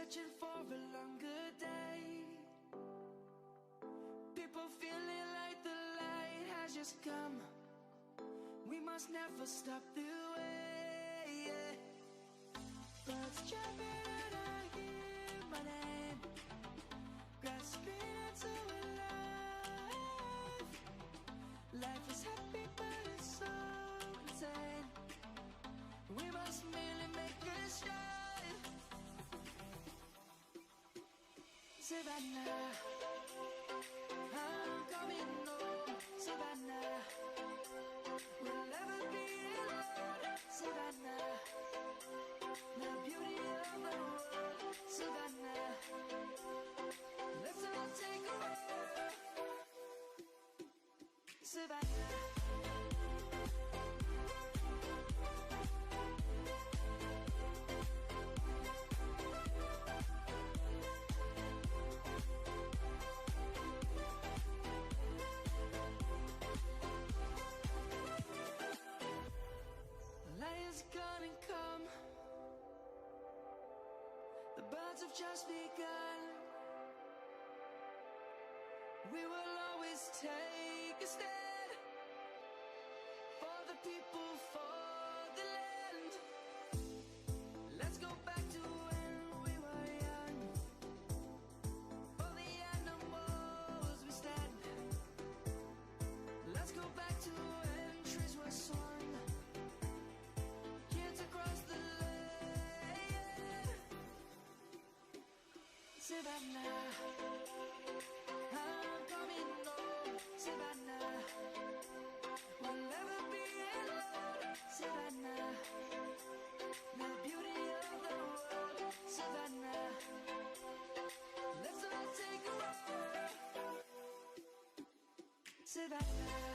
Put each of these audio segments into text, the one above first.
searching for a longer day. People feeling like the light has just come. We must never stop the way. Birds chirping and I hear my name, grasping into a life. Life is happy but it's so insane. We must merely make a start. Savannah, I'm coming home. Savannah, we'll never be alone. Savannah, the beauty of the world. Savannah, let's all take a walk. Savannah. Just begun. We will always take a stand for the people, for the land. Let's go back to when we were young. For the animals we stand. Let's go back to when trees were swung. Kids across the Savannah, I'm coming home. Savannah, we'll never be alone. Savannah, the beauty of the world. Savannah, let's all take a walk. Savannah.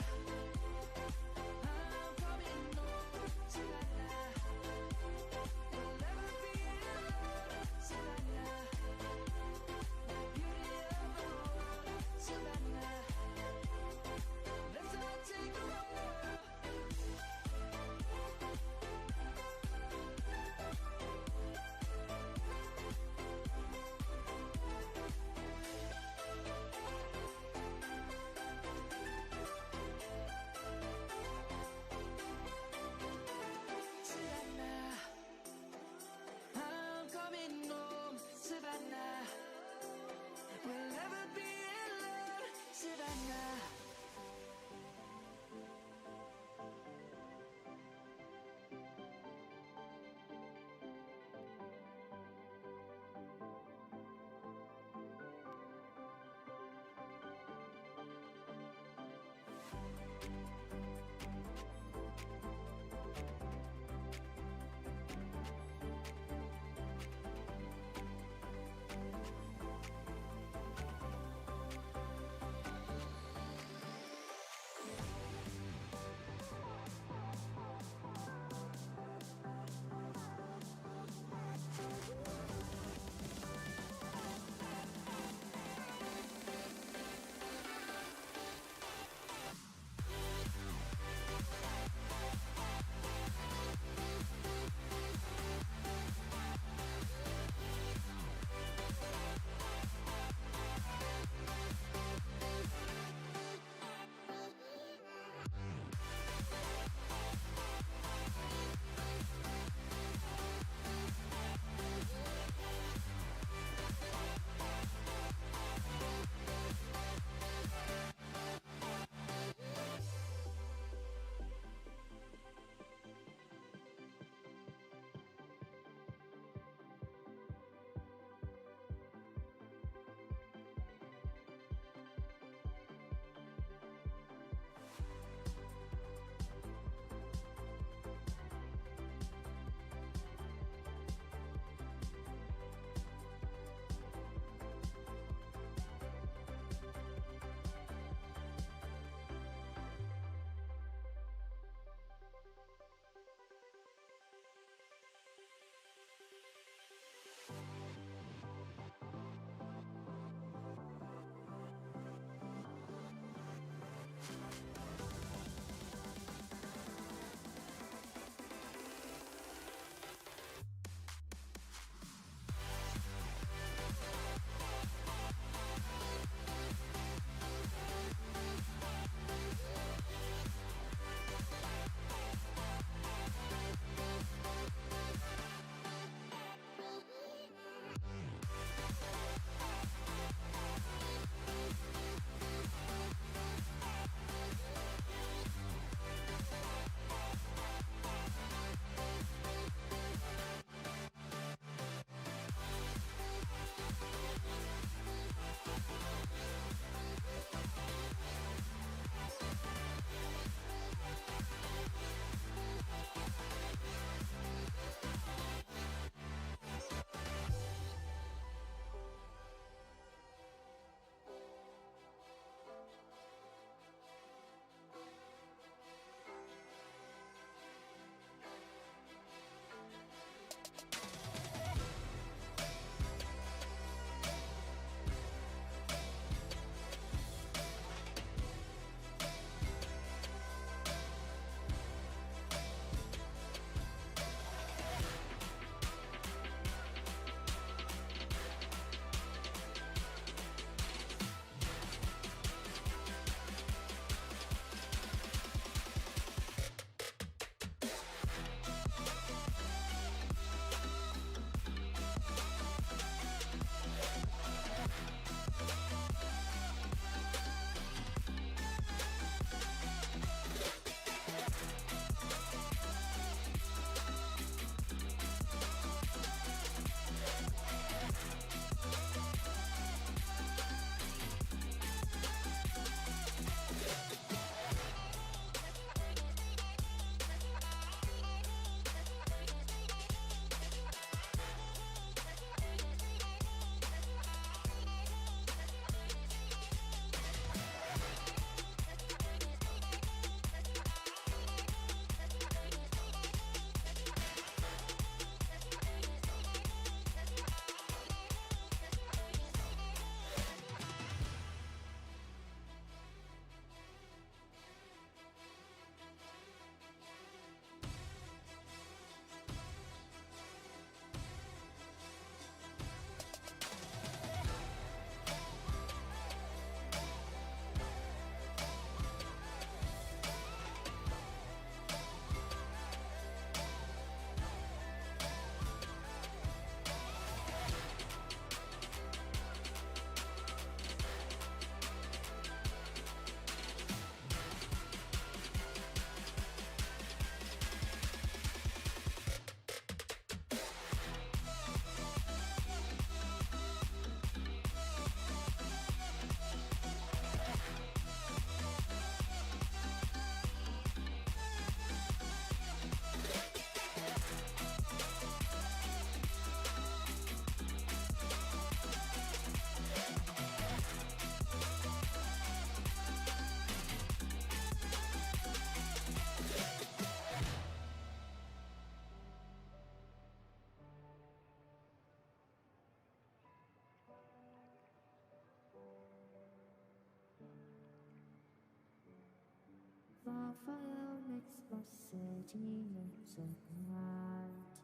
our fire makes the city look so bright.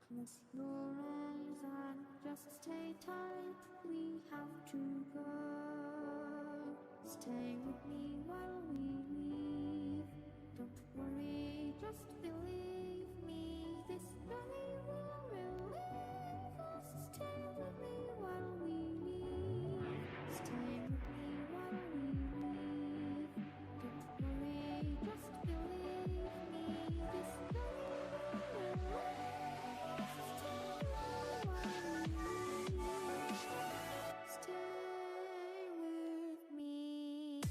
Close your eyes and just stay tight. We have to go. Stay with me while we leave. Don't worry, just believe me. This journey will relieve us. Stay with me while we leave. Stay with me while we leave. Don't worry, just believe me. This journey will relieve us. Stay while we leave. Stay with me.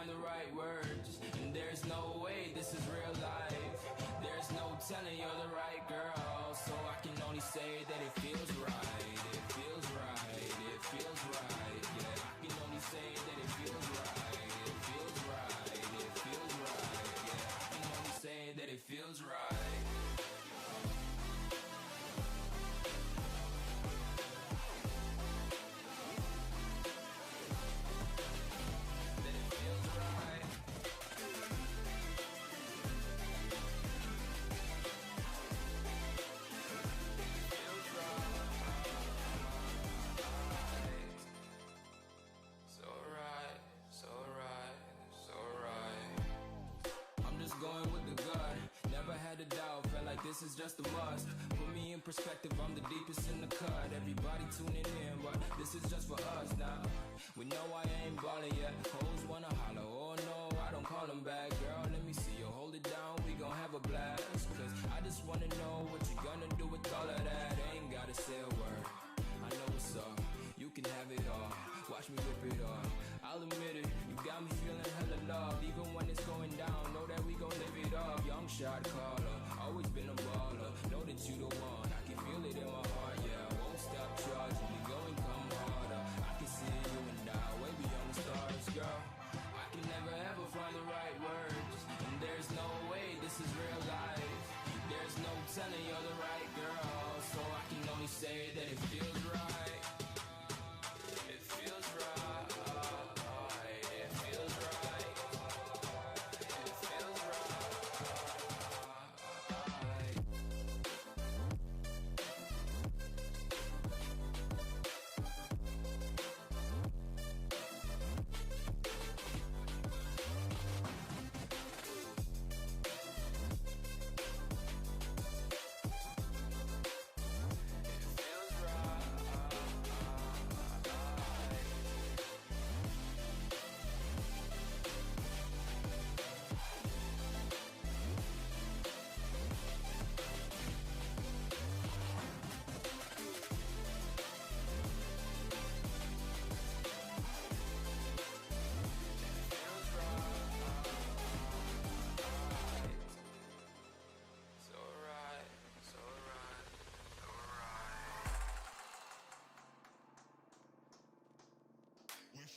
find the right words, and there's no way this is real life. There's no telling you're the right girl, so I can only say that it feels right. It feels right, it feels right. Yeah, I can only say that it feels right. It feels right, it feels right. Yeah, I can only say that it feels right. Going with the gut, never had a doubt, felt like this is just a must. Put me in perspective, I'm the deepest in the cut. Everybody tuning in, but this is just for us now. We know I ain't ballin' yet, hoes wanna holler, oh no, I don't call them back. Girl, let me see you hold it down, we gon' have a blast. Cause I just wanna know what you gonna do with all of that. Ain't gotta say a word, I know what's up, you can have it all. Watch me rip it off, I'll admit it, you got me feeling hella loved. Even when it's going down, know that we gon' live it up. Young shot caller, always been a baller. Know that you the one, I can feel it in my heart. Yeah, I won't stop charging, we go and come harder. I can see you and I, way beyond the stars, girl. I can never ever find the right words, and there's no way this is real life. There's no telling you're the right girl, so I can only say that it feels right. It feels right. It feels right. It feels right.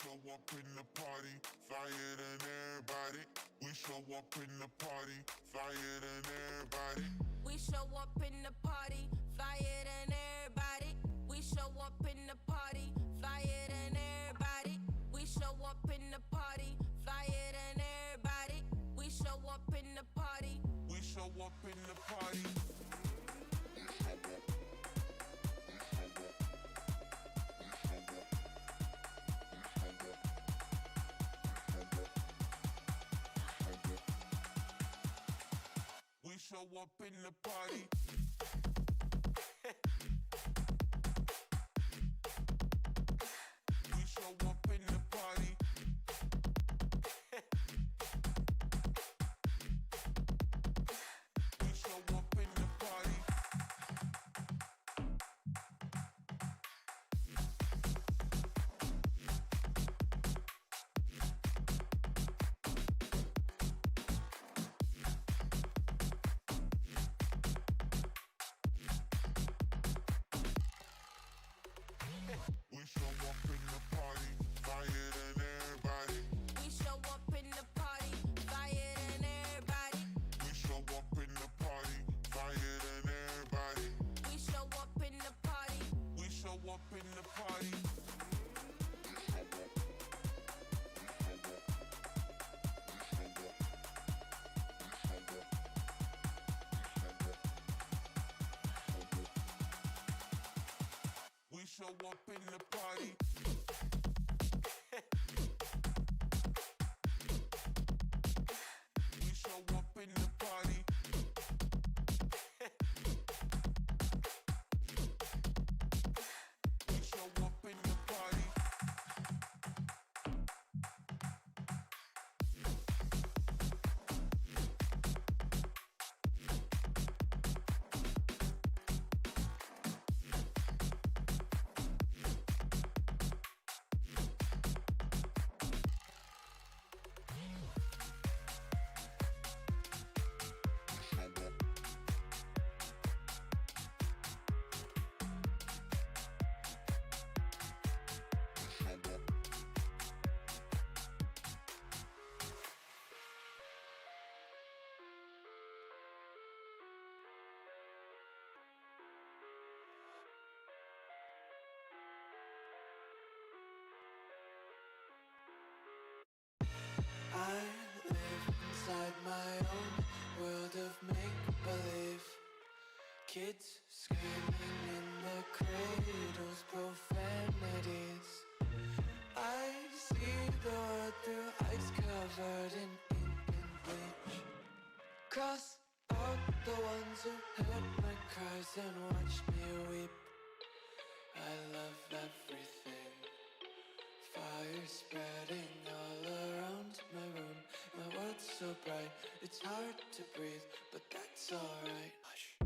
show up in the party, flyer than everybody. We show up in the party, flyer than everybody. We show up in the party, flyer than everybody. We show up in the party, flyer than everybody. We show up in the party, flyer than everybody. We show up in the party. We show up in the party. We show up in the party. We show up in the party. We show up in the party. We show up in the party, flyer than everybody. We show up in the party, flyer than everybody. We show up in the party, flyer than everybody. We show up in the party. We show up in the party. We show up in the party. We show up in the party. We show up in the party. Kids screaming in their cradles, profanities. I see the world through ice covered in ink and bleach. Cross out the ones who heard my cries and watched me weep. I love everything. Fire spreading all around my room. My world's so bright, it's hard to breathe, but that's alright. Hush.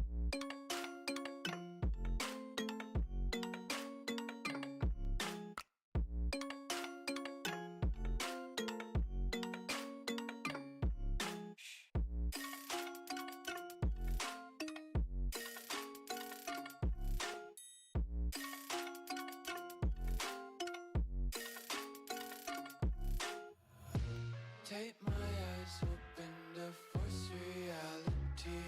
Take my eyes open to force reality.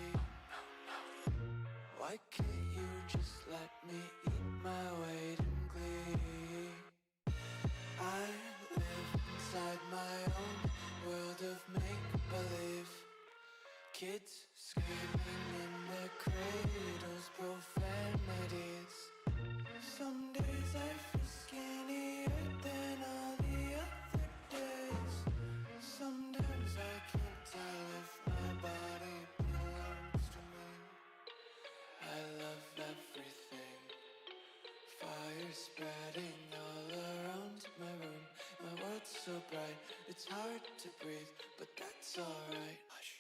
Why can't you just let me eat my weight in glee? I live inside my own world of make-believe. Kids screaming in their cradles, profanities. Some days I feel skinnier than all the other days. Sometimes I can't tell if my body belongs to me. I love everything. Fire spreading all around my room. My world's so bright, it's hard to breathe, but that's alright. Hush.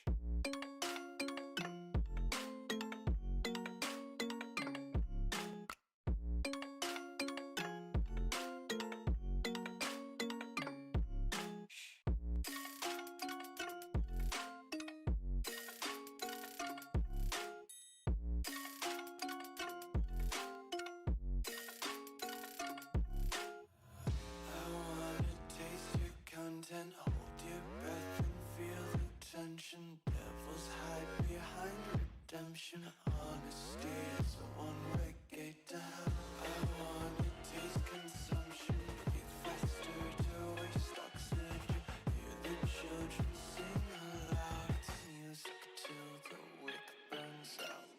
I wanna taste your content, hold your breath and feel the tension. Devils hide behind redemption. Honesty is a one-way gate to hell. I wanna taste consumption, breathe faster to waste oxygen. Hear the children sing aloud. It's music till the wick burns out.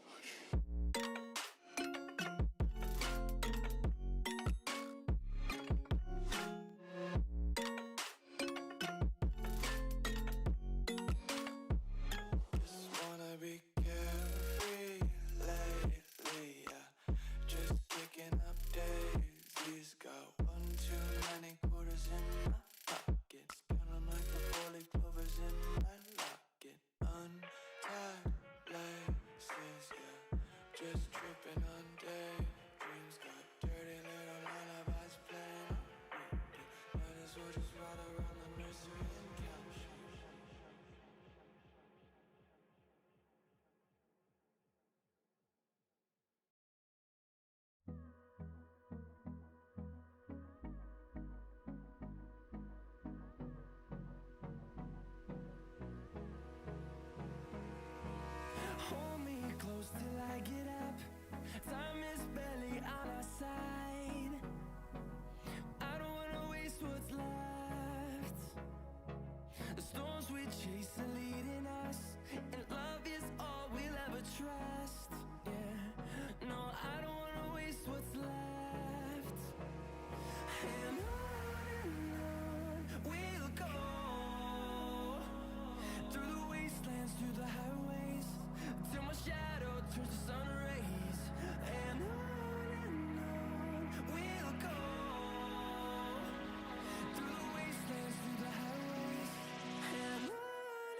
Just wanna be carefree lately, yeah. Just picking up daisies. Got one too many quarters in my pockets. Count 'em like the 4-leaf clovers in my locket. Untied laces, yeah. Just tripping on daydreams. Got dirty little lullabies playing on repeat. Might as well just ride around the nursery and count sheep. Hold me close till I get up. Time is barely on our side. I don't wanna waste what's left. The storms we chase are leading us, and love is all we'll ever trust. Yeah, no, I don't wanna waste what's left. And on we'll go, through the wastelands, through the highways, till my shadow turns to sun rays. And on we'll go, through the wastelands, through the highways. And on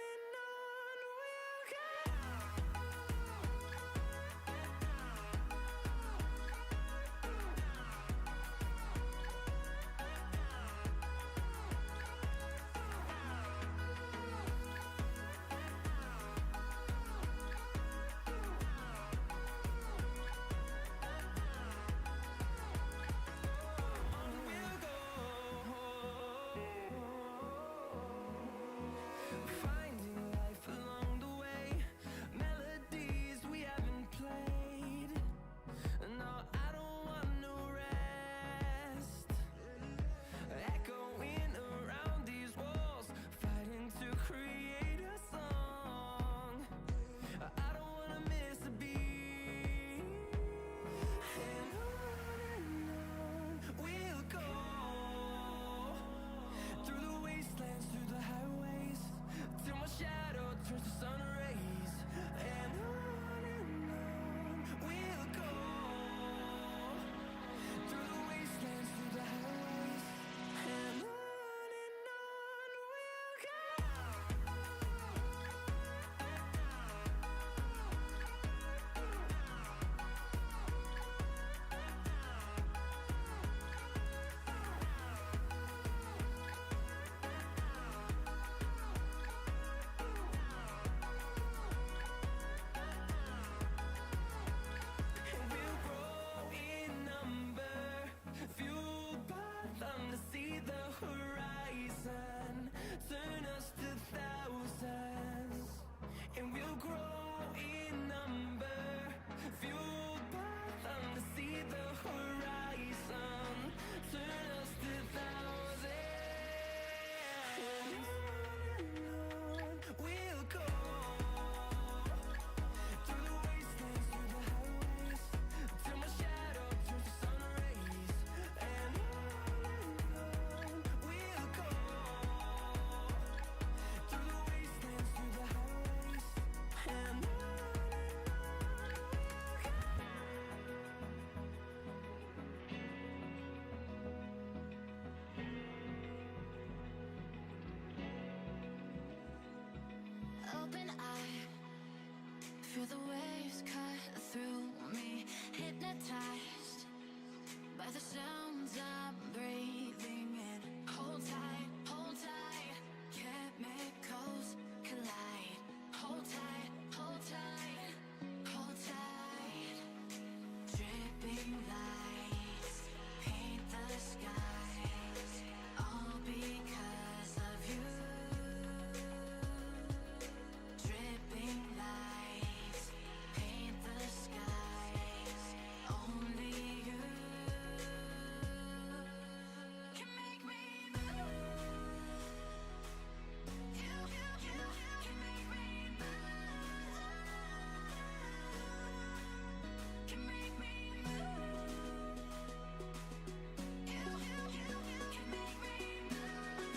Dripping lights paint the skies, all because of you. Dripping lights paint the skies, only you can make me move. You can make me move. Can make me move. You can make me move.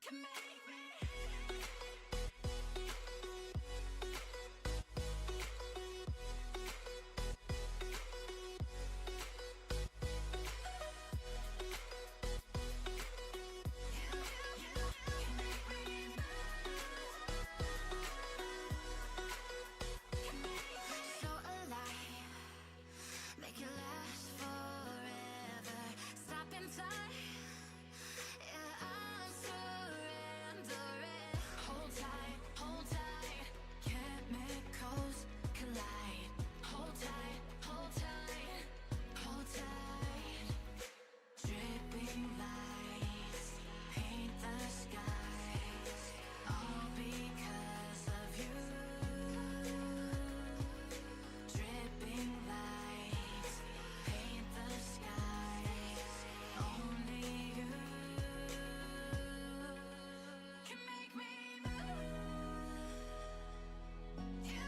Can make me. So alive, make it last forever. Stop in time, yeah, I'm surrendering. Hold tight, chemicals collide. Hold tight, hold tight, hold tight. Dripping lights paint the skies, all because of you. Dripping lights paint the skies, only you can make me move. You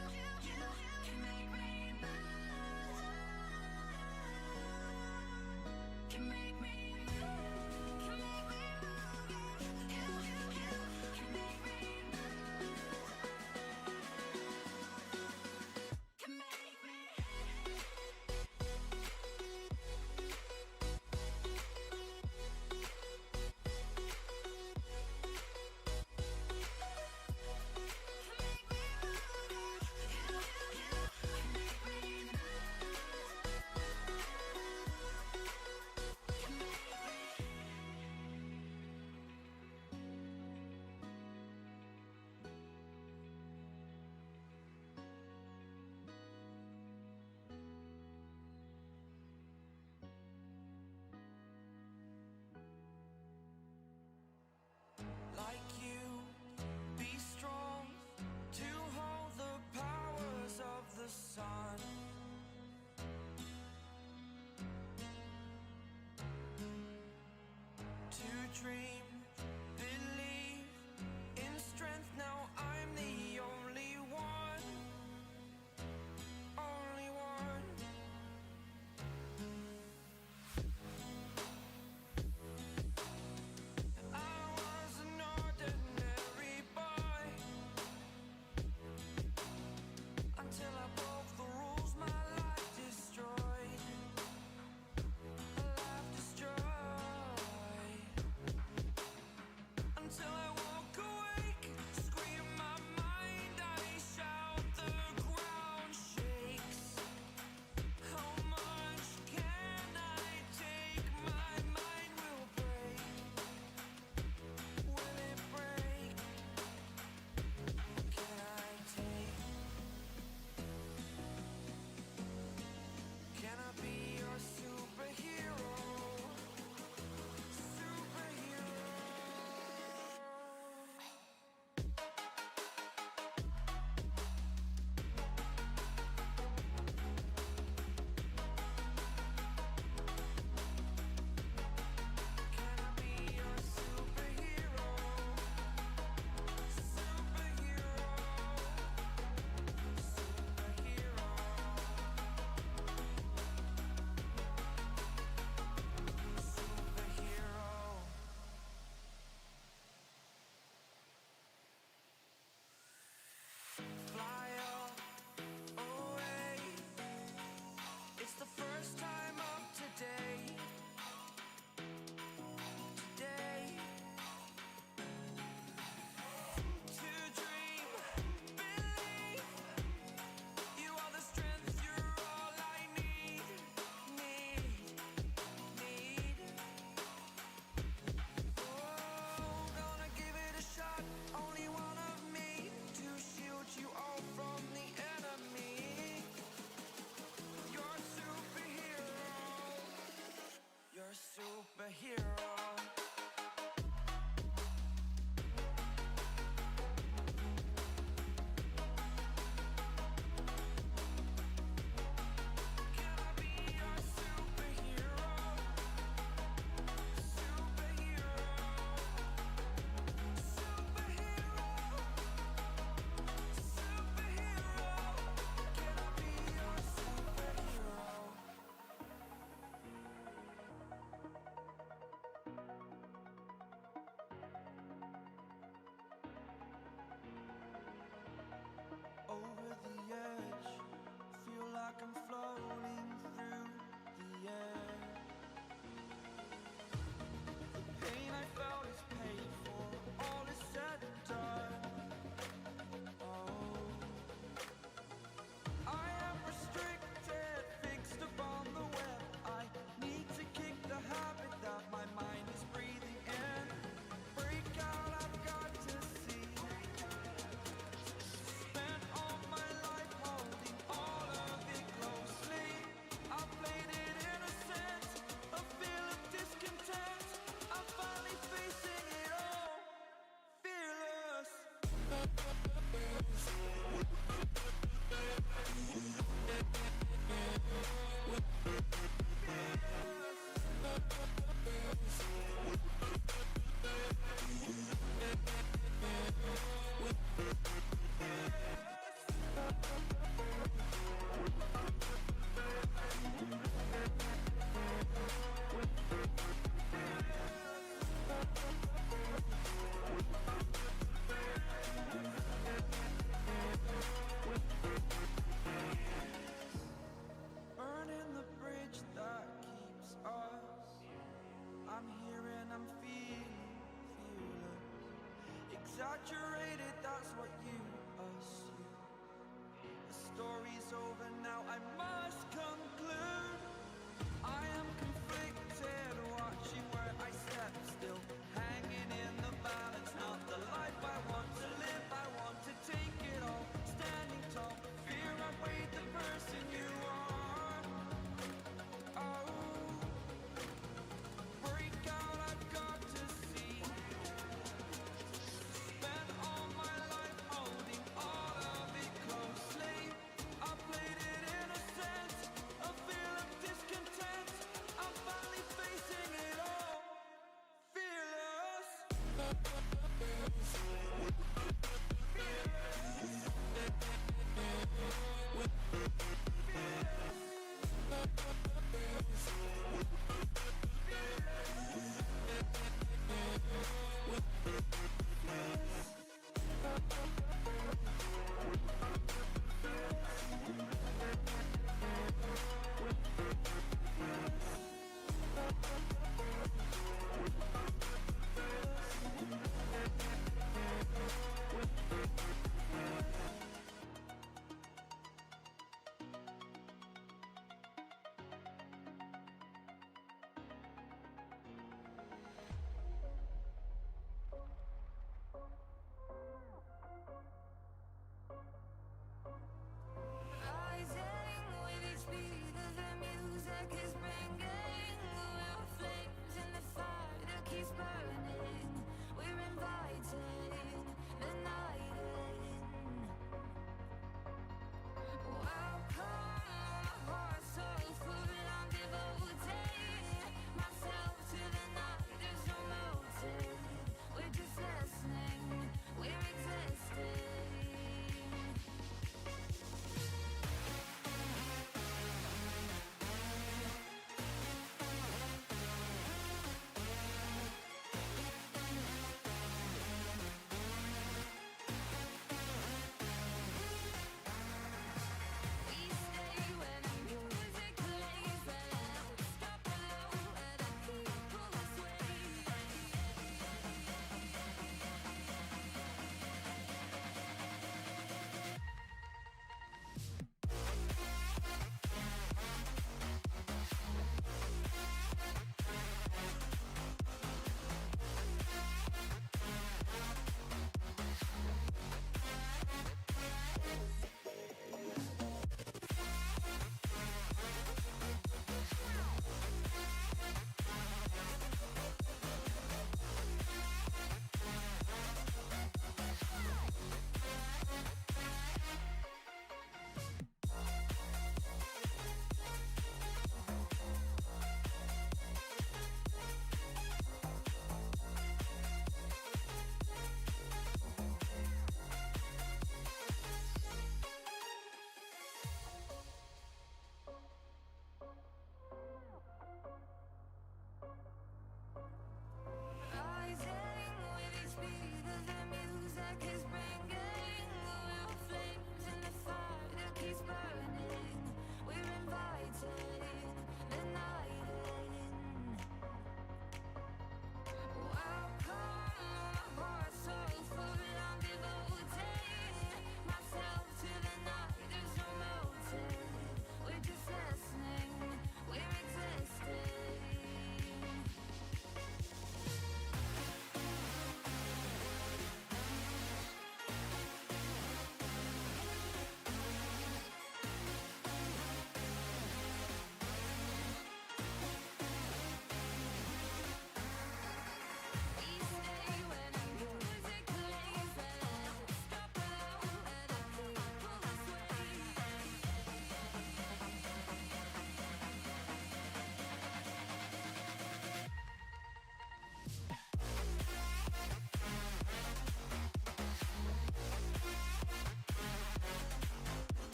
can make me move. Can make me move. Can make me move. You can make me move. Can make me. Like you, be strong to hold the powers of the sun. To dream, believe in strength. Now I'm the only one, only one. I was an ordinary boy until I broke the rules. My life destroyed, a life destroyed.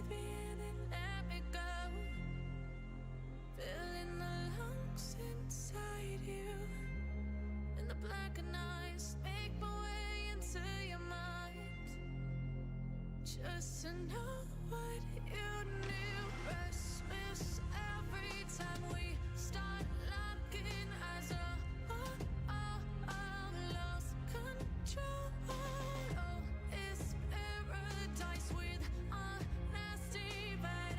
breathe me in and let me go. Filling the lungs inside you. In the blackened eyes, make my way into your mind. Just to know what you knew. Restless every time we start locking eyes. Lost control. Oh, it's paradise with honesty, but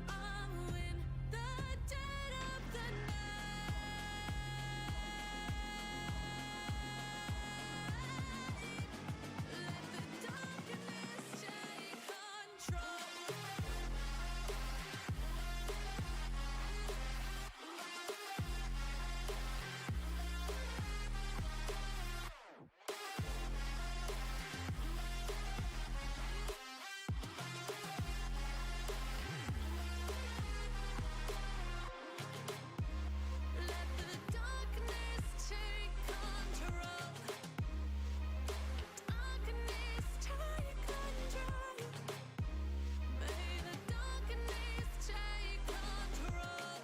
I'm in the dead of the night. Let the darkness take control. Let the darkness take control. Darkness take control. May the darkness take control.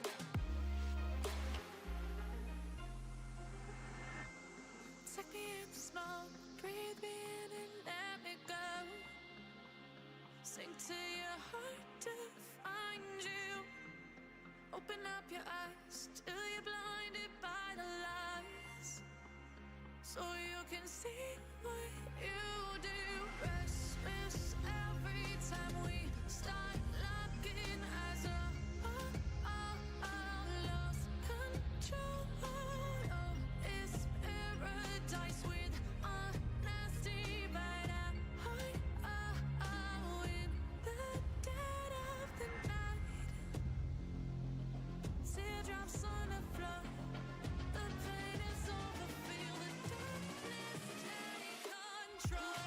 Take me in the smoke, breathe me in and let me go. Sink to your heart to find you. Open up your eyes till you're blinded by the lies, so you can see what you do. Restless every time we start locking eyes. Lost control. Oh, it's paradise with honesty, but I'm in the dead of the night. Teardrops on the floor. The pain is over. Feel the darkness take control.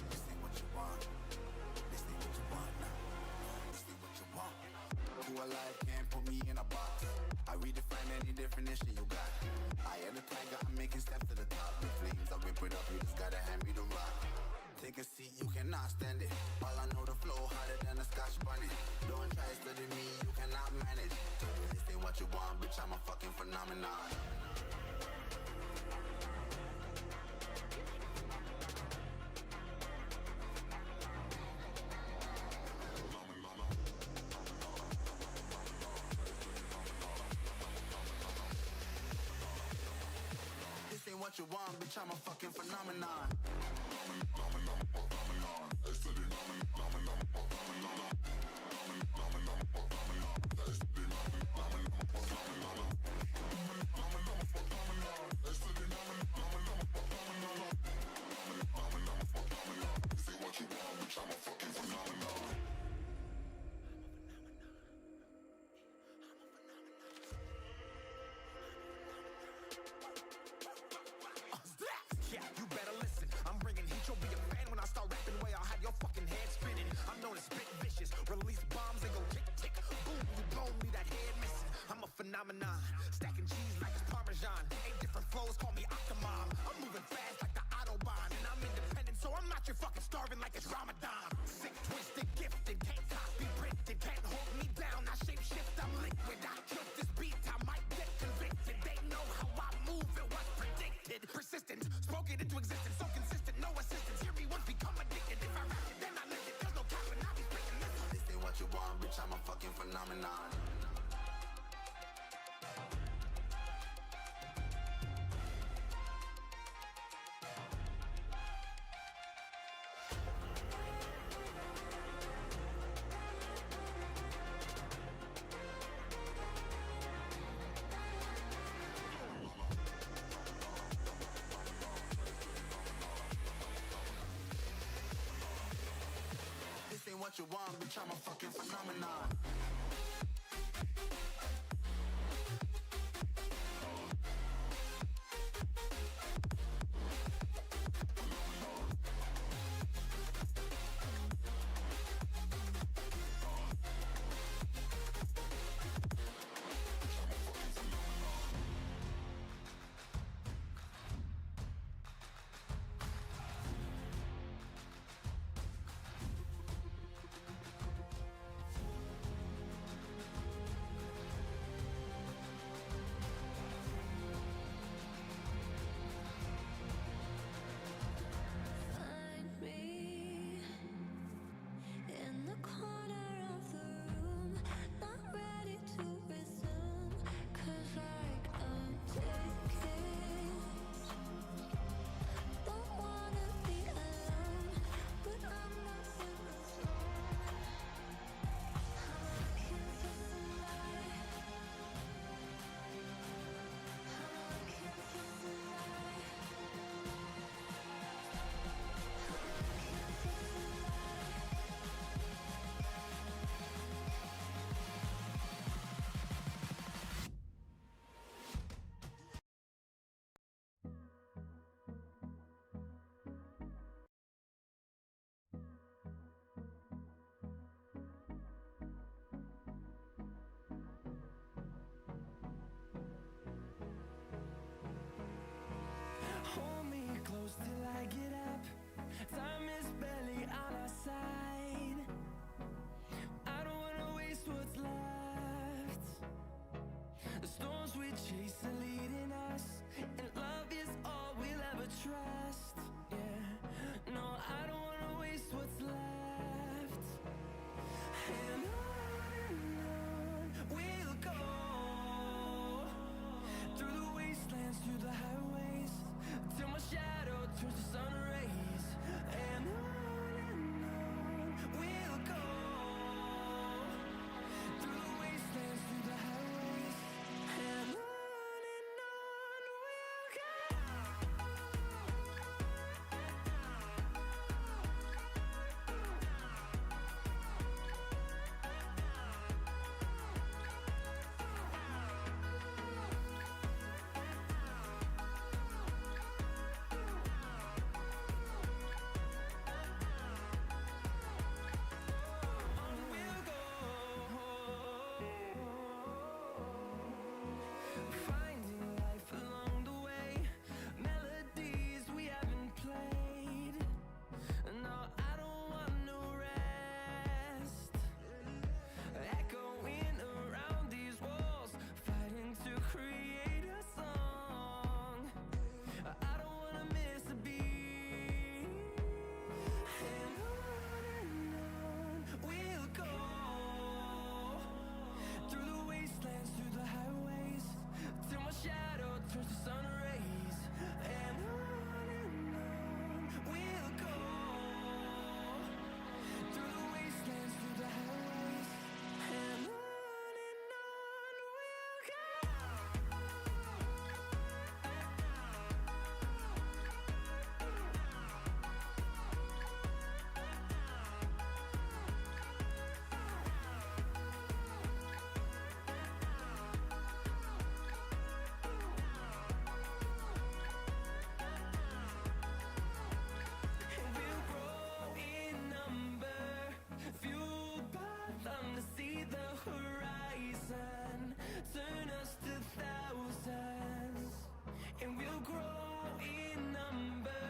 This ain't what you want. This ain't what you want now. This ain't what you want. Who alive can't put me in a box. I redefine any definition you got. I am the tiger, I'm making steps to the top. The flames, I whip it up, you just gotta hand me the rock. Take a seat, you cannot stand it. All I know, the flow harder than a Scotch bunny. Don't try studying me, you cannot manage. This ain't what you want, bitch, I'm a fucking phenomenon. This ain't what you want, bitch, I'm a fucking phenomenon. Yeah, you better listen. I'm bringing heat. You'll be a fan when I start rapping. Way I'll have your fucking head spinning. I'm known as spit vicious. Release bombs and go tick tick. Boom, you blow me that head missing. I'm a phenomenon. Stacking cheese like it's Parmesan. 8 different flows, call me Octomom. I'm moving fast like the Autobahn. And I'm independent, so I'm not your fucking starving like it's Ramadan. Sick, twisted, gifted. Can't copy, printed. Can't hold me down. I shape shift, I'm liquid. I killed this beat, I might get convicted. They know how I move, it was predicted. Persistent, spoke it into existence. So consistent, no assistance. Hear me once, become addicted. If I rap it, then I live it. There's no capping, I'll be spitting this. This ain't what you want, bitch, I'm a fucking phenomenon. bitch, I'm a fucking phenomenon. Find me in the corner of the room, not ready to resume, 'cause like I'm taking, don't wanna be alone, but I'm not in the zone. I'm looking for somebody. I'm looking for somebody. Hold me close till I get up. Time is barely on our side. I don't wanna waste what's left. The storms we chase are leading us, and love is all we'll ever trust. Yeah, no, I don't wanna waste what's left. And on we'll go, through the wastelands, through the highways, till my shadow turns to sun rays. And on we'll go, through the wastelands, through the highways. And on we'll go. Finding life along the way, melodies we haven't played. No, I don't want no rest. Echoing around these walls, fighting to create a song. I don't wanna miss a beat. And on we'll go, through the wastelands, through the highways, till my shadow turns to sun rays. And on we'll go, through the wastelands, through the highways. And on we'll go. And we'll grow in number, fueled by them to see the horizon, turn us to thousands. And we'll grow in number,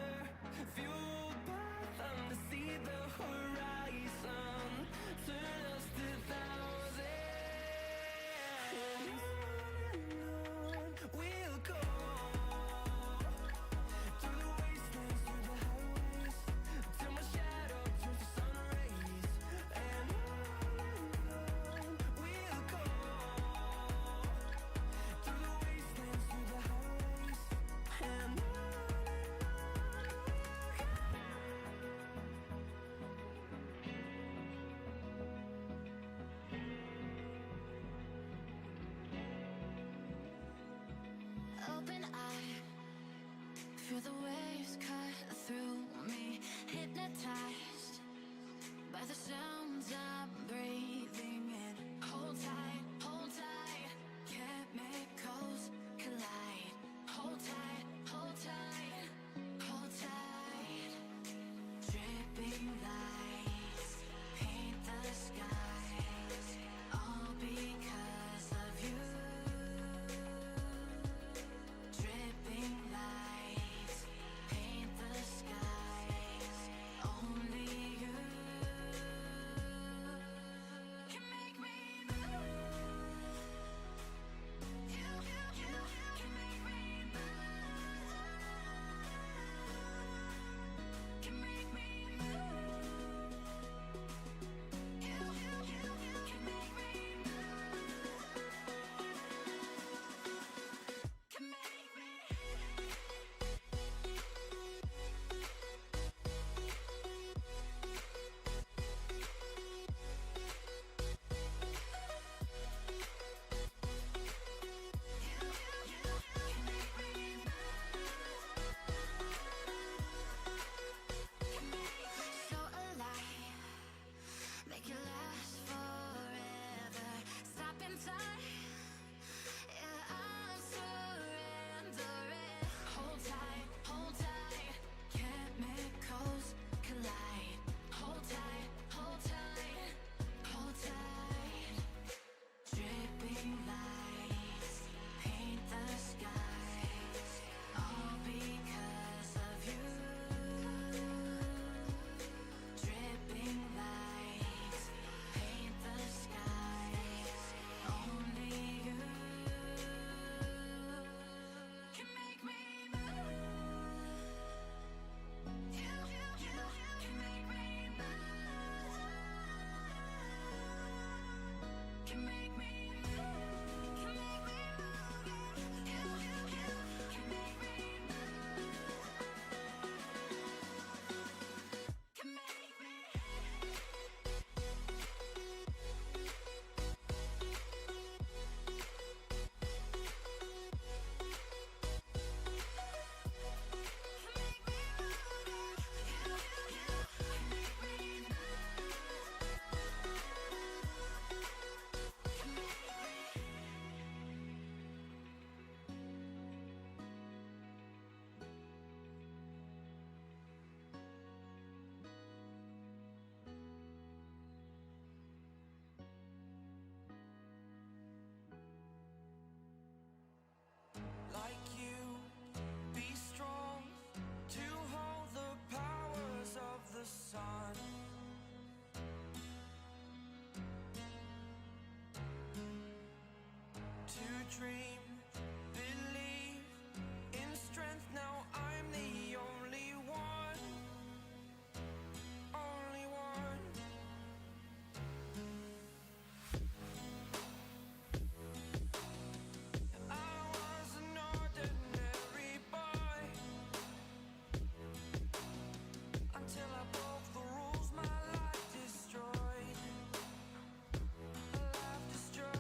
fueled by them to see the horizon, turn us to thousands. And on we'll go, through the wastelands, through the highways, till my shadow turns to sun rays. And on we'll go, through the wastelands, through the highways. And on Open eye, feel the waves cut through me, hypnotized by the sounds means I'm breathing in. Hold tight, chemicals collide. Hold tight, hold tight, hold tight. Dripping lights paint the skies, all because of you. Dripping lights paint the skies, only you can make me move. You can make me move. Can make me move. You can make me move. Can make me. So alive, make it last forever. Stop in time, yeah, I'm surrendering. Hold tight, chemicals collide. Hold tight, hold tight, hold tight. Dripping lights paint the skies, all because of you. Dripping lights paint the skies, only you can make me move. You can make me move. Can make me move. Can make me move. You can make me move. Can make me. Like you, be strong to hold the powers of the sun. To dream, believe in strength. Now I'm the only one, only one. I was an ordinary boy until I broke the rules. My life destroyed. My life destroyed.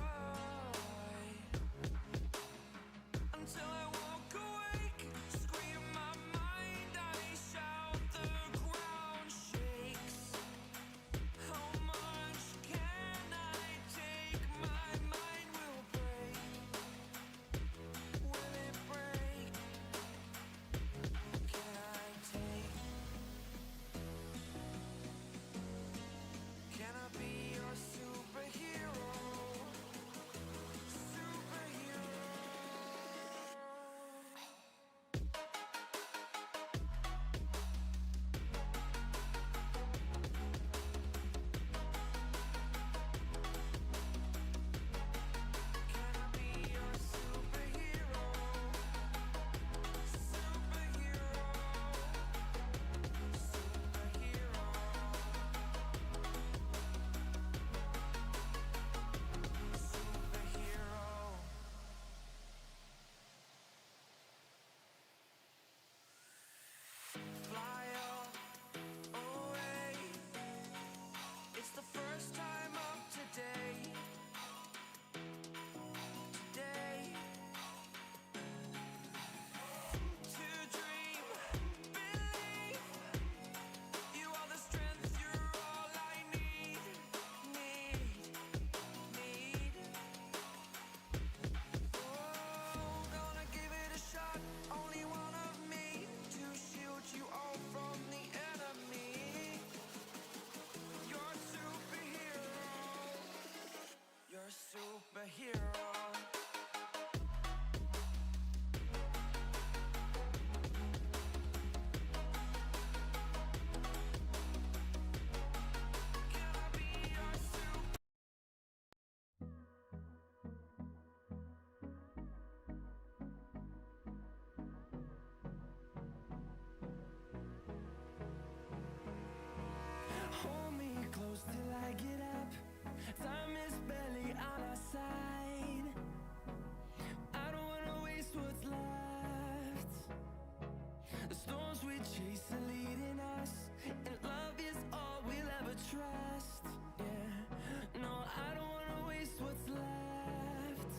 The storms we chase are leading us, and love is all we'll ever trust. Yeah, no, I don't wanna waste what's left.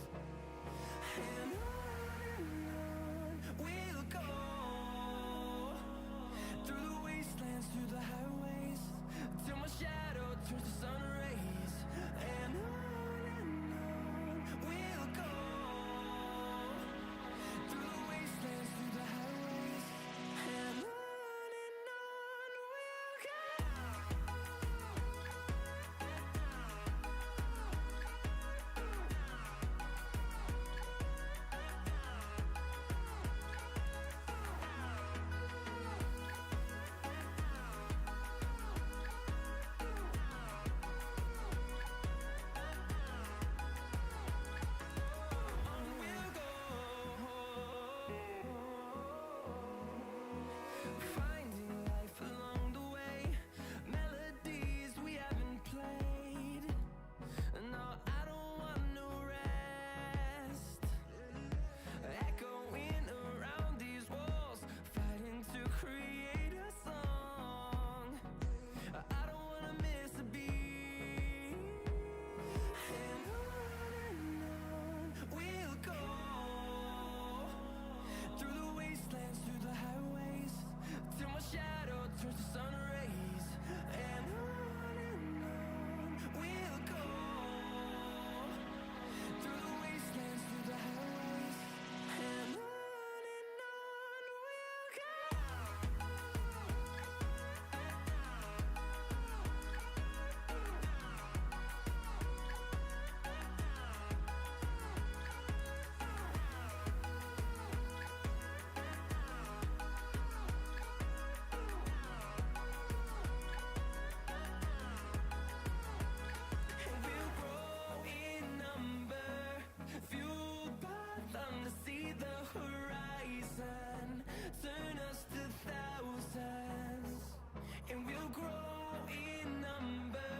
And on we'll go, through the wastelands, through the highways, till my shadow turns to sun rays. And on we'll go, through the wastelands, through the highways. And on we'll go. Finding life along the way, melodies we haven't played. No, I don't want no rest. Echoing around these walls, fighting to create a song. I don't wanna miss a beat. And on we'll go, through the wastelands, through the highways, till my shadow turns to sun rays. And on we'll go, through the wastelands, through the highways. And on we'll go. And we'll grow in number, fueled by them to see the horizon, turn us to thousands. And we'll grow in number,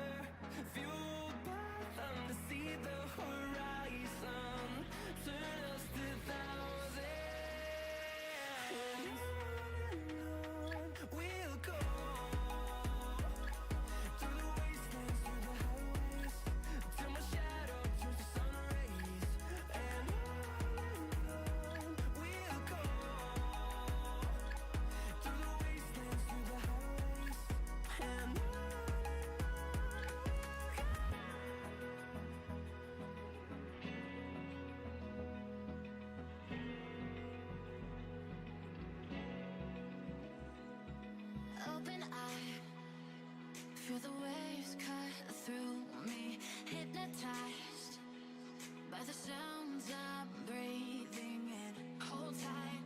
fueled by them to see the horizon, turn us to thousands. And on we'll go, through the wastelands, through the highways, till my shadow turns to sun rays. And on we'll go, through the wastelands, through the highways. And on we'll go. Open eye, feel the waves cut through me, hypnotized by the sounds I'm breathing in. Hold tight,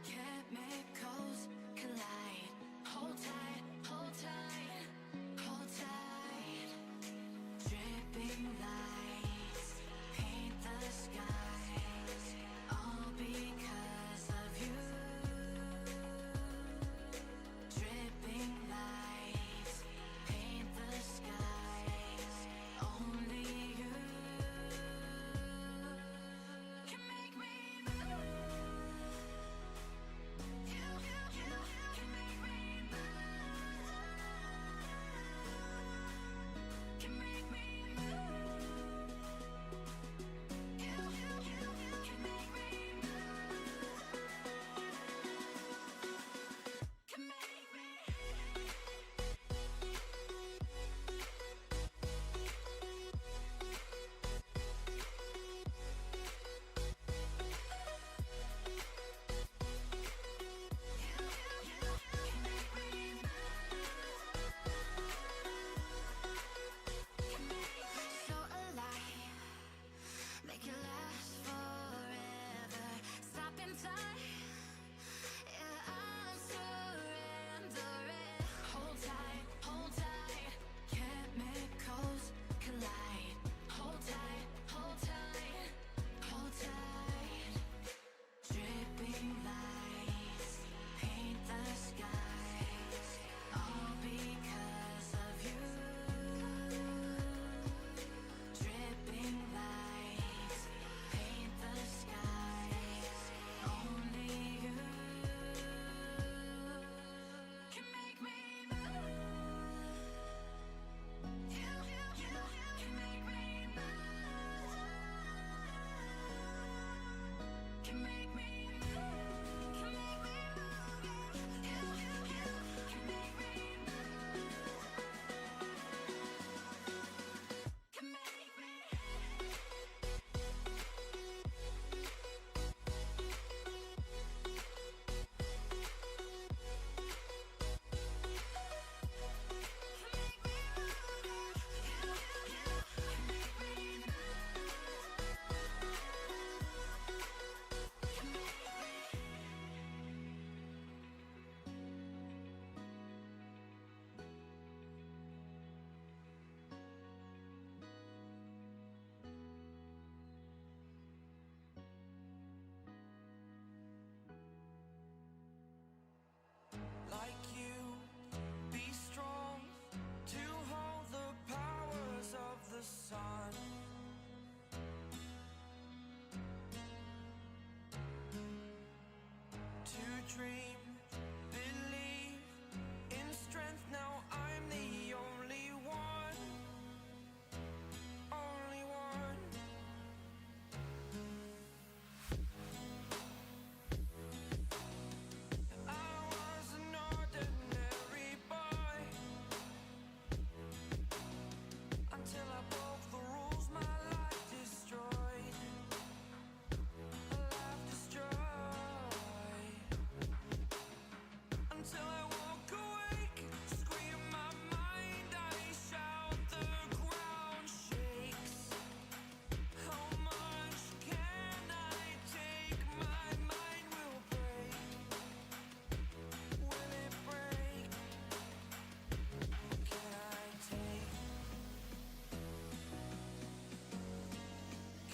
chemicals collide. Hold tight, hold tight, hold tight. Dripping lights paint the skies, all because of you. Dripping lights paint the skies, only you. dream, believe in strength. Now I'm the only one, only one. I was an ordinary boy until I broke the rules. My life destroyed, a life destroyed. Until I woke awake, scream my mind, I shout, the ground shakes. How much can I take? My mind will break. Will it break? Can I take?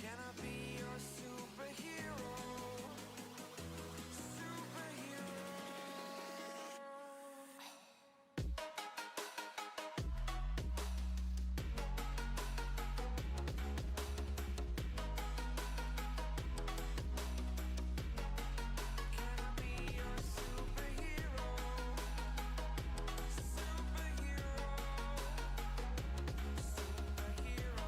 Can I be your superhero? Superhero. Can I be your superhero? Superhero. Superhero.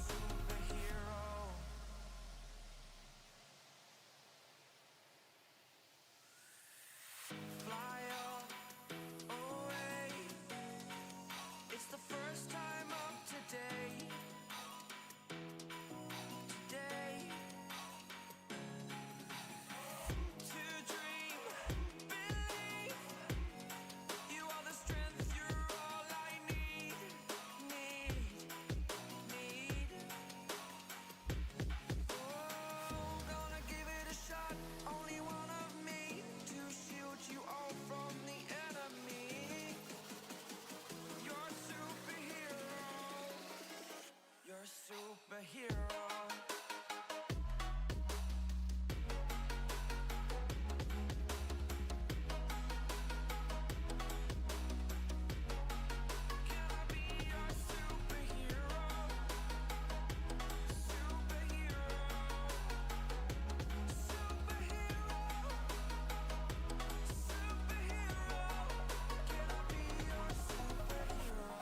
Superhero. Fly away. It's the first time of today. Today. To dream, believe. You are the strength, you're all I need. Need. Oh, gonna give it a shot. Only one of me to shield you all from the enemy. You're a superhero. You're a superhero. Can I be your superhero? Superhero. Superhero. Superhero. Can I be your superhero?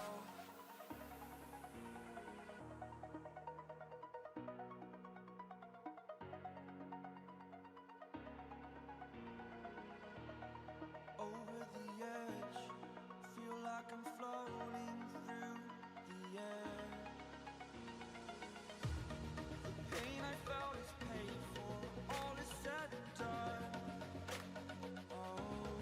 Over the edge, feel like I'm floating through the air. The pain I felt is paid for, all is said and done. Oh,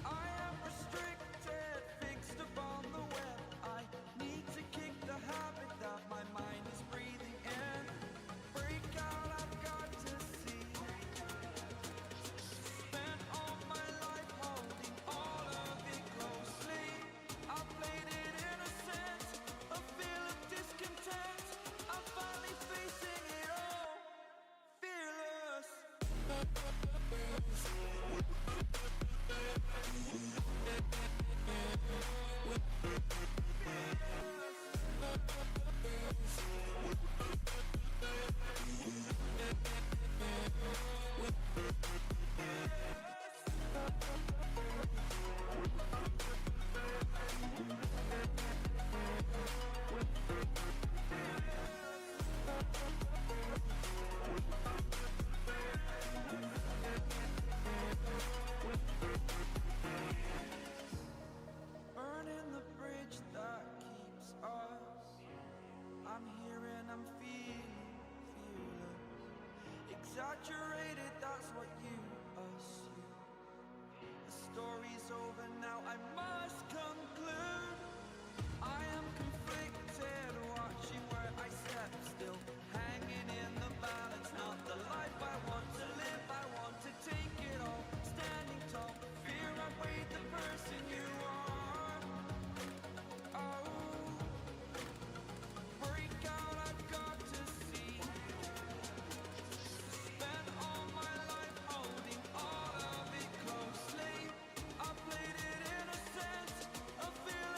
I am restricted, fixed upon the web. I need to kick the habit that my mind is breathing in. Break out, I've got to see. Spent all my life holding all of it closely. I played it innocent, a feel of discontent. I'm finally facing it all, fearless. Burning the bridge that keeps us. I'm here and I'm feeling fearless. Exaggerated, that's what you assume. The story's over now, I must conclude. I am conflicted, watching where I step still. Hanging in the balance, not the life I want to live. I want to take it all, standing tall. Fear I weighed the person you are. Oh, break out, I've got to see. Spent all my life holding all of it closely. I played it innocent, a feel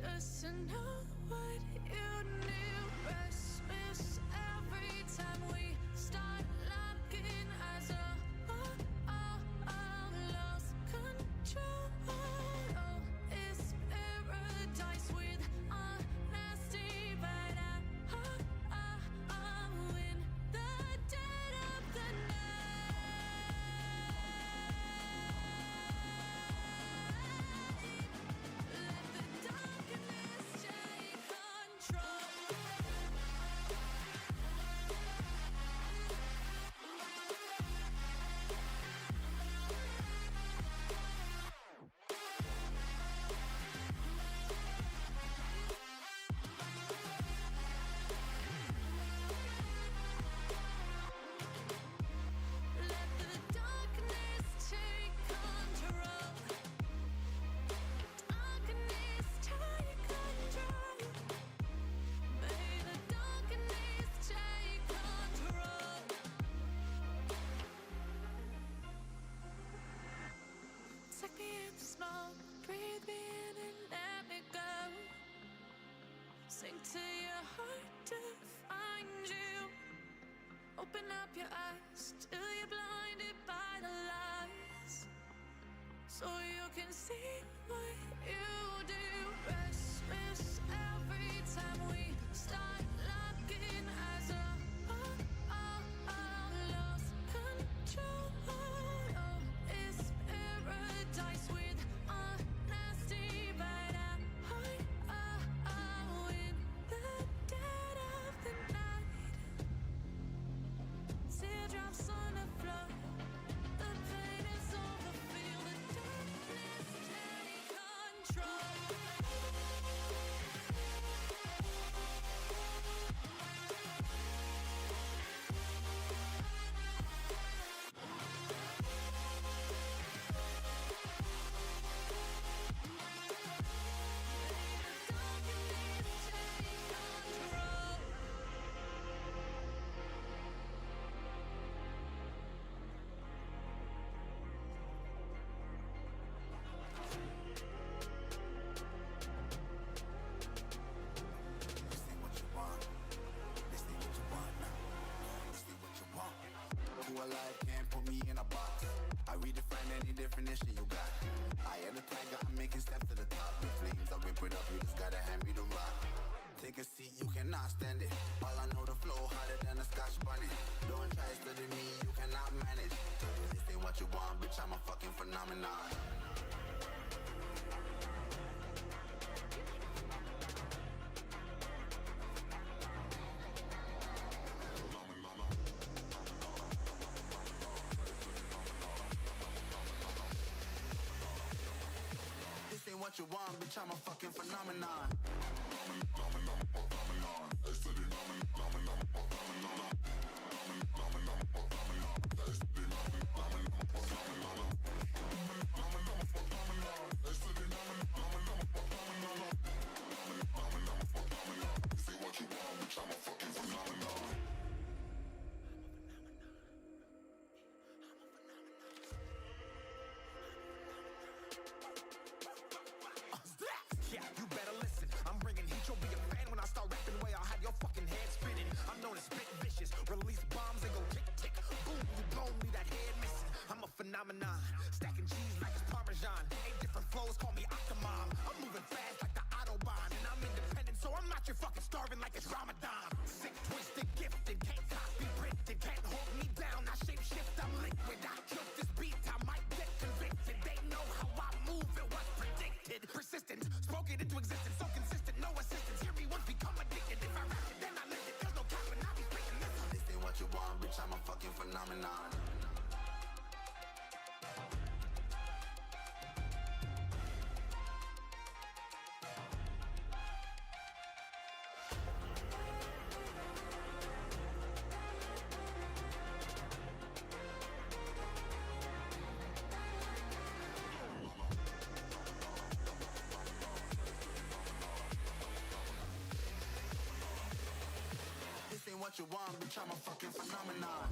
just to know what you knew. Restless every time we start locking eyes. Lost control. Oh, it's paradise with honesty, but I'm in the dead of the night. Let the darkness take control. Let the darkness take control. Darkness take control. May the darkness take control. Take me in the smoke, breathe me in and let me go. Sink to your heart to find you. Open up your eyes till you're blinded by the lies, so you can see what you do. Restless every time we start locking eyes. Lost control. Oh, it's paradise with honesty, but I'm in the dead of the night. Teardrops on the floor. The pain is over. Feel the darkness take control. This ain't what you want. This ain't what you want now. This ain't what you want. Who alive can't put me in a box. I redefine any definition you got. I am the tiger, I'm making steps to the top. The flames, I whip it up, you just gotta hand me the rock. Take a seat, you cannot stand it. All I know, the flow harder than a Scotch bunny. Don't try studying me, you cannot manage. This ain't what you want, bitch, I'm a fucking phenomenon. This ain't what you want, bitch, I'm a fucking phenomenon. Yeah, you better listen. I'm bringing heat. You'll be a fan when I start rapping. Way I'll have your fucking head spinning. I'm known as spit vicious. Release bombs and go tick tick. Boom, you blown me that head missing. I'm a phenomenon. Stacking cheese like it's Parmesan. 8 different flows, call me Octomom. I'm moving fast like the Autobahn, and I'm independent, so I'm not your fucking starving like it's Ramadan. Sick, twisted, gifted, can't copy, printed, can't hold me down. I shape shift, I'm liquid. I killed this beat, I might get convicted. They know how I move, it was predicted. Persistent, spoke it into existence, so consistent, no assistance. Hear me once, become addicted. If I rap it, then I live it. There's no cap, and I be speaking this. This ain't what you want, bitch, I'm a fucking phenomenon. This ain't what you want, bitch, I'm a fucking phenomenon.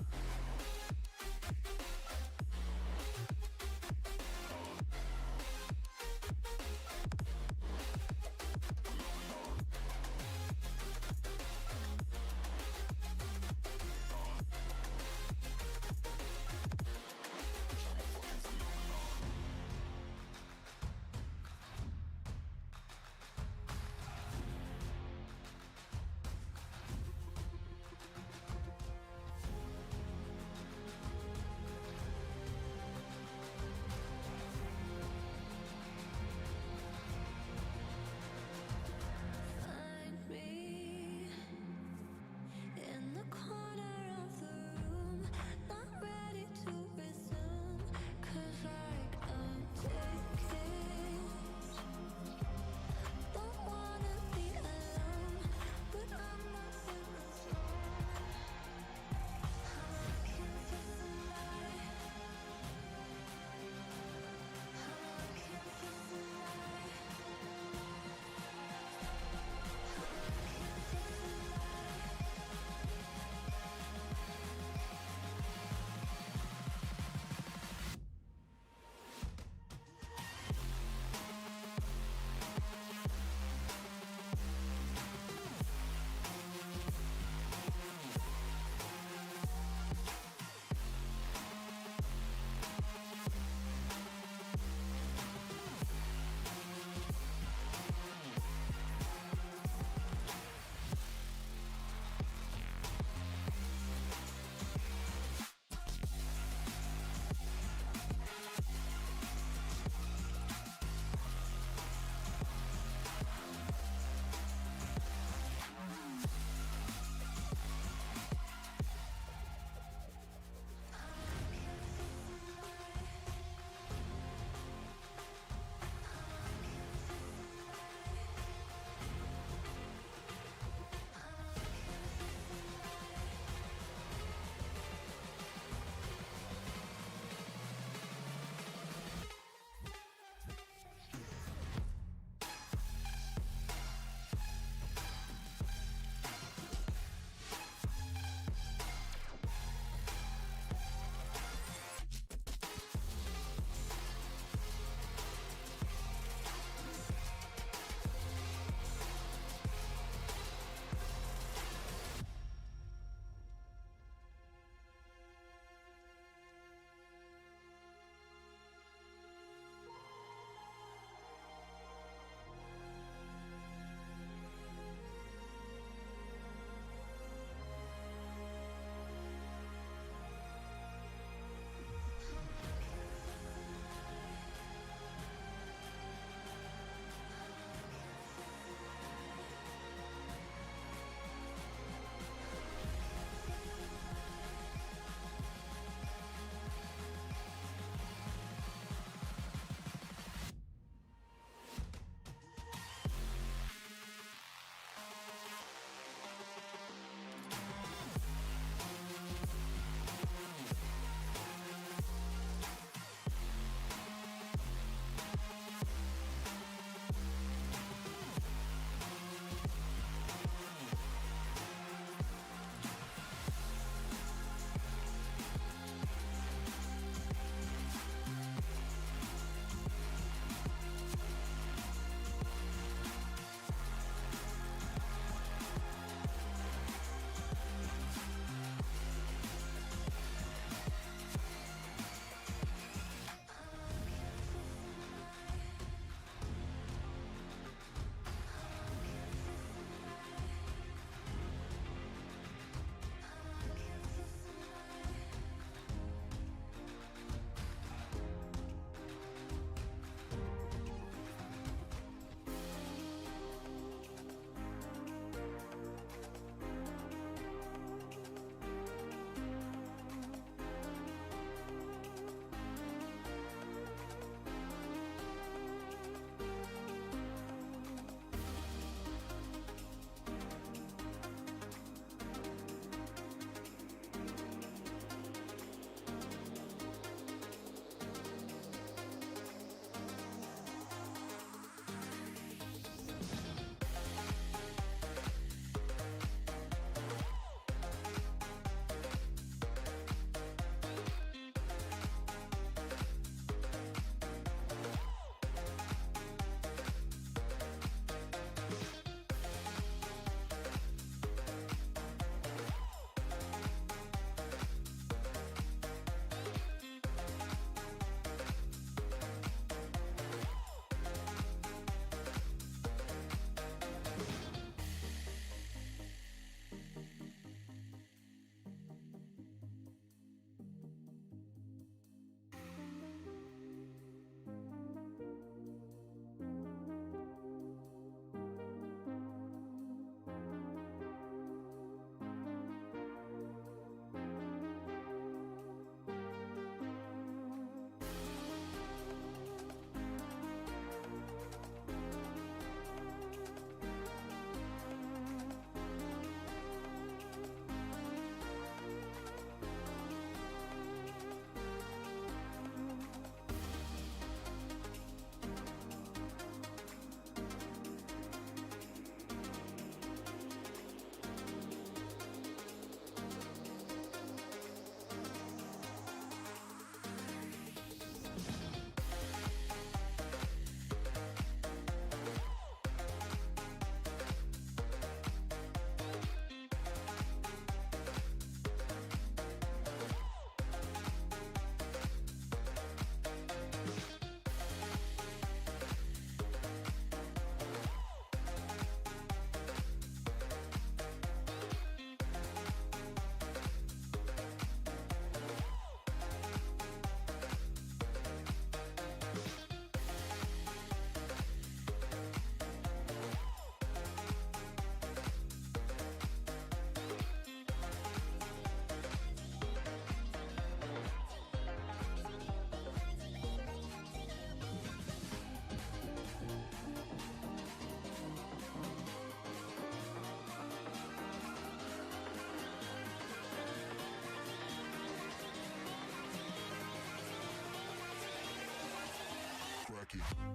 Cracking.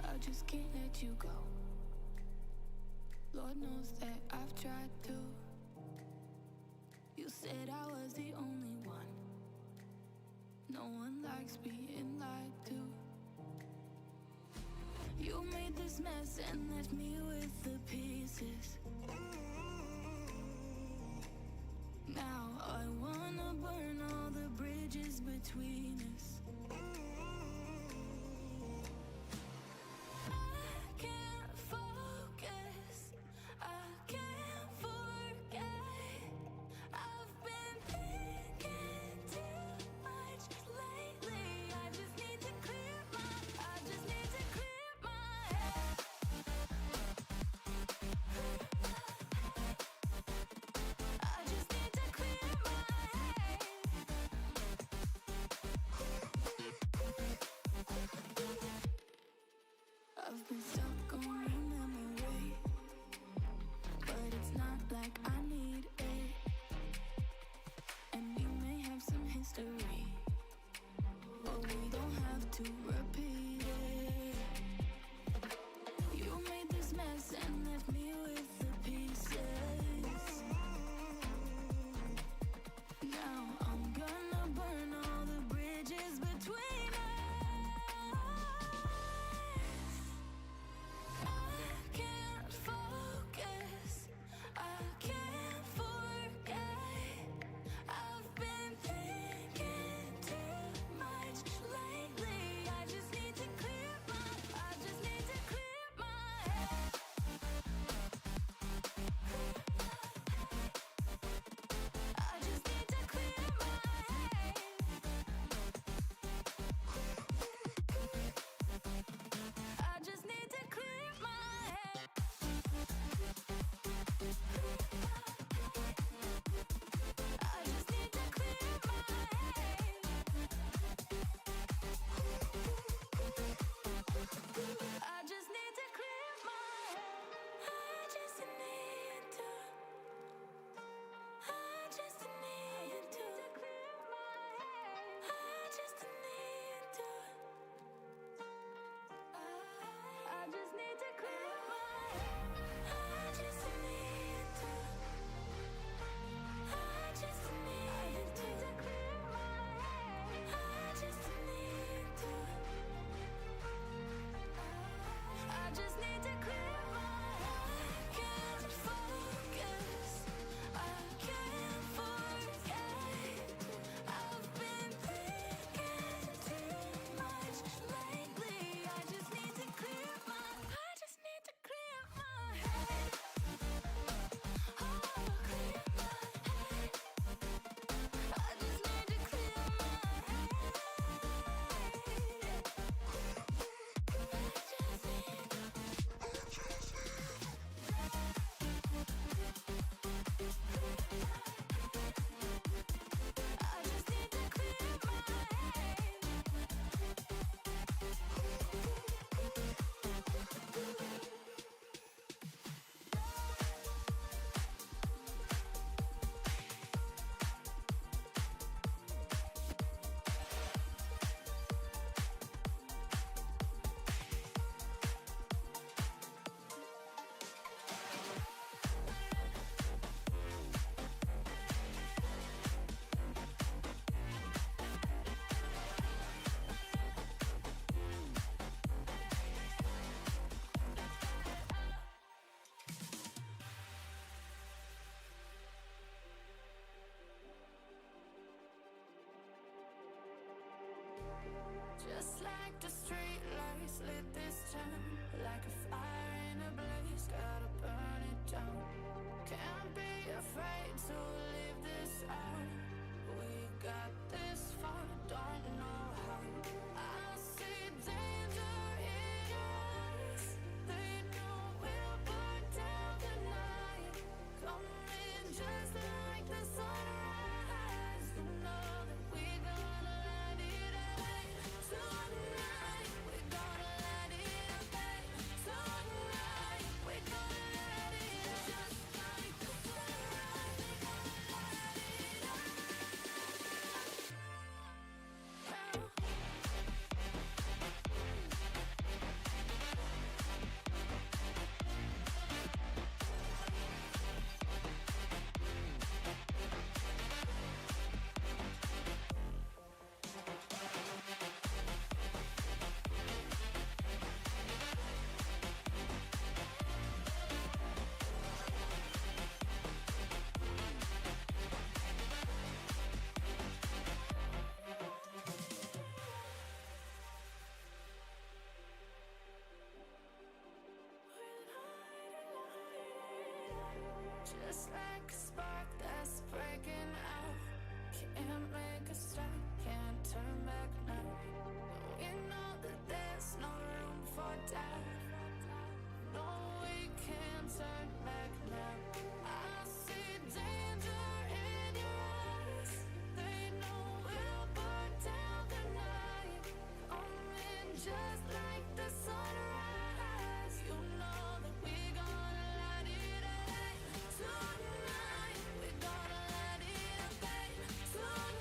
I just can't let you go. Lord knows that I've tried to. You said I was the only one. No one likes being lied to. You made this mess and left me with the pieces. Now I wanna burn all the bridges between us. I can't focus, I can't forget. I've been thinking too much lately. I just need to clear my head. I just need to clear my head. I've been stuck on your memory, but it's not like I need it. And we may have some history, but we don't have to repeat it. You made this mess and left me with the pieces. Now I'm gonna burn all the bridges between us. I Just like the street lights lit this town, like a fire in a blaze, gotta burn it down. Can't be afraid to leave this out. We got this far, don't know how. I see danger in your eyes. They know we'll burn down the night. Coming just like the sunrise. You know that we're gonna light it up tonight. We're gonna light it up tonight. We're gonna light it up just like the sunrise. We're gonna light it up. Just like a spark that's breaking out. Can't make a stop, can't turn back now. We know that there's no room for doubt. No, we can't turn back now. I see danger in your eyes. They know we'll burn down the night. Coming just like the sunrise. You know that we're gonna light it up tonight. We're gonna light it up tonight.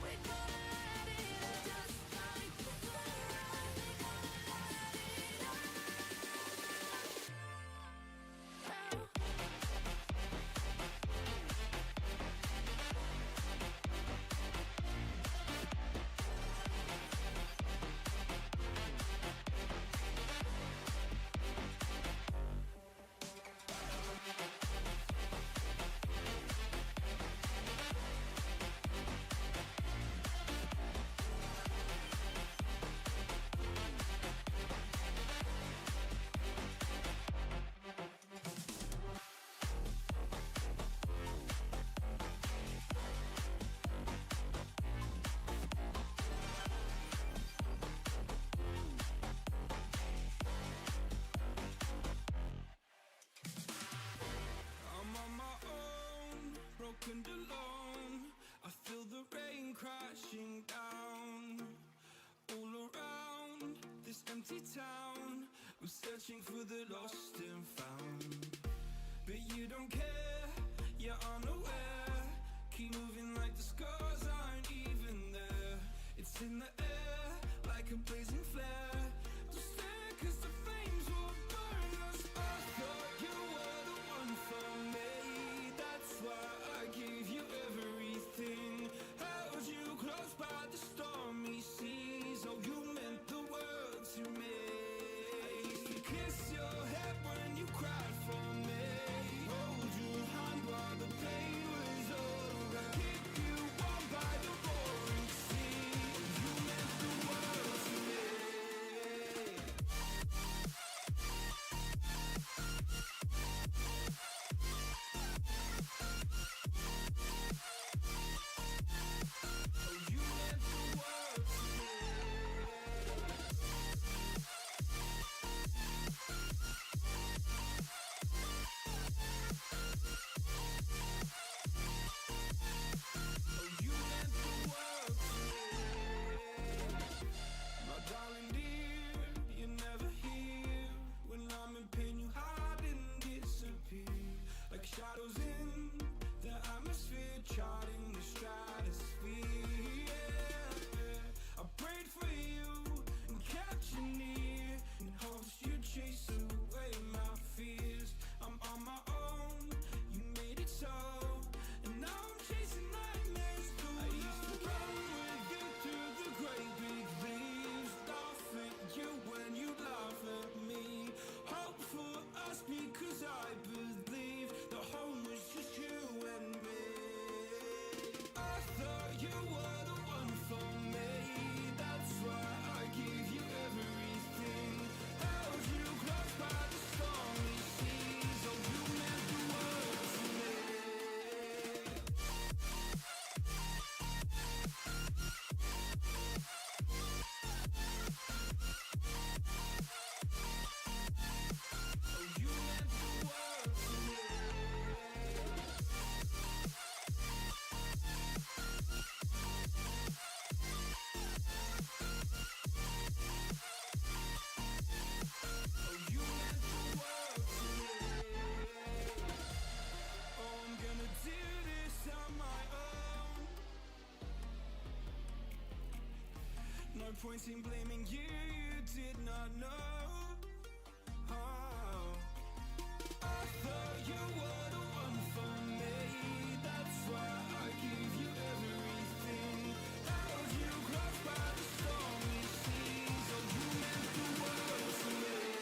We're gonna light it up just like the sunrise. We're gonna light it up. I'm on my own, broken alone. I feel the rain crashing down. All around this empty town, we're searching for the lost and found. But you don't care, you're unaware. Keep moving like the scars aren't even there. It's in the air, like a blazing flare. Don't stare, 'cause the flames will burn us. I thought you were the one for me. That's why I gave you everything. Held you close by the stormy seas. Oh, you meant the world to me. I used to kiss your head when you cried for me. Hold your hand while the pain was over. Keep you warm by the roaring sea. You meant the world to me. point in blaming you, you did not know. Oh, I thought you were the one for me. That's why I give you everything. Held you close by the stormy seas. Oh, you meant the world to me.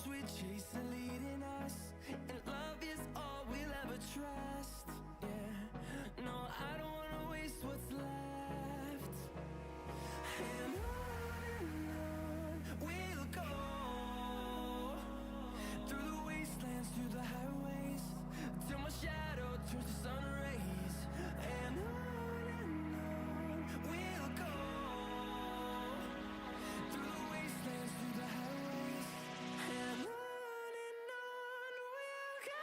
we chase are leading us, and love is all we'll ever trust. Yeah, no, I don't wanna waste what's left. And on we'll go, through the wastelands, through the highways, till my shadow turns to sun rays. And on we'll go, through the wastelands, through the highways, and on we'll go.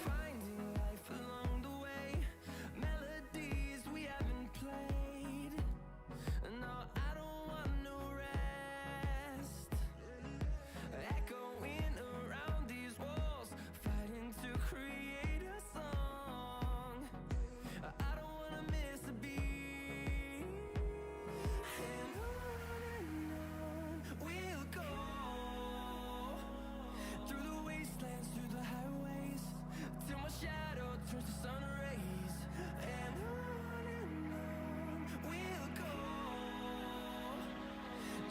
Finding life along the way, melodies we haven't played. No, I don't want no rest. Echoing around these walls, fighting to create a song. I don't wanna miss a beat. And on we'll go, through the wastelands, through the highways, till my shadow turns to sun rays. And on we'll go,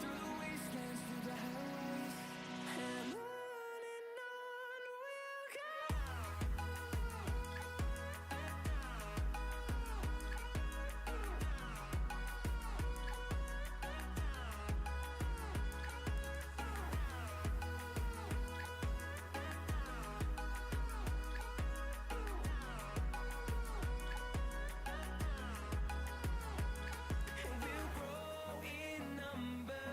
through the wastelands, through the highways, and on we'll go. And we'll grow in number,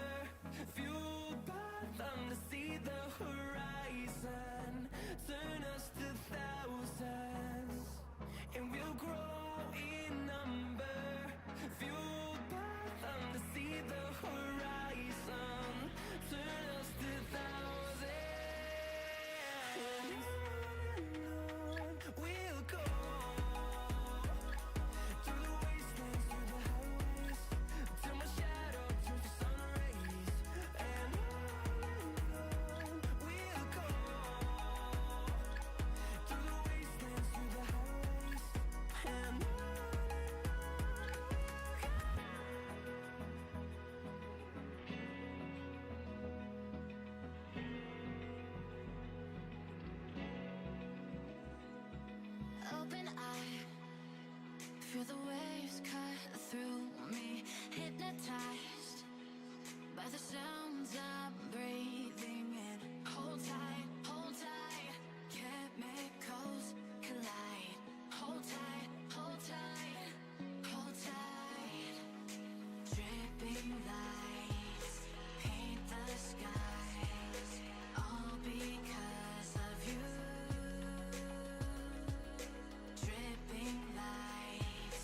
fueled by them to see the horizon, turn us to thousands. And we'll grow in number, fueled by them to see the horizon, turn us to thousands. And on we'll go, through the wastelands, through the highways, till my shadow turns to sun rays. And on we'll go, through the wastelands, through the highways, and on we'll go. Open eye, feel the waves cut through me, hypnotized by the sounds I'm breathing in. Hold tight, chemicals collide. Hold tight, hold tight, hold tight. Dripping lights paint the skies, all because of you. Dripping lights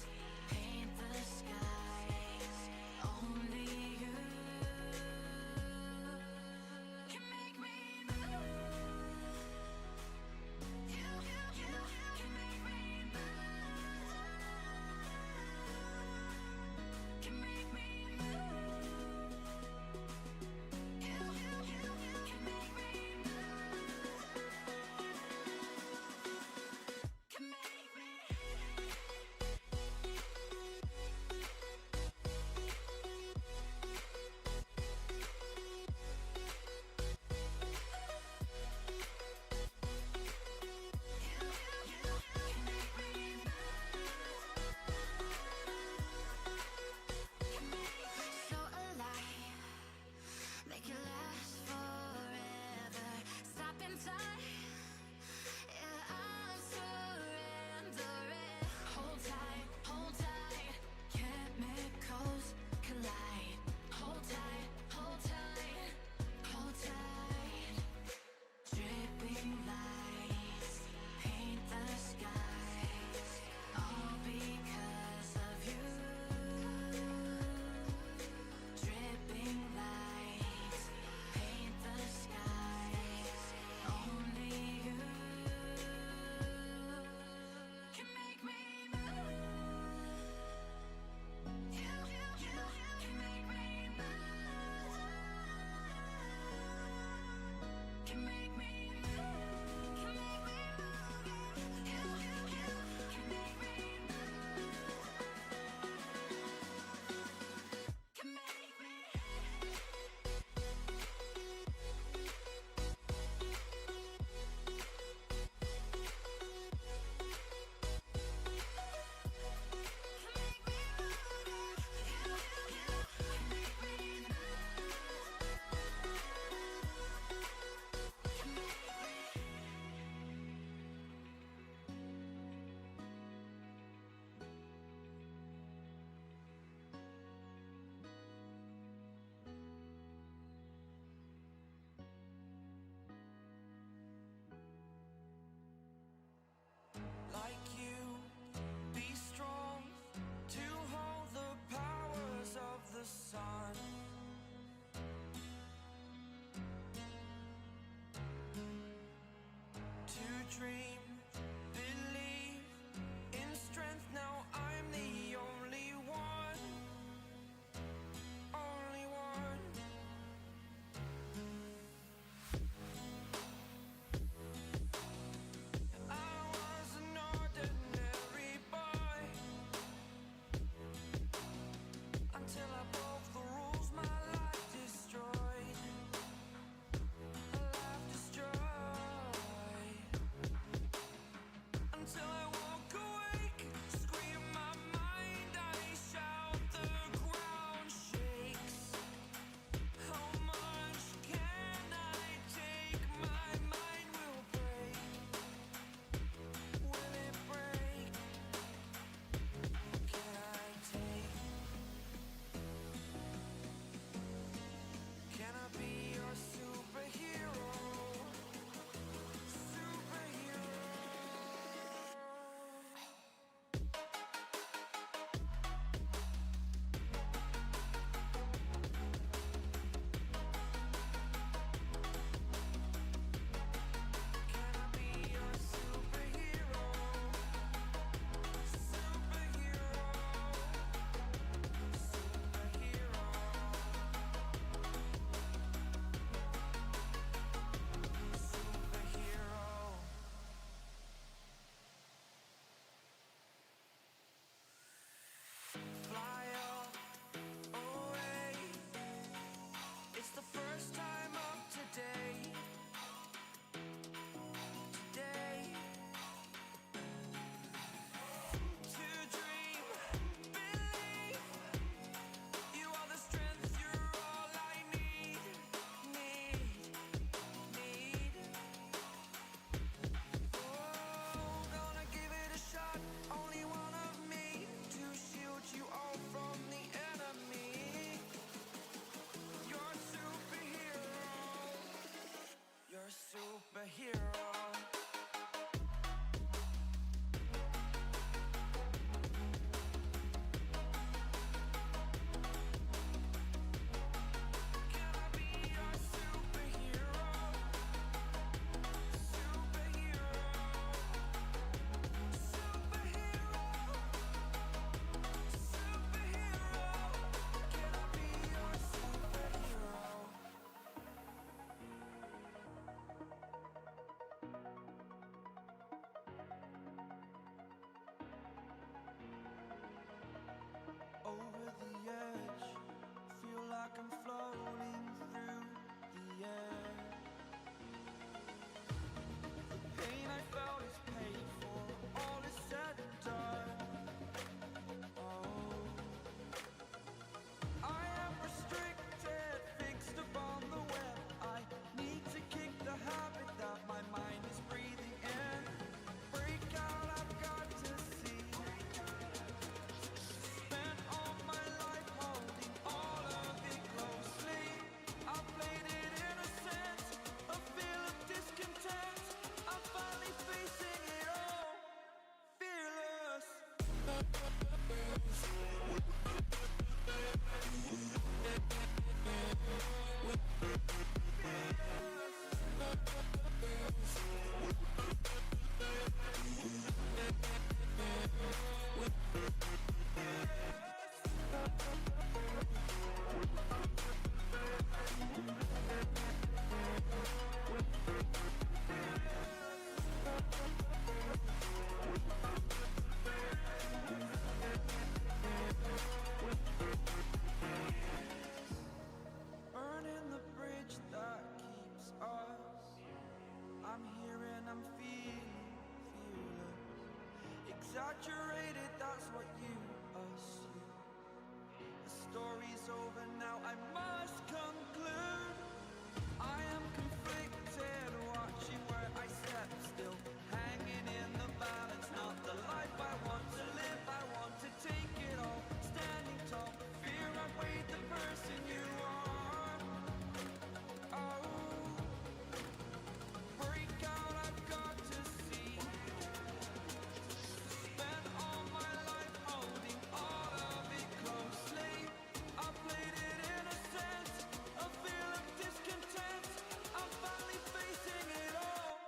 paint the skies, only you. dream, believe in strength. Now I'm the only one, only one. I was an ordinary boy until I broke the rules. My life destroyed, a life destroyed. Until I walk awake, scream my mind, I shout, the ground shakes. How much can I take? My mind will break. Will it break? Can I take? Can I be your superhero? Superhero. Can I be your superhero? Superhero. Superhero. Superhero. Fly away. It's the first time of today. Today. To dream, believe. You are the strength, you're all I need. Need. Oh, gonna give it a shot. Only one of me to shield you all from the enemy. You're a superhero. You're a superhero. Can I be your superhero? Superhero. Superhero. Superhero. Can I be your superhero? Over the edge, feel like I'm floating through the air. The pain I felt is paid for, all is said and done. Oh, I am restricted, fixed upon the web. I need to kick the habit that my mind is breathing in. Break out, I've got to see. Spent all my life holding all of it closely. I played it innocent, a feel of discontent. I'm finally facing it all, fearless. Burning the bridge that keeps us. I'm here and I'm feeling fearless. Exaggerated, that's what you assume. The story's over now, I must conclude. I am conflicted, watching where I step still. Hanging in the balance, not the life I want to live. I want to take it all, standing tall. Fear I weighed the person you are. Oh, break out, I've got to see. Spent all my life holding all of it closely. I played it innocent, a feel of discontent. I'm finally facing it all,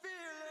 fearless.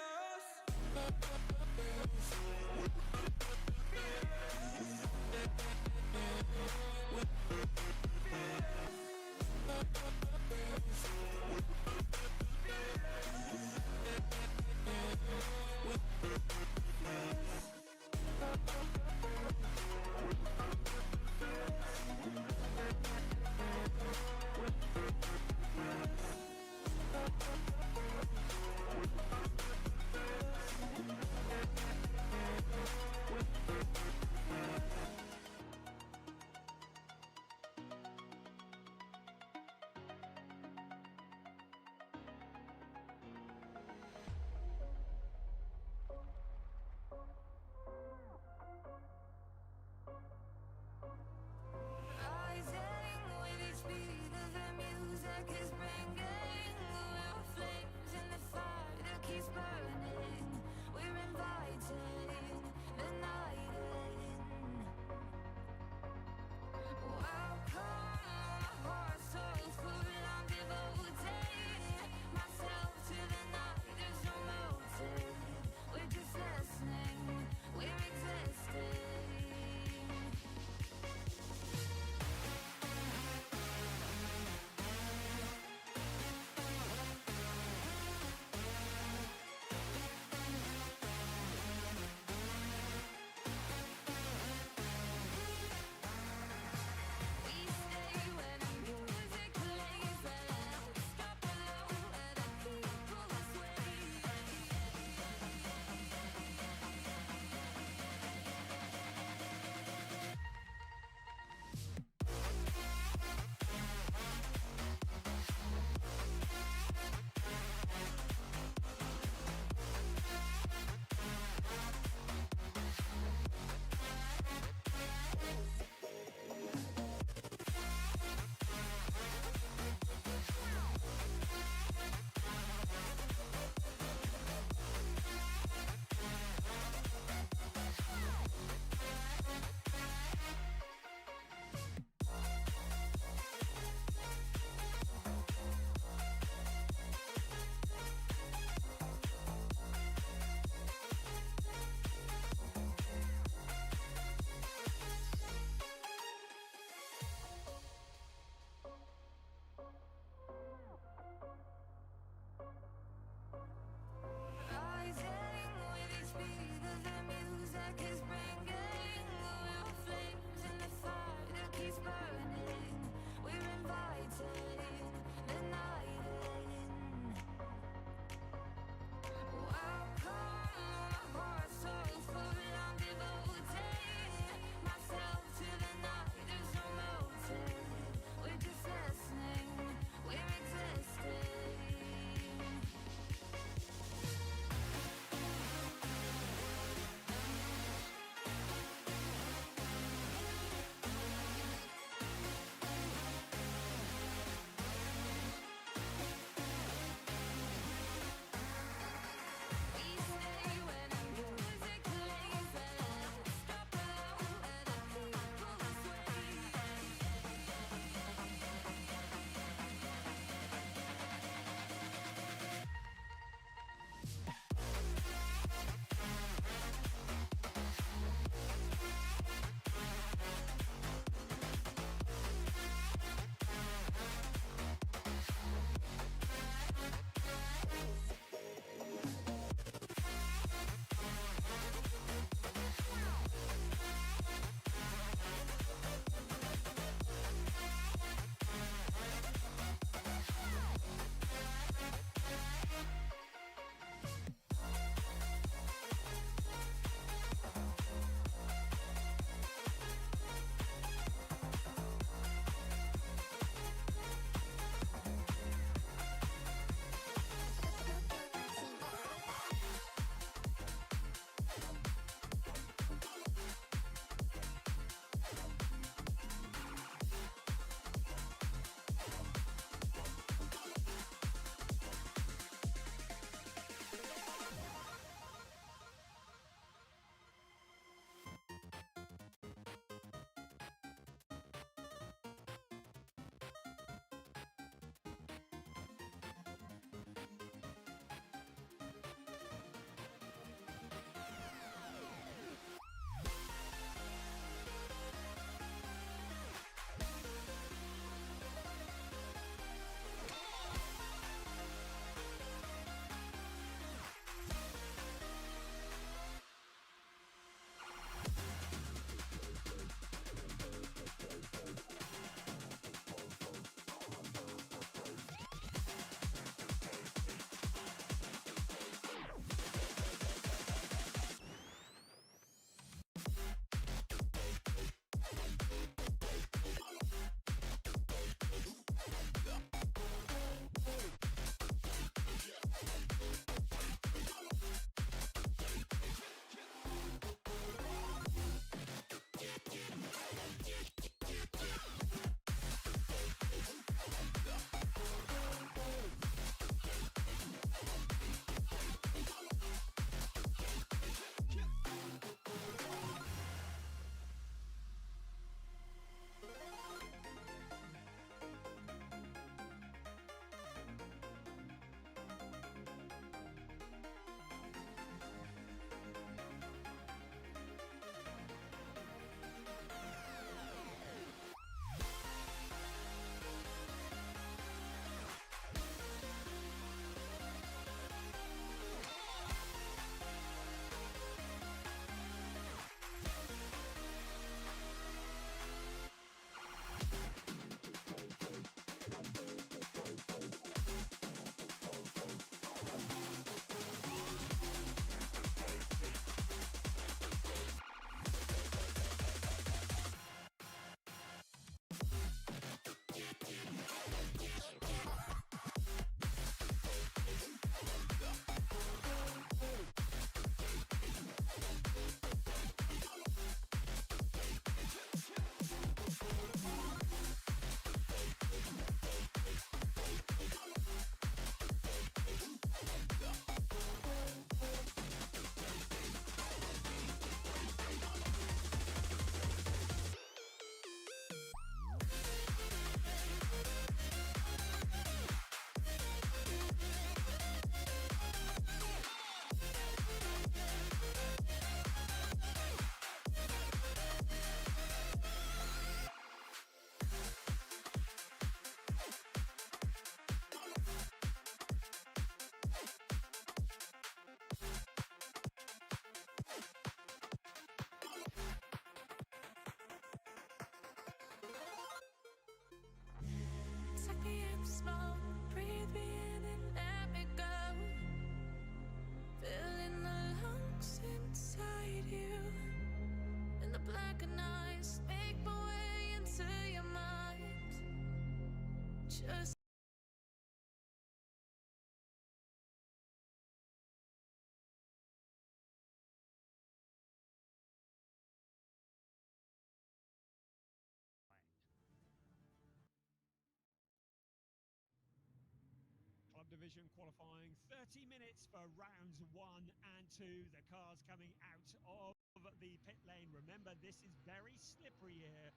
Division qualifying. 30 minutes for rounds 1 and 2. The cars coming out of the pit lane. Remember, this is very slippery here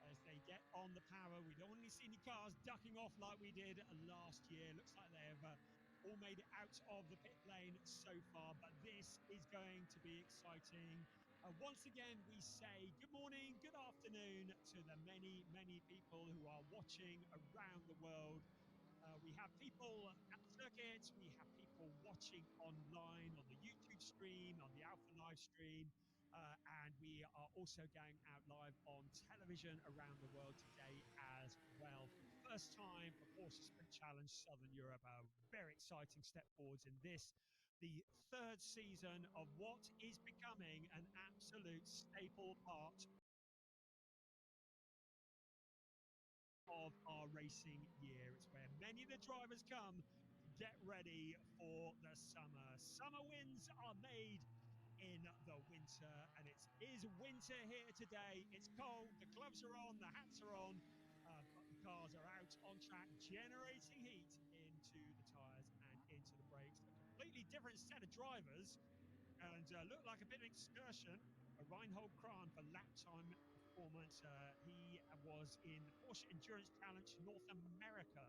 as they get on the power. We don't want to see any cars ducking off like we did last year. Looks like they've all made it out of the pit lane so far, but this is going to be exciting. Once again, we say good morning, good afternoon to the many, many people who are watching around the world. We have people at the circuit, we have people watching online on the YouTube stream, on the Alpha live stream, and we are also going out live on television around the world today as well. For the first time for Porsche Sprint Challenge Southern Europe, a very exciting step forwards in this, the third season of what is becoming an absolute staple part of our racing year. It's where many of the drivers come to get ready for the summer. Summer wins are made in the winter, and it is winter here today. It's cold, the gloves are on, the hats are on, but the cars are out on track, generating heat into the tyres and into the brakes. A completely different set of drivers, and looked like a bit of excursion. Reinhold Kran for lap time performance. He was in the Porsche Endurance Challenge North America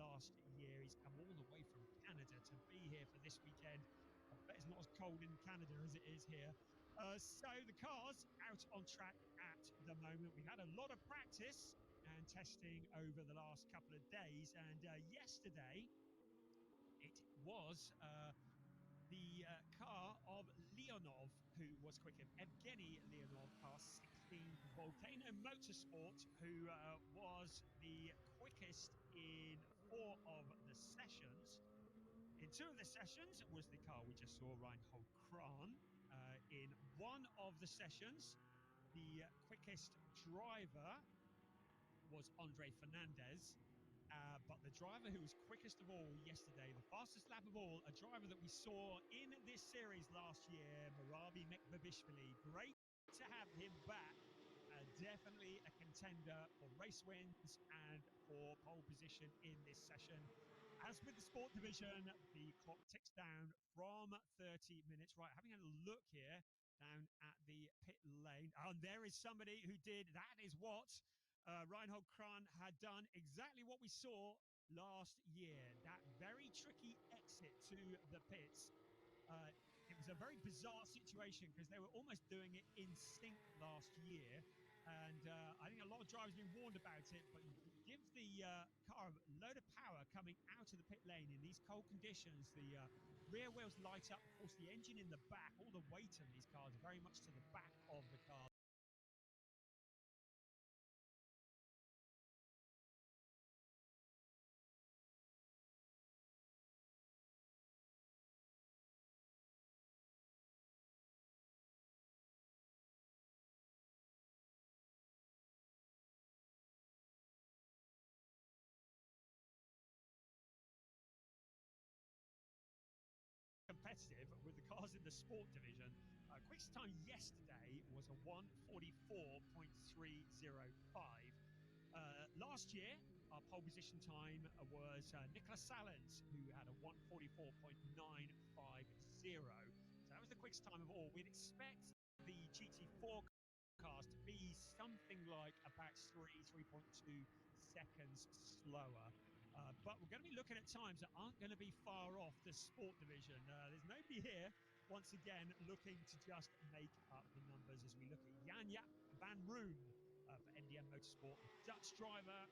last year. He's come all the way from Canada to be here for this weekend. I bet it's not as cold in Canada as it is here. So the cars out on track at the moment. We had a lot of practice and testing over the last couple of days, and yesterday it was the car of Leonov, who was quicker. Evgeny Leonov, car 16, Volcano Motorsport, who was the quickest in 4 of the sessions. In 2 of the sessions was the car we just saw, Reinhold Kran. In 1 of the sessions, the quickest driver was Andre Fernandez. But the driver who was quickest of all yesterday, the fastest lap of all, a driver that we saw in this series last year, Marabi Mekbabishvili. Great to have him back. Definitely a contender for race wins and for pole position in this session. As with the sport division, the clock ticks down from 30 minutes. Right, having a look here down at the pit lane. And there is somebody who did, that is what Reinhold Kran had done, exactly what we saw last year. That very tricky exit to the pits. It was a very bizarre situation because they were almost doing it in sync last year. And I think a lot of drivers have been warned about it, but you give the car a load of power coming out of the pit lane in these cold conditions. The rear wheels light up, of course, the engine in the back, all the weight on these cars are very much to the back of the car. Competitive with the cars in the sport division. Quickest time yesterday was a 1:44.305. Last year, our pole position time was Nicolas Challange, who had a 1:44.950. So that was the quickest time of all. We'd expect the GT4 cars to be something like about 3.2 seconds slower. But we're going to be looking at times that aren't going to be far off the sport division. There's nobody here, once again, looking to just make up the numbers as we look at Jan-Jaap van Roon for MDM Motorsport, the Dutch driver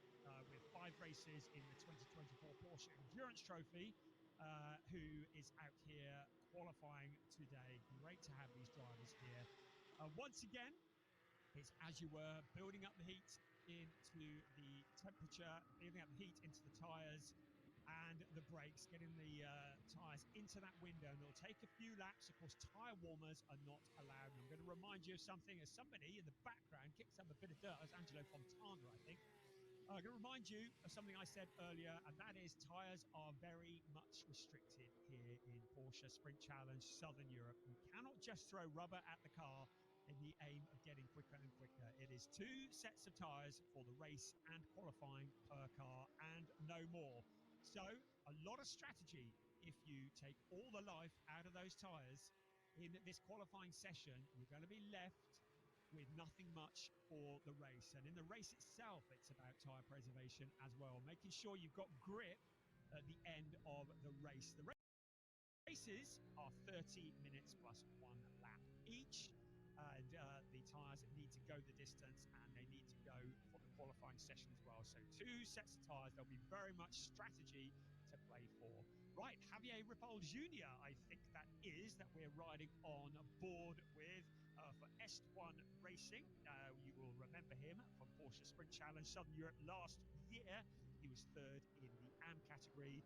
with 5 races in the 2024 Porsche Endurance Trophy, who is out here qualifying today. Great to have these drivers here. Once again, it's as you were, building up the heat into the temperature, building up the heat into the tyres and the brakes, getting the tyres into that window, and it'll take a few laps. Of course, tyre warmers are not allowed. And I'm going to remind you of something, as somebody in the background kicks up a bit of dirt. That's Angelo Fontana, I think. I'm going to remind you of something I said earlier, and that is tyres are very much restricted here in Porsche Sprint Challenge Southern Europe. You cannot just throw rubber at the car in the aim of getting quicker and quicker. It is 2 sets of tyres for the race and qualifying per car and no more. So a lot of strategy if you take all the life out of those tyres in this qualifying session. You're going to be left with nothing much for the race. And in the race itself, it's about tyre preservation as well, making sure you've got grip at the end of the race. The races are 30 minutes plus 1 lap each, and the tyres need to go the distance, and they need to go for the qualifying session as well. So 2 sets of tyres. There'll be very much strategy to play for. Right, Javier Ripoll Jr., I think that is, that we're riding on board with for S1 Racing. You will remember him from Porsche Sprint Challenge Southern Europe last year. He was 3rd in the AM category.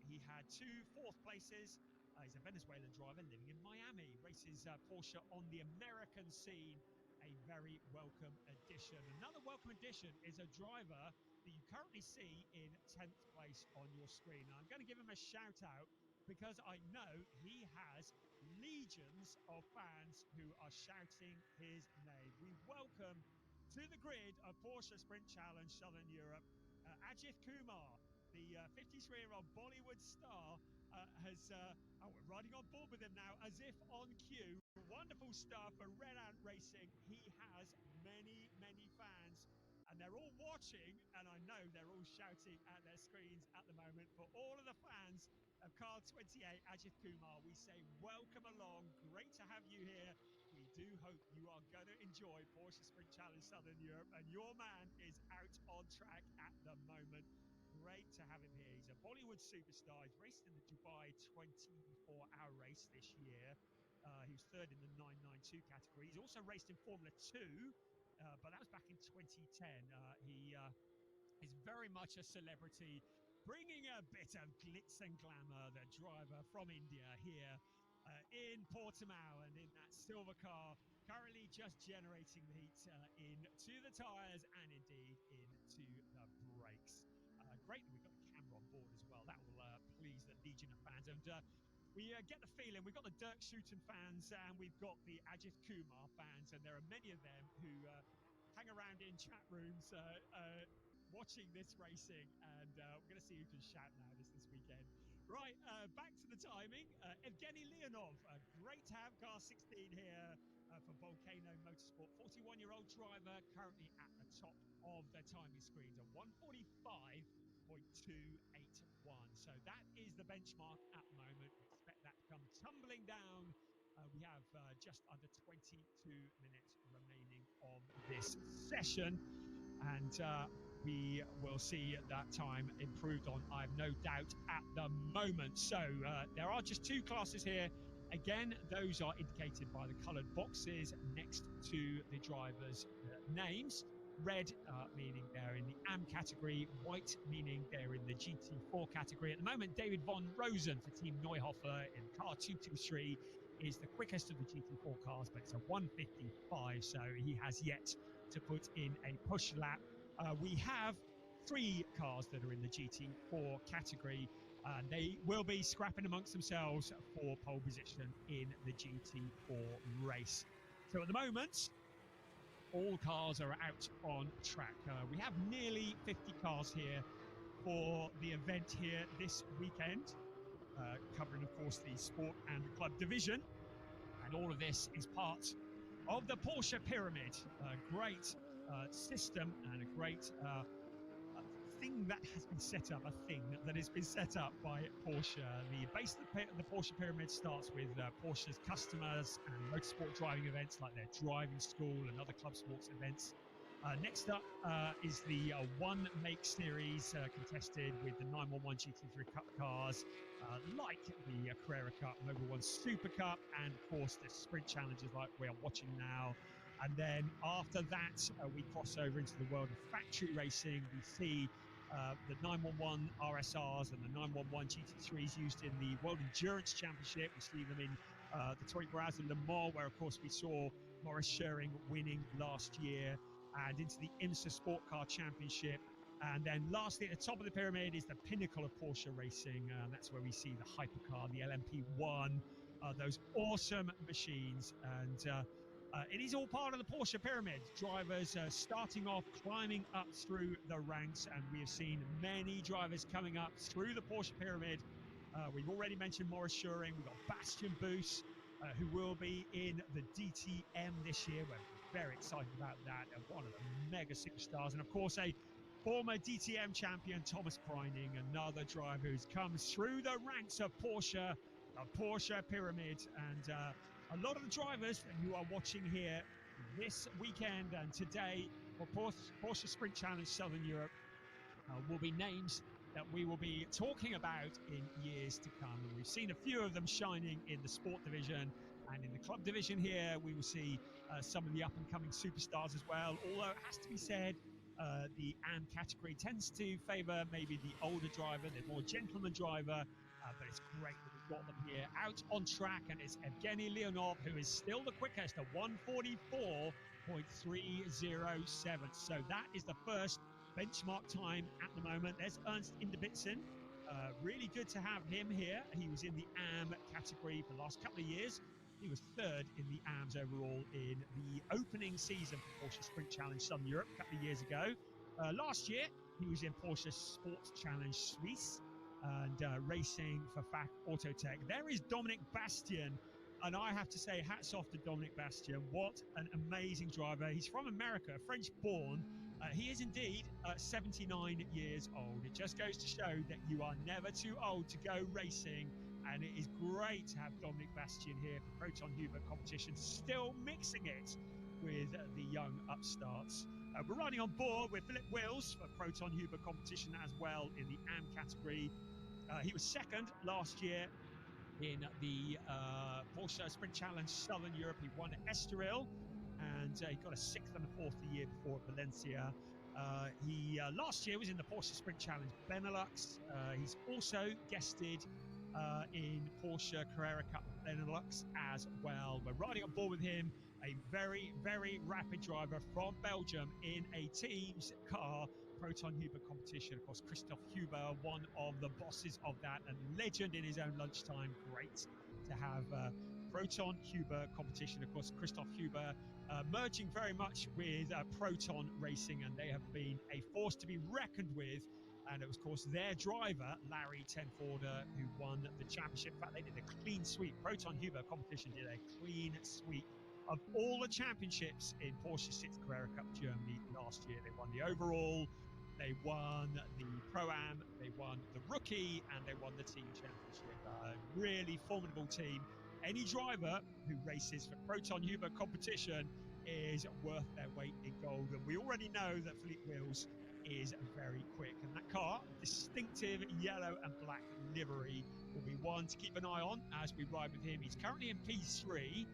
He had 2 fourth places. He's a Venezuelan driver living in Miami, races Porsche on the American scene. A very welcome addition. Another welcome addition is a driver that you currently see in 10th place on your screen. Now, I'm going to give him a shout out because I know he has legions of fans who are shouting his name. We welcome to the grid of Porsche Sprint Challenge Southern Europe, AJITHKUMAR, the 53-year-old Bollywood star, we're riding on board with him now as if on cue. Wonderful stuff for Red Ant Racing. He has many, many fans, and they're all watching, and I know they're all shouting at their screens at the moment. For all of the fans of car 28, AJITHKUMAR, we say welcome along. Great to have you here. We do hope you are going to enjoy Porsche Sprint Challenge Southern Europe, and your man is out on track at the moment. Great to have him here. He's a Bollywood superstar. He's raced in the Dubai 24-hour race this year. He was 3rd in the 992 category. He's also raced in Formula 2, but that was back in 2010. He is very much a celebrity, bringing a bit of glitz and glamour. The driver from India here in Portimao, and in that silver car, currently just generating the heat into the tyres and indeed into the brakes. Great that we've got the camera on board as well. That will please the legion of fans. And we get the feeling we've got the Dirk Schuiten fans and we've got the AJITHKUMAR fans, and there are many of them who hang around in chat rooms watching this racing, and we're going to see who can shout loudest this weekend. Right, back to the timing. Evgeny Leonov, great to have car 16 here for Volcano Motorsport. 41-year-old driver, currently at the top of their timing screens, a 145.281. So that is the benchmark at the moment. We expect that to come tumbling down. We have just under 22 minutes remaining on this session, and we will see that time improved on, I have no doubt, at the moment. So there are just 2 classes here. Again, those are indicated by the coloured boxes next to the drivers' names. Red meaning they're in the AM category, white meaning they're in the GT4 category. At the moment, David von Rosen for Team Neuhofer in car 223 is the quickest of the GT4 cars, but it's a 155, so he has yet to put in a push lap. We have 3 cars that are in the GT4 category. They will be scrapping amongst themselves for pole position in the GT4 race. So at the moment, all cars are out on track. We have nearly 50 cars here for the event here this weekend, covering, of course, the sport and the club division. And all of this is part of the Porsche Pyramid. A great system and a great thing that has been set up, by Porsche. The base of the Porsche Pyramid starts with Porsche's customers and motorsport driving events like their driving school and other club sports events. Next up is the One Make Series, contested with the 911 GT3 Cup cars, like the Carrera Cup, Mobil 1 Super Cup, and of course the Sprint Challenges like we are watching now. And then after that, we cross over into the world of factory racing. We see the 911 RSRs and the 911 GT3s used in the World Endurance Championship. We see them in the 24 Hours of Le Mans, where, of course, we saw Maurice Schering winning last year, and into the IMSA Sport Car Championship. And then lastly, at the top of the pyramid is the pinnacle of Porsche racing. That's where we see the hypercar, the LMP1, those awesome machines. And It is all part of the Porsche pyramid. Drivers starting off, climbing up through the ranks, and we have seen many drivers coming up through the Porsche pyramid. We've already mentioned Maurice Schuring. We've got Bastian Boos, who will be in the DTM this year. We're very excited about that, and one of the mega superstars. And of course, a former DTM champion, Thomas Preining, another driver who's come through the ranks of Porsche, the Porsche pyramid. And a lot of the drivers that you are watching here this weekend and today for Porsche Sprint Challenge Southern Europe will be names that we will be talking about in years to come. And we've seen a few of them shining in the sport division, and in the club division here we will see some of the up and coming superstars as well. Although it has to be said, the AM category tends to favour maybe the older driver, the more gentleman driver, but it's great that we've got them here out on track. And it's Evgeny Leonov who is still the quickest at 1:44.307. So that is the first benchmark time at the moment. There's Ernst Inderbitzen. Really good to have him here. He was in the AM category for the last couple of years. He was third in the AMs overall in the opening season for Porsche Sprint Challenge Southern Europe a couple of years ago. Last year, he was in Porsche Sports Challenge Suisse and racing for FAC Autotech. There is Dominic Bastien, and I have to say hats off to Dominic Bastien. What an amazing driver. He's from America, French born. He is indeed 79 years old. It just goes to show that you are never too old to go racing. And it is great to have Dominic Bastien here for Proton Huber competition, still mixing it with the young upstarts. We're riding on board with Philip Wills for Proton Huber competition as well in the AM category. He was second last year in the Porsche Sprint Challenge Southern Europe. He won at Estoril, and he got a 6th and a 4th the year before at Valencia. He last year was in the Porsche Sprint Challenge Benelux. He's also guested in Porsche Carrera Cup Benelux as well. We're riding on board with him, a very, very rapid driver from Belgium in a team's car, Proton Huber competition. Of course, Christoph Huber, one of the bosses of that, and legend in his own lunchtime. Great to have Proton Huber competition. Of course, Christoph Huber merging very much with Proton Racing, and they have been a force to be reckoned with. And it was, of course, their driver, Larry Tenforder, who won the championship. In fact, they did a clean sweep. Proton Huber competition did a clean sweep of all the championships in Porsche 6th Carrera Cup Germany last year. They won the overall, they won the Pro-Am, they won the rookie, and they won the team championship. Really formidable team. Any driver who races for Proton Huber competition is worth their weight in gold. And we already know that Philippe Wills is very quick, and that car, distinctive yellow and black livery, will be one to keep an eye on as we ride with him. He's currently in P3.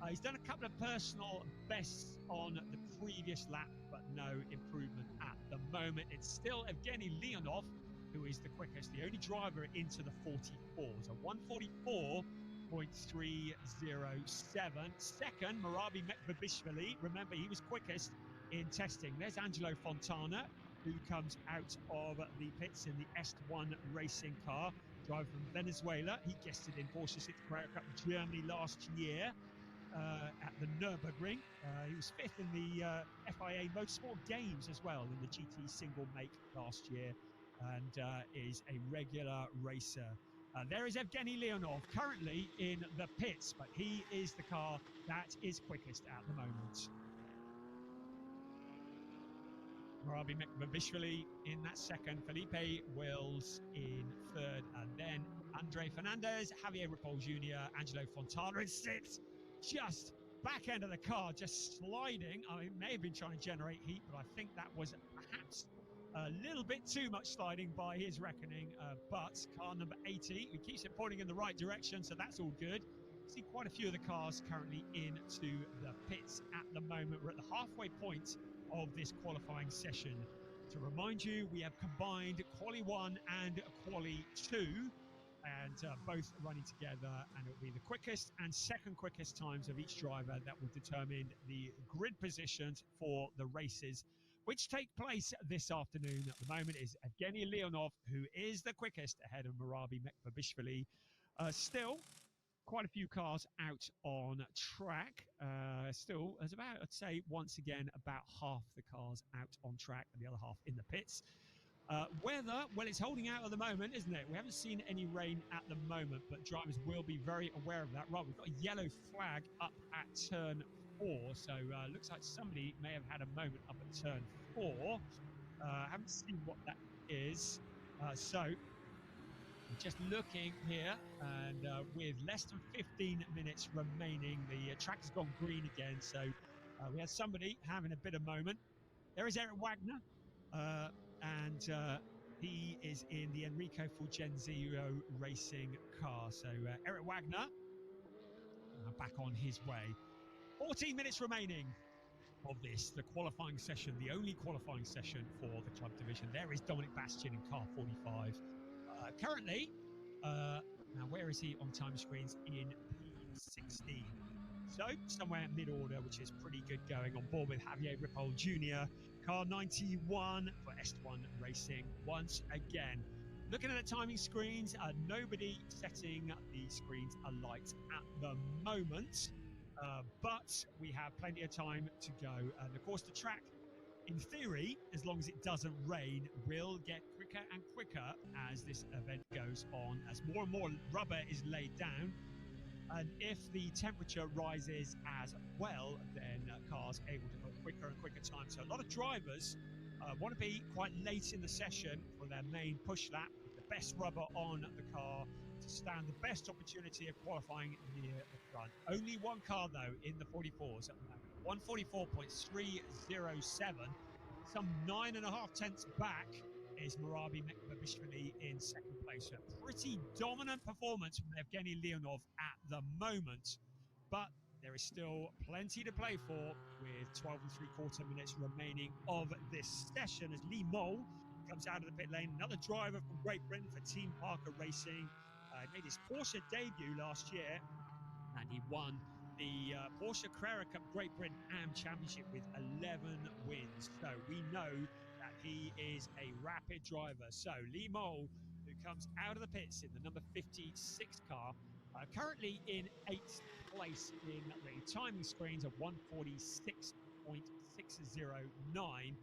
He's done a couple of personal bests on the previous lap, but no improvement at the moment. It's still Evgeny Leonov who is the quickest, the only driver into the 44s, a 1:44.307. Second, Marabi Mekbabishvili. Remember, he was quickest in testing. There's Angelo Fontana, who comes out of the pits in the Est1 racing car, driver from Venezuela. He guested in Porsche 6th Carrera Cup Germany last year at the Nürburgring. He was 5th in the FIA Motorsport Games as well in the GT single make last year, and is a regular racer. There is Evgeny Leonov currently in the pits, but he is the car that is quickest at the moment. Marabi Mekbabishvili in that second, Felipe Wills in third, and then Andre Fernandez, Javier Ripoll Jr., Angelo Fontana in sixth. Just back end of the car, just sliding. I mean, it may have been trying to generate heat, but I think that was perhaps a little bit too much sliding by his reckoning. But car number 80, he keeps it pointing in the right direction, so that's all good. See quite a few of the cars currently into the pits at the moment. We're at the halfway point of this qualifying session. To remind you, we have combined Quali 1 and Quali 2, and both running together, and it will be the quickest and second quickest times of each driver that will determine the grid positions for the races which take place this afternoon. At the moment is Evgeny Leonov, who is the quickest, ahead of Marabi Mekbabishvili. Still quite a few cars out on track. Still, there's about, I'd say, once again, about half the cars out on track and the other half in the pits. Weather, well, it's holding out at the moment, isn't it? We haven't seen any rain at the moment, but drivers will be very aware of that. Right, we've got a yellow flag up at turn 4, so looks like somebody may have had a moment up at turn 4. Haven't seen what that is. So I'm just looking here, and with less than 15 minutes remaining, the track has gone green again. So we had somebody having a bit of moment. There is Eric Wagner. And he is in the Enrico Fulgenzio racing car. So Eric Wagner back on his way. 14 minutes remaining of this, the qualifying session, the only qualifying session for the club division. There is Dominic Bastian in car 45. Currently, now where is he on time screens? In P16. So somewhere mid-order, which is pretty good going, on board with Javier Ripoll Jr., car 91 for S1 Racing once again. Looking at the timing screens, nobody setting the screens alight at the moment, but we have plenty of time to go. And of course, the track, in theory, as long as it doesn't rain, will get quicker and quicker as this event goes on, as more and more rubber is laid down. And if the temperature rises as well, then cars are able to go quicker and quicker time. So a lot of drivers want to be quite late in the session for their main push lap with the best rubber on the car to stand the best opportunity of qualifying near the front. Only one car, though, in the 44s at the moment. 144.307, some 9.5 tenths back, is Murabi Mekbabishvili in second place. A pretty dominant performance from Evgeny Leonov at the moment, but there is still plenty to play for with 12 3/4 minutes remaining of this session as Lee Mole comes out of the pit lane. Another driver from Great Britain for Team Parker Racing. He made his Porsche debut last year and he won the Porsche Carrera Cup Great Britain AM Championship with 11 wins. So we know that he is a rapid driver. So Lee Mole, who comes out of the pits in the number 56 car, currently in 8th place in the timing screens of 146.609,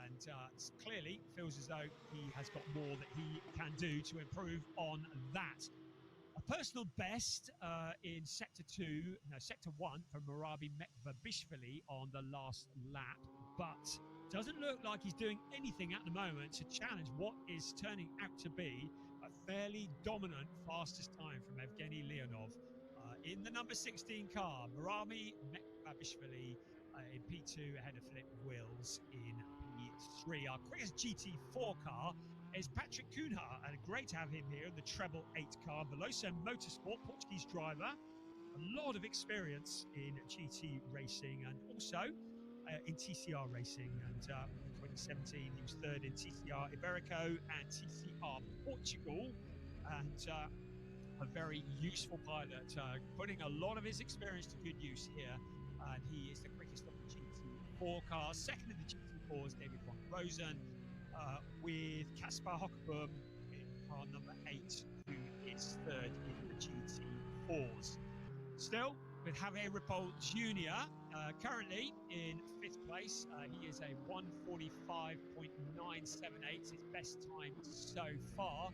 and clearly feels as though he has got more that he can do to improve on that. A personal best in Sector 1 for Murabi Mekbabishvili on the last lap, but doesn't look like he's doing anything at the moment to challenge what is turning out to be a fairly dominant fastest time from Evgeny Leonov. In the number 16 car, Murabi Mekbabishvili in P2 ahead of Flip Wills in P3. Our quickest GT4 car is Patrick Cunha, and great to have him here in the treble 8 car. Veloso Motorsport, Portuguese driver, a lot of experience in GT racing and also in TCR racing. And in 2017, he was third in TCR Iberico and TCR Portugal, and a very useful pilot, putting a lot of his experience to good use here. And he is the quickest of the GT4 cars. Second in the GT4 is David von Rosen, with Kaspar Hockeboom in car number 8, who is third in the GT4s. Still, with Javier Ripoll Jr. Currently in 5th place. He is a 145.978, his best time so far.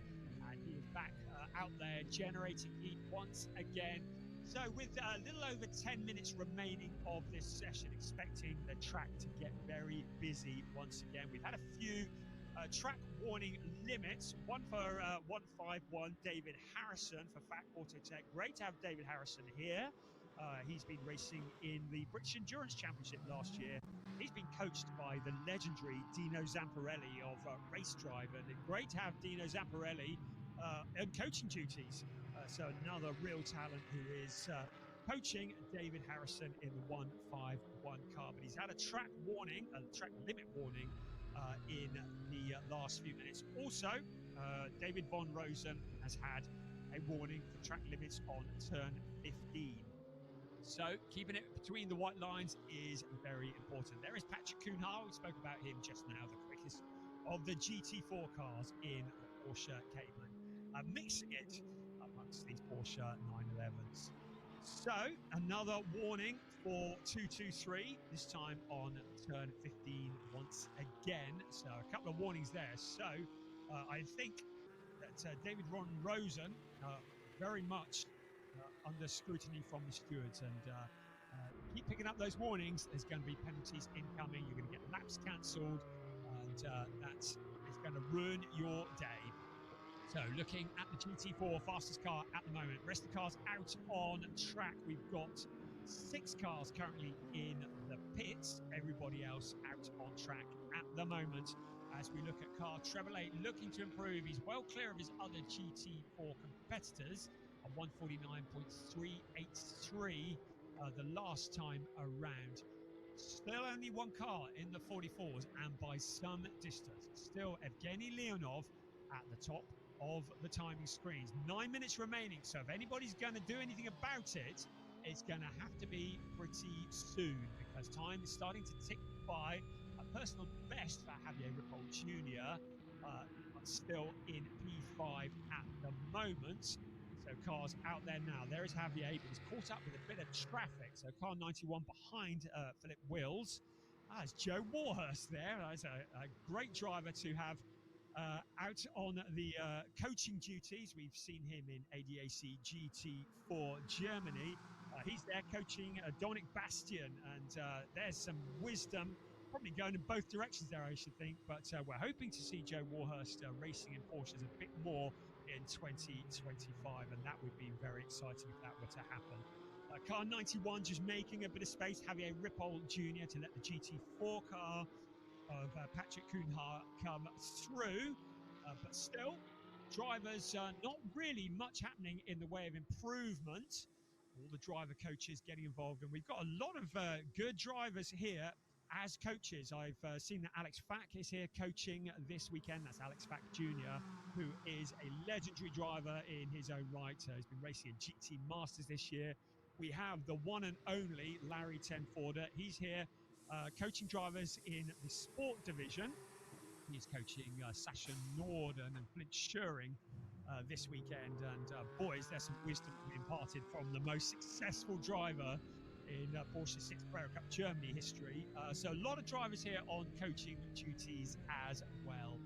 And he is back out there generating heat once again. So with a little over 10 minutes remaining of this session, expecting the track to get very busy once again. We've had a few track warning limits. One for 151, David Harrison for Fat Autotech. Great to have David Harrison here. He's been racing in the British Endurance Championship last year. He's been coached by the legendary Dino Zamparelli of Race Drive, and great to have Dino Zamparelli on coaching duties. So another real talent who is coaching David Harrison in the 151 car. But he's had a track warning, a track limit warning in the last few minutes. Also, David von Rosen has had a warning for track limits on turn 15. So keeping it between the white lines is very important. There is Patrick Cunha. We spoke about him just now, the quickest of the GT4 cars in the Porsche Cayman. Mixing it amongst these Porsche 911s. So, another warning for 223, this time on turn 15 once again. So, a couple of warnings there. So, I think that David Ron Rosen, very much under scrutiny from the stewards, and keep picking up those warnings. There's going to be penalties incoming. You're going to get laps cancelled, and that is going to ruin your day. So looking at the GT4 fastest car at the moment, rest of the cars out on track. We've got 6 cars currently in the pits, everybody else out on track at the moment. As we look at car Chevrolet looking to improve, he's well clear of his other GT4 competitors on 149.383 the last time around. Still only one car in the 44s, and by some distance. Still Evgeny Leonov at the top of the timing screens. 9 minutes remaining, so if anybody's going to do anything about it, it's going to have to be pretty soon, because time is starting to tick by. A personal best for Javier Ripoll Jr., but still in P5 at the moment. So cars out there now. There is Javier, but he's caught up with a bit of traffic. So car 91 behind Philip Wills. It's Joe Warhurst there. That's a great driver to have out on the coaching duties. We've seen him in ADAC GT4 Germany. He's there coaching Dominic Bastian, and there's some wisdom probably going in both directions there, I should think. But we're hoping to see Joe Warhurst racing in Porsches a bit more in 2025, and that would be very exciting if that were to happen. Car 91 just making a bit of space. Javier Ripoll Jr. to let the GT4 car of Patrick Kuhnhart come through, but still drivers not really much happening in the way of improvement. All the driver coaches getting involved, and we've got a lot of good drivers here as coaches. I've seen that Alex Fack is here coaching this weekend. That's Alex Fack Jr., who is a legendary driver in his own right. He's been racing in GT Masters this year. We have the one and only Larry Tenforder. He's here coaching drivers in the sport division. He's coaching Sasha Norden and Flint Schuring this weekend. And boys, there's some wisdom to be imparted from the most successful driver in Porsche 6 Carrera Cup Germany history. So a lot of drivers here on coaching duties as well.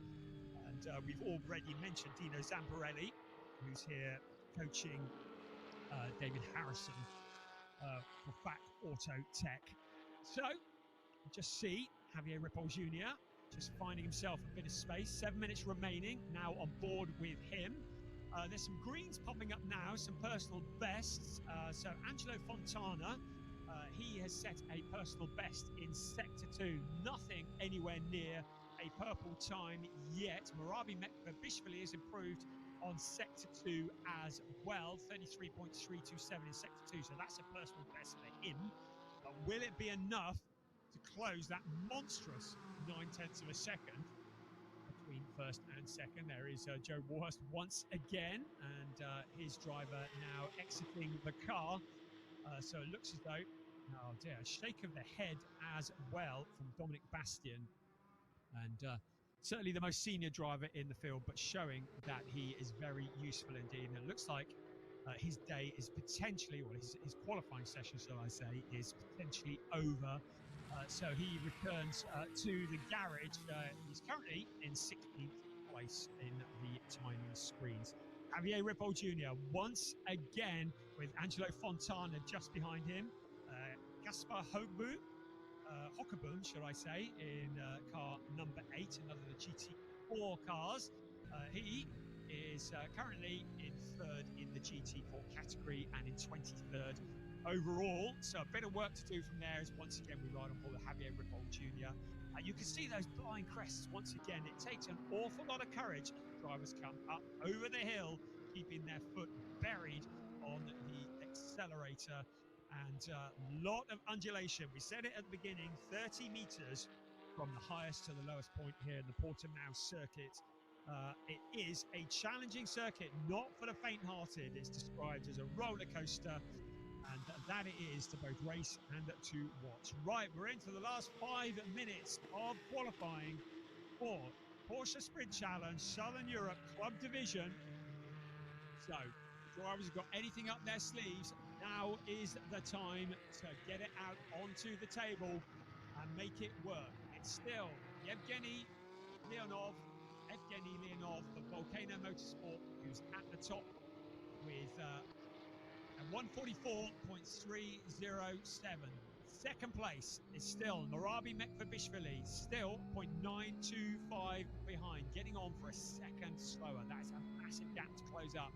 And we've already mentioned Dino Zamparelli, who's here coaching David Harrison for FAC Auto Tech. So just see Javier Ripoll Jr. just finding himself a bit of space. 7 minutes remaining now on board with him. There's some greens popping up now, some personal bests. So Angelo Fontana, he has set a personal best in Sector 2. Nothing anywhere near a purple time yet. Marabi Mekbishvili has improved on Sector 2 as well. 33.327 in Sector 2. So that's a personal best for him. But will it be enough to close that monstrous 9/10 of a second between first and second? There is Joe Warhurst once again, and his driver now exiting the car. So it looks as though, oh dear, a shake of the head as well from Dominic Bastian. And certainly the most senior driver in the field, but showing that he is very useful indeed. And it looks like his day is potentially, or his qualifying session, shall I say, is potentially over. So he returns to the garage. He's currently in 16th place in the timing screens. Javier Ripoll Jr. once again with Angelo Fontana just behind him. Gaspar Hockeboom, shall I say, in car number 8, another of the GT4 cars. He is currently in 3rd in the GT4 category and in 23rd overall. So a bit of work to do from there as once again we ride on board with Javier Ripoll Jr. You can see those blind crests once again. It takes an awful lot of courage as the drivers come up over the hill, keeping their foot buried on the accelerator, and a lot of undulation. We said it at the beginning, 30 meters from the highest to the lowest point here in the Portimao circuit. It is a challenging circuit, not for the faint-hearted. It's described as a roller coaster, and that it is to both race and to watch. Right, we're into the last 5 minutes of qualifying for Porsche Sprint Challenge Southern Europe Club Division. So, drivers have got anything up their sleeves, Now is the time to get it out onto the table and make it work. It's still Evgeny Leonov, the Volcano Motorsport, who's at the top with a 144.307. Second place is still Marabi Mekvabishvili, still 0.925 behind, getting on for a second slower. That is a massive gap to close up.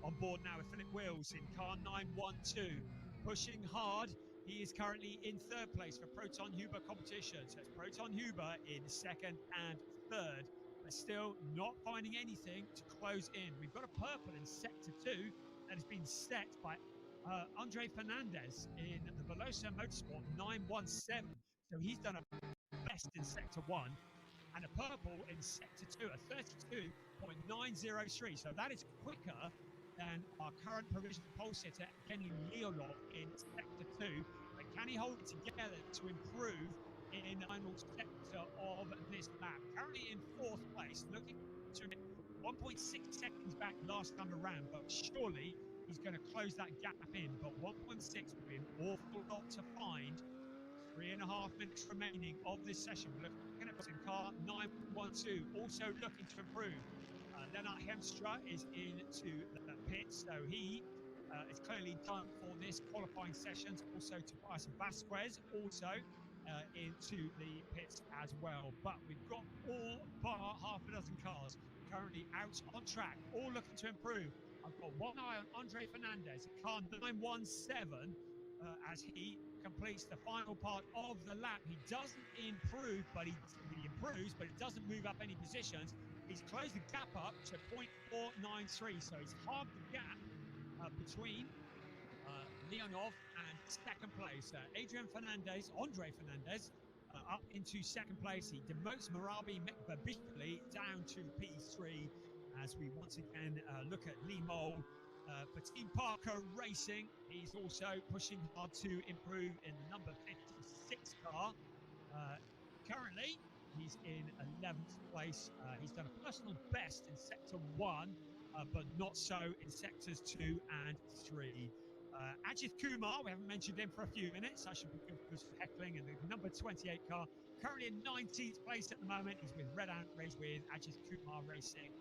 On board now with Philip Wills in car 912, pushing hard. He is currently in third place for Proton Huber competition. So it's Proton Huber in second and third, but still not finding anything to close in. We've got a purple in sector 2 that has been set by Andre Fernandez in the Velosa Motorsport 917. So he's done a best in sector 1, and a purple in sector 2, a 32.903. So that is quicker than our current provisional pole sitter, Kenny Leonov, in sector 2. But can he hold it together to improve in the final sector of this lap? Currently in fourth place, looking to 1.6 seconds back last time around, but surely he's going to close that gap in. But 1.6 will be an awful lot to find. 3.5 minutes remaining of this session. We're looking at in car 912, also looking to improve. Lennart Hemstra is into the pits, so he is clearly done for this qualifying sessions. Also, Tobias Vasquez also into the pits as well. But we've got all bar half a dozen cars currently out on track, all looking to improve. I've got one eye on Andre Fernandez, car 917, as he completes the final part of the lap. He doesn't improve, but he improves, but it doesn't move up any positions. He's closed the gap up to 0.493, so he's halved the gap between Leonov and second place. Andre Fernandez, up into second place. He demotes Marabi Mekvabishvili down to P3 as we once again look at Lee Mole. For Team Parker Racing, he's also pushing hard to improve in the number 56 car. Currently, he's in 11th place. He's done a personal best in sector 1, but not so in sectors 2 and 3. AJITHKUMAR, we haven't mentioned him for a few minutes. That should be good for heckling. And the number 28 car, currently in 19th place at the moment. He's with Red Ant Race with AJITHKUMAR Racing.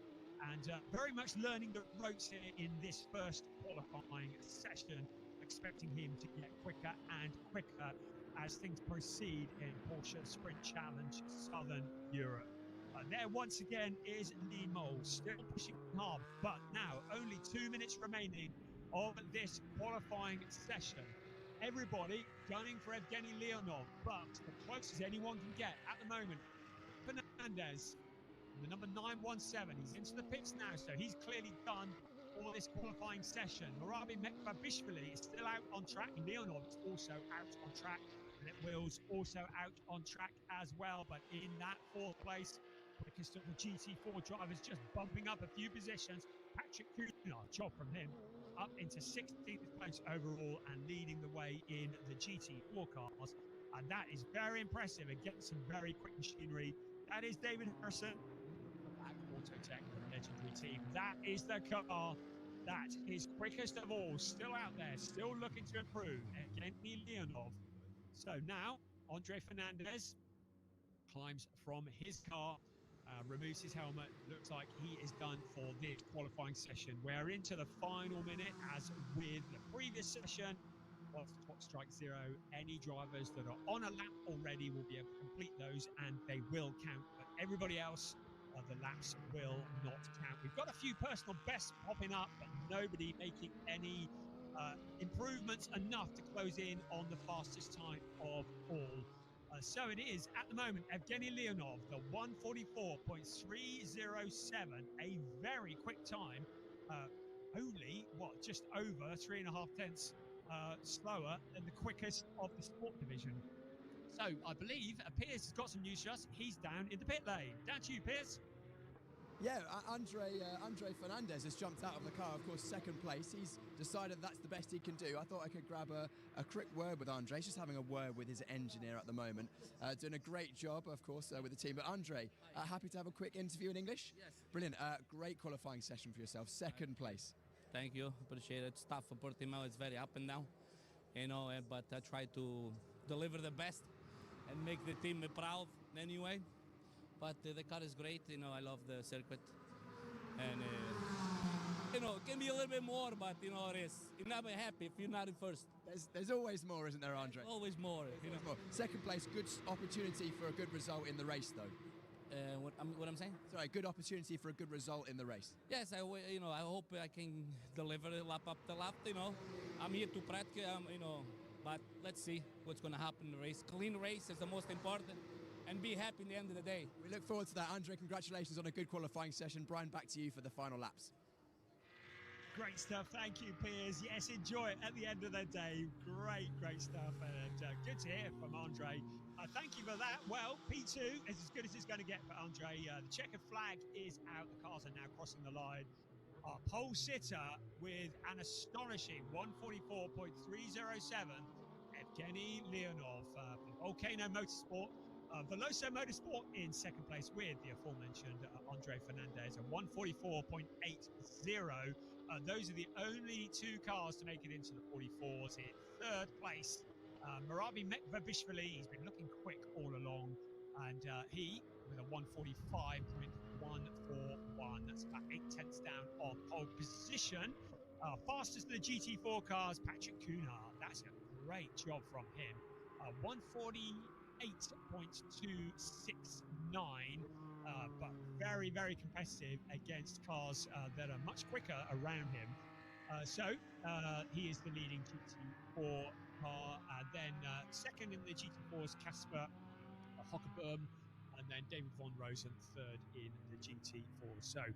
And very much learning the ropes here in this first qualifying session, expecting him to get quicker and quicker as things proceed in Porsche Sprint Challenge Southern Europe. There once again is Lee Mole, still pushing hard, but now only 2 minutes remaining of this qualifying session. Everybody gunning for Evgeny Leonov, but the closest anyone can get at the moment, Fernandez, the number 917, he's into the pits now, so he's clearly done for this qualifying session. Marabi Mekvabishvili is still out on track. Leonov is also out on track. Philip Wills also out on track as well, but in that fourth place, quickest of the GT4 drivers, just bumping up a few positions. Patrick Kuhn, job from him, up into 16th place overall and leading the way in the GT4 cars. And that is very impressive against some very quick machinery. That is David Harrison, Autotech, the legendary team. That is the car that is quickest of all, still out there, still looking to improve. Evgeny Leonov. So now, Andre Fernandez climbs from his car, removes his helmet. Looks like he is done for this qualifying session. We're into the final minute, as with the previous session. Whilst the clock strikes 0, any drivers that are on a lap already will be able to complete those, and they will count. But everybody else, the laps will not count. We've got a few personal bests popping up, but nobody making any improvements enough to close in on the fastest time of all. So it is, at the moment, Evgeny Leonov, the 144.307, a very quick time, only, just over 3.5 tenths slower than the quickest of the sport division. So I believe Piers has got some news for us. He's down in the pit lane. Down to you, Piers. Yeah, Andre Fernandez has jumped out of the car, of course, second place. He's decided that's the best he can do. I thought I could grab a quick word with Andre. He's just having a word with his engineer at the moment. Doing a great job, of course, with the team. But Andre, happy to have a quick interview in English? Yes. Brilliant. Great qualifying session for yourself. Second place. Thank you. Appreciate it. It's tough for Portimao. It's very up and down, you know, but I try to deliver the best and make the team proud anyway. But the car is great. You know, I love the circuit. And, you know, it can be a little bit more, but, you know, you're never happy if you're not in first. There's always more, isn't there, Andre? Always more. You know. More. Second place, good opportunity for a good result in the race, though. What I'm saying? Sorry, good opportunity for a good result in the race. Yes, I hope I can deliver it lap up the lap. You know, I'm here to practice. You know, but let's see what's going to happen in the race. Clean race is the most important, and be happy in the end of the day. We look forward to that, Andre. Congratulations on a good qualifying session. Brian, back to you for the final laps. Great stuff. Thank you, Piers. Yes, enjoy it at the end of the day. Great stuff. And good to hear from Andre. Thank you for that. Well, P2 is as good as it's going to get for Andre. The checkered flag is out. The cars are now crossing the line. Our pole sitter with an astonishing 144.307, Evgeny Leonov from Volcano Motorsport. Veloso Motorsport in second place with the aforementioned Andre Fernandez at 144.80. Those are the only two cars to make it into the 44s. In third place, Marabi Mekvabishvili. He's been looking quick all along, and he with a 145.141. That's about 8/10 down on pole position. Fastest of the GT4 cars, Patrick Cunard. That's a great job from him. 148.269. But very, very competitive against cars that are much quicker around him. So he is the leading GT4 car. Then second in the GT4s, Casper Hockerboom, and then David Von Rosen third in the GT4. So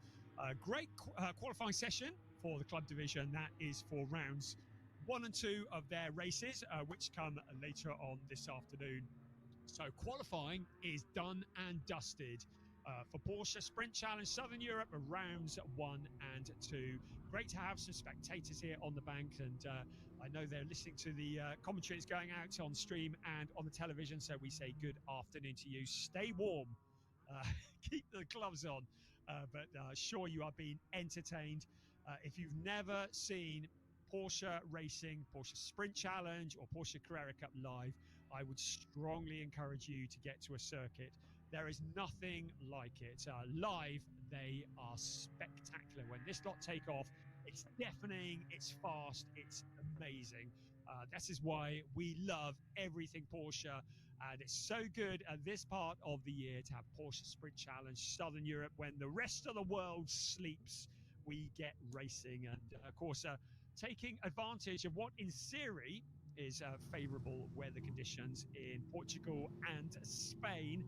great qualifying session for the club division. That is for rounds 1 and 2 of their races, which come later on this afternoon. So qualifying is done and dusted for Porsche Sprint Challenge Southern Europe rounds 1 and 2. Great to have some spectators here on the bank, and I know they're listening to the commentary that's going out on stream and on the television, so we say good afternoon to you. Stay warm, keep the gloves on, but sure you are being entertained. If you've never seen Porsche racing, Porsche Sprint Challenge or Porsche Carrera Cup live, I would strongly encourage you to get to a circuit. There is nothing like it. Live, they are spectacular. When this lot take off, it's deafening, it's fast, it's amazing. This is why we love everything Porsche, and it's so good at this part of the year to have Porsche Sprint Challenge Southern Europe. When the rest of the world sleeps, we get racing, and of course taking advantage of what in theory is favourable weather conditions in Portugal and Spain.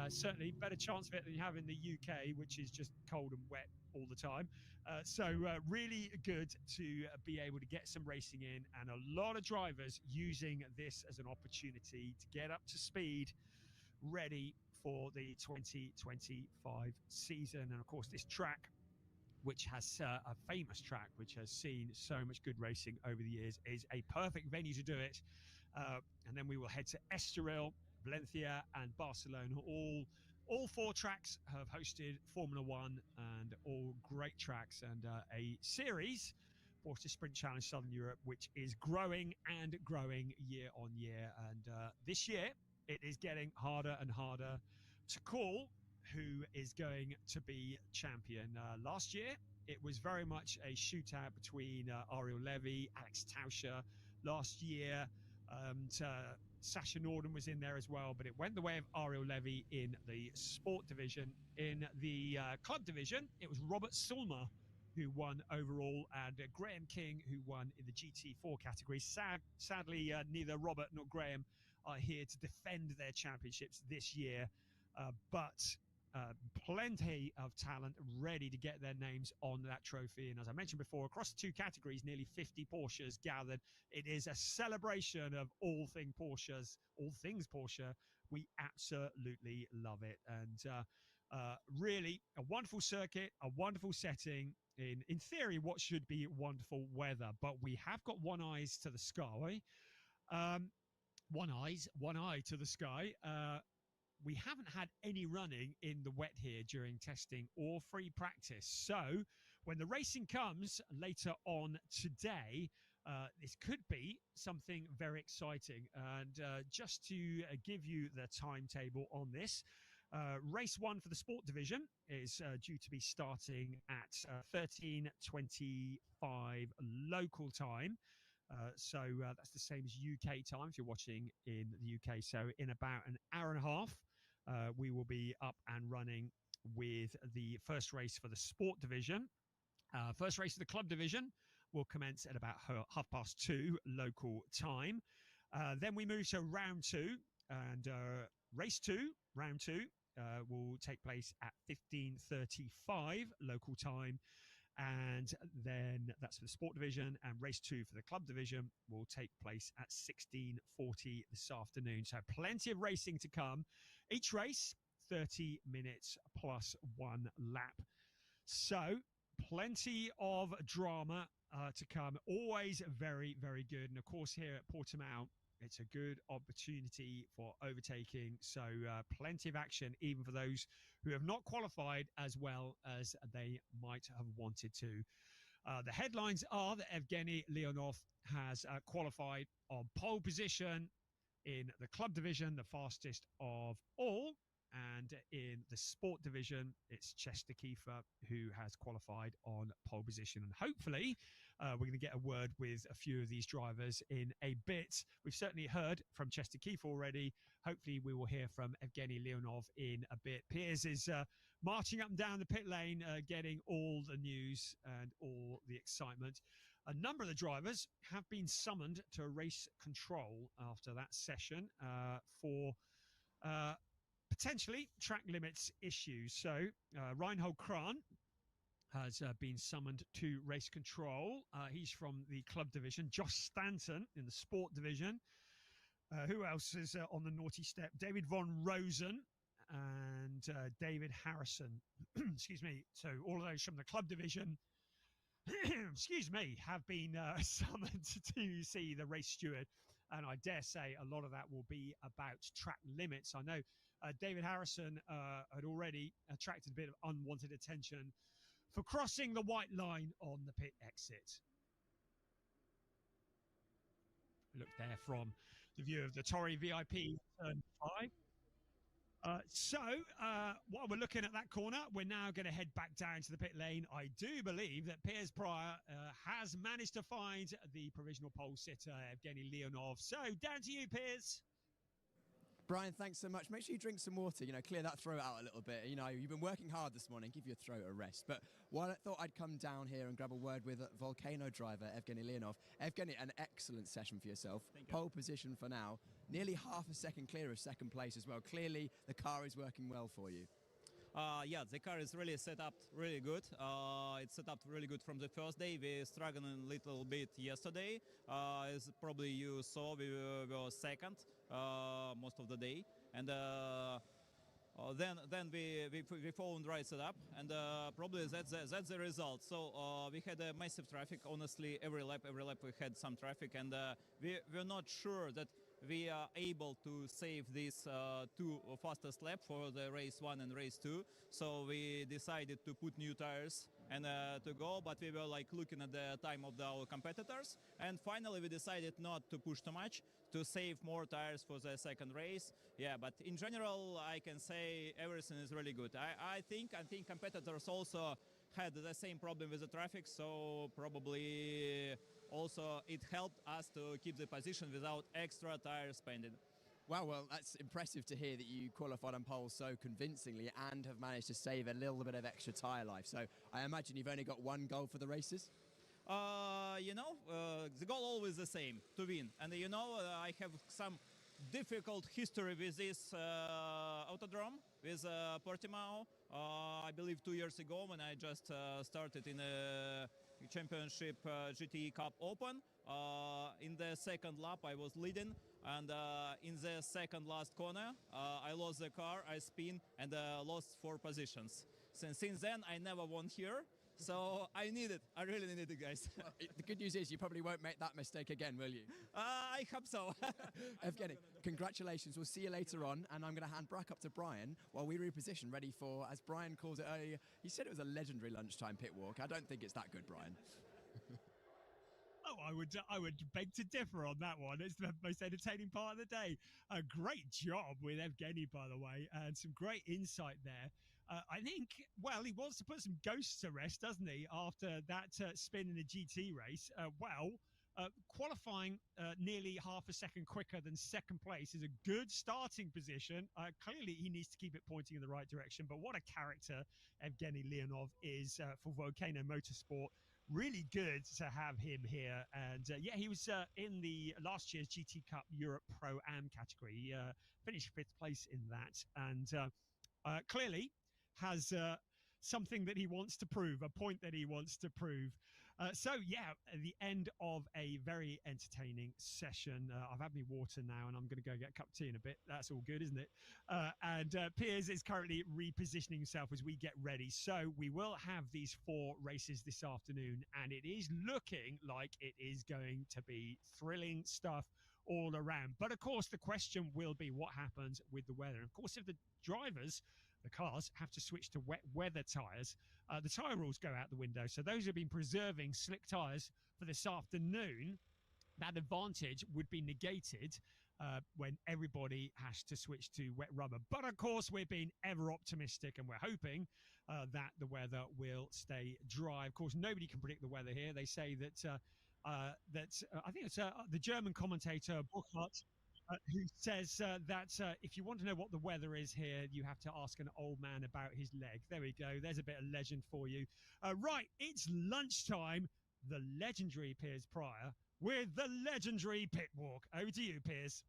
Certainly better chance of it than you have in the UK, which is just cold and wet all the time. So really good to be able to get some racing in, and a lot of drivers using this as an opportunity to get up to speed, ready for the 2025 season. And of course, this track, which has a famous track, which has seen so much good racing over the years, is a perfect venue to do it. And then we will head to Estoril, Valencia and Barcelona. All 4 tracks have hosted Formula One, and all great tracks, and a series, Porsche Sprint Challenge Southern Europe, which is growing and growing year on year. And this year, it is getting harder and harder to call who is going to be champion. Last year, it was very much a shootout between Ariel Levy, Alex Tauscher. Last year, Sasha Norden was in there as well, but it went the way of Ariel Levy in the sport division. In the club division, it was Robert Sulmer who won overall, and Graham King who won in the GT4 category. Sadly, neither Robert nor Graham are here to defend their championships this year, but plenty of talent ready to get their names on that trophy. And as I mentioned before, across 2 categories, nearly 50 Porsches gathered. It is a celebration of all things Porsche. We absolutely love it. And really a wonderful circuit, a wonderful setting, in theory what should be wonderful weather. But we have got one eye to the sky. One eye to the sky. We haven't had any running in the wet here during testing or free practice. So when the racing comes later on today, this could be something very exciting. And just to give you the timetable on this, race one for the sport division is due to be starting at 13:25 local time. So that's the same as UK time if you're watching in the UK. So in about an hour and a half, we will be up and running with the first race for the sport division. First race of the club division will commence at about 2:30 local time. Then we move to round two, and race two, round two, will take place at 15:35 local time. And then that's for the sport division, and race two for the club division will take place at 16:40 this afternoon. So plenty of racing to come. Each race 30 minutes plus one lap. So plenty of drama to come. Always very, very good. And of course, here at Portimao, it's a good opportunity for overtaking. So plenty of action, even for those who have not qualified as well as they might have wanted to. The headlines are that Evgeny Leonov has qualified on pole position in the club division, the fastest of all. And in the sport division, it's Chester Kiefer who has qualified on pole position. And hopefully, we're going to get a word with a few of these drivers in a bit. We've certainly heard from Chester Kiefer already. Hopefully, we will hear from Evgeny Leonov in a bit. Piers is marching up and down the pit lane, getting all the news and all the excitement. A number of the drivers have been summoned to race control after that session for potentially track limits issues. So Reinhold Kran has been summoned to race control. He's from the club division. Josh Stanton in the sport division. Who else is on the naughty step? David von Rosen and David Harrison. Excuse me. So all of those from the club division, excuse me, have been summoned to see the race steward. And I dare say a lot of that will be about track limits. I know David Harrison had already attracted a bit of unwanted attention for crossing the white line on the pit exit. Look there from the view of the Torrey VIP turn 5. So while we're looking at that corner, we're now going to head back down to the pit lane. I do believe that Piers Pryor has managed to find the provisional pole sitter, Evgeny Leonov. So down to you, Piers. Brian, thanks so much. Make sure you drink some water, clear that throat out a little bit. You've been working hard this morning. Give your throat a rest. But I thought I'd come down here and grab a word with Volcano driver Evgeny Leonov. Evgeny, an excellent session for yourself. Pole position for now. Nearly half a second clear of second place as well. Clearly, the car is working well for you. Yeah, the car is really set up really good. It's set up really good from the first day. We struggled a little bit yesterday. As probably you saw, we were second most of the day, and then we found right setup, and probably that's the result. So we had a massive traffic. Honestly, every lap we had some traffic, and we're not sure that we are able to save these two fastest lap for the race 1 and race 2. So we decided to put new tires and to go, but we were looking at the time of our competitors, and finally we decided not to push too much, to save more tires for the second race. Yeah, but in general I can say everything is really good. I think competitors also had the same problem with the traffic, so probably also it helped us to keep the position without extra tire spending. Wow, well, that's impressive to hear that you qualified on pole so convincingly and have managed to save a little bit of extra tyre life. So I imagine you've only got one goal for the races? The goal always the same, to win. And I have some difficult history with this autodrome, with Portimao. I believe 2 years ago when I just started in a championship GT Cup Open. In the second lap I was leading, and in the second last corner I lost the car, I spin and lost 4 positions. Since then I never won here, So I need it. I really need it, guys. The good news is you probably won't make that mistake again, will you? I hope so. Evgeny, congratulations. We'll see you later on, and I'm going to hand back up to Brian while we reposition, ready for, as Brian calls it earlier, he said it was a legendary lunchtime pit walk. I don't think it's that good, Brian. Oh, I would beg to differ on that one. It's the most entertaining part of the day. A great job with Evgeny, by the way, and some great insight there. I think, well, he wants to put some ghosts to rest, doesn't he, after that spin in the GT race? Qualifying nearly half a second quicker than second place is a good starting position. Clearly, he needs to keep it pointing in the right direction. But what a character Evgeny Leonov is for Volcano Motorsport. Really good to have him here. And yeah, he was in the last year's GT Cup Europe Pro Am category. He finished 5th place in that. And clearly has something that he wants to prove, a point that he wants to prove. So yeah, at the end of a very entertaining session. I've had my water now and I'm going to go get a cup of tea in a bit. That's all good, isn't it? And Piers is currently repositioning himself as we get ready. So we will have these 4 races this afternoon, and it is looking like it is going to be thrilling stuff all around. But of course, the question will be what happens with the weather. And of course, if the drivers, the cars, have to switch to wet weather tyres, the tyre rules go out the window. So those who've been preserving slick tyres for this afternoon, that advantage would be negated when everybody has to switch to wet rubber. But of course, we're being ever optimistic, and we're hoping that the weather will stay dry. Of course, nobody can predict the weather here. They say that I think it's the German commentator Burkhardt, who says that if you want to know what the weather is here, you have to ask an old man about his leg. There we go. There's a bit of legend for you. Right, it's lunchtime. The legendary Piers Pryor with the legendary pit walk. Over to you, Piers.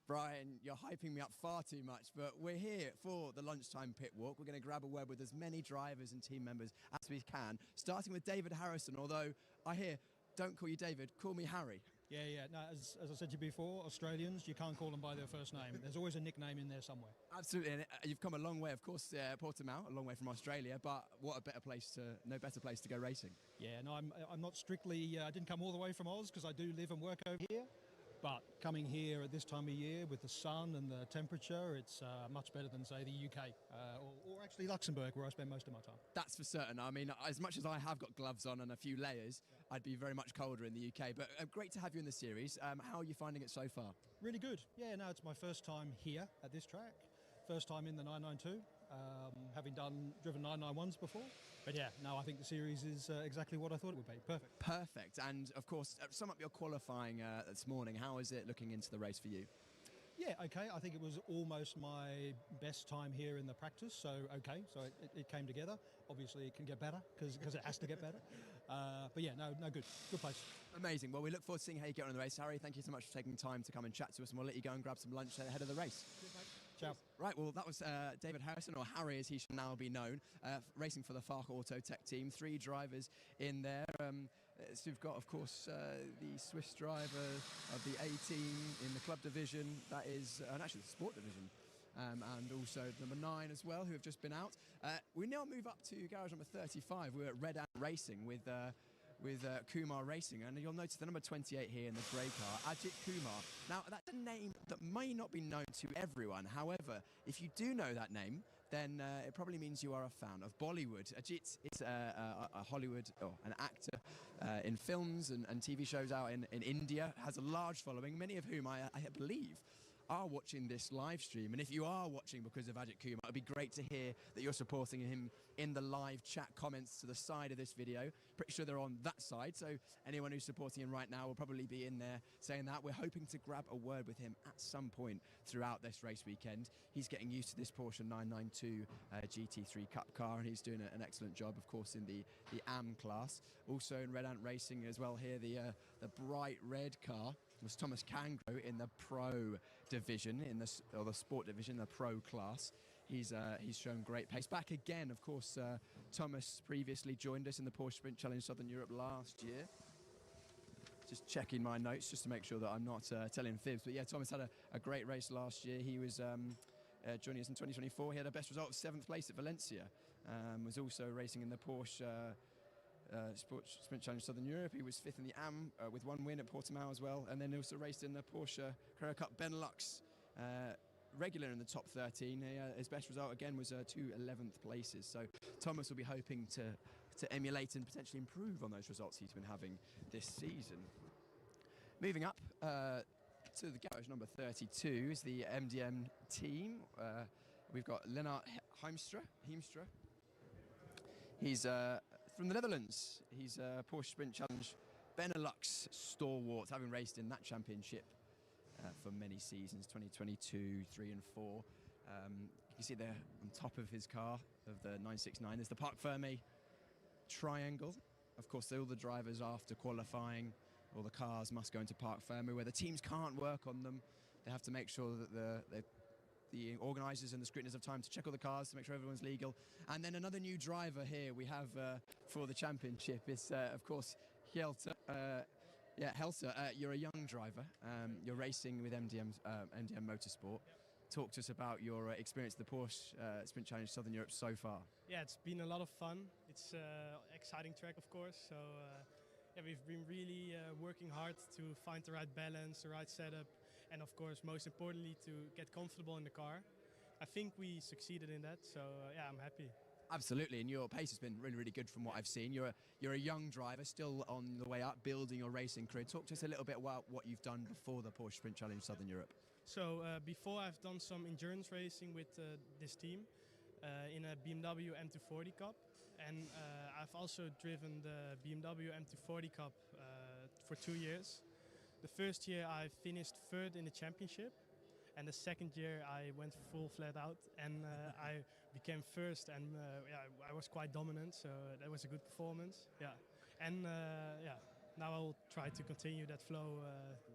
Brian, you're hyping me up far too much, but we're here for the lunchtime pit walk. We're going to grab a word with as many drivers and team members as we can, starting with David Harrison, although I hear, don't call you David, call me Harry. Yeah. No, as I said to you before, Australians, you can't call them by their first name. There's always a nickname in there somewhere. Absolutely, and you've come a long way, of course, Portimao, a long way from Australia, but what a better place no better place to go racing. Yeah, no, I'm not strictly, I didn't come all the way from Oz because I do live and work over here. But coming here at this time of year with the sun and the temperature, it's much better than, say, the UK or actually Luxembourg, where I spend most of my time. That's for certain. I mean, as much as I have got gloves on and a few layers, I'd be very much colder in the UK. But great to have you in the series. How are you finding it so far? Really good. Yeah, no, it's my first time here at this track. First time in the 992, having driven 991s before. But yeah, no, I think the series is exactly what I thought it would be. Perfect. Perfect. And of course, sum up your qualifying this morning. How is it looking into the race for you? Yeah, okay. I think it was almost my best time here in the practice. So, okay. So it came together. Obviously, it can get better because it has to get better. But yeah, no, good. Good place. Amazing. Well, we look forward to seeing how you get on in the race. Harry, thank you so much for taking time to come and chat to us, and we'll let you go and grab some lunch ahead of the race. Ciao. Right, well, that was David Harrison, or Harry as he should now be known, racing for the Fark Auto Tech team. 3 drivers in there. So we've got, of course, the Swiss driver of the A team in the club division, that is, and actually the sport division, and also number 9 as well, who have just been out. We now move up to garage number 35. We're at Red Ant Racing with Kumar Racing, and you'll notice the number 28 here in the grey car, Ajit Kumar. Now, that's a name that may not be known to everyone. However, if you do know that name, then it probably means you are a fan of Bollywood. Ajit is a Hollywood, an actor in films and TV shows out in India, has a large following, many of whom I believe are watching this live stream. And if you are watching because of Ajit Kumar, it'd be great to hear that you're supporting him in the live chat comments to the side of this video. Pretty sure they're on that side, so anyone who's supporting him right now will probably be in there saying that. We're hoping to grab a word with him at some point throughout this race weekend. He's getting used to this Porsche 992 GT3 Cup car, and he's doing an excellent job, of course, in the AM class. Also in Red Ant Racing as well here, the bright red car was Thomas Cangro in the Pro division, or the sport division, the Pro class. He's shown great pace. Back again, of course, Thomas previously joined us in the Porsche Sprint Challenge Southern Europe last year. Just checking my notes just to make sure that I'm not telling fibs. But yeah, Thomas had a great race last year. He was joining us in 2024. He had a best result of 7th place at Valencia. was also racing in the Porsche Sports Sprint Challenge Southern Europe. He was 5th in the AM with 1 win at Portimao as well, and then also raced in the Porsche Carrera Cup Benelux, regular in the top 13. His best result again was 2 11th places. So Thomas will be hoping to emulate and potentially improve on those results he's been having this season. Moving up to the garage number 32 is the MDM team. We've got Lennart Heemstra. He's from the Netherlands. He's a Porsche Sprint Challenge Benelux stalwart, having raced in that championship for many seasons, 2022, 3 and 4. You can see there on top of his car, of the 969, there's the Parc Fermé triangle. Of course, all the drivers after qualifying, all the cars must go into Parc Fermé, where the teams can't work on them. They have to make sure that the organisers and the scrutineers have time to check all the cars to make sure everyone's legal. And then another new driver here we have for the championship is, of course, Hjelte. Hjelte, you're a young driver. You're racing with MDM Motorsport. Talk to us about your experience at the Porsche Sprint Challenge Southern Europe so far. Yeah, it's been a lot of fun. It's an exciting track, of course. So we've been really working hard to find the right balance, the right setup, and of course, most importantly, to get comfortable in the car. I think we succeeded in that, so I'm happy. Absolutely, and your pace has been really, really good from what I've seen. You're a young driver, still on the way up, building your racing career. Talk to us a little bit about what you've done before the Porsche Sprint Challenge Southern Europe. So before, I've done some endurance racing with this team in a BMW M240 Cup, and I've also driven the BMW M240 Cup for 2 years. The first year I finished 3rd in the championship, and the second year I went full flat out, and I became 1st, and I was quite dominant, so that was a good performance. Now I'll try to continue that flow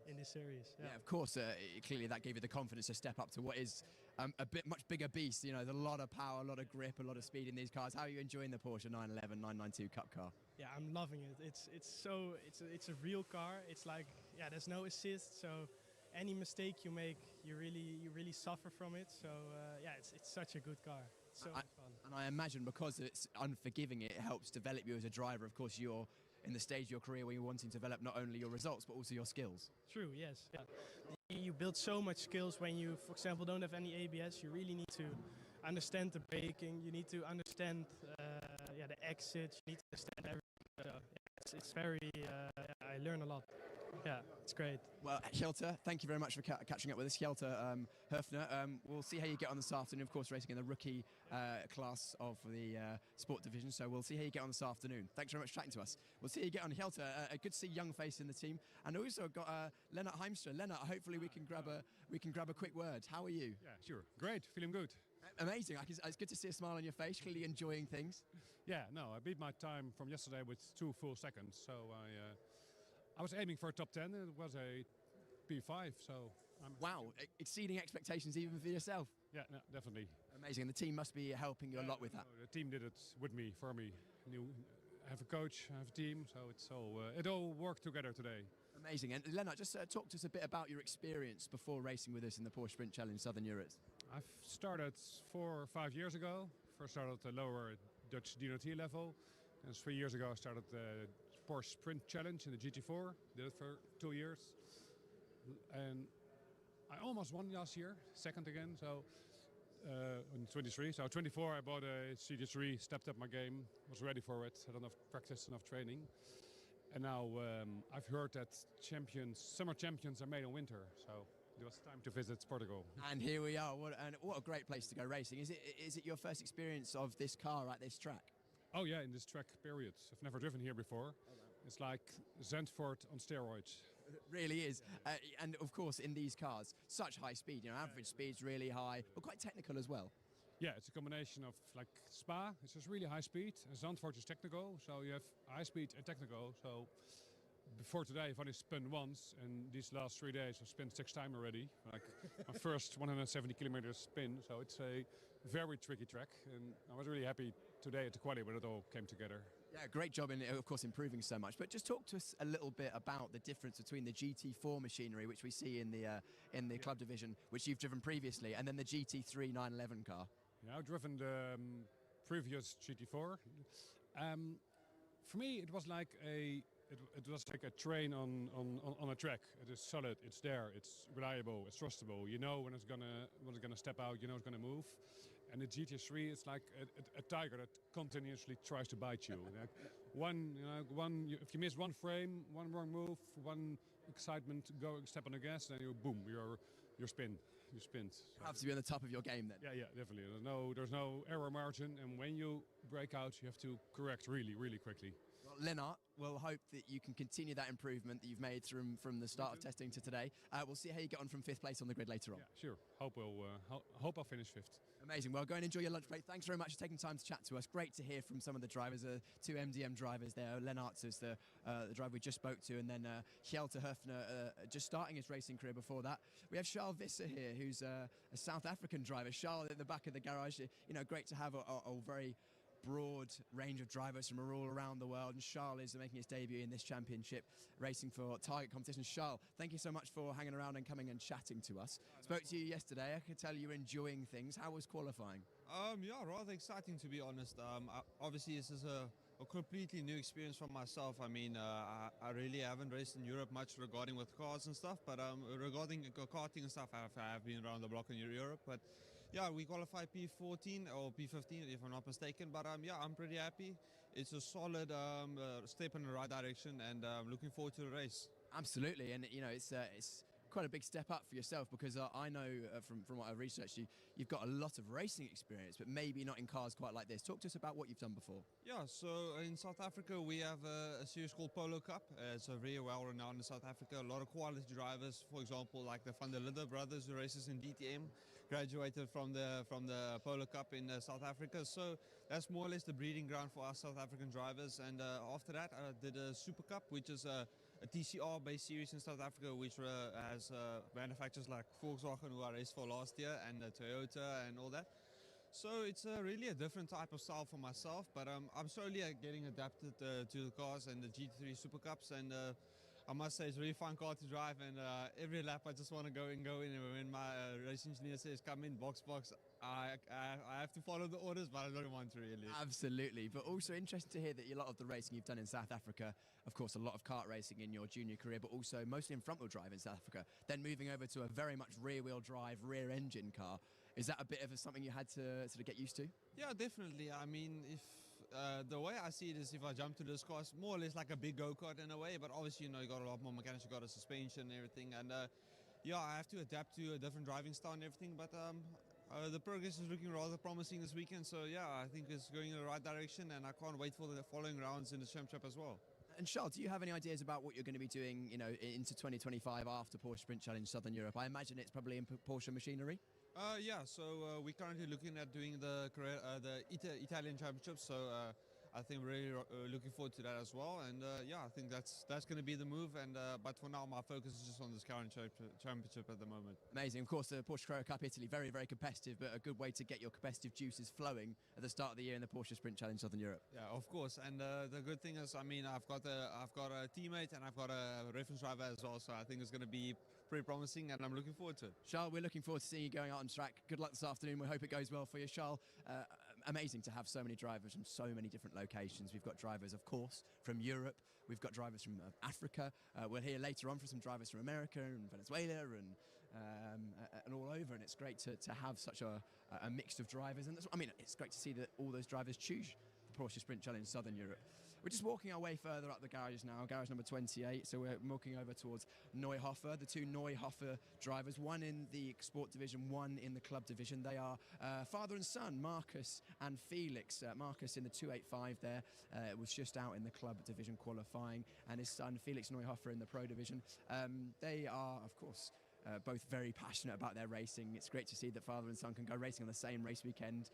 in this series. Yeah, of course. Clearly, that gave you the confidence to step up to what is a much bigger beast. You know, there's a lot of power, a lot of grip, a lot of speed in these cars. How are you enjoying the Porsche 911, 992 Cup car? Yeah, I'm loving it. It's a real car. It's like, there's no assist, so any mistake you make, you really suffer from it. So it's such a good car. It's so much fun. And I imagine because it's unforgiving, it helps develop you as a driver. Of course, you're in the stage of your career where you're wanting to develop not only your results but also your skills. True, yes. Yeah. You build so much skills when you, for example, don't have any ABS. You really need to understand the braking. You need to understand the exits. You need to understand everything. It's very, I learn a lot. Yeah, it's great. Well, Hjelte, thank you very much for catching up with us. Hjelte Höfner, we'll see how you get on this afternoon. Of course, racing in the rookie class of the sport division, so we'll see how you get on this afternoon. Thanks very much for chatting to us. We'll see how you get on. Hjelte, good to see a young face in the team. And also got Lennart Heemstra. Lennart, hopefully we can grab a quick word. How are you? Yeah, sure. Great, feeling good. Amazing. It's good to see a smile on your face, clearly enjoying things. Yeah, no, I beat my time from yesterday with 2 full seconds, so I was aiming for a top 10, and it was a P5, so wow, exceeding expectations even for yourself. Yeah, no, definitely. Amazing, and the team must be helping you a lot with that. No, the team did it with me, for me. I have a coach, I have a team, so it all worked together today. Amazing, and Lennart, just talk to us a bit about your experience before racing with us in the Porsche Sprint Challenge Southern Europe. I've started 4 or 5 years ago. First started at the lower Dutch DNT level, and 3 years ago I started the Porsche Sprint Challenge in the GT4, did it for 2 years, and I almost won last year, second again, so in 23, so 24 I bought a CT3, stepped up my game, was ready for it, had enough practice, enough training, and now I've heard that summer champions are made in winter, so it was time to visit Portugal. And here we are, what a great place to go racing. Is it your first experience of this car at this track? Oh yeah, in this track period. I've never driven here before. It's like Zandvoort on steroids. It really is. And of course, in these cars, such high speed, average speed's really high, but quite technical as well. Yeah, it's a combination of like Spa, it's just really high speed, and Zandvoort is technical, so you have high speed and technical. So before today, I've only spun once, and these last 3 days I've spun 6 times already. Like my first 170 kilometers spin, so it's a very tricky track, and I was really happy today at the quali when it all came together. Yeah, great job in, of course, improving so much. But just talk to us a little bit about the difference between the GT4 machinery, which we see in the club division, which you've driven previously, and then the GT3 911 car. Yeah, I've driven the previous GT4. For me, it was like it was like a train on a track. It is solid. It's there. It's reliable. It's trustable. You know when it's gonna step out. You know it's gonna move. And the GT3 is like a tiger that continuously tries to bite you. Like if you miss one frame, one wrong move, one excitement, step on the gas, then you boom, you're spinned. You spinned. You have to be on the top of your game then. Yeah, definitely. There's no error margin, and when you break out, you have to correct really, really quickly. Well, Lennart, we'll hope that you can continue that improvement that you've made from the start of testing to today. We'll see how you get on from 5th place on the grid later on. Yeah, sure. Hope I'll finish 5th. Amazing. Well, go and enjoy your lunch break. Thanks very much for taking time to chat to us. Great to hear from some of the drivers, 2 MDM drivers there. Lennart is the driver we just spoke to, and then Hjelte Höfner just starting his racing career before that. We have Charles Visser here, who's a South African driver. Charles in the back of the garage. You know, great to have a very broad range of drivers from all around the world, and Charles is making his debut in this championship, racing for Target competition. Charles, thank you so much for hanging around and coming and chatting to us. Spoke to you yesterday. I could tell you were enjoying things. How was qualifying? Yeah, rather exciting, to be honest. Obviously, this is a completely new experience for myself. I mean, I really haven't raced in Europe much regarding with cars and stuff, but regarding karting and stuff, I have been around the block in Europe. But yeah, we qualified P14 or P15 if I'm not mistaken. But yeah, I'm pretty happy. It's a solid step in the right direction, and looking forward to the race. Absolutely, and you know it's quite a big step up for yourself, because I know from what I've researched, you've got a lot of racing experience, but maybe not in cars quite like this. Talk to us about what you've done before. Yeah, so in South Africa we have a series called Polo Cup. It's a very well renowned in South Africa. A lot of quality drivers, for example, like the Van der Linde brothers who races in DTM, graduated from the Polo Cup in South Africa. So that's more or less the breeding ground for us South African drivers. And after that I did a Super Cup, which is a TCR-based series in South Africa, which has manufacturers like Volkswagen, who I raced for last year, and Toyota and all that. So it's really a different type of style for myself, but I'm slowly getting adapted to the cars and the GT3 Super Cups, and I must say it's a really fun car to drive, and every lap I just want to go in, and when my race engineer says come in, box, I have to follow the orders, but I don't want to really. Absolutely, but also interesting to hear that a lot of the racing you've done in South Africa, of course a lot of kart racing in your junior career, but also mostly in front-wheel drive in South Africa, then moving over to a very much rear-wheel drive, rear-engine car. Is that a bit of something you had to sort of get used to? Yeah, definitely. I mean, if the way I see it is, if I jump to this car, it's more or less like a big go-kart in a way, but obviously, you know, you got a lot more mechanics, you got a suspension and everything, and yeah, I have to adapt to a different driving style and everything, but the progress is looking rather promising this weekend, so yeah, I think it's going in the right direction, and I can't wait for the following rounds in the championship as well. And Charles, do you have any ideas about what you're going to be doing, you know, into 2025 after Porsche Sprint Challenge Southern Europe? I imagine it's probably in Porsche machinery. Yeah, so we're currently looking at doing the Italian Championship, so I think we're really looking forward to that as well, and yeah, I think that's going to be the move, and but for now my focus is just on this current championship at the moment. Amazing. Of course, the Porsche Carrera Cup Italy, very, very competitive, but a good way to get your competitive juices flowing at the start of the year in the Porsche Sprint Challenge Southern Europe. Yeah, of course, and the good thing is, I mean, I've got a teammate and I've got a reference driver as well, so I think it's going to be pretty promising, and I'm looking forward to it. Charles, we're looking forward to seeing you going out on track. Good luck this afternoon. We hope it goes well for you, Charles. Amazing to have so many drivers from so many different locations. We've got drivers, of course, from Europe. We've got drivers from Africa. We'll hear later on from some drivers from America and Venezuela and all over. And it's great to have such a mix of drivers. And I mean, it's great to see that all those drivers choose the Porsche Sprint Challenge Southern Europe. We're just walking our way further up the garage now, garage number 28, so we're walking over towards Neuhofer, the two Neuhofer drivers, one in the Sport division, one in the club division. They are father and son, Marcus and Felix. Marcus in the 285 there, was just out in the club division qualifying, and his son Felix Neuhofer in the pro division. They are, of course, both very passionate about their racing. It's great to see that father and son can go racing on the same race weekend.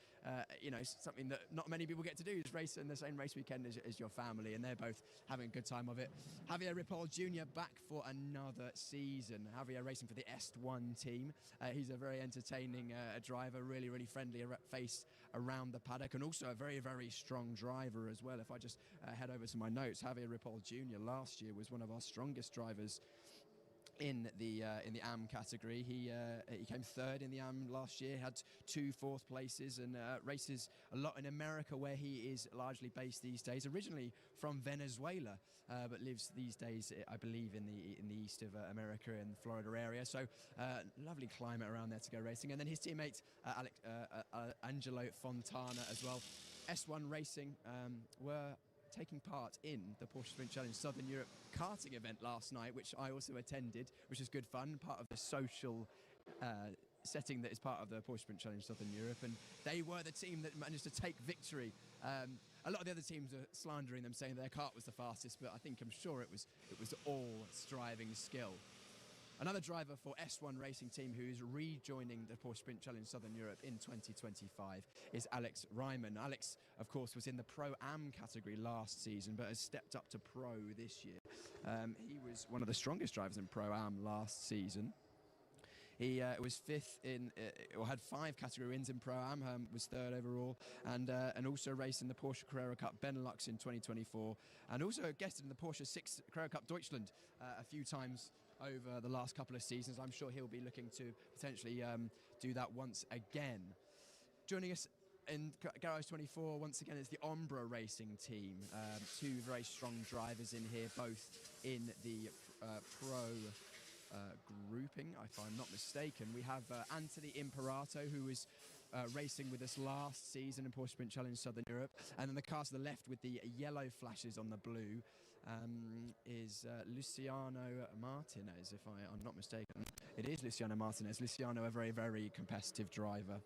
You know, something that not many people get to do is race in the same race weekend as your family, and they're both having a good time of it. Javier Ripoll Jr. back for another season. Javier racing for the S1 team. He's a very entertaining driver, really, really friendly face around the paddock, and also a very, very strong driver as well. If I just head over to my notes, Javier Ripoll Jr. last year was one of our strongest drivers in the AM category. He came third in the AM last year, had 2 fourth places, and races a lot in America, where he is largely based these days. Originally from Venezuela, but lives these days, I believe, in the east of America, in the Florida area. So lovely climate around there to go racing. And then his teammate Angelo Fontana as well. S1 Racing were taking part in the Porsche Sprint Challenge Southern Europe karting event last night, which I also attended, which was good fun, part of the social setting that is part of the Porsche Sprint Challenge Southern Europe, and they were the team that managed to take victory. A lot of the other teams are slandering them, saying their kart was the fastest, but I'm sure it was all striving skill. Another driver for S1 Racing Team who is rejoining the Porsche Sprint Challenge Southern Europe in 2025 is Alex Ryman. Alex, of course, was in the Pro-Am category last season, but has stepped up to Pro this year. He was one of the strongest drivers in Pro-Am last season. He was fifth in, or had 5 category wins in Pro-Am, was third overall, and also raced in the Porsche Carrera Cup Benelux in 2024, and also guested in the Porsche 6 Carrera Cup Deutschland a few times over the last couple of seasons. I'm sure he'll be looking to potentially do that once again. Joining us in Garage 24 once again is the Ombra Racing team. 2 very strong drivers in here, both in the Pro grouping, if I'm not mistaken. We have Anthony Imperato, who was racing with us last season in Porsche Sprint Challenge Southern Europe, and then the car to the left with the yellow flashes on the blue is Luciano Martinez, if I'm not mistaken. It is Luciano Martinez. Luciano, a very, very competitive driver,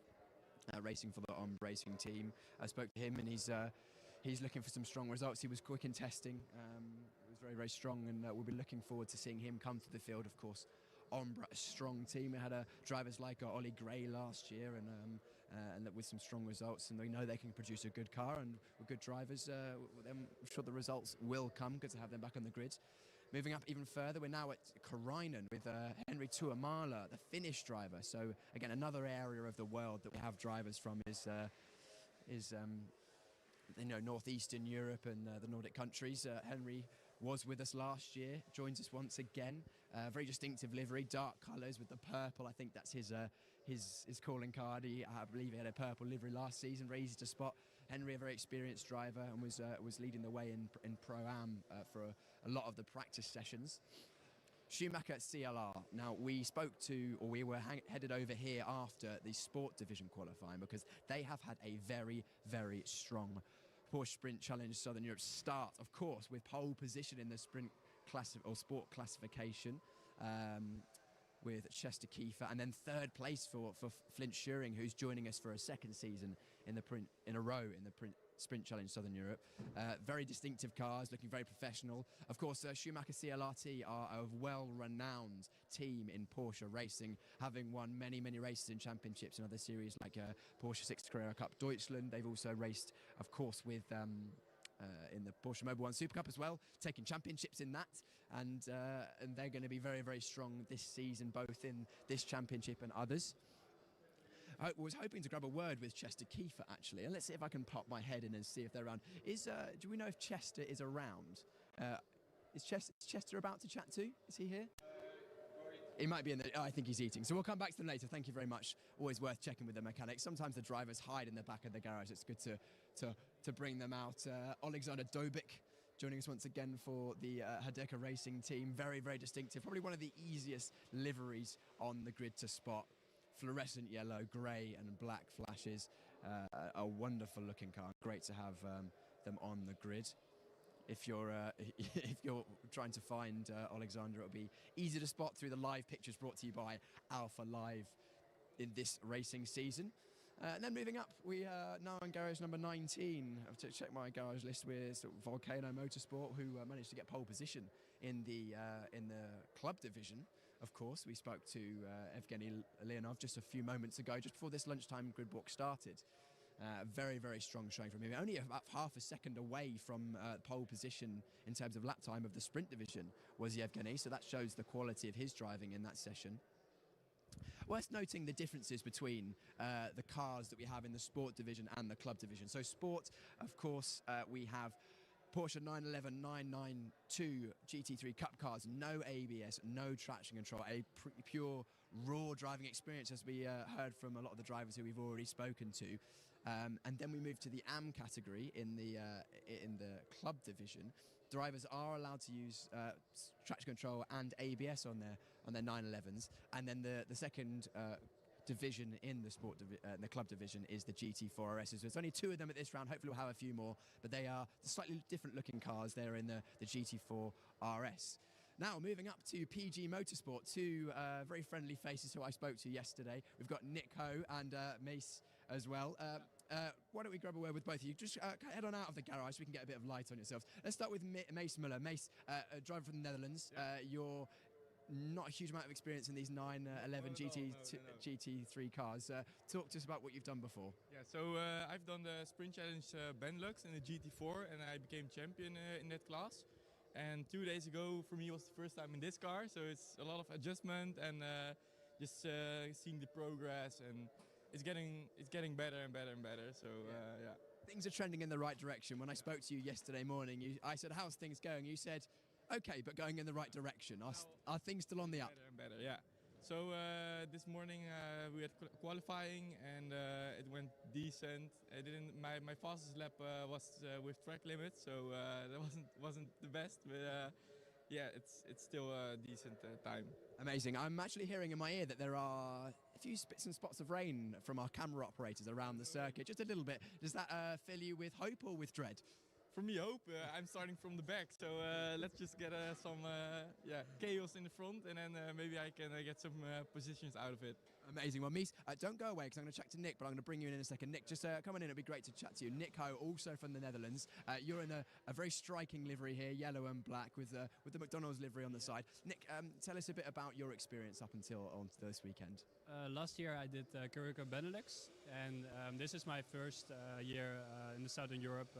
racing for the Ombra Racing team. I spoke to him, and he's looking for some strong results. He was quick in testing, was very, very strong, and we'll be looking forward to seeing him come to the field. Of course, Ombra, a strong team. We had drivers like Ollie Gray last year, and with some strong results, and we know they can produce a good car, and with good drivers, I'm sure the results will come. Good to have them back on the grid. Moving up even further, we're now at Karainen with Henri Tuomala, the Finnish driver. So again, another area of the world that we have drivers from is northeastern Europe and the Nordic countries. Henry was with us last year, joins us once again. Very distinctive livery, dark colours with the purple. I think that's his calling card. I believe he had a purple livery last season, very easy to spot. Henry, a very experienced driver, and was leading the way in Pro-Am for a lot of the practice sessions. Schumacher CLR. Now, we were headed over here after the Sport Division qualifying, because they have had a very, very strong Porsche Sprint Challenge Southern Europe start, of course, with pole position in the sprint sport classification with Chester Kiefer, and then third place for Flint Schuring, who's joining us for a second season in a row in the Sprint Challenge Southern Europe. Very distinctive cars, looking very professional. Of course, Schumacher CLRT are a well-renowned team in Porsche racing, having won many, many races in championships and other series like Porsche 6 Carrera Cup Deutschland. They've also raced, of course, with in the Porsche Mobil 1 Super Cup as well, taking championships in that, and they're going to be very, very strong this season, both in this championship and others. I was hoping to grab a word with Chester Kiefer, actually, and let's see if I can pop my head in and see if they're around. Do we know if Chester is around? Is Chester about to chat too? Is he here? He might be in the... I think he's eating. So we'll come back to them later. Thank you very much. Always worth checking with the mechanics. Sometimes the drivers hide in the back of the garage. It's good to bring them out. Alexander Dobik joining us once again for the Hideka Racing team. Very, very distinctive. Probably one of the easiest liveries on the grid to spot. Fluorescent yellow, grey and black flashes. A wonderful looking car. Great to have them on the grid. If you're trying to find Alexander, it'll be easy to spot through the live pictures brought to you by Alpha Live in this racing season. And then moving up, we are now on garage number 19. I have to check my garage list with Volcano Motorsport, who managed to get pole position in the club division. Of course, we spoke to Evgeny Leonov just a few moments ago, just before this lunchtime grid walk started. Very, very strong showing from him. Only about half a second away from pole position in terms of lap time of the sprint division was Evgeny, so that shows the quality of his driving in that session. Worth noting the differences between the cars that we have in the sport division and the club division. So sport, of course, we have Porsche 911 992 GT3 Cup cars, no ABS, no traction control, a pure raw driving experience, as we heard from a lot of the drivers who we've already spoken to. And then we move to the AM category in the club division. Drivers are allowed to use traction control and ABS on their 911s, and then the second division in the club division is the GT4 RS. So there's only 2 of them at this round. Hopefully we'll have a few more, but they are slightly different looking cars. They're in the GT4 RS. Now, moving up to PG Motorsport, 2 very friendly faces who I spoke to yesterday. We've got Nick Ho and Mace as well. Why don't we grab a word with both of you? Just head on out of the garage so we can get a bit of light on yourselves. Let's start with Mace Muller. Mace, a driver from the Netherlands. You're not a huge amount of experience in these 911 GT3 cars. Talk to us about what you've done before. Yeah, so I've done the Sprint Challenge Benelux in the GT4, and I became champion in that class. And 2 days ago, for me, was the first time in this car, so it's a lot of adjustment and just seeing the progress, and it's getting better and better and better. So yeah. Things are trending in the right direction. When I spoke to you yesterday morning, I said, "How's things going?" You said, "Okay, but going in the right direction." Are things still on the up? Better and better, yeah. So this morning we had qualifying, and it went decent. My fastest lap was with track limits, so that wasn't the best, but yeah, it's still a decent time. Amazing. I'm actually hearing in my ear that there are a few spits and spots of rain from our camera operators around the circuit, just a little bit. Does that fill you with hope or with dread? For me, hope. I'm starting from the back, so let's just get some chaos in the front, and then maybe I can get some positions out of it. Amazing. Well, Mies, don't go away because I'm going to chat to Nick, but I'm going to bring you in a second. Nick, just come on in. It'd be great to chat to you. Nick Ho, also from the Netherlands. You're in a very striking livery here, yellow and black, with the McDonald's livery on the side. Nick, tell us a bit about your experience up until this weekend. Last year I did Currica Benelux, and this is my first year in the Southern Europe.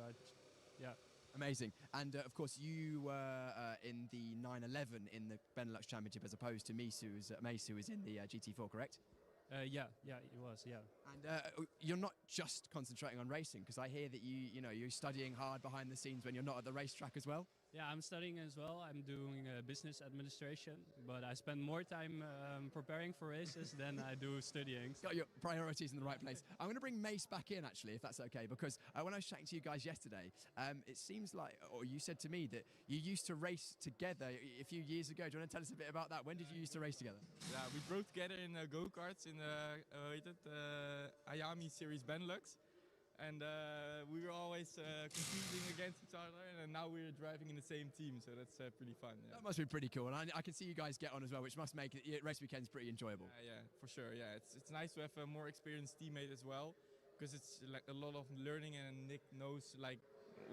Yeah. Amazing. And of course, you were in the 911 in the Benelux Championship as opposed to Mace, who is in the GT4, correct? Yeah, it was, yeah. And you're not just concentrating on racing, because I hear that you're studying hard behind the scenes when you're not at the racetrack as well. Yeah, I'm studying as well. I'm doing business administration, but I spend more time preparing for races than I do studying. Got your priorities in the right place. I'm going to bring Mace back in, actually, if that's okay, because when I was chatting to you guys yesterday, it seems like, or you said to me that you used to race together a few years ago. Do you want to tell us a bit about that? When did you used to race together? Yeah, we drove together in go-karts in Ayami Series Benelux. And we were always competing against each other, and now we're driving in the same team, so that's pretty fun. Yeah. That must be pretty cool, and I can see you guys get on as well, which must make race weekends pretty enjoyable. Yeah, for sure. Yeah, it's nice to have a more experienced teammate as well, because it's like a lot of learning, and Nick knows like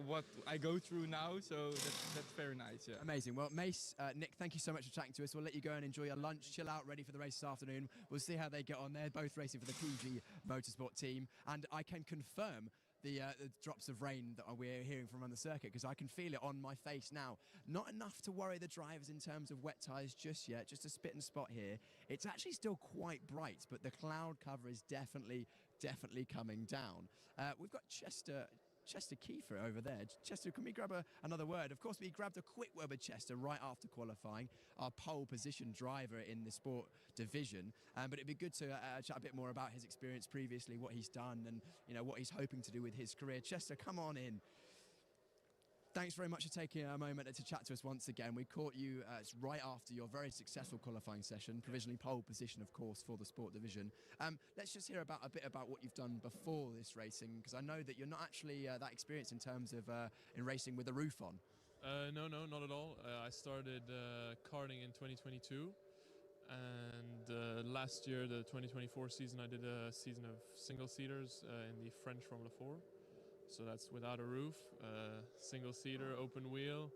what I go through now, so that's very nice. Yeah. Amazing. Well, Mace, Nick, thank you so much for chatting to us. We'll let you go and enjoy your lunch, chill out, ready for the race this afternoon. We'll see how they get on. They're both racing for the PG Motorsport team, and I can confirm the drops of rain that we're hearing from on the circuit, because I can feel it on my face now. Not enough to worry the drivers in terms of wet tyres just yet, just a spit and spot here. It's actually still quite bright, but the cloud cover is definitely coming down. We've got Chester Kiefer over there. Chester, can we grab another word? Of course, we grabbed a quick word with Chester right after qualifying, our pole position driver in the sport division. But it'd be good to chat a bit more about his experience previously, what he's done, and what he's hoping to do with his career. Chester, come on in. Thanks very much for taking a moment to chat to us once again. We caught you right after your very successful qualifying session, provisionally pole position, of course, for the sport division. Let's just hear a bit about what you've done before this racing, because I know that you're not actually that experienced in terms of in racing with a roof on. No, not at all. I started karting in 2022, and last year, the 2024 season, I did a season of single-seaters in the French Formula 4. So that's without a roof, single-seater, open wheel,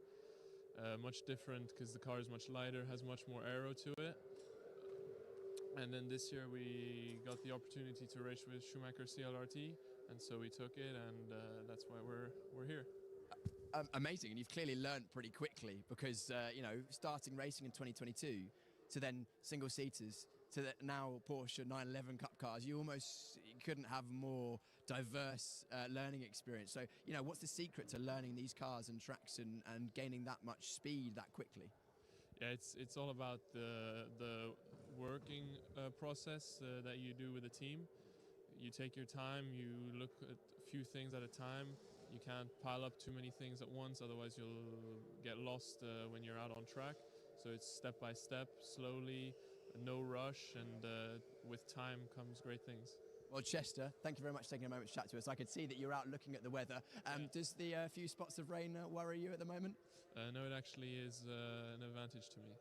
much different because the car is much lighter, has much more aero to it. And then this year we got the opportunity to race with Schumacher CLRT, and so we took it, and that's why we're here. Amazing, and you've clearly learned pretty quickly, because starting racing in 2022 to then single-seaters to now Porsche 911 Cup cars, you almost couldn't have more diverse learning experience. So, you know, what's the secret to learning these cars and tracks and gaining that much speed that quickly? Yeah, it's all about the working process that you do with the team. You take your time, you look at a few things at a time. You can't pile up too many things at once, otherwise you'll get lost when you're out on track. So it's step by step, slowly, no rush, and with time comes great things. Well, Chester, thank you very much for taking a moment to chat to us. I could see that you're out looking at the weather. Does the few spots of rain worry you at the moment? No, it actually is an advantage to me.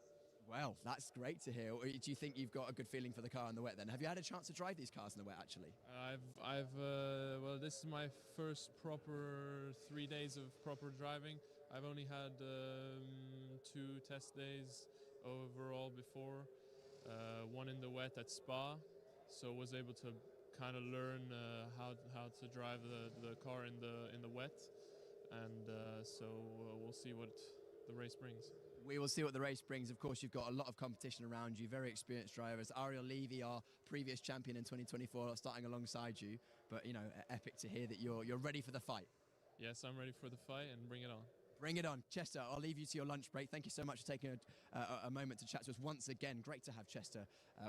Well, that's great to hear. Do you think you've got a good feeling for the car in the wet then? Have you had a chance to drive these cars in the wet actually? Well, this is my first proper 3 days of proper driving. I've only had 2 test days overall before. One in the wet at Spa, so was able to kind of learn how to drive the car in the wet, and so we'll see what the race brings. We will see what the race brings. Of course, you've got a lot of competition around you, very experienced drivers. Ariel Levy, our previous champion in 2024, starting alongside you. But, you know, epic to hear that you're ready for the fight. Yes, I'm ready for the fight, and bring it on. Bring it on. Chester, I'll leave you to your lunch break. Thank you so much for taking a moment to chat to us once again. Great to have Chester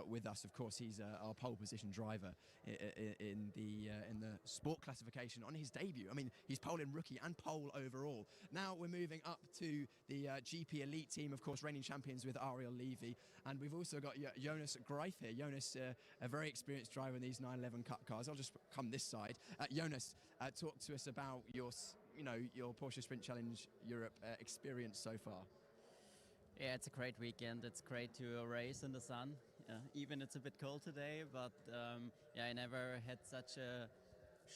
with us. Of course, he's our pole position driver in the sport classification on his debut. I mean, he's pole in rookie and pole overall. Now we're moving up to the GP Elite team, of course, reigning champions with Ariel Levy. And we've also got Jonas Greif here. Jonas, a very experienced driver in these 911 Cup cars. I'll just come this side. Jonas, talk to us about your Porsche Sprint Challenge Europe experience so far. Yeah, it's a great weekend. It's great to race in the sun. Even it's a bit cold today, but yeah, I never had such a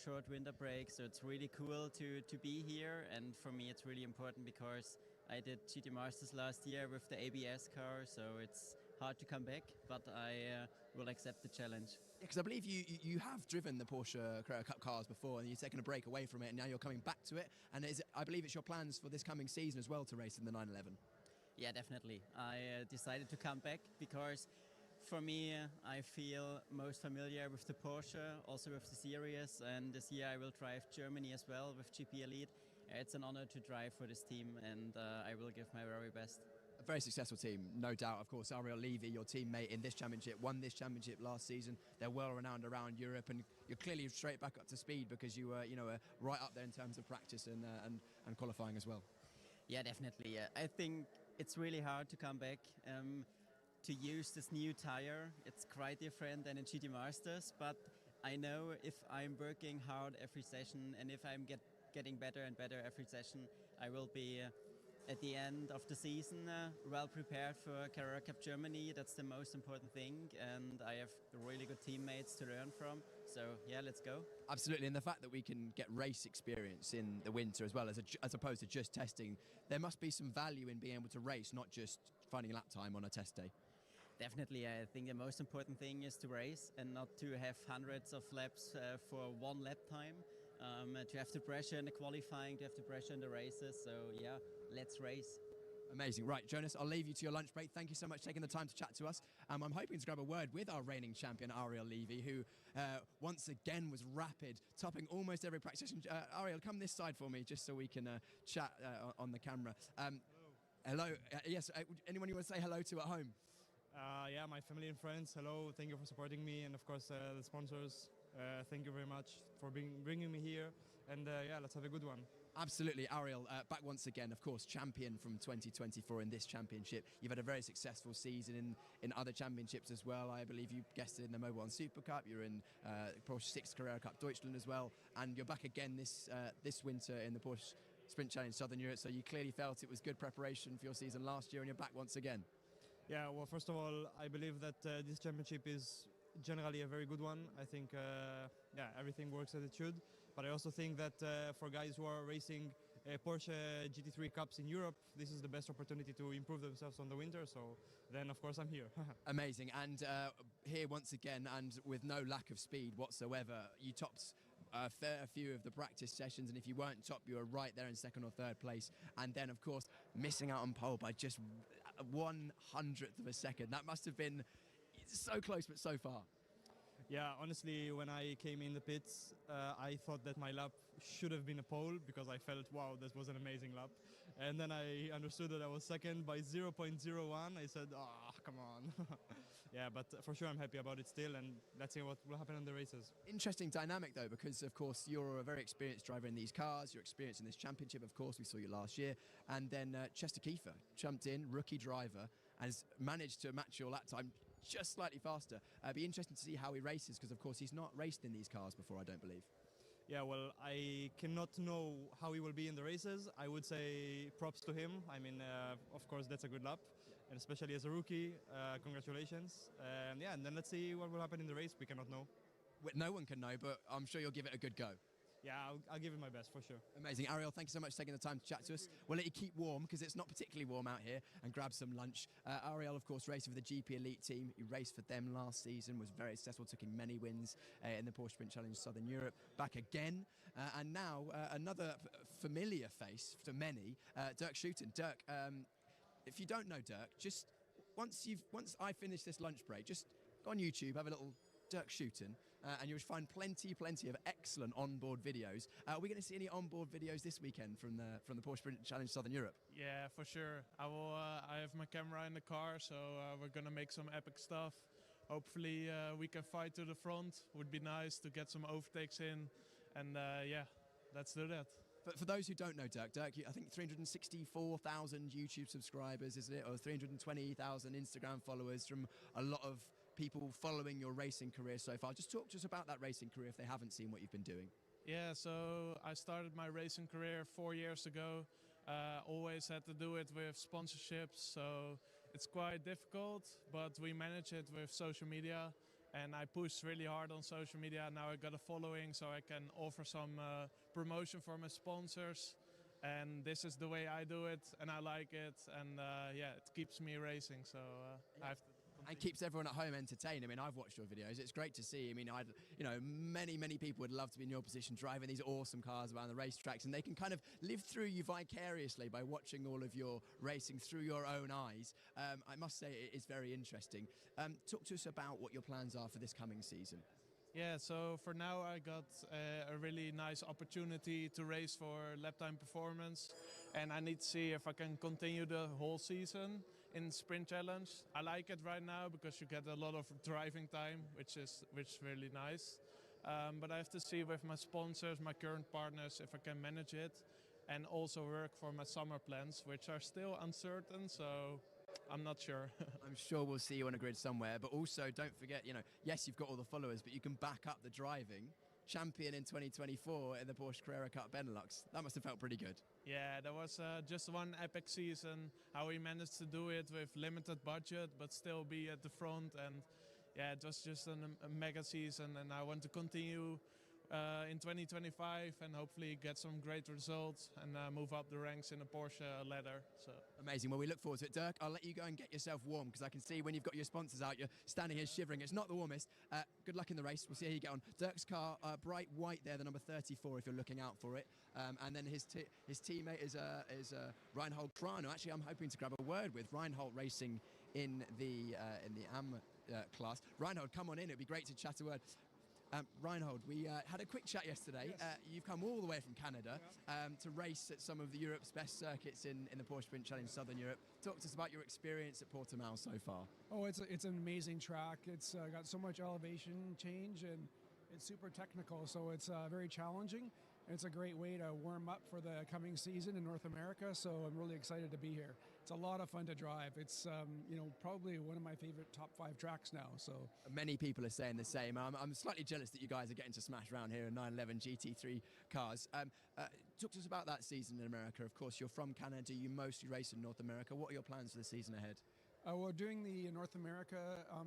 short winter break, so it's really cool to be here. And for me, it's really important because I did GT Masters last year with the ABS car, so it's hard to come back, but I will accept the challenge. Because I believe you have driven the Porsche Carrera Cup cars before, and you've taken a break away from it, and now you're coming back to it. And I believe it's your plans for this coming season as well to race in the 911. Yeah, definitely. I decided to come back because for me, I feel most familiar with the Porsche, also with the series, and this year I will drive Germany as well with GP Elite. It's an honor to drive for this team, and I will give my very best. A very successful team, no doubt. Of course, Ariel Levy, your teammate in this championship, won this championship last season. They're well renowned around Europe, and you're clearly straight back up to speed because you were, right up there in terms of practice and qualifying as well. Yeah, definitely. I think it's really hard to come back. To use this new tire, it's quite different than in GT Masters, but I know if I'm working hard every session and if I'm getting better and better every session, I will be at the end of the season well prepared for Carrera Cup Germany. That's the most important thing, and I have really good teammates to learn from. So yeah, let's go. Absolutely, and the fact that we can get race experience in the winter as well as opposed to just testing, there must be some value in being able to race, not just finding lap time on a test day. Definitely, I think the most important thing is to race and not to have hundreds of laps for one lap time. To have the pressure in the qualifying, to have the pressure in the races. So yeah, let's race. Amazing. Right, Jonas, I'll leave you to your lunch break. Thank you so much for taking the time to chat to us. I'm hoping to grab a word with our reigning champion, Ariel Levy, who once again was rapid, topping almost every practice. Ariel, come this side for me, just so we can chat on the camera. Hello. Yes, anyone you want to say hello to at home? Yeah, my family and friends, hello. Thank you for supporting me. And of course, the sponsors, thank you very much for bringing me here. And yeah, let's have a good one. Absolutely, Ariel, back once again, of course, champion from 2024 in this championship. You've had a very successful season in other championships as well. I believe you guessed in the Mobile One Super Cup. You're in Porsche 6 Carrera Cup Deutschland as well. And you're back again this winter in the Porsche Sprint Challenge Southern Europe. So you clearly felt it was good preparation for your season last year, and you're back once again. Yeah, well, first of all, I believe that this championship is generally a very good one. I think, yeah, everything works as it should. But I also think that for guys who are racing Porsche GT3 Cups in Europe, this is the best opportunity to improve themselves on the winter. So then, of course, I'm here. Amazing. And here once again, and with no lack of speed whatsoever, you topped a fair few of the practice sessions, and if you weren't top, you were right there in second or third place. And then, of course, missing out on pole by just 1/100th of a second. That must have been so close, but so far. Yeah, honestly, when I came in the pits, I thought that my lap should have been a pole because I felt, wow, this was an amazing lap. And then I understood that I was second by 0.01. I said, come on. Yeah, but for sure I'm happy about it still, and let's see what will happen in the races. Interesting dynamic though, because of course you're a very experienced driver in these cars, you're experienced in this championship, of course, we saw you last year, and then Chester Kiefer jumped in, rookie driver, and has managed to match your lap time just slightly faster. Be interesting to see how he races, because of course he's not raced in these cars before, I don't believe. Yeah, well, I cannot know how he will be in the races. I would say props to him. I mean, of course, that's a good lap, and especially as a rookie, congratulations. Yeah, and then let's see what will happen in the race. We cannot know. No one can know, but I'm sure you'll give it a good go. Yeah, I'll give it my best for sure. Amazing. Ariel, thank you so much for taking the time to chat to us. We'll let you keep warm because it's not particularly warm out here, and grab some lunch. Ariel, of course, racing for the GP Elite team. He raced for them last season, was very successful, took in many wins in the Porsche Sprint Challenge Southern Europe. Back again, and now another familiar face to many, Dirk Schouten. Dirk, if you don't know Dirk, just once I finish this lunch break, just go on YouTube, have a little Dirk Schouten, and you'll find plenty of excellent onboard videos. Are we going to see any onboard videos this weekend from the Porsche Sprint Challenge Southern Europe? Yeah, for sure. I will. I have my camera in the car, so we're gonna make some epic stuff. Hopefully, we can fight to the front. Would be nice to get some overtakes in, and yeah, let's do that. But for those who don't know Dirk, I think 364,000 YouTube subscribers, isn't it? Or 320,000 Instagram followers from a lot of people following your racing career so far. Just talk to us about that racing career if they haven't seen what you've been doing. Yeah, so I started my racing career 4 years ago. Always had to do it with sponsorships, so it's quite difficult, but we manage it with social media. And I push really hard on social media. Now I got a following, so I can offer some promotion for my sponsors. And this is the way I do it, and I like it. And yeah, it keeps me racing, so I have to. And keeps everyone at home entertained. I mean, I've watched your videos. It's great to see. I mean, many people would love to be in your position, driving these awesome cars around the racetracks, and they can kind of live through you vicariously by watching all of your racing through your own eyes. I must say it is very interesting. Talk to us about what your plans are for this coming season. Yeah, so for now I got a really nice opportunity to race for lap time performance, and I need to see if I can continue the whole season in Sprint Challenge. I like it right now because you get a lot of driving time, which is really nice. But I have to see with my sponsors, my current partners, if I can manage it, and also work for my summer plans, which are still uncertain, so I'm not sure. I'm sure we'll see you on a grid somewhere, but also don't forget, yes, you've got all the followers, but you can back up the driving. Champion in 2024 in the Porsche Carrera Cup Benelux. That must have felt pretty good. Yeah, there was just one epic season, how we managed to do it with limited budget, but still be at the front. And yeah, it was just a mega season, and I want to continue in 2025 and hopefully get some great results and move up the ranks in the Porsche ladder. So amazing. Well, we look forward to it. Dirk, I'll let you go and get yourself warm, because I can see when you've got your sponsors out, you're standing here shivering. It's not the warmest. Good luck in the race. We'll see how you get on. Dirk's car, bright white there, the number 34, if you're looking out for it. And then his teammate is Reinhold Krano. Actually, I'm hoping to grab a word with Reinhold racing in the AM class. Reinhold, come on in. It'd be great to chat a word. Reinhold, we had a quick chat yesterday. Yes. You've come all the way from Canada to race at some of Europe's best circuits in the Porsche Sprint Challenge Southern Europe. Talk to us about your experience at Portimao so far. Oh, it's an amazing track. It's got so much elevation change, and it's super technical, so it's very challenging. It's a great way to warm up for the coming season in North America, so I'm really excited to be here. It's a lot of fun to drive. It's probably one of my favorite top 5 tracks now. So many people are saying the same. I'm slightly jealous that you guys are getting to smash around here in 911 GT3 cars. Talk to us about that season in America. Of course, you're from Canada. You mostly race in North America. What are your plans for the season ahead? we're doing the North America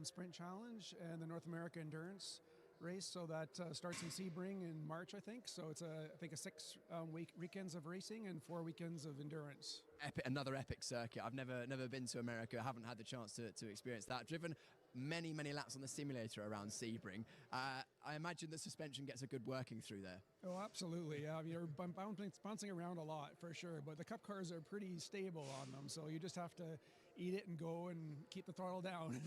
Sprint Challenge and the North America Endurance race, so that starts in Sebring in March, I think. So it's I think a 6 weekends of racing and 4 weekends of endurance. Another epic circuit. I've never been to America. I haven't had the chance to experience that. Driven many laps on the simulator around Sebring. I imagine the suspension gets a good working through there. Oh, absolutely. Yeah, you're bouncing around a lot for sure, but the Cup cars are pretty stable on them, so you just have to eat it and go and keep the throttle down.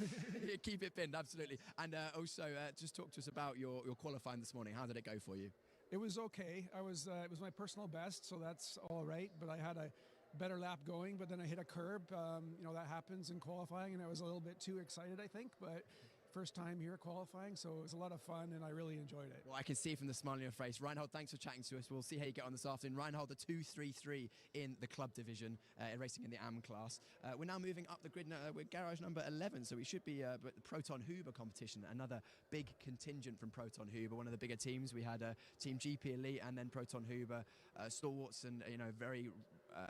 Yeah, keep it pinned, absolutely. And also, just talk to us about your qualifying this morning. How did it go for you? It was okay. It was my personal best, so that's all right. But I had a better lap going, but then I hit a curb. That happens in qualifying, and I was a little bit too excited, I think. But first time here qualifying, so it was a lot of fun, and I really enjoyed it. Well, I can see from the smile on your face. Reinhold, thanks for chatting to us. We'll see how you get on this afternoon. Reinhold, the 233 in the club division, racing in the AM class. We're now moving up the grid. We're garage number 11, so we should be at the Proton Huber competition. Another big contingent from Proton Huber, one of the bigger teams. We had Team GP Elite and then Proton Huber, stalwarts and very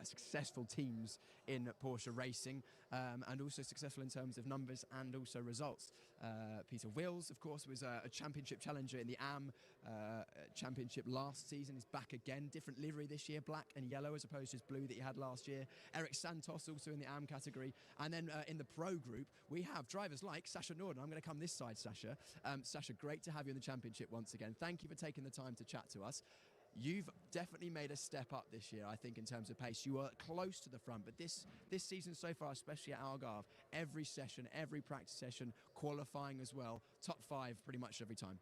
successful teams in Porsche racing, and also successful in terms of numbers and also results. Peter Wills, of course, was a championship challenger in the AM championship last season. He's back again, different livery this year, black and yellow as opposed to his blue that he had last year. Eric Santos also in the AM category. And then in the pro group, we have drivers like Sasha Norden. I'm going to come this side, Sasha. Sasha, great to have you in the championship once again. Thank you for taking the time to chat to us. You've definitely made a step up this year, I think, in terms of pace. You were close to the front, but this season so far, especially at Algarve, every session, every practice session, qualifying as well, top 5 pretty much every time.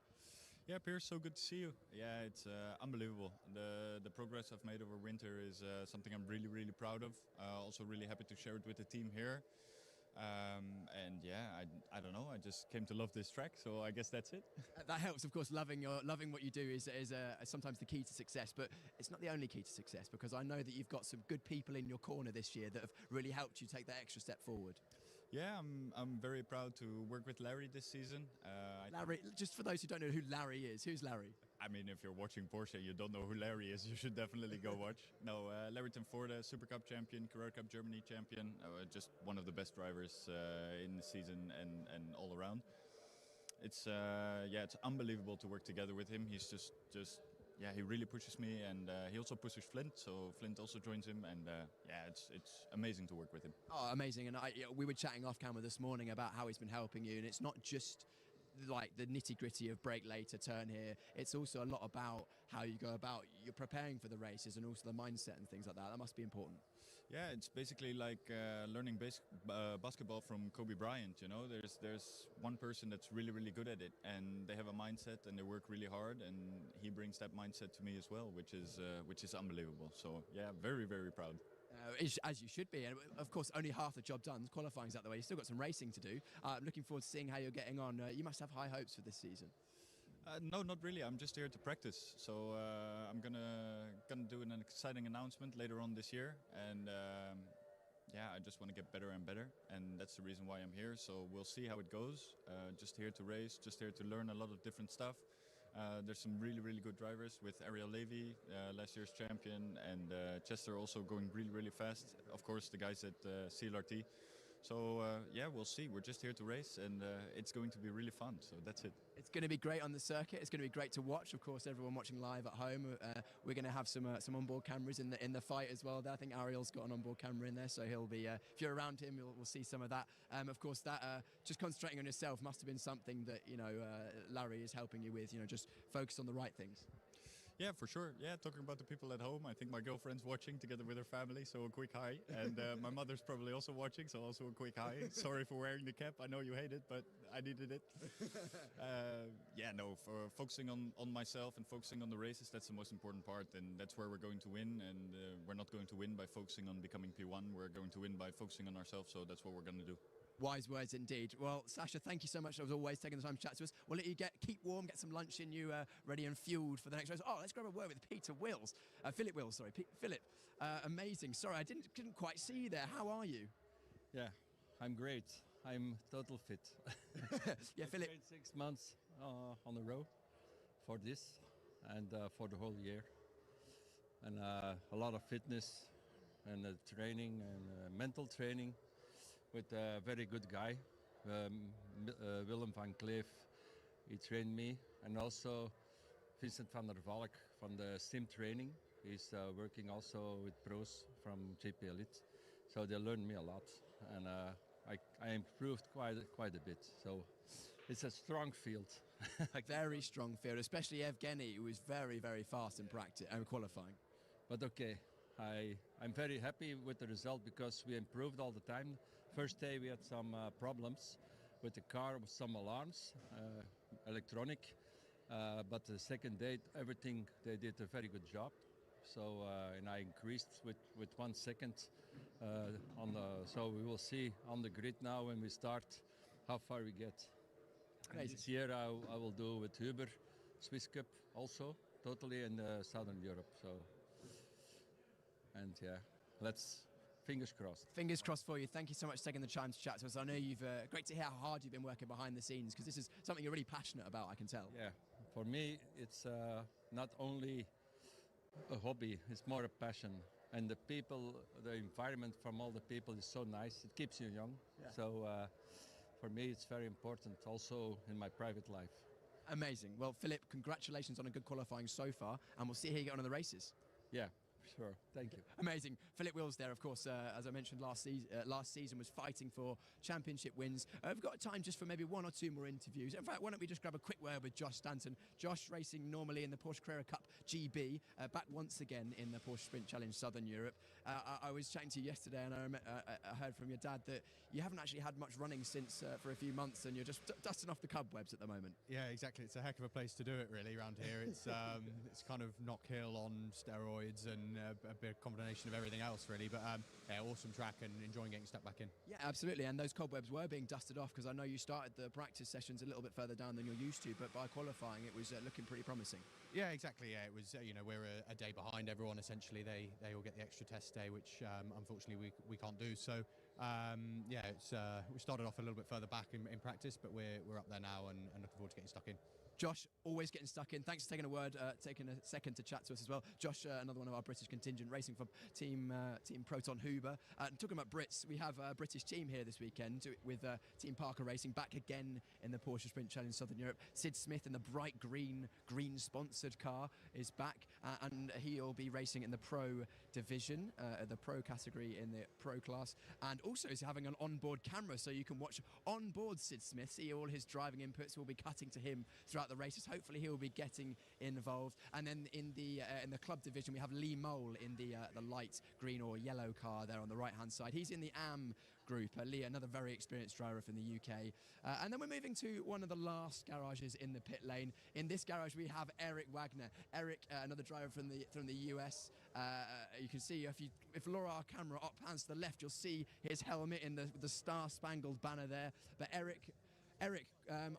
Yeah, Piers, so good to see you. Yeah, it's unbelievable. The progress I've made over winter is something I'm really, really proud of. Also really happy to share it with the team here. And yeah, I don't know, I just came to love this track, so I guess that's it. That helps, of course. Loving what you do is sometimes the key to success, but it's not the only key to success, because I know that you've got some good people in your corner this year that have really helped you take that extra step forward. Yeah, I'm very proud to work with Larry this season. Larry, just for those who don't know who Larry is, who's Larry? I mean, if you're watching Porsche and you don't know who Larry is, you should definitely go watch. No, Larry Tenforde, Super Cup champion, Carrera Cup Germany champion, just one of the best drivers in the season and all around. It's it's unbelievable to work together with him. He's just he really pushes me, and he also pushes Flint, so Flint also joins him, and it's amazing to work with him. Oh, amazing. And we were chatting off camera this morning about how he's been helping you, and it's not just like the nitty-gritty of brake later, turn here. It's also a lot about how you go about you're preparing for the races, and also the mindset and things like that. That must be important. Yeah, it's basically like learning basketball from Kobe Bryant. You know, there's one person that's really, really good at it, and they have a mindset and they work really hard, and he brings that mindset to me as well, which is unbelievable. So yeah, very, very proud. As you should be, and of course only half the job done. Qualifying's out the way. You've still got some racing to do. I'm looking forward to seeing how you're getting on. You must have high hopes for this season. No, not really. I'm just here to practice. So I'm gonna do an exciting announcement later on this year, and I just want to get better and better, and that's the reason why I'm here. So we'll see how it goes. Just here to race, just here to learn a lot of different stuff. There's some really, really good drivers with Ariel Levy, last year's champion, and Chester also going really, really fast. Of course, the guys at CLRT. So we'll see. We're just here to race, and it's going to be really fun. So that's it. It's going to be great on the circuit. It's going to be great to watch. Of course, everyone watching live at home. We're going to have some onboard cameras in the fight as well. I think Ariel's got an onboard camera in there, so he'll be. If you're around him, we'll see some of that. Of course, that just concentrating on yourself must have been something that Larry is helping you with. Just focus on the right things. Yeah, for sure. Yeah, talking about the people at home, I think my girlfriend's watching together with her family, so a quick hi. And my mother's probably also watching, so also a quick hi. Sorry for wearing the cap. I know you hate it, but I needed it. For focusing on myself and focusing on the races, that's the most important part, and that's where we're going to win. And we're not going to win by focusing on becoming P1. We're going to win by focusing on ourselves, so that's what we're going to do. Wise words indeed. Well, Sasha, thank you so much as always taking the time to chat to us. We'll let you keep warm, get some lunch in you, ready and fueled for the next race. Oh, let's grab a word with Peter Wills. Philip Wills, sorry. Philip, amazing. Sorry, I didn't quite see you there. How are you? Yeah, I'm great. I'm total fit. Yeah, Philip. 6 months on the road for this and for the whole year. And a lot of fitness and training and mental training. With a very good guy, Willem van Kleef, he trained me, and also Vincent van der Valk from the sim training. He's working also with pros from GP Elite, so they learned me a lot, and I improved quite a bit. So it's a strong field. Very strong field, especially Evgeny, who is very, very fast in practice and qualifying. But okay, I'm very happy with the result because we improved all the time. First day we had some problems with the car, with some alarms, electronic. But the second day, everything, they did a very good job. So, and I increased with 1 second so we will see on the grid now when we start how far we get. And this year I will do with Huber, Swiss Cup also, totally in Southern Europe. So, and yeah, fingers crossed. Fingers crossed for you. Thank you so much for taking the time to chat to us. I know you've great to hear how hard you've been working behind the scenes, because this is something you're really passionate about, I can tell. Yeah, for me it's not only a hobby, it's more a passion. And the people, the environment from all the people is so nice. It keeps you young. Yeah. So for me it's very important also in my private life. Amazing. Well, Philip, congratulations on a good qualifying so far, and we'll see how you get on in the races. Yeah. Sure, thank you. Amazing. Philip Wills there, of course, as I mentioned last season, was fighting for championship wins. We've got time just for maybe 1 or 2 more interviews. In fact, why don't we just grab a quick word with Josh Stanton. Josh racing normally in the Porsche Carrera Cup GB, back once again in the Porsche Sprint Challenge Southern Europe. I was chatting to you yesterday, and I heard from your dad that you haven't actually had much running since for a few months, and you're just dusting off the cobwebs at the moment. Yeah, exactly. It's a heck of a place to do it, really, around here. It's it's kind of Knock Hill on steroids and a bit of combination of everything else, really. But yeah, awesome track and enjoying getting stuck back in. Yeah, absolutely. And those cobwebs were being dusted off, because I know you started the practice sessions a little bit further down than you're used to, but by qualifying it was looking pretty promising. Yeah, exactly. Yeah, it was. We're a day behind everyone. Essentially, they all get the extra test day, which unfortunately we can't do. So yeah, it's we started off a little bit further back in practice, but we're up there now and looking forward to getting stuck in. Josh, always getting stuck in. Thanks for taking a second to chat to us as well. Josh, another one of our British contingent, racing for Team Proton Huber. Talking about Brits, we have a British team here this weekend with Team Parker Racing back again in the Porsche Sprint Challenge Southern Europe. Sid Smith in the bright green sponsored car is back, and he'll be racing in the Pro division, the Pro category in the Pro class, and also is having an onboard camera, so you can watch onboard Sid Smith, see all his driving inputs. We'll be cutting to him throughout the races. Hopefully he'll be getting involved. And then in the club division, we have Lee Mole in the light green or yellow car there on the right hand side. He's in the AM group. Lee, another very experienced driver from the UK. And then we're moving to one of the last garages in the pit lane. In this garage we have Eric Wagner. Eric, another driver from the US. You can see if Laura, our camera, up pans to the left, you'll see his helmet in the star-spangled banner there. But Eric,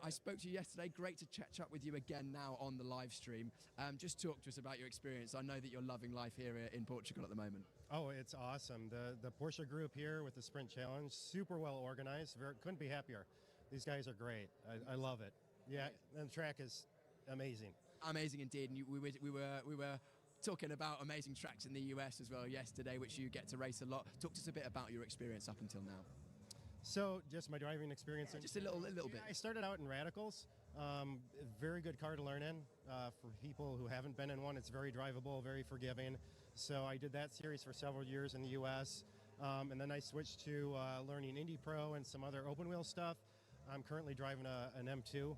I spoke to you yesterday. Great to catch up with you again now on the live stream. Just talk to us about your experience. I know that you're loving life here in Portugal at the moment. Oh, it's awesome. The Porsche group here with the Sprint Challenge, super well organized. Couldn't be happier. These guys are great. I love it. Yeah, and the track is amazing. Amazing indeed. And we were talking about amazing tracks in the US as well yesterday, which you get to race a lot. Talk to us a bit about your experience up until now. So, just my driving experience. Yeah, just a little bit. I started out in Radicals. Very good car to learn in. For people who haven't been in one, it's very drivable, very forgiving. So I did that series for several years in the U.S. And then I switched to learning Indy Pro and some other open wheel stuff. I'm currently driving an M2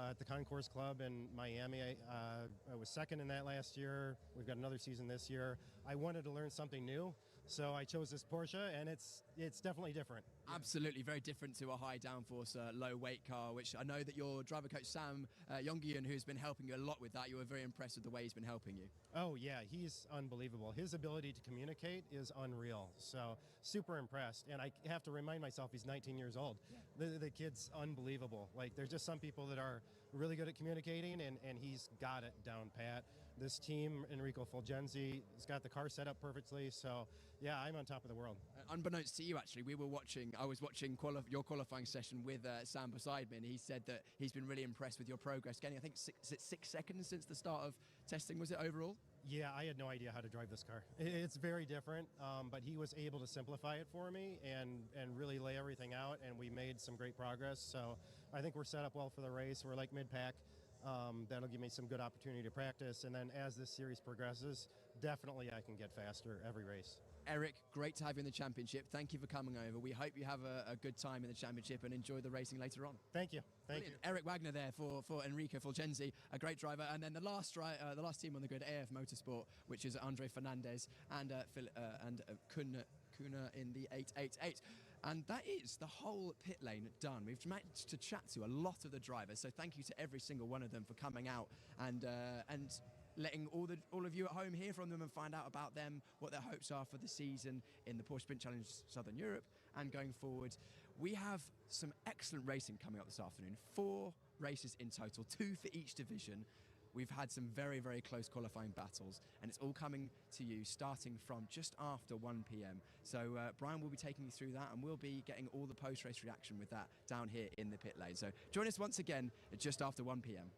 at the Concourse Club in Miami. I was second in that last year. We've got another season this year. I wanted to learn something new, so I chose this Porsche, and it's definitely different. Absolutely, very different to a high downforce, low weight car, which I know that your driver coach Sam Yongian, who's been helping you a lot with that, you were very impressed with the way he's been helping you. Oh yeah, he's unbelievable. His ability to communicate is unreal. So super impressed, and I have to remind myself he's 19 years old. Yeah. The kid's unbelievable. Like, there's just some people that are really good at communicating, and he's got it down pat. This team, Enrico Fulgenzi, has got the car set up perfectly. So yeah, I'm on top of the world. Unbeknownst to you, actually, I was watching your qualifying session with Sam beside me, and he said that he's been really impressed with your progress, getting, I think, 6 seconds since the start of testing, was it, overall? Yeah, I had no idea how to drive this car. It's very different, but he was able to simplify it for me and really lay everything out, and we made some great progress. So I think we're set up well for the race. We're like mid-pack. That'll give me some good opportunity to practice, and then as this series progresses, definitely I can get faster every race. Eric, great to have you in the championship. Thank you for coming over. We hope you have a good time in the championship and enjoy the racing later on. Thank you. Thank you. Eric Wagner there for Enrico Fulgenzi, a great driver. And then the last team on the grid, AF Motorsport, which is Andre Fernandez and Kuna in the 888. And that is the whole pit lane done. We've managed to chat to a lot of the drivers, so thank you to every single one of them for coming out and letting all of you at home hear from them and find out about them, what their hopes are for the season in the Porsche Sprint Challenge Southern Europe and going forward. We have some excellent racing coming up this afternoon. 4 races in total, 2 for each division. We've had some very, very close qualifying battles, and it's all coming to you starting from just after 1 p.m. So Brian will be taking you through that, and we'll be getting all the post-race reaction with that down here in the pit lane. So join us once again at just after 1 p.m.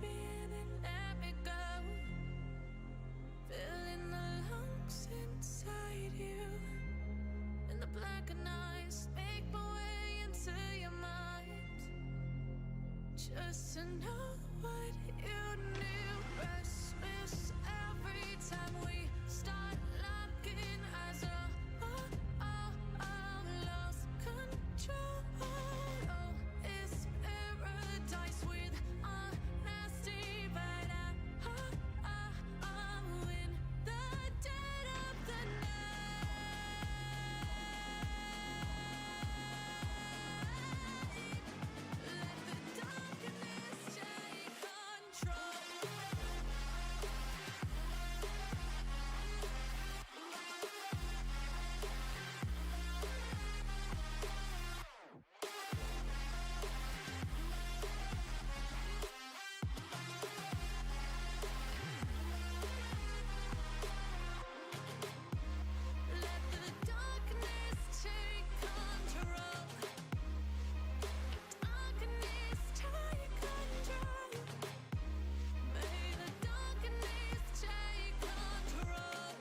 me in and let me go. Filling the lungs inside you. In the blackened eyes, make my way into your mind. Just to know what you knew. Restless every time we start locking eyes. Lost control. Oh, it's paradise with honesty, but I'm in the dead of the night. Let the darkness take control. Let the darkness take control. Darkness take control. May the darkness take control.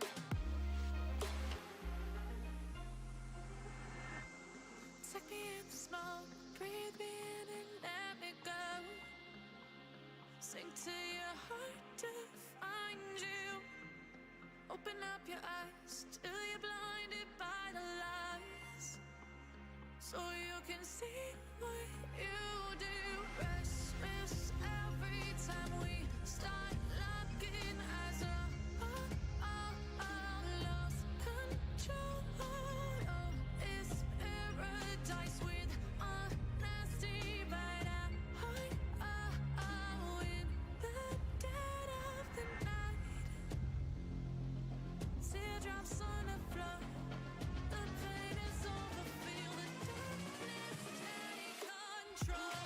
Take me in the smoke, breathe me in and let me go. Sink to your heart to find you. Open up your eyes till you're blinded by the lies, so you can see what you do. Restless every time we start locking eyes. Lost control. Oh, it's paradise with honesty, but I'm in the dead of the night. Teardrops on the floor. The pain is over. Feel the darkness take control.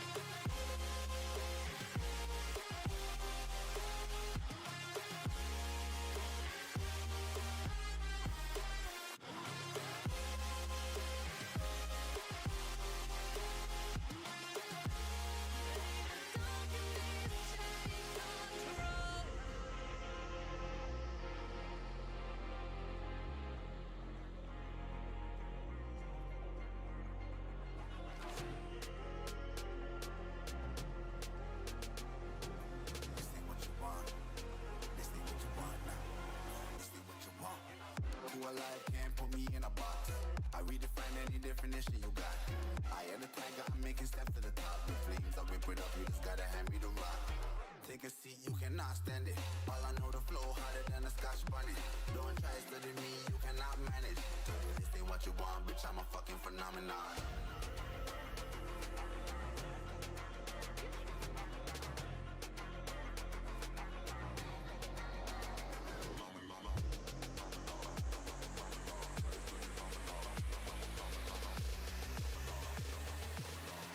Who alive can't put me in a box. I redefine any definition you got. I am the tiger, I'm making steps to the top. The flames, I whip it up, you just gotta hand me the rock. Take a seat, you cannot stand it. All I know, the flow harder than a Scotch bonnet. Don't try studying me, you cannot manage. This ain't what you want, bitch, I'm a fucking phenomenon.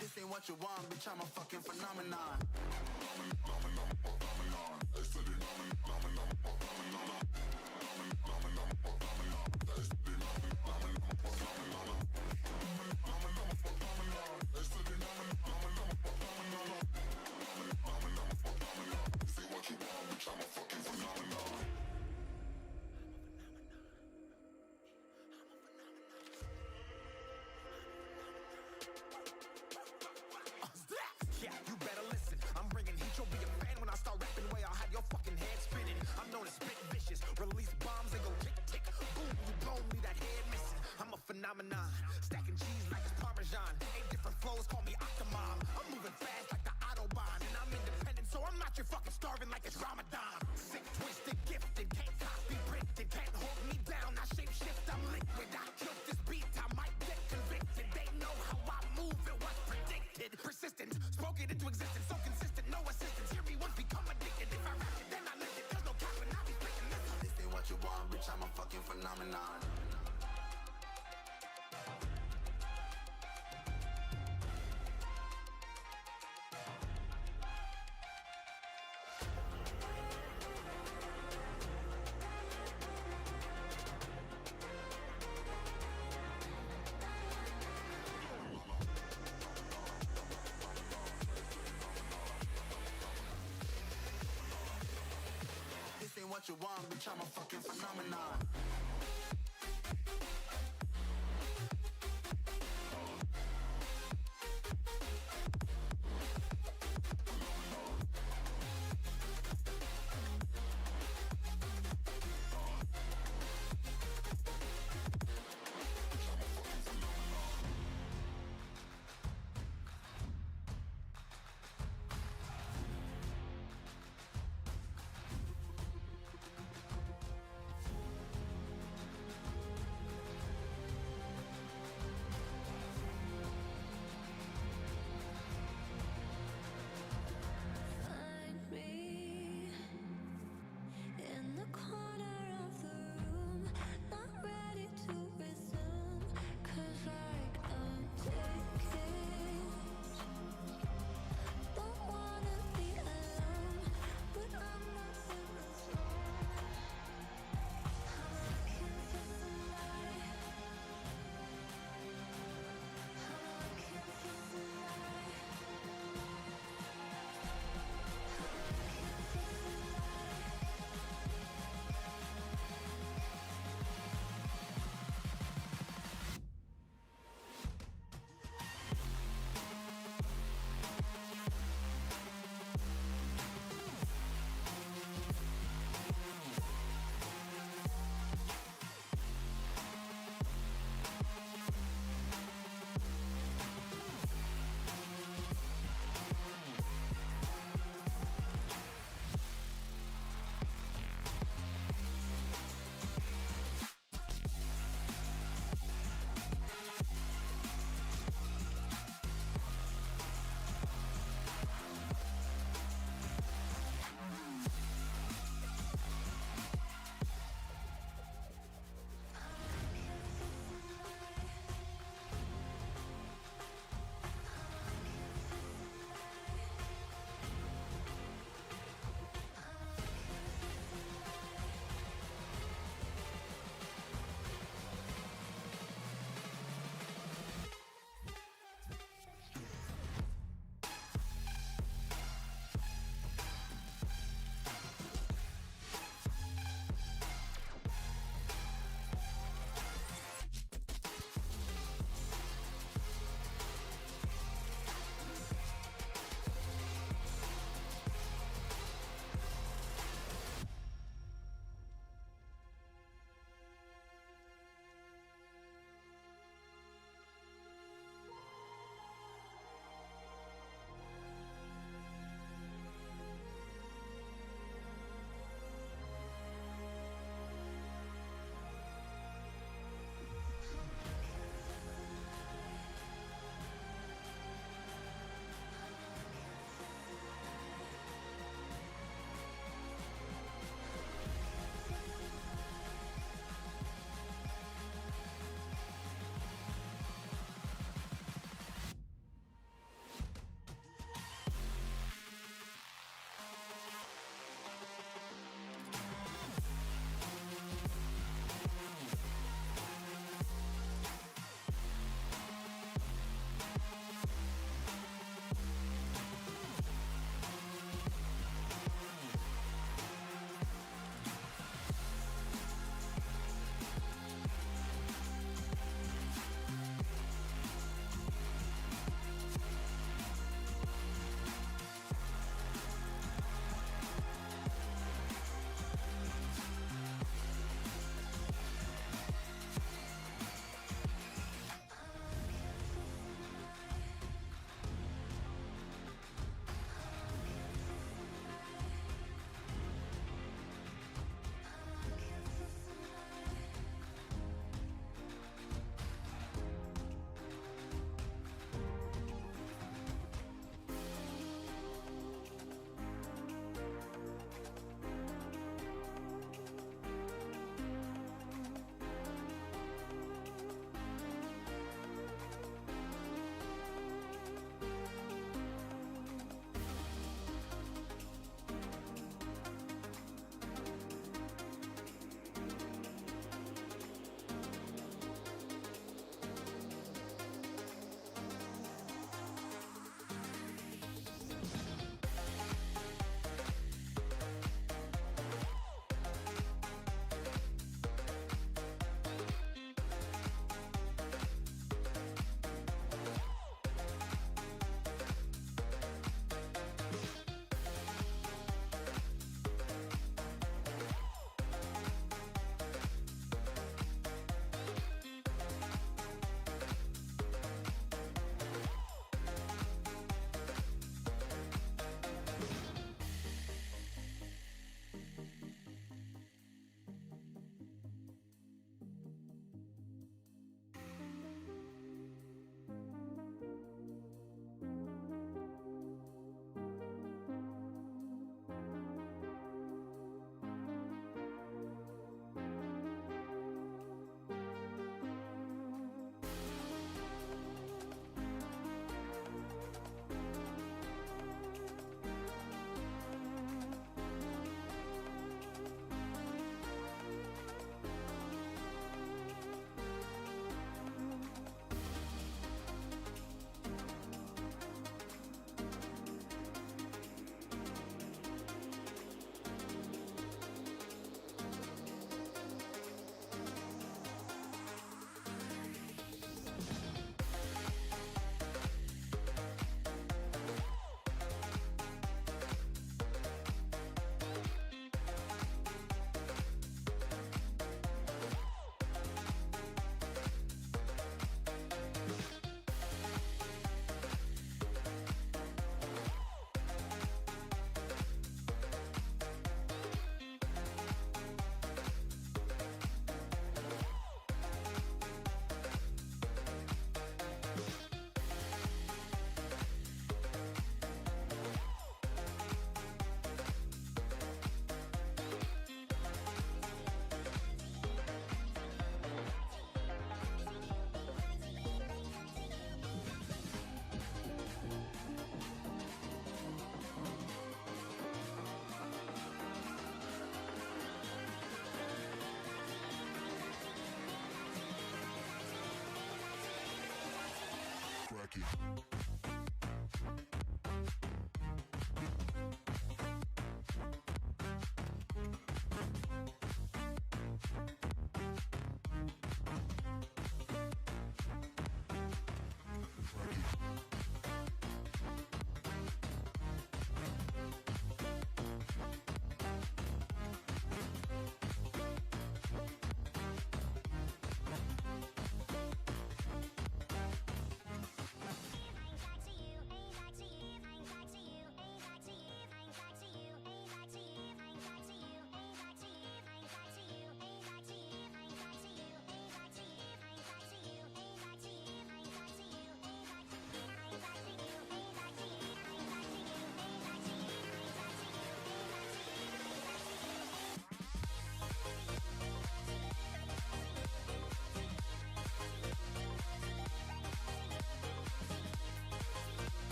This ain't what you want, bitch, I'm a fucking phenomenon. Yeah, you better listen. I'm bringing heat, you'll be a fan when I start rapping. Way I'll have your fucking head spinning. I'm known as spit vicious. Release bombs and go tick tick. Boom, you blow me, that head missing. I'm a phenomenon. Stacking cheese like it's Parmesan. 8 different flows, call me Octomom. I'm moving fast like the Autobahn. And I'm independent, so I'm not your fucking starving like it's Ramadan. Sick, twisted, gifted. Can't copy, printed. Can't hold me down. I shape shift, I'm liquid. I killed this beat, I might get convicted. They know how I move, it was predicted. Persistent, spoke it into existence. So consistent, no assistance. Hear me once, become addicted. If I rap it, then I live it. There's no cap and I'll be spitting this. This ain't what you want, bitch, I'm a fucking phenomenon. what you want, bitch, I'm a fucking phenomenon.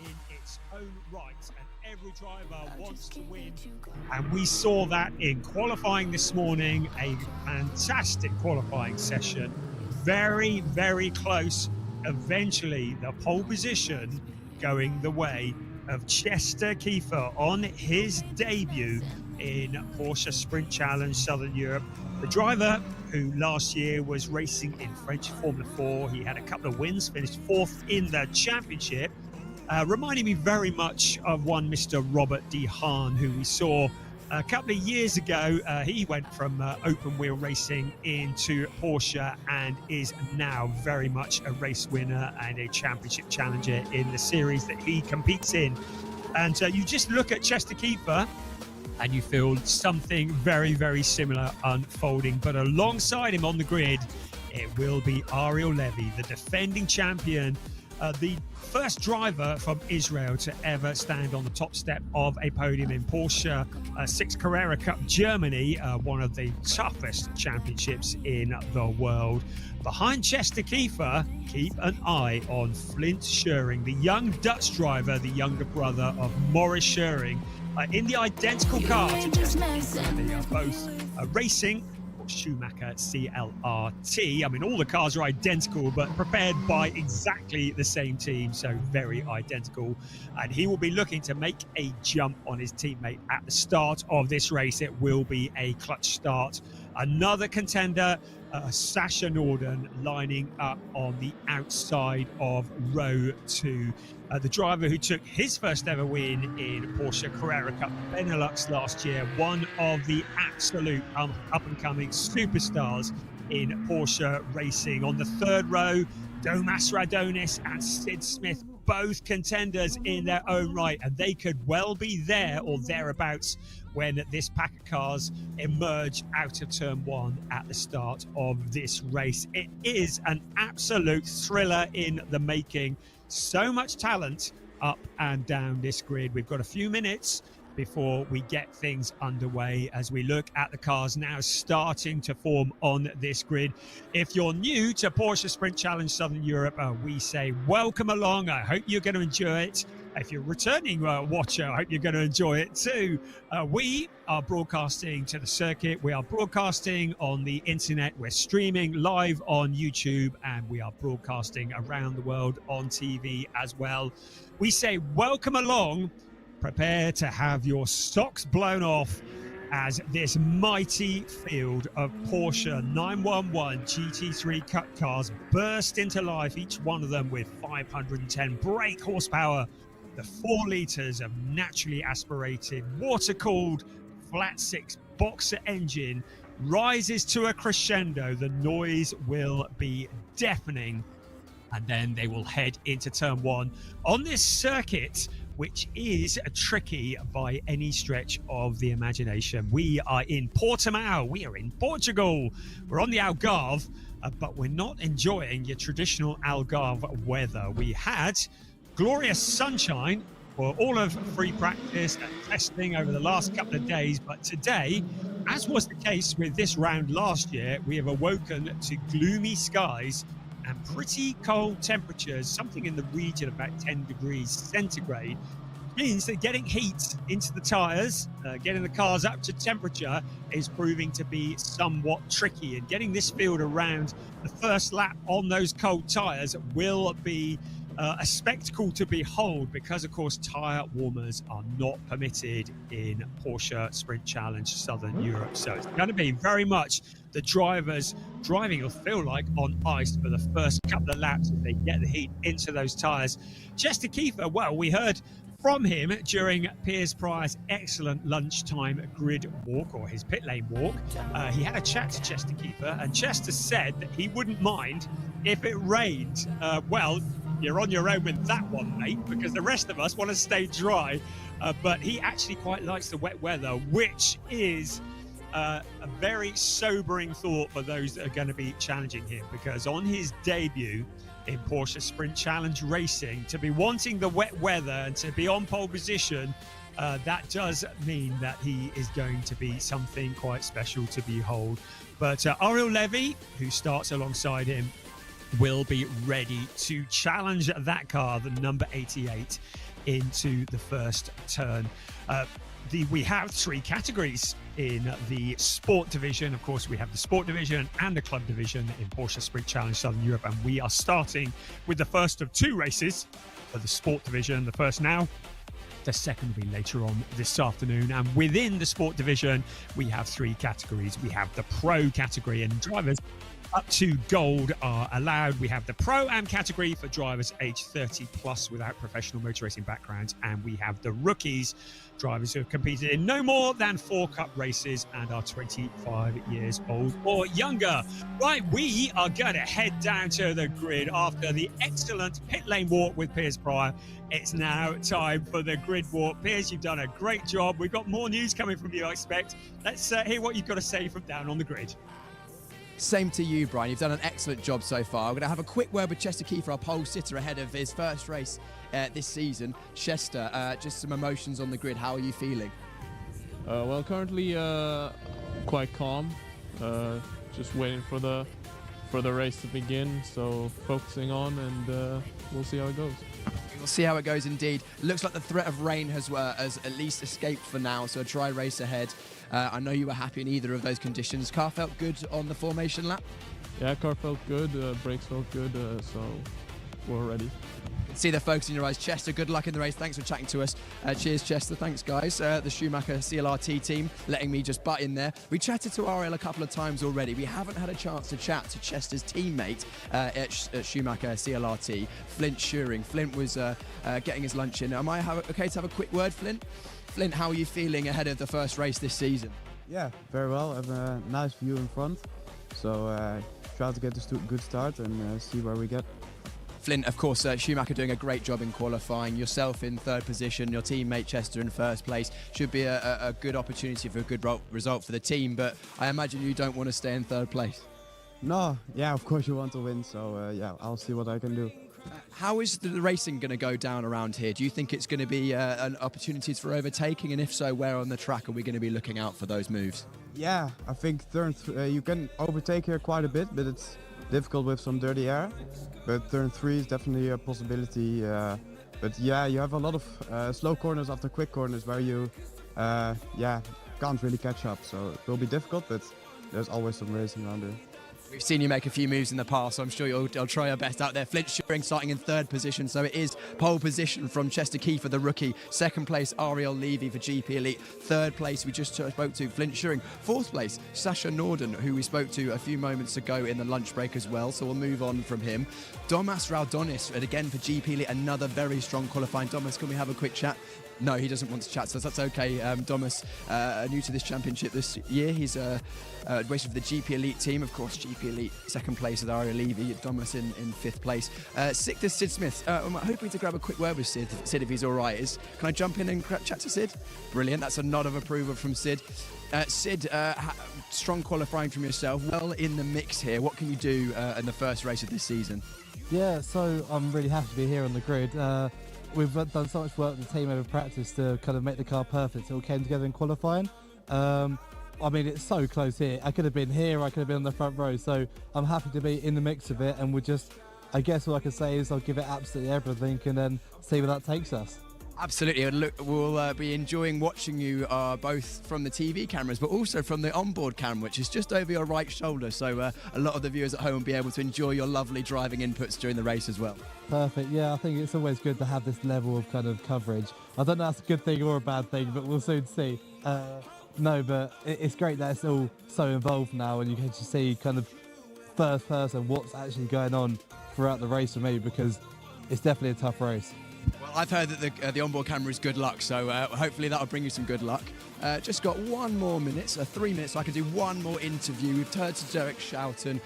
In its own right, and every driver wants to win. And we saw that in qualifying this morning, a fantastic qualifying session. Very, very close. Eventually, the pole position going the way of Chester Kiefer on his debut in Porsche Sprint Challenge Southern Europe. The driver who last year was racing in French Formula 4. He had a couple of wins, finished fourth in the championship. Reminding me very much of one Mr. Robert De Haan, who we saw a couple of years ago. He went from open wheel racing into Porsche and is now very much a race winner and a championship challenger in the series that he competes in. And you just look at Chester Kiefer and you feel something very, very similar unfolding. But alongside him on the grid, it will be Ariel Levy, the defending champion, the first driver from Israel to ever stand on the top step of a podium in Porsche 6 Carrera Cup Germany, one of the toughest championships in the world. Behind Chester Kiefer, keep an eye on Flint Scheuring, the young Dutch driver, the younger brother of Maurice Scheuring, in the identical car to Chester Kiefer. They are both racing Schumacher CLRT. I mean, all the cars are identical, but prepared by exactly the same team, so very identical. And he will be looking to make a jump on his teammate at the start of this race. It will be a clutch start. Another contender, Sasha Norden, lining up on the outside of row 2. The driver who took his first ever win in Porsche Carrera Cup Benelux last year, one of the absolute up-and-coming superstars in Porsche racing. On the third row, Domas Radonis and Sid Smith, both contenders in their own right, and they could well be there or thereabouts when this pack of cars emerge out of turn 1 at the start of this race. It is an absolute thriller in the making. So much talent up and down this grid. We've got a few minutes before we get things underway as we look at the cars now starting to form on this grid. If you're new to Porsche Sprint Challenge Southern Europe, we say welcome along. I hope you're going to enjoy it. If you're a returning watcher, I hope you're going to enjoy it too. We are broadcasting to the circuit. We are broadcasting on the internet. We're streaming live on YouTube, and we are broadcasting around the world on TV as well. We say welcome along. Prepare to have your socks blown off as this mighty field of Porsche 911 GT3 Cup cars burst into life, each one of them with 510 brake horsepower. The 4 litres of naturally aspirated, water-cooled, flat-six boxer engine rises to a crescendo. The noise will be deafening, and then they will head into turn 1 on this circuit, which is tricky by any stretch of the imagination. We are in Portimao. We are in Portugal. We're on the Algarve, but we're not enjoying your traditional Algarve weather. We had glorious sunshine for all of free practice and testing over the last couple of days, but today, as was the case with this round last year, we have awoken to gloomy skies and pretty cold temperatures, something in the region of about 10 degrees centigrade. Means that getting heat into the tyres, getting the cars up to temperature is proving to be somewhat tricky, and getting this field around the first lap on those cold tyres will be a spectacle to behold, because of course tyre warmers are not permitted in Porsche Sprint Challenge Southern Europe. So it's going to be very much the drivers driving, will feel like, on ice for the first couple of laps as they get the heat into those tyres. Chester Kiefer, well, we heard from him during Piers Pryor's excellent lunchtime grid walk, or his pit lane walk. He had a chat to Chester Kiefer, and Chester said that he wouldn't mind if it rained. Well, you're on your own with that one, mate, because the rest of us want to stay dry. But he actually quite likes the wet weather, which is a very sobering thought for those that are going to be challenging him, because on his debut in Porsche Sprint Challenge racing, to be wanting the wet weather and to be on pole position, that does mean that he is going to be something quite special to behold. But Ariel Levy, who starts alongside him, will be ready to challenge that car, the number 88, into the first turn. We have 3 categories in the sport division. Of course, we have the sport division and the club division in Porsche Sprint Challenge Southern Europe, and we are starting with the first of 2 races for the sport division. The first now, the second will be later on this afternoon. And within the sport division, we have 3 categories. We have the pro category, and drivers up to gold are allowed. We have the Pro-Am category for drivers aged 30 plus without professional motor racing backgrounds, and we have the rookies, drivers who have competed in no more than 4 cup races and are 25 years old or younger. Right, we are going to head down to the grid after the excellent pit lane walk with Piers Pryor. It's now time for the grid walk. Piers, you've done a great job. We've got more news coming from you, I expect. Let's hear what you've got to say from down on the grid. Same to you, Brian. You've done an excellent job so far. I'm going to have a quick word with Chester Kiefer, our pole sitter, ahead of his first race this season. Chester, just some emotions on the grid. How are you feeling? Well, currently quite calm. Just waiting for the race to begin. So focusing on, and we'll see how it goes. We'll see how it goes indeed. Looks like the threat of rain has at least escaped for now, so a dry race ahead. I know you were happy in either of those conditions. Car felt good on the formation lap? Yeah, car felt good, brakes felt good, so we're ready. See the focus in your eyes. Chester, good luck in the race. Thanks for chatting to us. Cheers, Chester. Thanks, guys. The Schumacher CLRT team letting me just butt in there. We chatted to Ariel a couple of times already. We haven't had a chance to chat to Chester's teammate at Schumacher CLRT, Flint Schuring. Flint was getting his lunch in. Am I okay to have a quick word, Flint? Flint, how are you feeling ahead of the first race this season? Yeah, very well. I have a nice view in front. So try to get this to a good start and see where we get. Flint, of course, Schumacher doing a great job in qualifying. Yourself in 3rd position, your teammate Chester in 1st place. Should be a good opportunity for a good result for the team, but I imagine you don't want to stay in 3rd place. No, yeah, of course you want to win, so yeah, I'll see what I can do. How is the racing going to go down around here? Do you think it's going to be an opportunities for overtaking, and if so, where on the track are we going to be looking out for those moves? Yeah, I think you can overtake here quite a bit, but it's difficult with some dirty air. But turn 3 is definitely a possibility. But But yeah, you have a lot of slow corners after quick corners where you can't really catch up. So it will be difficult, but there's always some racing around there. We've seen you make a few moves in the past, so I'm sure you'll try your best out there. Flint Schuring starting in 3rd position, so it is pole position from Chester Kiefer, the rookie. 2nd place, Ariel Levy for GP Elite. 3rd place, we just spoke to Flint Schuring. 4th place, Sasha Norden, who we spoke to a few moments ago in the lunch break as well, so we'll move on from him. Domas Raudonis, and again for GP Elite, another very strong qualifying. Domas, can we have a quick chat? No, he doesn't want to chat, so that's okay. Domas, new to this championship this year. He's racing for the GP Elite team. Of course, GP Elite 2nd place with Ariel Levy. Domas in 5th place. Sixth is Sid Smith. I'm hoping to grab a quick word with Sid if he's all right. Can I jump in and chat to Sid? Brilliant. That's a nod of approval from Sid. Sid, strong qualifying from yourself. Well in the mix here. What can you do in the first race of this season? Yeah, so I'm really happy to be here on the grid. We've done so much work with the team over practice to kind of make the car perfect. It all came together in qualifying. I mean, it's so close here. I could have been here, I could have been on the front row. So I'm happy to be in the mix of it. And I guess all I can say is I'll give it absolutely everything and then see where that takes us. Absolutely. Look, we'll be enjoying watching you both from the TV cameras, but also from the onboard camera, which is just over your right shoulder. So a lot of the viewers at home will be able to enjoy your lovely driving inputs during the race as well. Perfect. Yeah, I think it's always good to have this level of kind of coverage. I don't know if that's a good thing or a bad thing, but we'll soon see. No, but it's great that it's all so involved now, and you get to see kind of first person what's actually going on throughout the race for me, because it's definitely a tough race. Well, I've heard that the onboard camera is good luck, so hopefully that'll bring you some good luck. Just got 1 more minute, 3 minutes, so I can do one more interview. We've heard to Derek Schouten,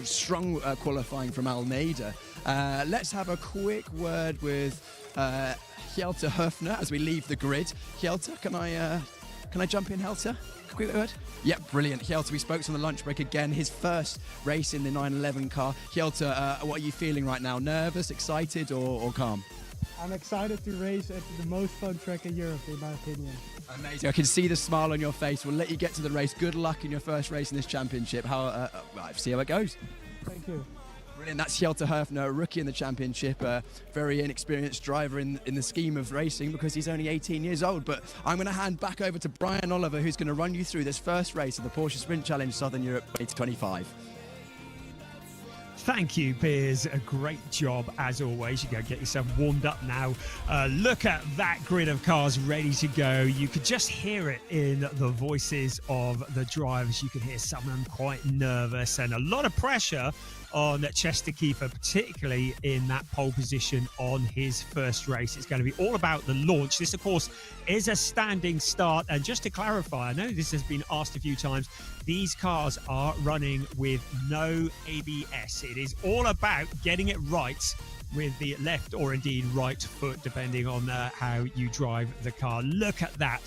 strong qualifying from Almeida. Let's have a quick word with Hjelte Höfner as we leave the grid. Hjelte, can I jump in, Hjelte? Quick word? Yep, brilliant. Hjelte, we spoke on the lunch break again, his first race in the 911 car. Hjelte, what are you feeling right now? Nervous, excited, or calm? I'm excited to race at the most fun track in Europe, in my opinion. Amazing. I can see the smile on your face. We'll let you get to the race. Good luck in your first race in this championship. See how it goes. Thank you. Brilliant. That's Hjelte Höfner, a rookie in the championship, a very inexperienced driver in the scheme of racing because he's only 18 years old. But I'm going to hand back over to Brian Oliver, who's going to run you through this first race of the Porsche Sprint Challenge Southern Europe 2025. Thank you, Piers. A great job as always. You go get yourself warmed up now. Look at that grid of cars ready to go. You could just hear it in the voices of the drivers. You can hear some of them quite nervous and a lot of pressure on Chester Kiefer, particularly in that pole position on his first race. It's going to be all about the launch. This, of course, is a standing start. And just to clarify, I know this has been asked a few times, these cars are running with no ABS. It is all about getting it right with the left or indeed right foot, depending on how you drive the car. Look at that.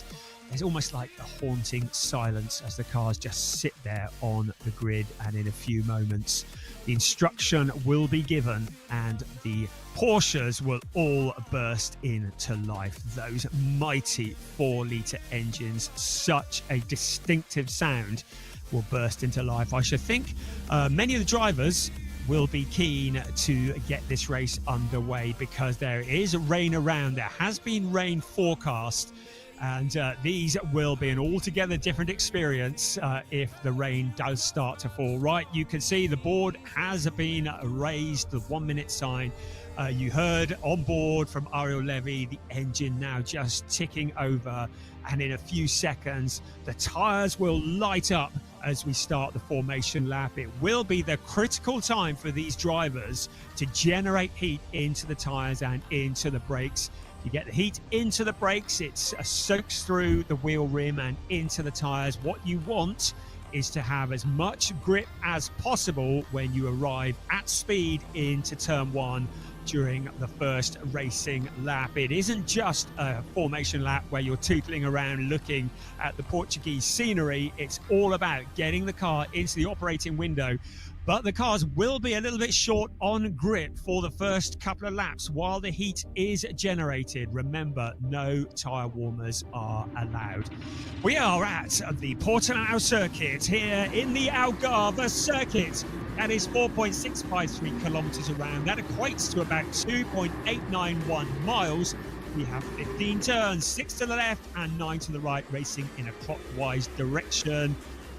There's almost like a haunting silence as the cars just sit there on the grid, and in a few moments the instruction will be given and the Porsches will all burst into life. Those mighty 4-litre engines, such a distinctive sound, will burst into life. I should think many of the drivers will be keen to get this race underway because there is rain around. There has been rain forecast, and these will be an altogether different experience if the rain does start to fall. Right, you can see the board has been raised, the 1 minute sign. You heard on board from Ariel Levy, the engine now just ticking over, and in a few seconds the tyres will light up as we start the formation lap. It will be the critical time for these drivers to generate heat into the tyres and into the brakes. You get the heat into the brakes, it soaks through the wheel rim and into the tyres. What you want is to have as much grip as possible when you arrive at speed into turn 1 during the first racing lap. It isn't just a formation lap where you're tootling around looking at the Portuguese scenery. It's all about getting the car into the operating window But the cars will be a little bit short on grip for the first couple of laps while the heat is generated. Remember, no tyre warmers are allowed. We are at the Portimao circuit here in the Algarve circuit. That is 4.653 kilometres around. That equates to about 2.891 miles. We have 15 turns, 6 to the left and 9 to the right, racing in a clockwise direction.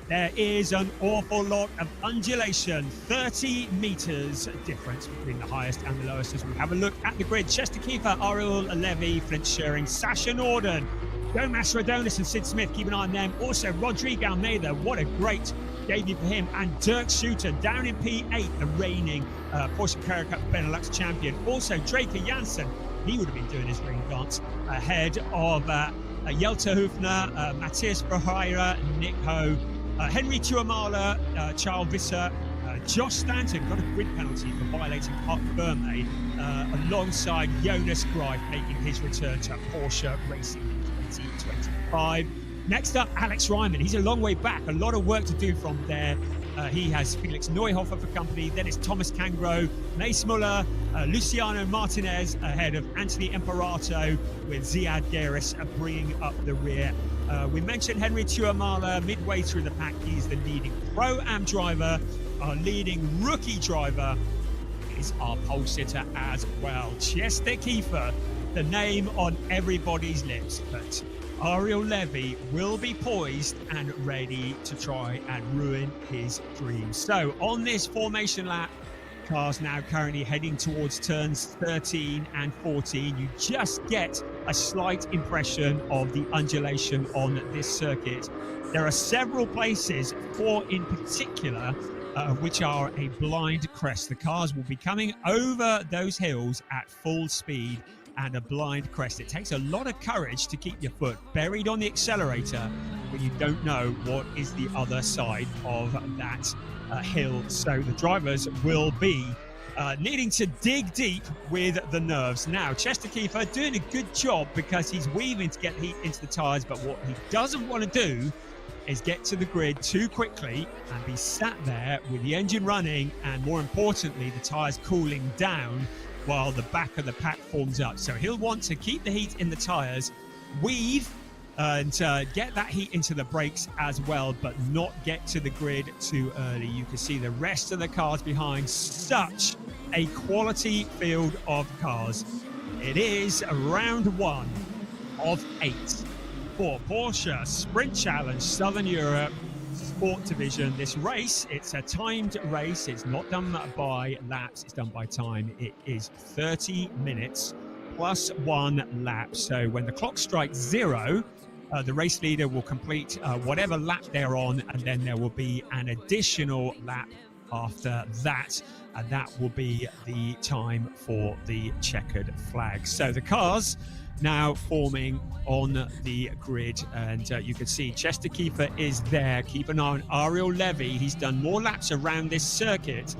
There is an awful lot of undulation, 30 metres difference between the highest and the lowest as we have a look at the grid. Chester Keefer, Ariel Levy, Flint Schering, Sasha Norden, Joe Mastrodonis and Sid Smith, keep an eye on them. Also, Rodrigo Almeida, what a great debut for him. And Dirk Schutter down in P8, the reigning Porsche Carrera Cup Benelux champion. Also, Draker Janssen, he would have been doing his ring dance ahead of Jelte Hufner, Matthias Ferreira, Nick Ho, Henry Tuamala, Charles Visser, Josh Stanton got a grid penalty for violating Park Verme alongside Jonas Greif making his return to Porsche Racing 2025. Next up, Alex Ryman. He's a long way back, a lot of work to do from there. He has Felix Neuhofer for company. Then it's Thomas Cangro, Mace Muller, Luciano Martinez ahead of Anthony Imperato with Ziad Gueris bringing up the rear. We mentioned Henry Tuamala midway through the pack. He's the leading Pro-Am driver. Our leading rookie driver is our pole sitter as well. Chester Keefer, the name on everybody's lips. But Ariel Levy will be poised and ready to try and ruin his dreams. So on this formation lap, cars now currently heading towards turns 13 and 14. You just get a slight impression of the undulation on this circuit. There are several places, 4 in particular, which are a blind crest. The cars will be coming over those hills at full speed and a blind crest. It takes a lot of courage to keep your foot buried on the accelerator when you don't know what is the other side of that hill. So the drivers will be needing to dig deep with the nerves. Now, Chester Keefer doing a good job because he's weaving to get heat into the tyres, but what he doesn't want to do is get to the grid too quickly and be sat there with the engine running and, more importantly, the tyres cooling down while the back of the pack forms up. So he'll want to keep the heat in the tyres, weave and get that heat into the brakes as well, but not get to the grid too early. You can see the rest of the cars behind. Such a quality field of cars. It is round 1 of 8 for Porsche Sprint Challenge Southern Europe Sport Division. This race, it's a timed race. It's not done by laps, it's done by time. It is 30 minutes plus 1 lap. So when the clock strikes 0, the race leader will complete whatever lap they're on, and then there will be an additional lap after that, and that will be the time for the checkered flag. So the cars now forming on the grid, and you can see Chester Keefer is there. Keep an eye on Ariel Levy. He's done more laps around this circuit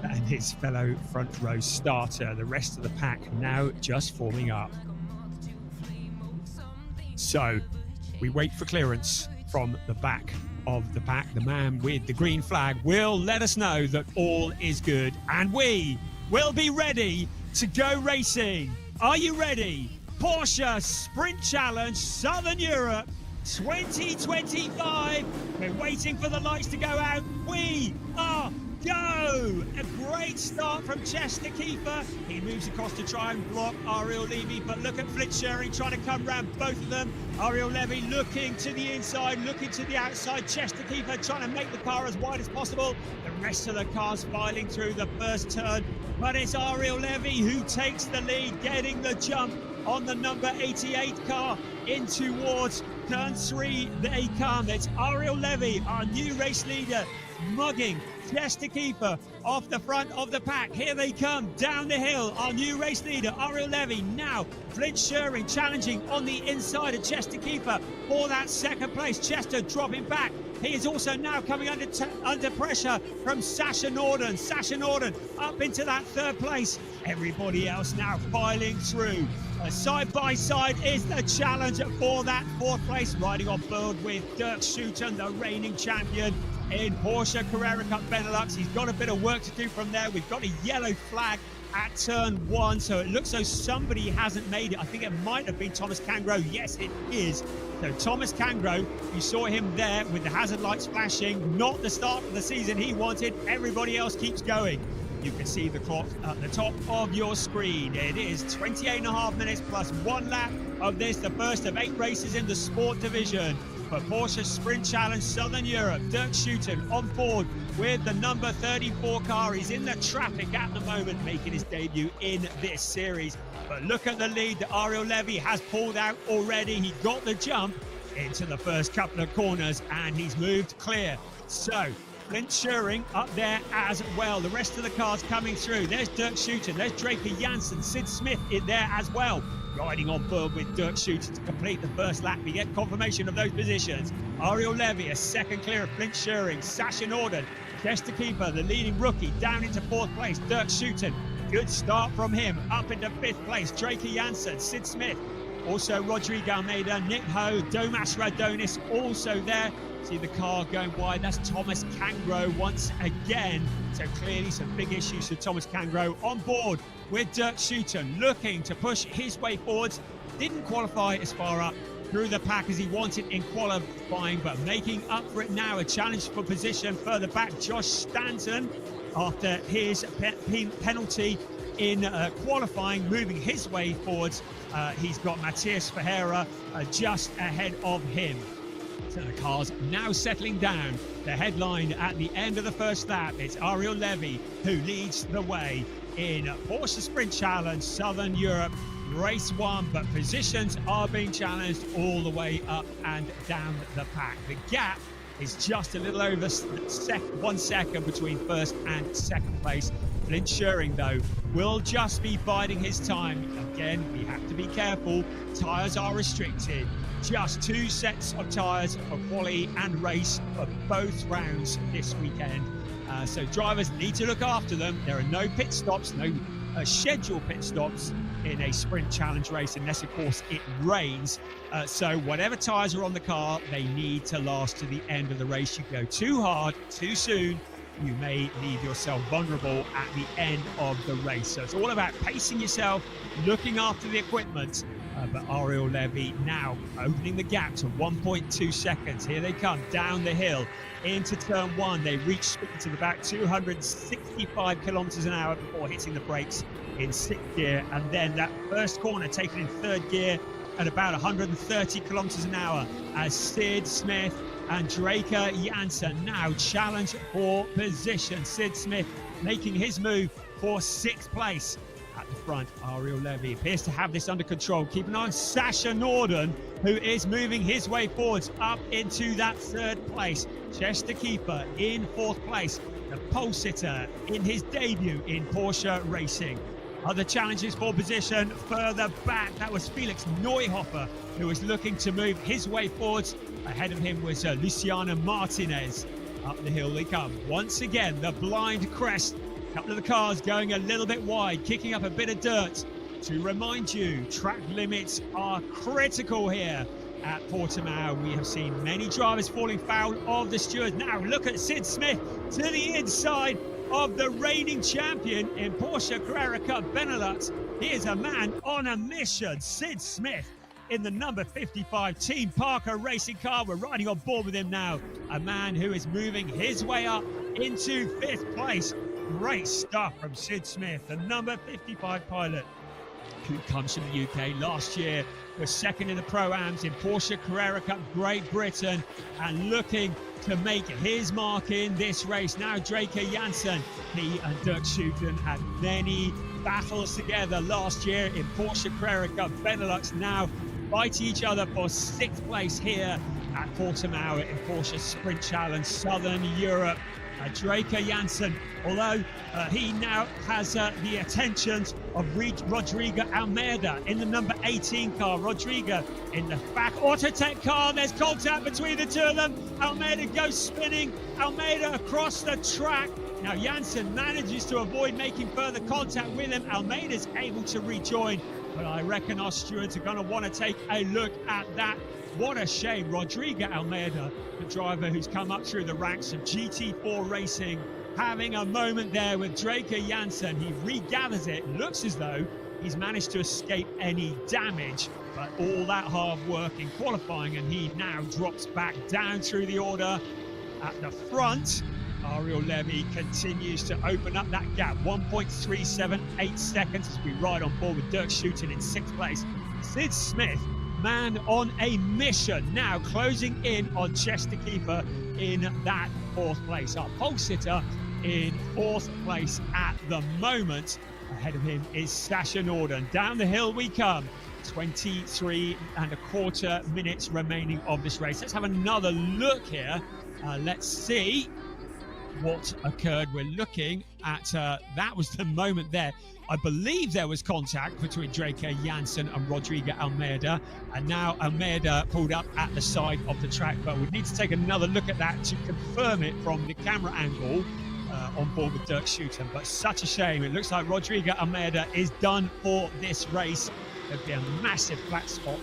than his fellow front row starter. The rest of the pack now just forming up. So we wait for clearance from the back of the pack. The man with the green flag will let us know that all is good, and we will be ready to go racing. Are you ready? Porsche Sprint Challenge Southern Europe 2025. We're waiting for the lights to go out. We are go! A great start from Chester Keefer. He moves across to try and block Ariel Levy, but look at Flint Schering trying to come round both of them. Ariel Levy looking to the inside, looking to the outside. Chester Keefer trying to make the car as wide as possible. The rest of the cars filing through the first turn, but it's Ariel Levy who takes the lead, getting the jump on the number 88 car in towards turn 3. They come. It's Ariel Levy, our new race leader, mugging Chester Keefer off the front of the pack. Here they come down the hill. Our new race leader, Ariel Levy. Now Flint Schering challenging on the inside of Chester Keefer for that second place. Chester dropping back. He is also now coming under pressure from Sasha Norden. Sasha Norden up into that third place. Everybody else now filing through. Side by side is the challenge for that fourth place. Riding on board with Dirk Schutten, the reigning champion. in Porsche Carrera Cup Benelux. He's got a bit of work to do from there. We've got a yellow flag at turn 1, so it looks as though somebody hasn't made it. I think it might have been Thomas Cangro. Yes, it is. So Thomas Cangro, you saw him there with the hazard lights flashing. Not the start of the season he wanted. Everybody else keeps going. You can see the clock at the top of your screen. It is 28.5 minutes plus 1 lap of this, the first of 8 races in the sport division. For Porsche Sprint Challenge Southern Europe, Dirk Schuiten on board with the number 34 car. He's in the traffic at the moment, making his debut in this series. But look at the lead that Ariel Levy has pulled out already. He got the jump into the first couple of corners and he's moved clear. So Flint Schuring up there as well. The rest of the cars coming through. There's Dirk Schuiten, there's Draker Janssen, Sid Smith in there as well. Riding on board with Dirk Schuiten to complete the first lap. We get confirmation of those positions. Ariel Levy, a second clear of Flint Schuring. Sasha Norden, Chester Keeper, the leading rookie, down into 4th place. Dirk Schuiten, good start from him. Up into 5th place. Draker Janssen, Sid Smith. Also Rodrigo Almeida, Nick Ho, Domas Radonis also there. See the car going wide. That's Thomas Cangro once again. So clearly some big issues for Thomas Cangro on board with Dirk Schuiten, looking to push his way forwards. Didn't qualify as far up through the pack as he wanted in qualifying, but making up for it now. A challenge for position further back. Josh Stanton, after his penalty in qualifying, moving his way forwards. He's got Matthias Ferreira just ahead of him. So the car's now settling down. The headline at the end of the first lap, it's Ariel Levy who leads the way in Porsche Sprint Challenge Southern Europe Race 1, but positions are being challenged all the way up and down the pack. The gap is just a little over 1 second between first and second place. Flint Schuring, though, will just be biding his time. Again, we have to be careful. Tyres are restricted. Just 2 sets of tyres for quali and race for both rounds this weekend. So drivers need to look after them. There are no pit stops, no scheduled pit stops in a sprint challenge race, unless, of course, it rains. So whatever tyres are on the car, they need to last to the end of the race. You go too hard, too soon, you may leave yourself vulnerable at the end of the race. So it's all about pacing yourself, looking after the equipment. But Ariel Levy now opening the gap to 1.2 seconds. Here they come down the hill into turn 1. They reach speed to about 265 kilometers an hour before hitting the brakes in 6th gear. And then that first corner taken in 3rd gear at about 130 kilometers an hour as Sid Smith and Draker Janssen now challenge for position. Sid Smith making his move for 6th place. At the front, Ariel Levy appears to have this under control. Keep an eye on Sasha Norden, who is moving his way forwards up into that 3rd place. Chester Keeper in 4th place. The pole sitter in his debut in Porsche racing. Other challenges for position further back. That was Felix Neuhofer, who was looking to move his way forwards. Ahead of him was Luciano Martinez. Up the hill they come. Once again, the blind crest. A couple of the cars going a little bit wide, kicking up a bit of dirt. To remind you, track limits are critical here at Portimao. We have seen many drivers falling foul of the stewards. Now look at Sid Smith to the inside of the reigning champion in Porsche Carrera Cup Benelux. He is a man on a mission. Sid Smith in the number 55 Team Parker racing car. We're riding on board with him now. A man who is moving his way up into 5th place. Great stuff from Sid Smith, the number 55 pilot who comes from the UK. Last year was 2nd in the Pro-Ams in Porsche Carrera Cup Great Britain and looking to make his mark in this race. Now Draker Janssen, he and Dirk Schuiten had many battles together last year in Porsche Carrera Cup Benelux, now fighting each other for 6th place here at Portimao in Porsche Sprint Challenge Southern Europe. Draker Janssen, although he now has the attentions of Rodrigo Almeida in the number 18 car. Rodrigo in the back Autotech car. There's contact between the two of them. Almeida goes spinning. Almeida across the track. Now Janssen manages to avoid making further contact with him. Almeida's able to rejoin, but I reckon our stewards are going to want to take a look at that. What a shame. Rodrigo Almeida, the driver who's come up through the ranks of GT4 racing, having a moment there with Draker Janssen. He regathers it. Looks as though he's managed to escape any damage, but all that hard work in qualifying, and he now drops back down through the order. At the front, Ariel Levy continues to open up that gap. 1.378 seconds as we ride on board with Dirk Schuiten in 6th place. Sid Smith, man on a mission, now closing in on Chester Keeper in that 4th place. Our pole sitter in 4th place at the moment. Ahead of him is Sasha Norden. Down the hill we come. 23.25 minutes remaining of this race. Let's have another look here. Let's see what occurred. We're looking at that was the moment there. I believe there was contact between Draker Janssen and Rodrigo Almeida, and now Almeida pulled up at the side of the track, but we need to take another look at that to confirm it from the camera angle on board with Dirk Schuiten. But such a shame. It looks like Rodrigo Almeida is done for this race. There'd be a massive flat spot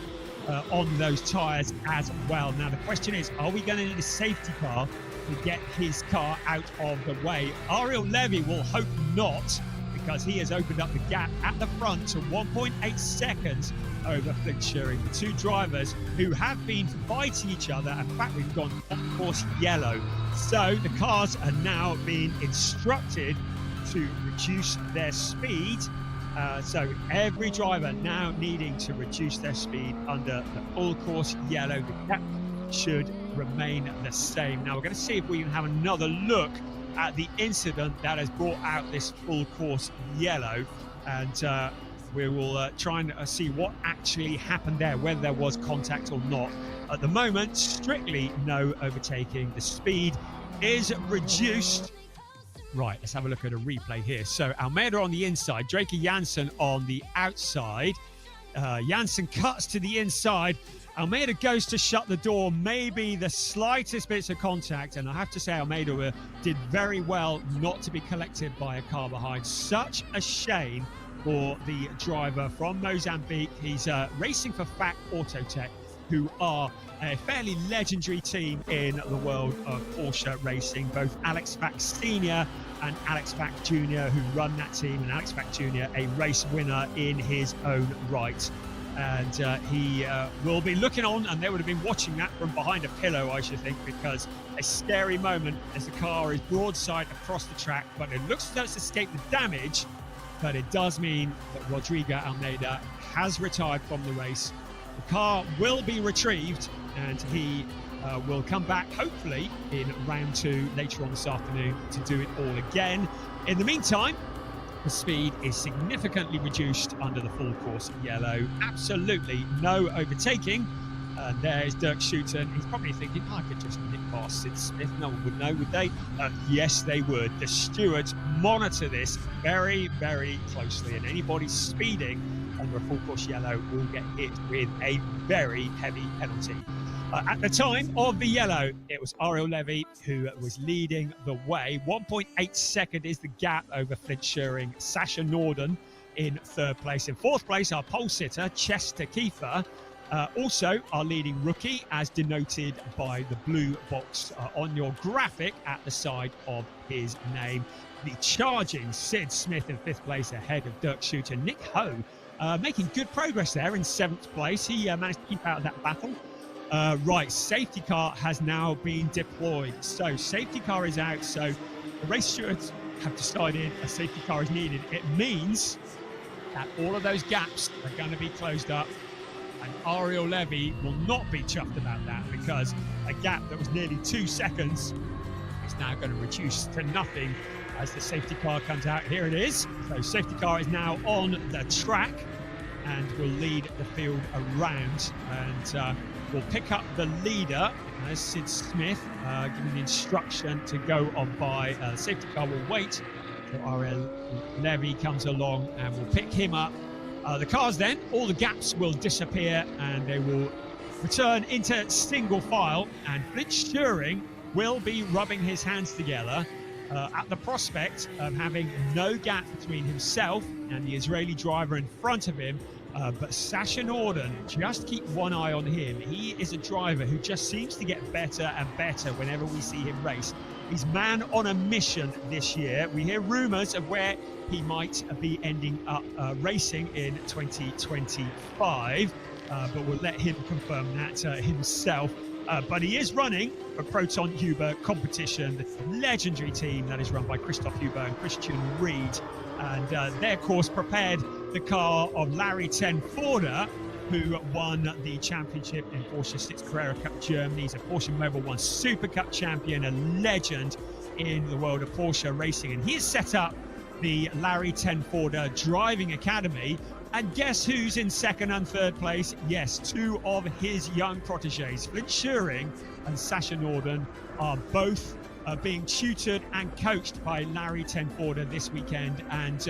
on those tyres as well. Now the question is, are we going to need a safety car to get his car out of the way? Ariel Levy will hope not, because he has opened up the gap at the front to 1.8 seconds over Flint Schuring. The two drivers who have been fighting each other. In fact, we've gone on course yellow. So the cars are now being instructed to reduce their speed. So every driver now needing to reduce their speed under the full course yellow. The gap should remain the same. Now we're going to see if we can have another look at the incident that has brought out this full course yellow, and we will try and see what actually happened there, whether there was contact or not. At the moment, strictly no overtaking. The speed is reduced. Right, let's have a look at a replay here. So Almeida on the inside, Draker Janssen on the outside. Janssen cuts to the inside. Almeida goes to shut the door, maybe the slightest bits of contact, and I have to say Almeida did very well not to be collected by a car behind. Such a shame for the driver from Mozambique. He's racing for FAC Autotech, who are a fairly legendary team in the world of Porsche racing. Both Alex Fack Sr. and Alex Fack Jr. who run that team, and Alex Fack Jr. a race winner in his own right. And he will be looking on, and they would have been watching that from behind a pillow, I should think, because a scary moment as the car is broadside across the track, but it looks as though it's escaped the damage. But it does mean that Rodrigo Almeida has retired from the race. The car will be retrieved, and he will come back hopefully in round 2 later on this afternoon to do it all again. In the meantime, the speed is significantly reduced under the full course yellow. Absolutely no overtaking. And there's Dirk Schuiten. He's probably thinking, I could just nick past Sid Smith. No one would know, would they? Yes, they would. The stewards monitor this very, very closely. And anybody speeding under a full course yellow will get hit with a very heavy penalty. At the time of the yellow, it was Ariel Levy who was leading the way. 1.8 second is the gap over Flint Schuring. Sasha Norden in 3rd place. In 4th place, our pole sitter, Chester Keefer. Also, our leading rookie, as denoted by the blue box on your graphic at the side of his name. The charging Sid Smith in 5th place ahead of Dirk Schuiten. Nick Ho making good progress there in 7th place. He managed to keep out of that battle. Right, safety car has now been deployed. So safety car is out. So the race stewards have decided a safety car is needed. It means that all of those gaps are going to be closed up. And Ariel Levy will not be chuffed about that, because a gap that was nearly 2 seconds is now going to reduce to nothing as the safety car comes out. Here it is. So safety car is now on the track and will lead the field around, and will pick up the leader as Sid Smith giving the instruction to go on by. The safety car will wait till Ariel Levy comes along and will pick him up. The cars then, all the gaps will disappear and they will return into single file, and Flint Schuring will be rubbing his hands together at the prospect of having no gap between himself and the Israeli driver in front of him, But Sasha Norden, just keep one eye on him. He is a driver who just seems to get better and better whenever we see him race. He's man on a mission this year. We hear rumours of where he might be ending up racing in 2025, but we'll let him confirm that himself. But he is running for Proton Huber Competition, the legendary team that is run by Christoph Huber and Christian Reed. And they, of course, prepared the car of Larry Tenforder, who won the championship in Porsche 6 Carrera Cup Germany. He's a Porsche Mobil 1 Super Cup champion, a legend in the world of Porsche racing. And he has set up the Larry Tenforder Driving Academy. And guess who's in second and third place? Yes, two of his young proteges, Flint Schuring and Sasha Norden, are both being tutored and coached by Larry Tenforder this weekend. And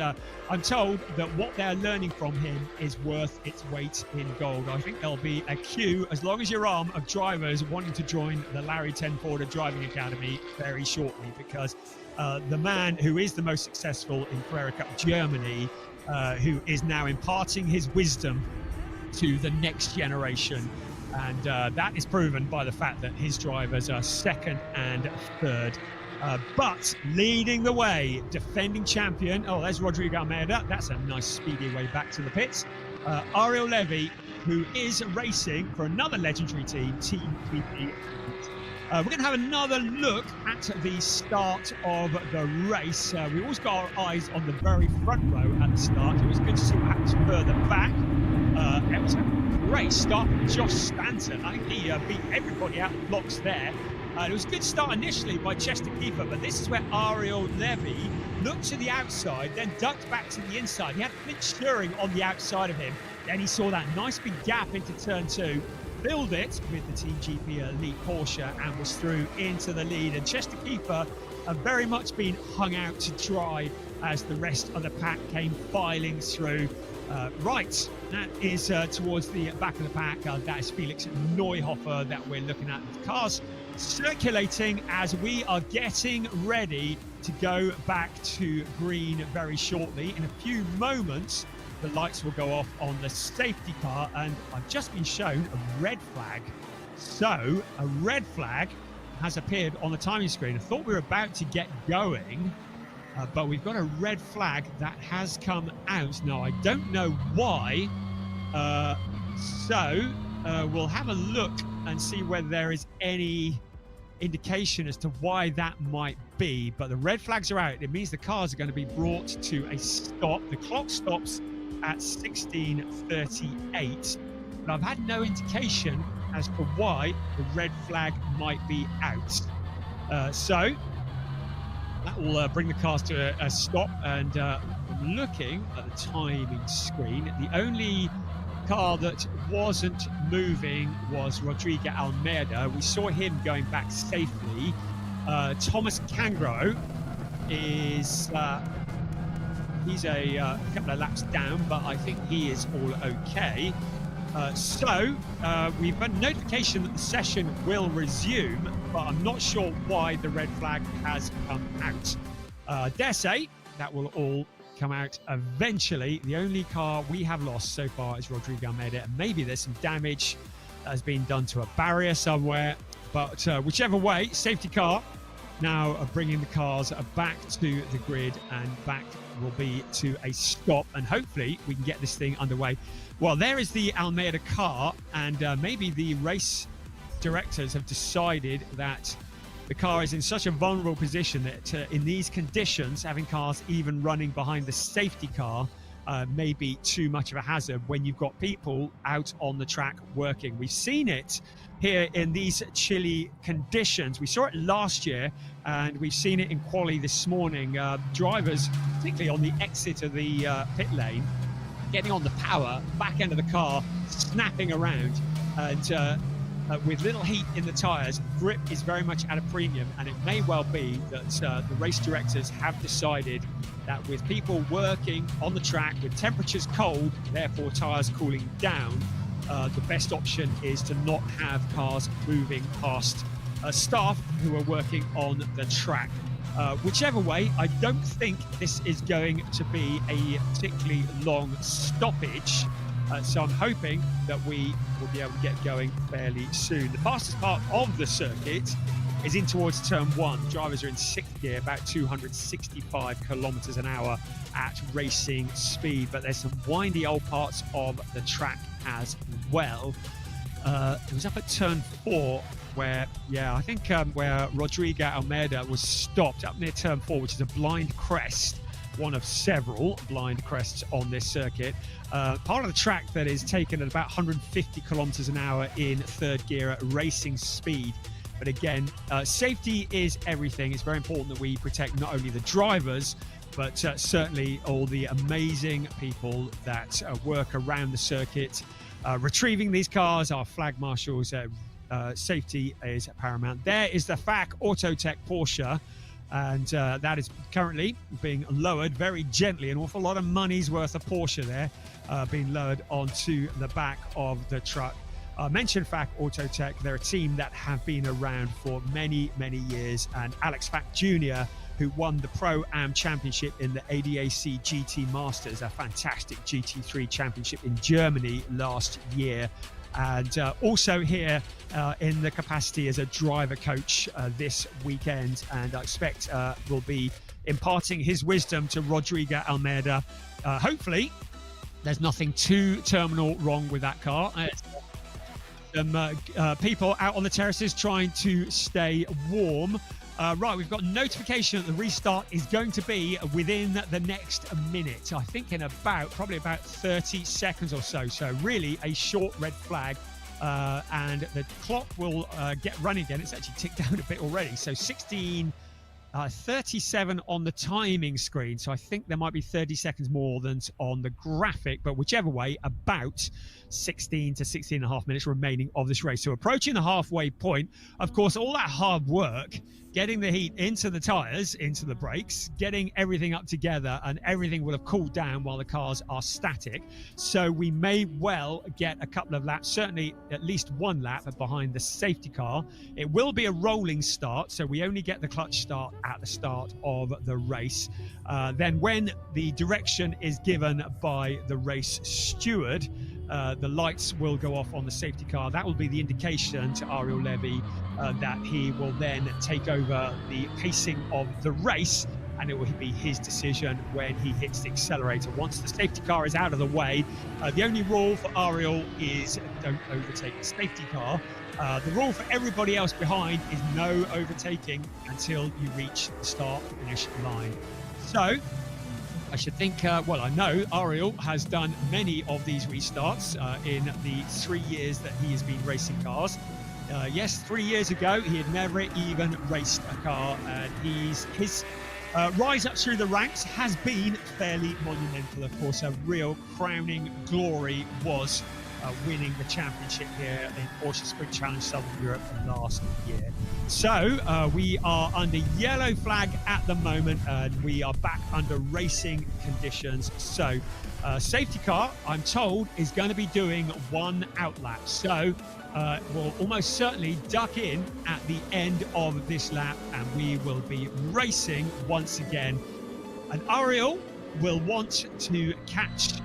I'm told that what they're learning from him is worth its weight in gold. I think there'll be a queue, as long as your arm, of drivers wanting to join the Larry Tenforder Driving Academy very shortly, because the man who is the most successful in Carrera Cup Germany, who is now imparting his wisdom to the next generation. And that is proven by the fact that his drivers are second and third. But leading the way, defending champion. Oh, there's Rodrigo Almeida. That's a nice speedy way back to the pits. Ariel Levy, who is racing for another legendary team, Team PP. We're going to have another look at the start of the race. We always got our eyes on the very front row at the start. It was good to see what happens further back. It was a great start from Josh Stanton. I think he beat everybody out of the blocks there. It was a good start initially by Chester Keeper, but this is where Ariel Levy looked to the outside, then ducked back to the inside. He had Flint Schuring on the outside of him. Then he saw that nice big gap into turn two, filled it with the Team GP Elite Porsche, and was through into the lead. And Chester Keeper have very much been hung out to dry as the rest of the pack came filing through. Right, that is towards the back of the pack. That is Felix Neuhofer that we're looking at. The cars circulating as we are getting ready to go back to green very shortly. In a few moments, the lights will go off on the safety car, and I've just been shown a red flag. So a red flag has appeared on the timing screen. I thought we were about to get going, but we've got a red flag that has come out. Now, I don't know why, so we'll have a look and see whether there is any indication as to why that might be. But the red flags are out. It means the cars are going to be brought to a stop. The clock stops at 16:38, but I've had no indication as to why the red flag might be out. So that will bring the cars to a stop, and I'm looking at the timing screen. The only car that wasn't moving was Rodrigo Almeida. We saw him going back safely. Thomas Cangro is he's a couple of laps down, but I think he is all okay. So we've got notification that the session will resume, but I'm not sure why the red flag has come out. Dare say that will all come out eventually. The only car we have lost so far is Rodrigo Almeida, and maybe there's some damage that has been done to a barrier somewhere, but whichever way, safety car now bringing the cars back to the grid, and back will be to a stop, and hopefully we can get this thing underway. Well, there is the Almeida car, and maybe the race directors have decided that the car is in such a vulnerable position that in these conditions, having cars even running behind the safety car may be too much of a hazard when you've got people out on the track working. We've seen it here in these chilly conditions. We saw it last year, and we've seen it in quali this morning. Drivers, particularly on the exit of the pit lane, getting on the power, back end of the car, snapping around, and with little heat in the tyres, grip is very much at a premium, and it may well be that the race directors have decided that with people working on the track with temperatures cold, therefore tyres cooling down, the best option is to not have cars moving past staff who are working on the track. Whichever way, I don't think this is going to be a particularly long stoppage. So I'm hoping that we will be able to get going fairly soon. The fastest part of the circuit is in towards turn 1. The drivers are in 6th gear, about 265 kilometers an hour at racing speed, but there's some windy old parts of the track as well. It was up at turn 4 where, I think where Rodrigo Almeida was stopped up near turn 4, which is a blind crest, one of several blind crests on this circuit. Part of the track that is taken at about 150 kilometers an hour in 3rd gear at racing speed. But again, safety is everything. It's very important that we protect not only the drivers, but certainly all the amazing people that work around the circuit, retrieving these cars. Our flag marshals, safety is paramount. There is the FAC Autotech Porsche, and that is currently being lowered very gently. An awful lot of money's worth of Porsche there being lowered onto the back of the truck. I mentioned FAC Autotech. They're a team that have been around for many, many years, and Alex FAC Jr., who won the Pro-Am Championship in the ADAC GT Masters, a fantastic GT3 championship in Germany last year. And also here in the capacity as a driver coach this weekend. And I expect will be imparting his wisdom to Rodrigo Almeida. Hopefully, there's nothing too terminal wrong with that car. People out on the terraces trying to stay warm. Right, we've got notification that the restart is going to be within the next minute. I think in probably about 30 seconds or so. So really a short red flag, and the clock will get running again. It's actually ticked down a bit already. So 37 on the timing screen. So I think there might be 30 seconds more than on the graphic, but whichever way, about 16 to 16 and a half minutes remaining of this race. So approaching the halfway point. Of course, all that hard work, getting the heat into the tyres, into the brakes, getting everything up together, and everything will have cooled down while the cars are static. So we may well get a couple of laps, certainly at least one lap behind the safety car. It will be a rolling start, so we only get the clutch start at the start of the race. Then when the direction is given by the race steward, the lights will go off on the safety car. That will be the indication to Ariel Levy that he will then take over the pacing of the race, and it will be his decision when he hits the accelerator. Once the safety car is out of the way, the only rule for Ariel is don't overtake the safety car. The rule for everybody else behind is no overtaking until you reach the start-finish line. So I should think, well, I know Ariel has done many of these restarts in the 3 years that he has been racing cars. Yes, 3 years ago, he had never even raced a car, and his rise up through the ranks has been fairly monumental. Of course, a real crowning glory was winning the championship here in Porsche Sprint Challenge Southern Europe last year. So we are under yellow flag at the moment, and we are back under racing conditions. So safety car, I'm told, is going to be doing one outlap. So we'll almost certainly duck in at the end of this lap, and we will be racing once again. And Ariel will want to catch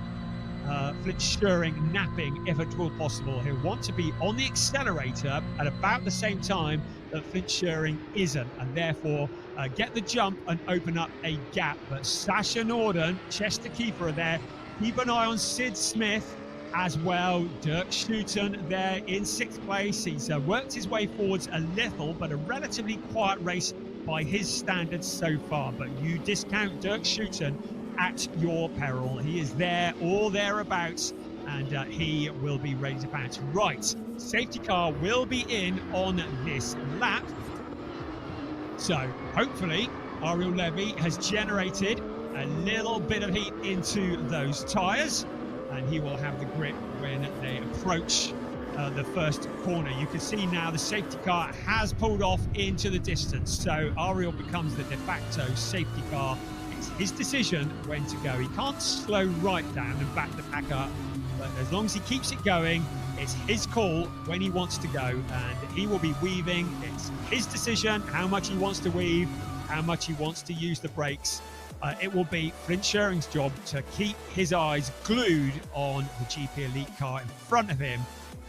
Flitz Schuring napping if at all possible. He'll want to be on the accelerator at about the same time that Flitz Schuring isn't, and therefore get the jump and open up a gap. But Sasha Norden, Chester Keeper are there. Keep an eye on Sid Smith as well. Dirk Schuten there in 6th place. He's worked his way forwards a little, but a relatively quiet race by his standards so far. But you discount Dirk Schuten at your peril. He is there or thereabouts, and he will be ready to bounce. Right, safety car will be in on this lap. So hopefully Ariel Levy has generated a little bit of heat into those tyres, and he will have the grip when they approach the first corner. You can see now the safety car has pulled off into the distance, so Ariel becomes the de facto safety car. It's his decision when to go. He can't slow right down and back the pack up, but as long as he keeps it going, it's his call when he wants to go, and he will be weaving. It's his decision how much he wants to weave, how much he wants to use the brakes. it will be Flint Schuring's job to keep his eyes glued on the GP Elite car in front of him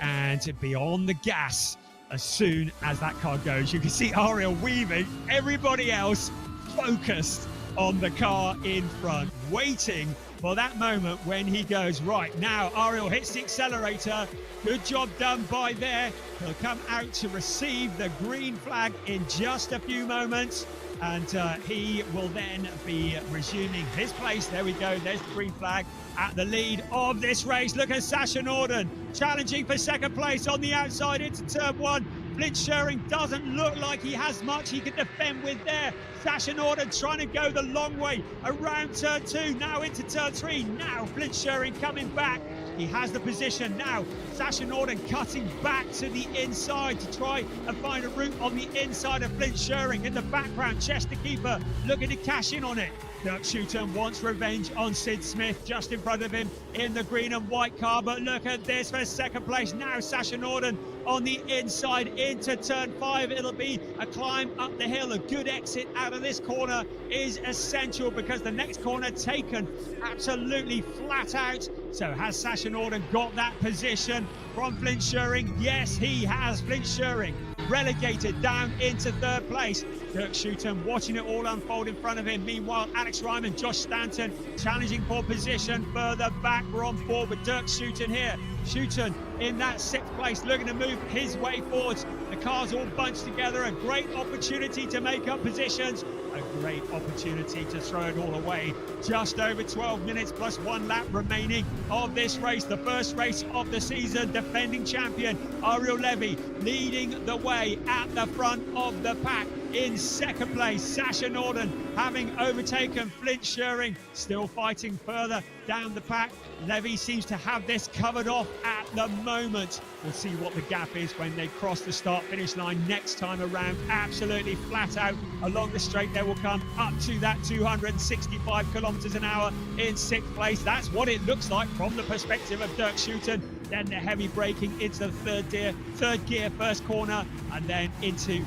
and to be on the gas as soon as that car goes. You can see Ariel weaving, everybody else focused on the car in front, waiting for that moment when he goes, right, now Ariel hits the accelerator. Good job done by there. He'll come out to receive the green flag in just a few moments. And he will then be resuming his place. There we go. There's the green flag at the lead of this race. Look at Sasha Norden challenging for second place on the outside into turn one. Flint Schuring doesn't look like he has much he can defend with there. Sasha Norden trying to go the long way around turn two, now into turn three. Now Flint Schuring coming back. He has the position now. Sasha Norden cutting back to the inside to try and find a route on the inside of Flint Schuring. In the background, Chester Keeper looking to cash in on it. Dirk Schuiten wants revenge on Sid Smith just in front of him in the green and white car. But look at this for second place. Now Sasha Norden on the inside into turn five. It'll be a climb up the hill. A good exit out of this corner is essential because the next corner taken absolutely flat out. So has Sasha Norden got that position from Flint Schuring? Yes, he has. Flint Schuring relegated down into third place. Dirk Schuiten watching it all unfold in front of him. Meanwhile, Alex Ryman, Josh Stanton challenging for position further back. We're on board with Dirk Schuiten here. Schuiten in that sixth place, looking to move his way forwards. The cars all bunched together. A great opportunity to make up positions. A great opportunity to throw it all away. Just over 12 minutes plus one lap remaining of this race. The first race of the season. Defending champion Ariel Levy leading the way at the front of the pack. In second place, Sasha Norden having overtaken Flint Schuring, still fighting further down the pack. Levy seems to have this covered off at the moment. We'll see what the gap is when they cross the start-finish line next time around. Absolutely flat out along the straight. They will come up to that 265 kilometers an hour in sixth place. That's what it looks like from the perspective of Dirk Schuiten. Then the heavy braking into the third gear, first corner, and then into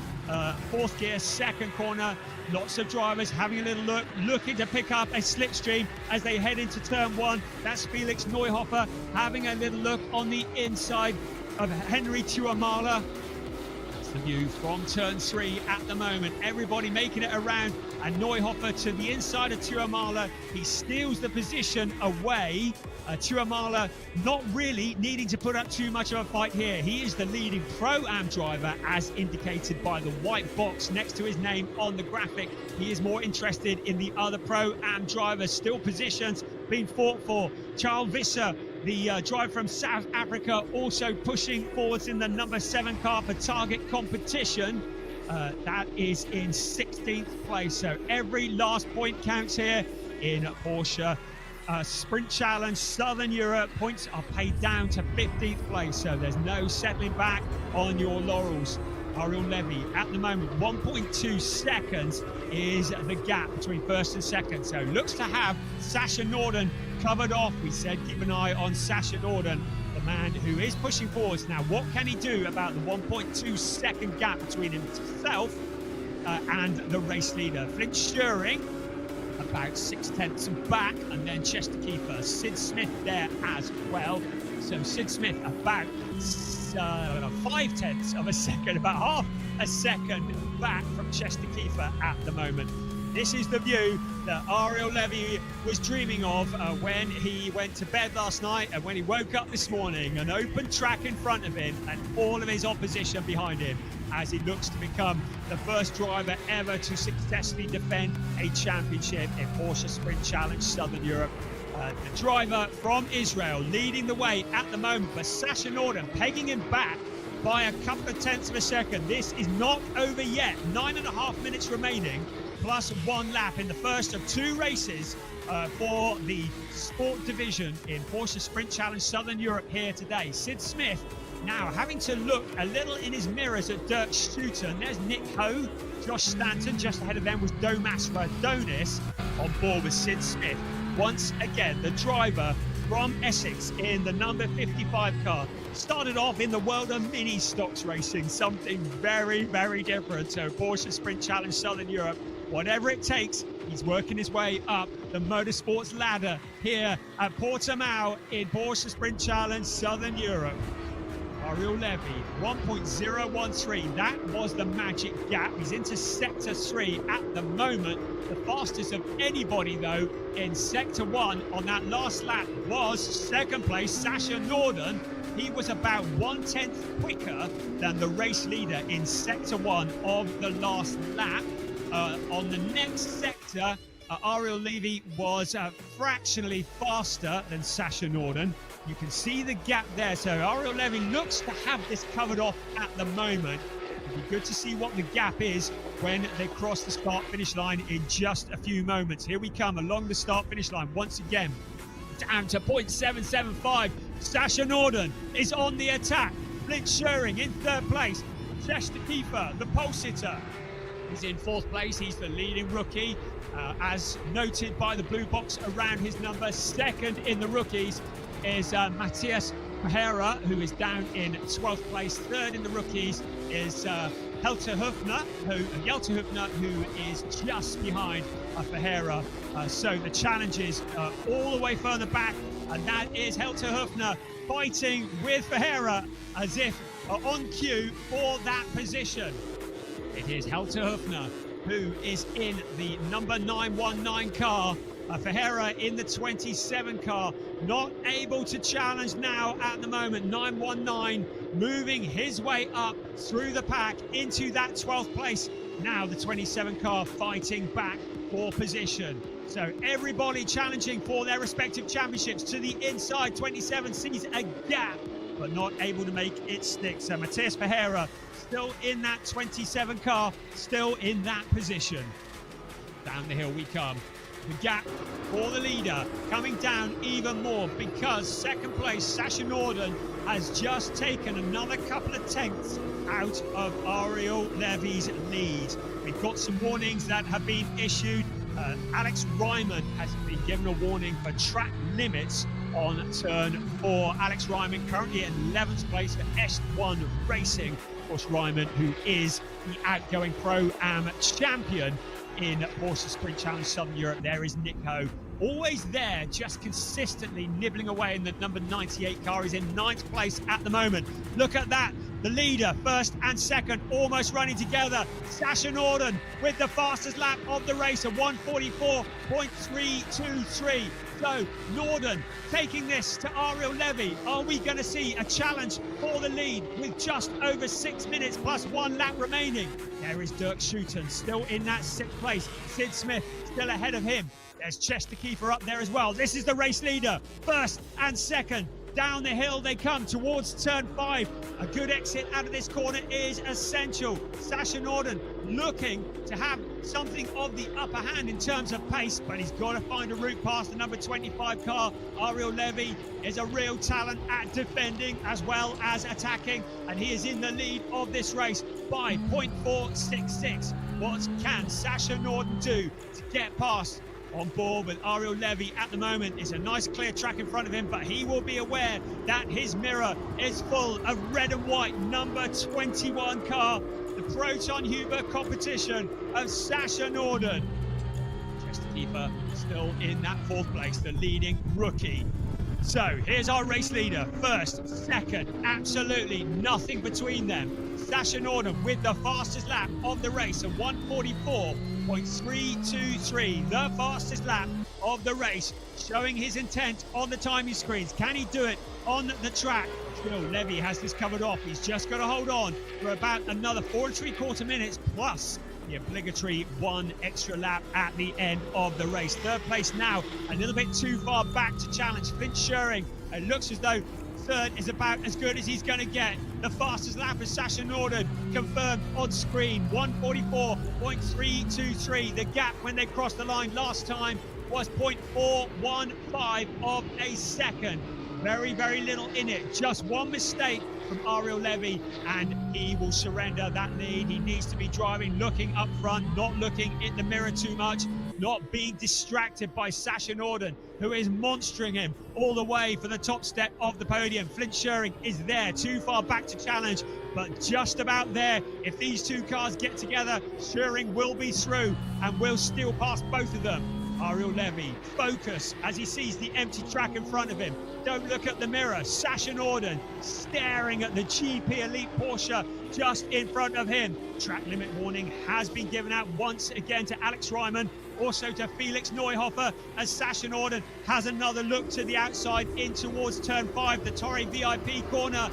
fourth gear, second corner. Lots of drivers having a little look, looking to pick up a slipstream as they head into turn one. That's Felix Neuhofer having a little look on the inside of Henry Tuamala. That's the view from turn three at the moment. Everybody making it around, and Neuhofer to the inside of Tuamala. He steals the position away. Tuamala not really needing to put up too much of a fight here. He is the leading Pro-Am driver as indicated by the white box next to his name on the graphic. He is more interested in the other Pro-Am drivers. Still positions being fought for. Charles Visser, the driver from South Africa, also pushing forwards in the number 7 car for target competition. That is in 16th place. So every last point counts here in Porsche Sprint Challenge Southern Europe. Points are paid down to 15th place, so there's no settling back on your laurels. Ariel Levy at the moment 1.2 seconds is the gap between first and second, so looks to have Sasha Norden covered off. We said keep an eye on Sasha Norden, the man who is pushing forwards. Now what can he do about the 1.2 second gap between himself and the race leader? Flint Schuring about 6/10 back, and then Chester Keeper, Sid Smith there as well. So Sid Smith about 5/10 of a second, about half a second back from Chester Keeper at the moment. This is the view that Ariel Levy was dreaming of when he went to bed last night and when he woke up this morning. An open track in front of him and all of his opposition behind him as he looks to become the first driver ever to successfully defend a championship in Porsche Sprint Challenge Southern Europe. The driver from Israel leading the way at the moment, but Sasha Norden pegging him back by a couple of tenths of a second. This is not over yet. 9.5 minutes remaining, plus one lap in the first of two races for the sport division in Porsche Sprint Challenge Southern Europe here today. Sid Smith now having to look a little in his mirrors at Dirk Schuiten. There's Nick Ho, Josh Stanton. Just ahead of them was Domas Radonis on board with Sid Smith. Once again, the driver from Essex in the number 55 car. Started off in the world of mini stocks racing, something very, very different. So Porsche Sprint Challenge Southern Europe whatever it takes, he's working his way up the motorsports ladder here at Portimao in Porsche Sprint Challenge Southern Europe. Ariel Levy, 1.013. That was the magic gap. He's into Sector 3 at the moment. The fastest of anybody, though, in Sector 1 on that last lap was second place, Sasha Norden. He was about 1/10 quicker than the race leader in Sector 1 of the last lap. On the next sector, Ariel Levy was fractionally faster than Sasha Norden. You can see the gap there. So Ariel Levy looks to have this covered off at the moment. It'll be good to see what the gap is when they cross the start-finish line in just a few moments. Here we come along the start-finish line once again. Down to 0.775. Sasha Norden is on the attack. Flint Schering in third place. Chester Kiefer, the pole sitter, is in fourth place. He's the leading rookie. As noted by the blue box around his number, second in the rookies is Matthias Pereira, who is down in 12th place. Third in the rookies is Jelte Hüfner, who is just behind Pereira. So the challenge is all the way further back, and that is Jelte Hüfner fighting with Pereira as if on cue for that position. It is Jelte Hüfner who is in the number 919 car. Ferreira in the 27 car, not able to challenge now at the moment. 919 moving his way up through the pack into that 12th place. Now the 27 car fighting back for position. So everybody challenging for their respective championships to the inside. 27 sees a gap, but not able to make it stick. So Matthias Ferreira still in that 27 car, still in that position. Down the hill we come. The gap for the leader coming down even more because second place Sasha Norden has just taken another couple of tenths out of Ariel Levy's lead. We've got some warnings that have been issued. Alex Ryman has been given a warning for track limits on turn 4. Alex Ryman currently in 11th place for S1 Racing. Of course, Ryman, who is the outgoing Pro-Am champion in Porsche Sprint Challenge Southern Europe. There is Nico, always there, just consistently nibbling away in the number 98 car. He's in 9th place at the moment. Look at that. The leader, first and second, almost running together. Sasha Norden with the fastest lap of the race, a 1:44.323. So Norden taking this to Ariel Levy. Are we going to see a challenge for the lead with just over 6 minutes plus 1 lap remaining? There is Dirk Schouten still in that 6th place. Sid Smith still ahead of him. There's Chester Kiefer up there as well. This is the race leader, first and second. Down the hill they come towards turn 5. A good exit out of this corner is essential. Sasha Norden looking to have something of the upper hand in terms of pace, but he's got to find a route past the number 25 car. Ariel Levy is a real talent at defending as well as attacking, and he is in the lead of this race by 0.466. What can Sasha Norden do to get past? On board with Ariel Levy at the moment. It's a nice clear track in front of him, but he will be aware that his mirror is full of red and white number 21 car, the Proton Huber competition of Sasha Norden. Chester Kiefer still in that 4th place, the leading rookie. So here's our race leader, first, second, absolutely nothing between them. Sasha Norden with the fastest lap of the race, a 1:44.323, the fastest lap of the race, showing his intent on the timing screens. Can he do it on the track? Still, Levy has this covered off. He's just got to hold on for about another 4 3/4 minutes plus the obligatory 1 extra lap at the end of the race. 3rd place now, a little bit too far back to challenge Flint Schering. It looks as though 3rd is about as good as he's going to get. The fastest lap is Sasha Norden, confirmed on screen, 1:44.323. The gap when they crossed the line last time was 0.415 of a second. Very, very little in it. Just one mistake from Ariel Levy, and he will surrender that lead. He needs to be driving, looking up front, not looking in the mirror too much, not being distracted by Sasha Norden, who is monstering him all the way for the top step of the podium. Flint Schering is there, too far back to challenge. but just about there. If these two cars get together, Scheuring will be through and will still pass both of them. Ariel Levy, focus as he sees the empty track in front of him. Don't look at the mirror. Sasha Norden staring at the GP Elite Porsche just in front of him. Track limit warning has been given out once again to Alex Ryman, also to Felix Neuhofer, as Sasha Norden has another look to the outside in towards turn 5, the Torre VIP corner.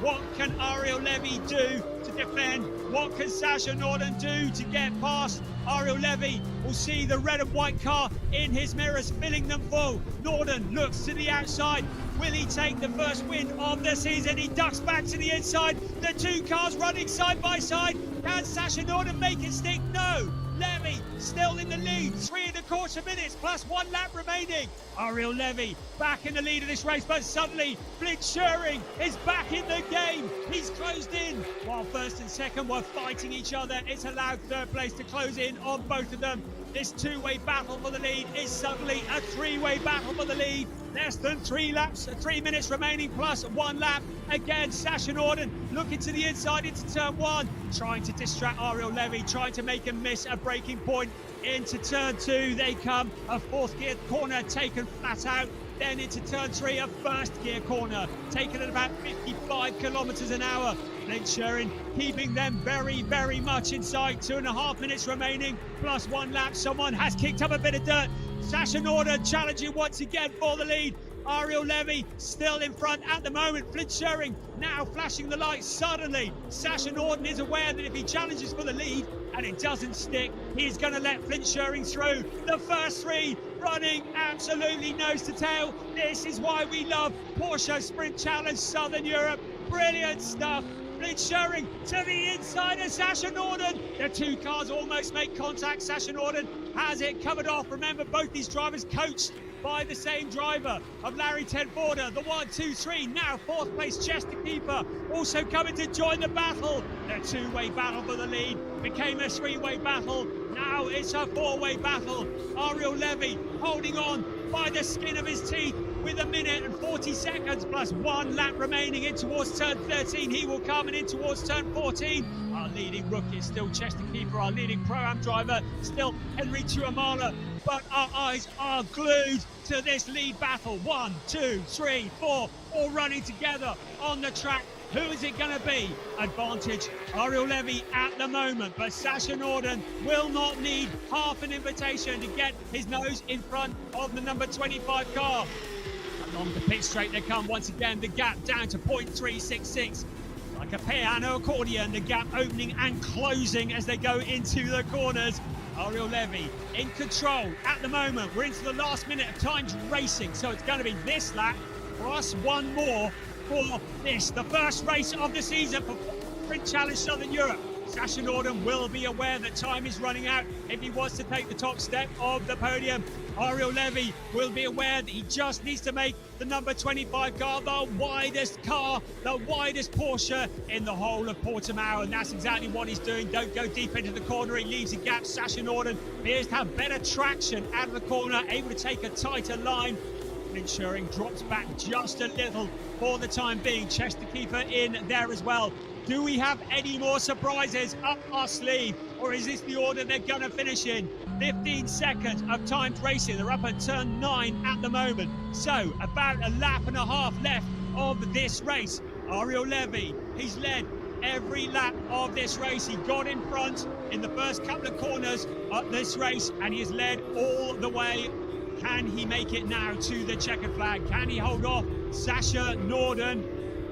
What can Ariel Levy do to defend? What can Sasha Norden do to get past? Ariel Levy will see the red and white car in his mirrors, filling them full. Norden looks to the outside. Will he take the first win of the season? He ducks back to the inside. The two cars running side by side. Can Sasha Norden make it stick? No. Levy still in the lead, 3.25 minutes plus 1 lap remaining. Ariel Levy back in the lead of this race, but suddenly Flint Scheuring is back in the game. He's closed in. While first and second were fighting each other, it's allowed third place to close in on both of them. This two-way battle for the lead is suddenly a three-way battle for the lead. Less than 3 laps, 3 minutes remaining plus 1 lap. Again, Sasha Norden looking to the inside into turn 1, trying to distract Ariel Levy, trying to make him miss a braking point. Into turn 2 they come, a 4th gear corner taken flat out. Then into turn 3, a 1st gear corner taken at about 55 kilometers an hour. Flint Scheuring keeping them very, very much in sight. 2.5 minutes remaining plus 1 lap. Someone has kicked up a bit of dirt. Sasha Norden challenging once again for the lead. Ariel Levy still in front at the moment. Flint Scheuring now flashing the lights. Suddenly, Sasha Norden is aware that if he challenges for the lead and it doesn't stick, he's going to let Flint Scheuring through. The first 3 running absolutely nose to tail. This is why we love Porsche Sprint Challenge Southern Europe. Brilliant stuff. Flint Scheuring to the inside of Sasha Norden. The two cars almost make contact. Sasha Norden has it covered off. Remember, both these drivers coached by the same driver of Larry Tenforder. The 1, 2, 3, now 4th place Chesterkeeper also coming to join the battle. The two-way battle for the lead became a 3-way battle. Now it's a 4-way battle. Ariel Levy holding on by the skin of his teeth with 1 minute and 40 seconds plus 1 lap remaining in towards turn 13. He will come and in towards turn 14. Our leading rookie is still Chesterkeeper. Our leading Pro-Am driver still Henry Tuamala. But our eyes are glued to this lead battle. 1, 2, 3, 4, all running together on the track. Who is it going to be? Advantage Ariel Levy at the moment, but Sasha Norden will not need half an invitation to get his nose in front of the number 25 car. Along the pit straight they come once again, the gap down to 0.366. Like a piano accordion, the gap opening and closing as they go into the corners. Ariel Levy in control at the moment. We're into the last minute of timed racing, so it's going to be this lap plus 1 more for this, the first race of the season for Sprint Challenge Southern Europe. Sasha Norden will be aware that time is running out if he wants to take the top step of the podium. Ariel Levy will be aware that he just needs to make the number 25 car the widest Porsche in the whole of Portimao, and that's exactly what he's doing. Don't go deep into the corner, he leaves a gap. Sasha Norden appears to have better traction out of the corner, able to take a tighter line. Flint Scheuring drops back just a little for the time being. Chesterkeeper in there as well. Do we have any more surprises up our sleeve, or is this the order they're going to finish in? 15 seconds of timed racing. They're up at turn 9 at the moment. So about a lap and a half left of this race. Ariel Levy, he's led every lap of this race. He got in front in the first couple of corners of this race, and he has led all the way. Can he make it now to the checkered flag? Can he hold off Sasha Norden?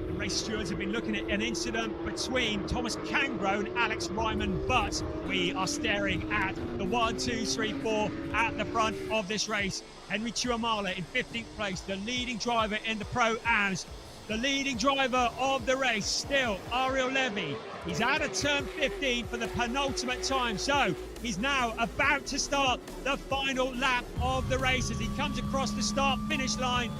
The race stewards have been looking at an incident between Thomas Cangro and Alex Ryman, but we are staring at the 1, 2, 3, 4 at the front of this race. Henry Tuamala in 15th place, the leading driver in the Pro-Ams. The leading driver of the race still Ariel Levy. He's out of turn 15 for the penultimate time, so he's now about to start the final lap of the race as he comes across the start-finish line.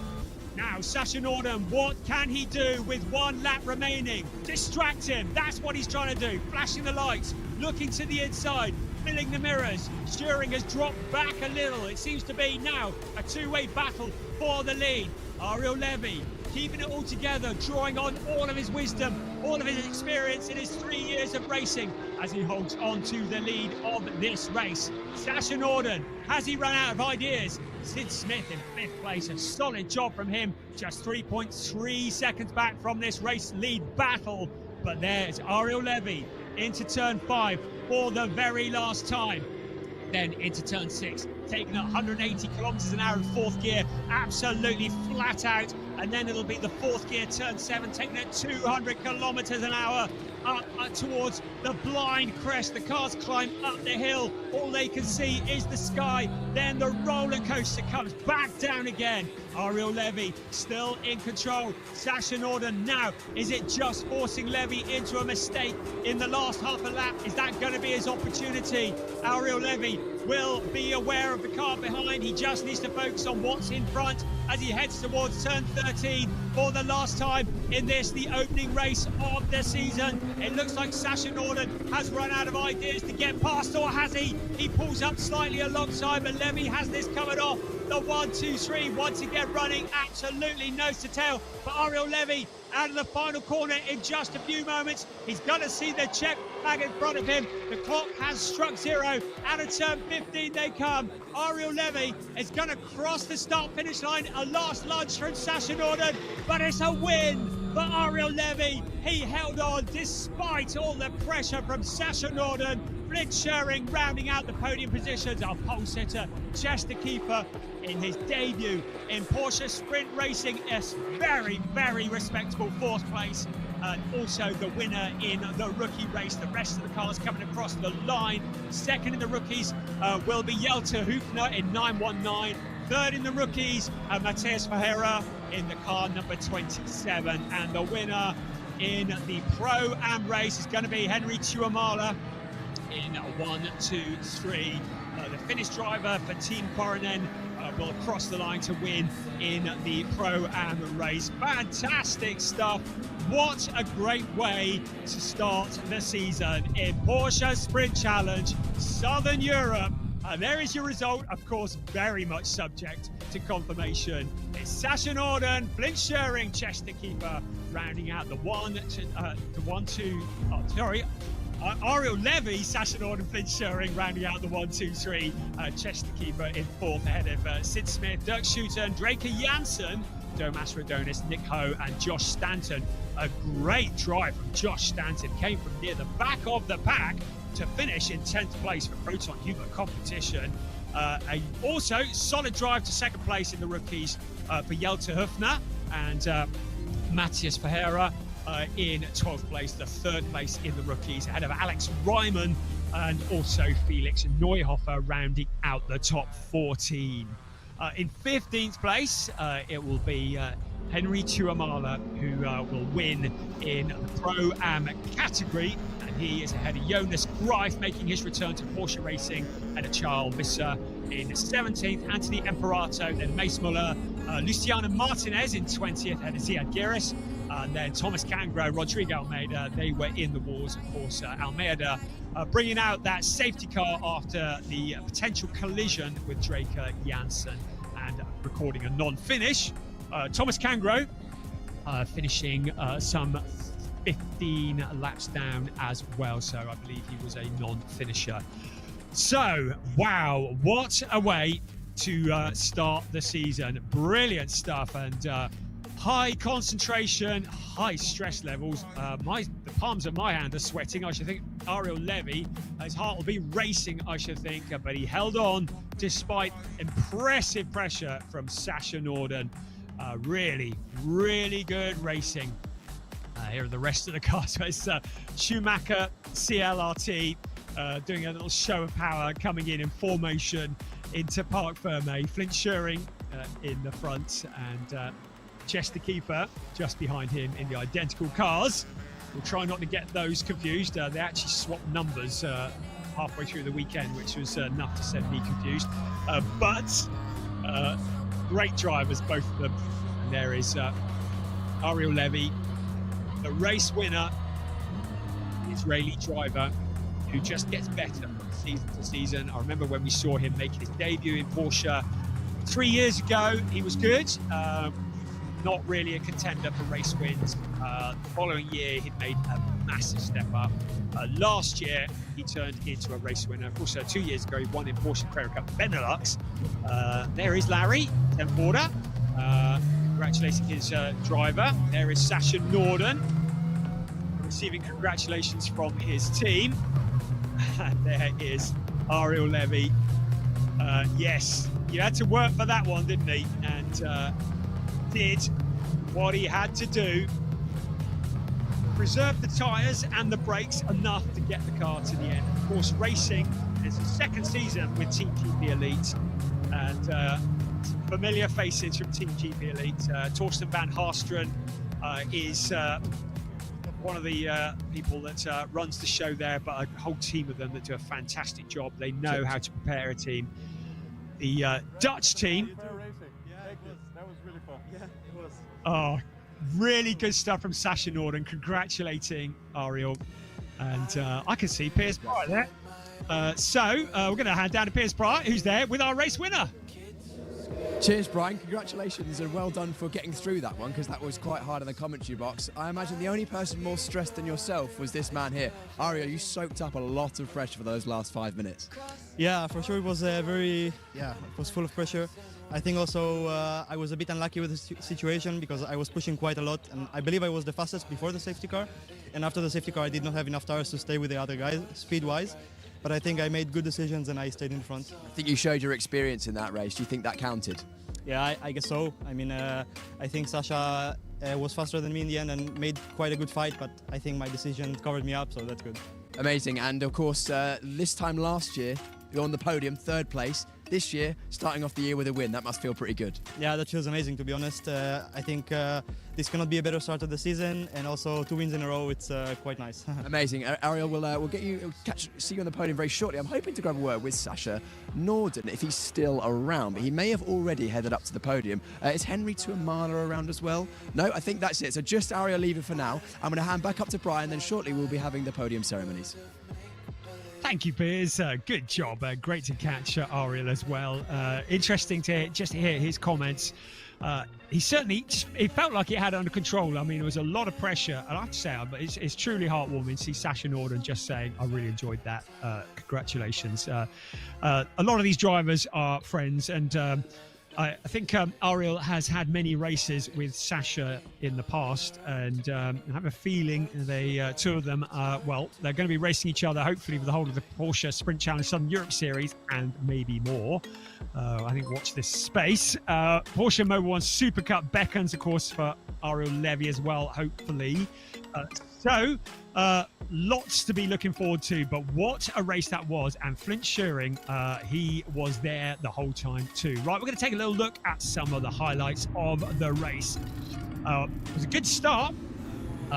Now, Sasha Norden, what can he do with 1 lap remaining? Distract him, that's what he's trying to do. Flashing the lights, looking to the inside, filling the mirrors. Scheuring has dropped back a little. It seems to be now a 2-way battle for the lead. Ariel Levy keeping it all together, drawing on all of his wisdom all of his experience in his 3 years of racing as he holds on to the lead of this race. Sasha Norden, has he run out of ideas? Sid Smith in 5th place, a solid job from him, just 3.3 seconds back from this race lead battle. But there's Ariel Levy into turn 5 for the very last time. Then into turn 6, taking at 180 kilometers an hour in 4th gear, absolutely flat out. And then it'll be the 4th gear, turn 7, taking at 200 kilometers an hour up towards the blind crest. The cars climb up the hill. All they can see is the sky. Then the roller coaster comes back down again. Ariel Levy still in control. Sasha Norden now, is it just forcing Levy into a mistake in the last half a lap? Is that going to be his opportunity? Ariel Levy will be aware of the car behind. He just needs to focus on what's in front as he heads towards turn 13 for the last time in this, the opening race of the season. It looks like Sasha Norden has run out of ideas to get past, or has he? He pulls up slightly alongside, but Levy has this covered off. The 1, 2, 3 once again running absolutely nose to tail for Ariel Levy out of the final corner in just a few moments. He's going to see the check flag in front of him. The clock has struck 0. Out of turn 15 they come. Ariel Levy is going to cross the start-finish line. A last lunge from Sasha Norden, but it's a win for Ariel Levy. He held on despite all the pressure from Sasha Norden. Flynn Schering rounding out the podium positions. Our pole sitter, Chester Keeper, in his debut in Porsche Sprint Racing, a very, very respectable 4th place. And also the winner in the rookie race. The rest of the cars coming across the line. Second in the rookies will be Jelte Hüfner in 919. Third in the rookies, Matthias Ferreira in the car number 27. And the winner in the Pro-Am race is going to be Henry Tuamala in 1, 2, 3. The Finnish driver for Team Koronen will cross the line to win in the Pro-Am race. Fantastic stuff. What a great way to start the season in Porsche Sprint Challenge Southern Europe. And there is your result, of course, very much subject to confirmation. It's Sasha Norden, Flynn Schering, Chester Keeper, rounding out the Ariel Levy, Sasha Norden, Flynn Schering, rounding out the 1, 2, 3. Chester Keeper in 4th ahead of Sid Smith, Dirk Schutten, Draker Janssen, Domas Radonis, Nick Ho, and Josh Stanton. A great drive from Josh Stanton. Came from near the back of the pack to finish in 10th place for Proton Huber competition. Also, solid drive to 2nd place in the rookies for Jelte Hüfner and Matthias Ferreira in 12th place, the 3rd place in the rookies, ahead of Alex Ryman and also Felix Neuhofer rounding out the top 14. In 15th place, it will be Henry Tuamala who will win in the Pro-Am category, and he is ahead of Jonas Greif making his return to Porsche Racing, and a Charles Visser in 17th, Anthony Imperato, then Mace Muller, Luciano Martinez in 20th, ahead of Ziad Giris, and then Thomas Cangro, Rodrigo Almeida. They were in the wars, of course. Almeida bringing out that safety car after the potential collision with Draker Janssen and recording a non-finish. Thomas Cangro finishing some 15 laps down as well, so I believe he was a non-finisher. So, wow, what a way to start the season. Brilliant stuff, and high concentration, high stress levels. The palms of my hand are sweating. I should think Ariel Levy, his heart will be racing, I should think, but he held on despite impressive pressure from Sasha Norden. Really, really good racing. Here are the rest of the cars. So it's Schumacher, CLRT, doing a little show of power, coming in formation into Parc Fermé. Flint Schering in the front, and Chester Keeper just behind him in the identical cars. We'll try not to get those confused. They actually swapped numbers halfway through the weekend, which was enough to send me confused. But great drivers, both of them. And there is Ariel Levy, the race winner, Israeli driver, who just gets better from season to season. I remember when we saw him making his debut in Porsche 3 years ago, he was good. not really a contender for race wins. The following year, he made a massive step up. Last year, he turned into a race winner. Of course, 2 years ago, he won in Porsche Carrera Cup Benelux. There is Larry, 10th order, congratulating his driver. There is Sasha Norden, receiving congratulations from his team. And there is Ariel Levy. Yes, you had to work for that one, didn't he? And did what he had to do. Preserve the tyres and the brakes enough to get the car to the end. Of course, racing is the second season with Team GP Elite, and familiar faces from Team GP Elite. Torsten van Haasteren is one of the people that runs the show there, but a whole team of them that do a fantastic job. They know how to prepare a team. The Dutch team. That was really fun. Yeah, it was. Oh, really good stuff from Sasha Norden, congratulating Ariel. And I can see Piers Bright there. So we're going to hand down to Piers Bright, who's there with our race winner. Cheers, Brian. Congratulations and well done for getting through that one, because that was quite hard in the commentary box. I imagine the only person more stressed than yourself was this man here. Ariel, you soaked up a lot of pressure for those last 5 minutes. Yeah, for sure it was it was full of pressure. I think also I was a bit unlucky with the situation because I was pushing quite a lot, and I believe I was the fastest before the safety car, and after the safety car I did not have enough tires to stay with the other guys speed-wise, but I think I made good decisions and I stayed in front. I think you showed your experience in that race. Do you think that counted? Yeah, I guess so. I mean, I think Sasha was faster than me in the end and made quite a good fight, but I think my decision covered me up, so that's good. Amazing, and of course this time last year you're on the podium, 3rd place. This year, starting off the year with a win, that must feel pretty good. Yeah, that feels amazing, to be honest. I think this cannot be a better start of the season, and also 2 wins in a row, it's quite nice. Amazing. Ariel, we'll get you, see you on the podium very shortly. I'm hoping to grab a word with Sasha Norden, if he's still around, but he may have already headed up to the podium. Is Henry Tuamala around as well? No, I think that's it. So just Ariel leaving for now. I'm going to hand back up to Brian, then shortly we'll be having the podium ceremonies. Thank you, Piers. Good job. Great to catch Ariel as well. Interesting to hear his comments. He certainly, it felt like he had it under control. I mean, there was a lot of pressure. I have to say, but it's truly heartwarming to see Sasha Norden just saying, I really enjoyed that. Congratulations. A lot of these drivers are friends, and I think Ariel has had many races with Sasha in the past, and I have a feeling they two of them, they're going to be racing each other, hopefully, with the whole of the Porsche Sprint Challenge Southern Europe Series, and maybe more. I think watch this space. Porsche Mobil 1 Super Cup beckons, of course, for Ariel Levy as well, hopefully. Lots to be looking forward to, but what a race that was. And Flint Schuring, he was there the whole time too. Right, we're going to take a little look at some of the highlights of the race. It was a good start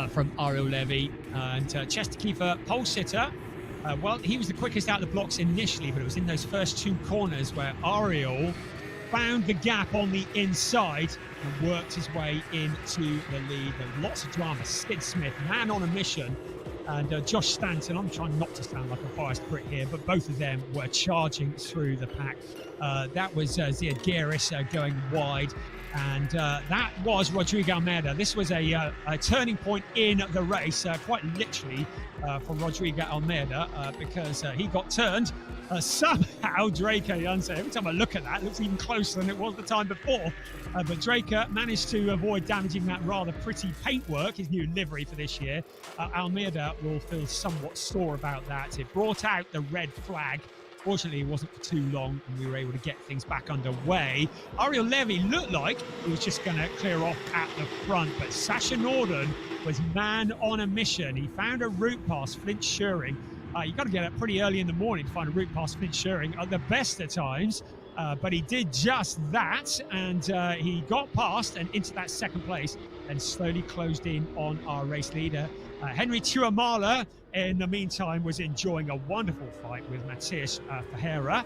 from Ariel Levy, and Chester Kiefer, pole sitter. He was the quickest out of the blocks initially, but it was in those first 2 corners where Ariel found the gap on the inside and worked his way into the lead. There was lots of drama. Sid Smith, man on a mission, and Josh Stanton. I'm trying not to sound like a biased Brit here, but both of them were charging through the pack. That was Ziad Geiris going wide, and that was Rodrigo Almeida. This was a turning point in the race, quite literally for Rodrigo Almeida, because he got turned. Somehow Draker Janssen, every time I look at that, it looks even closer than it was the time before. But Draker managed to avoid damaging that rather pretty paintwork, his new livery for this year. Almeida will feel somewhat sore about that. It brought out the red flag. Fortunately, it wasn't for too long, and we were able to get things back underway. Ariel Levy looked like he was just going to clear off at the front, but Sasha Norden was man on a mission. He found a route past Flint Schuring. You've got to get up pretty early in the morning to find a route past Flint Schuring at the best of times, but he did just that, and he got past and into that 2nd place and slowly closed in on our race leader. Henry Tuamala, in the meantime, was enjoying a wonderful fight with Matthias Ferreira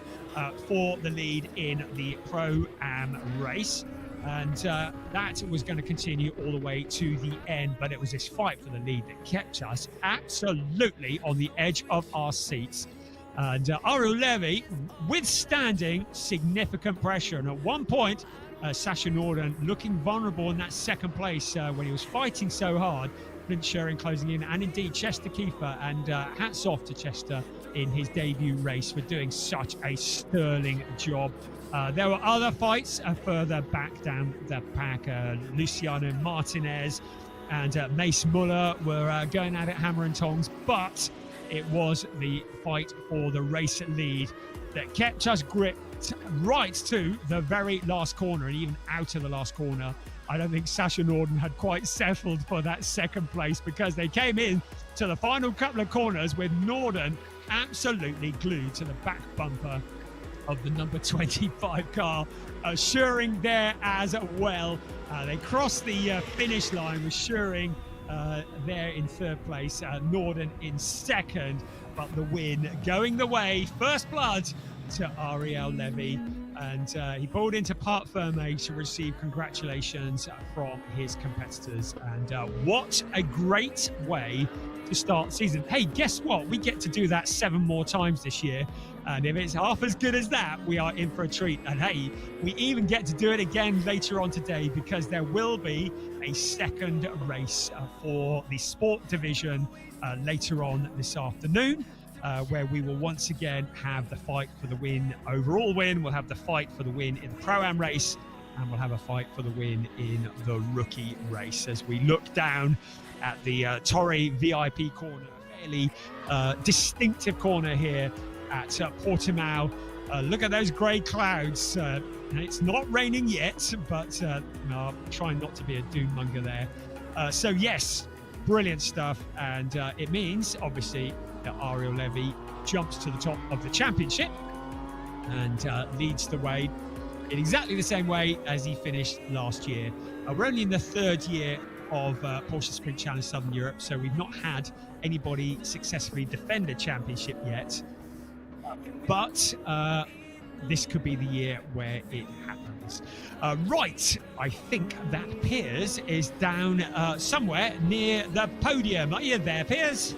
for the lead in the Pro-Am race. And that was going to continue all the way to the end, but it was this fight for the lead that kept us absolutely on the edge of our seats. And Ariel Levy withstanding significant pressure, and at one point Sasha Norden looking vulnerable in that second place when he was fighting so hard. Flint Schuring closing in, and indeed Chester Kiefer, and hats off to Chester in his debut race for doing such a sterling job. There were other fights further back down the pack. Luciano Martinez and Mace Muller were going at it hammer and tongs, but it was the fight for the race lead that kept us gripped right to the very last corner, and even out of the last corner. I don't think Sasha Norden had quite settled for that second place, because they came in to the final couple of corners with Norden absolutely glued to the back bumper of the number 25 car. Schuring there as well. They crossed the finish line with Schuring there in third place, Norden in second, but the win going the way, first blood, to Ariel Levy, and he pulled into Parc Ferme to receive congratulations from his competitors. And what a great way to start the season. Hey, guess what? We get to do that 7 more times this year, and if it's half as good as that, we are in for a treat. And hey, we even get to do it again later on today, because there will be a second race for the sport division later on this afternoon, where we will once again have the fight for the win, overall win. We'll have the fight for the win in the Pro-Am race, and we'll have a fight for the win in the rookie race, as we look down at the Torre VIP corner, fairly distinctive corner here at Portimao. Look at those grey clouds. It's not raining yet, but no, I'm trying not to be a doom-monger there. So yes, brilliant stuff, and it means obviously that Ariel Levy jumps to the top of the championship and leads the way in exactly the same way as he finished last year. We're only in the 3rd year of Porsche Sprint Challenge Southern Europe, so we've not had anybody successfully defend a championship yet, but this could be the year where it happens. Right, I think that Piers is down somewhere near the podium. Are you there, Piers?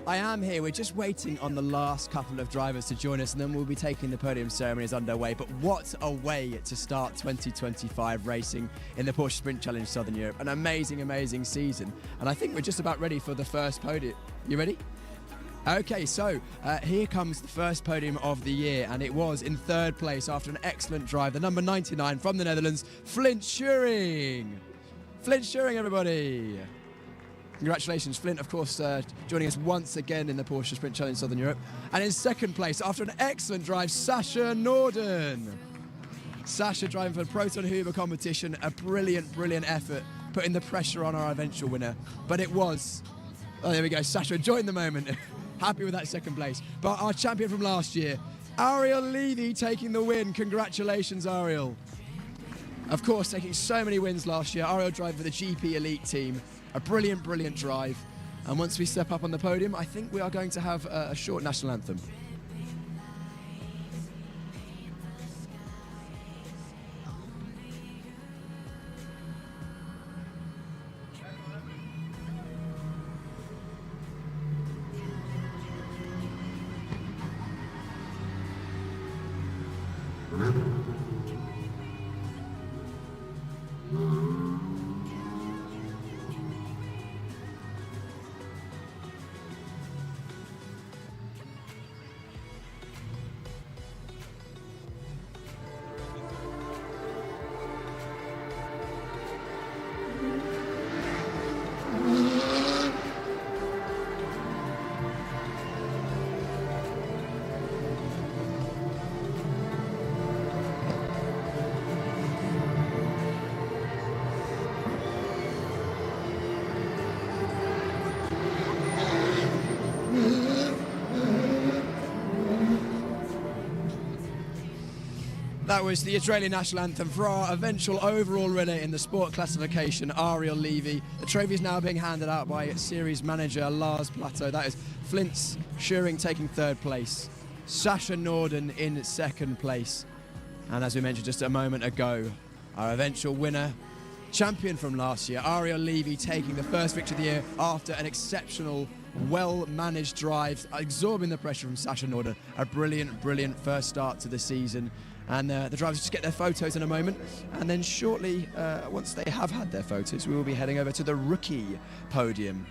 I am here. We're just waiting on the last couple of drivers to join us, and then we'll be taking the podium ceremonies underway. But what a way to start 2025 racing in the Porsche Sprint Challenge Southern Europe. An amazing, amazing season. And I think we're just about ready for the first podium. You ready? Okay, so here comes the first podium of the year, and it was in 3rd place after an excellent drive. The number 99 from the Netherlands, Flint Schuring. Flint Schuring, everybody. Congratulations, Flint, of course, joining us once again in the Porsche Sprint Challenge Southern Europe. And in 2nd place, after an excellent drive, Sasha Norden. Sasha driving for the Proton Hoover competition, a brilliant, brilliant effort, putting the pressure on our eventual winner. But it was, oh, there we go, Sasha enjoying the moment. Happy with that 2nd place. But our champion from last year, Ariel Levy, taking the win. Congratulations, Ariel. Of course, taking so many wins last year. Ariel driving for the GP Elite team. A brilliant, brilliant drive. And once we step up on the podium, I think we are going to have a short national anthem. That was the Israeli national anthem for our eventual overall winner in the sport classification, Ariel Levy. The trophy is now being handed out by series manager Lars Plateau. That is Flint Schuring taking 3rd place, Sasha Norden in 2nd place. And as we mentioned just a moment ago, our eventual winner, champion from last year, Ariel Levy, taking the first victory of the year after an exceptional well-managed drives, absorbing the pressure from Sasha Norden. A brilliant, brilliant first start to the season. And the drivers just get their photos in a moment. And then shortly, once they have had their photos, we will be heading over to the rookie podium.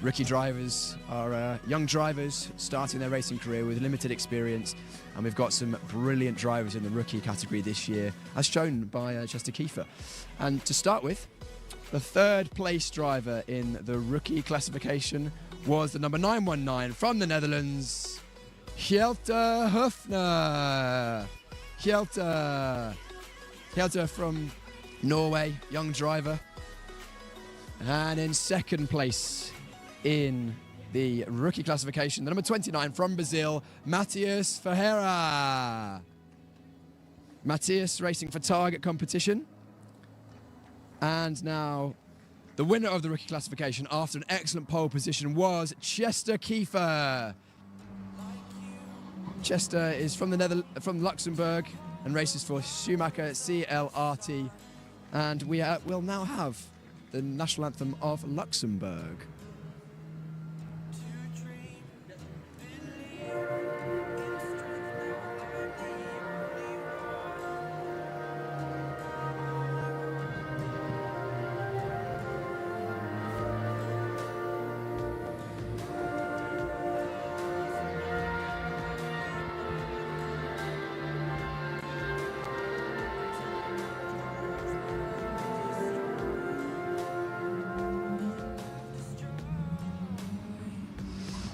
Rookie drivers are young drivers starting their racing career with limited experience. And we've got some brilliant drivers in the rookie category this year, as shown by Chester Kiefer. And to start with, the third place driver in the rookie classification was the number 919 from the Netherlands, Hjelte Höfner. Hjelte from Norway, young driver. And in second place in the rookie classification, the number 29 from Brazil, Matheus Ferreira. Matheus racing for Target Competition. And now the winner of the rookie classification after an excellent pole position was Chester Kiefer. Chester is from from Luxembourg and races for Schumacher CLRT. And we will now have the national anthem of Luxembourg.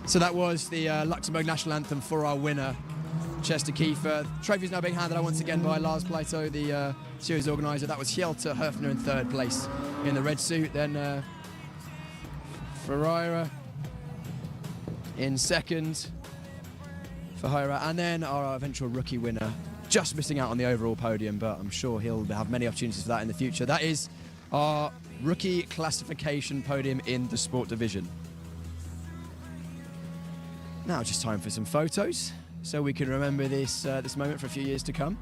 So that was the Luxembourg national anthem for our winner, Chester Kiefer. Trophy is now being handed out once again by Lars Plato, the series organiser. That was Hjelte Höfner in third place in the red suit. Then Ferreira in second. Ferreira, and then our eventual rookie winner, just missing out on the overall podium, but I'm sure he'll have many opportunities for that in the future. That is our rookie classification podium in the sport division. Now just time for some photos, so we can remember this moment for a few years to come.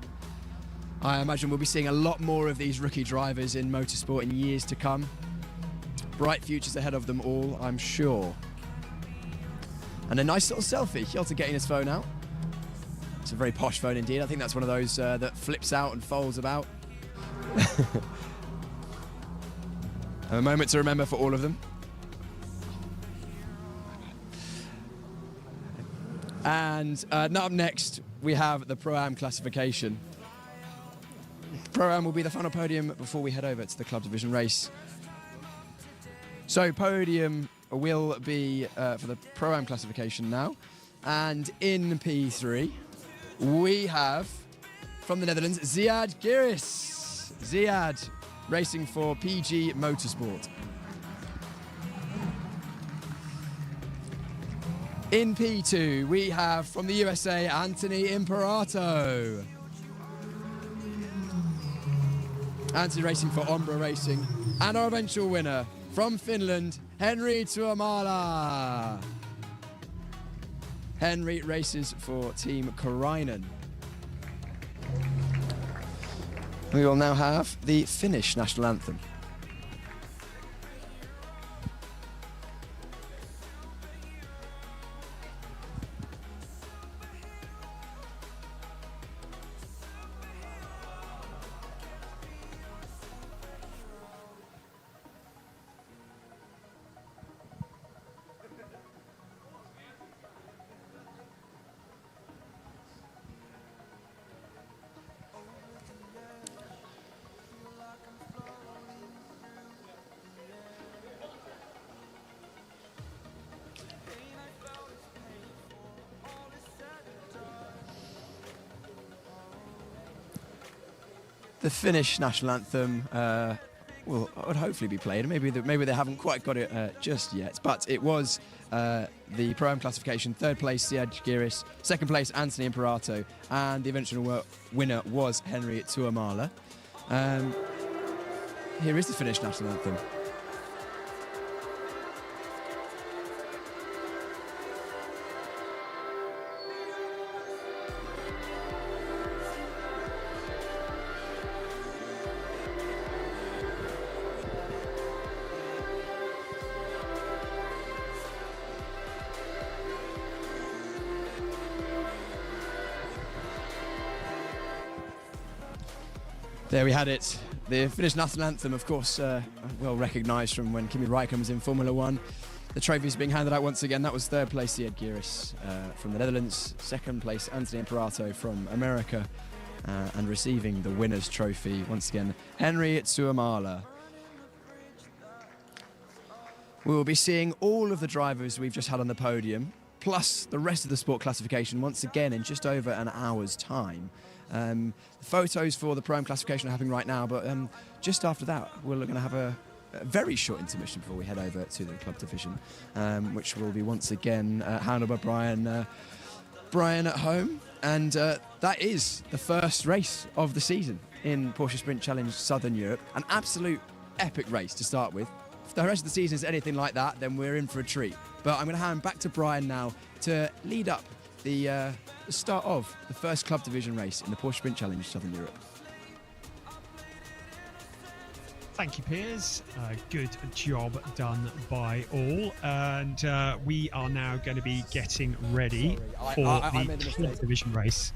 I imagine we'll be seeing a lot more of these rookie drivers in motorsport in years to come. Bright futures ahead of them all, I'm sure. And a nice little selfie, Hjelte getting his phone out. It's a very posh phone indeed. I think that's one of those that flips out and folds about. A moment to remember for all of them. And now up next, we have the Pro-Am classification. Pro-Am will be the final podium before we head over to the club division race. So podium will be for the Pro-Am classification now. And in P3, we have, from the Netherlands, Ziad Giris. Ziad racing for PG Motorsport. In P2, we have from the USA, Anthony Imperato. Anthony racing for Ombra Racing. And our eventual winner from Finland, Henri Tuomala. Henri races for Team Karainen. We will now have the Finnish national anthem. The Finnish national anthem would hopefully be played. Maybe they haven't quite got it just yet, but it was the Pro-Am classification. Third place, Ziad Giris. Second place, Anthony Imperato. And the eventual winner was Henri Tuomala. Here is the Finnish national anthem. There we had it. The Finnish national anthem, of course, well recognised from when Kimi Räikkönen was in Formula 1. The trophies being handed out once again. That was third place, Siad Giris from the Netherlands. Second place, Anthony Imperato from America. And receiving the winner's trophy, once again, Henri Tuomala. We will be seeing all of the drivers we've just had on the podium, plus the rest of the sport classification once again in just over an hour's time. The photos for the Pro-Am classification are happening right now, but just after that, we're going to have a very short intermission before we head over to the club division, which will be once again handled by Brian at home. And that is the first race of the season in Porsche Sprint Challenge Southern Europe. An absolute epic race to start with. If the rest of the season is anything like that, then we're in for a treat. But I'm going to hand back to Brian now to lead up the start of the first club division race in the Porsche Sprint Challenge Southern Europe. Thank you, Piers. Good job done by all. And we are now going to be getting ready for the club division race.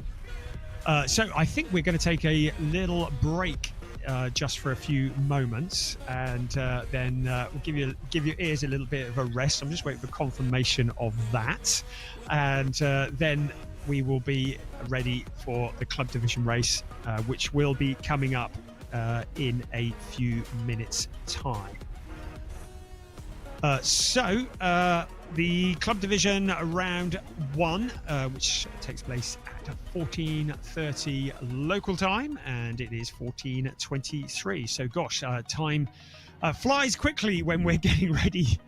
So I think we're going to take a little break just for a few moments, and then we'll give your ears a little bit of a rest. I'm just waiting for confirmation of that. And then we will be ready for the club division race, which will be coming up in a few minutes' time. So the club division round 1, which takes place at 14:30 local time, and it is 14:23. So gosh, time flies quickly when we're getting ready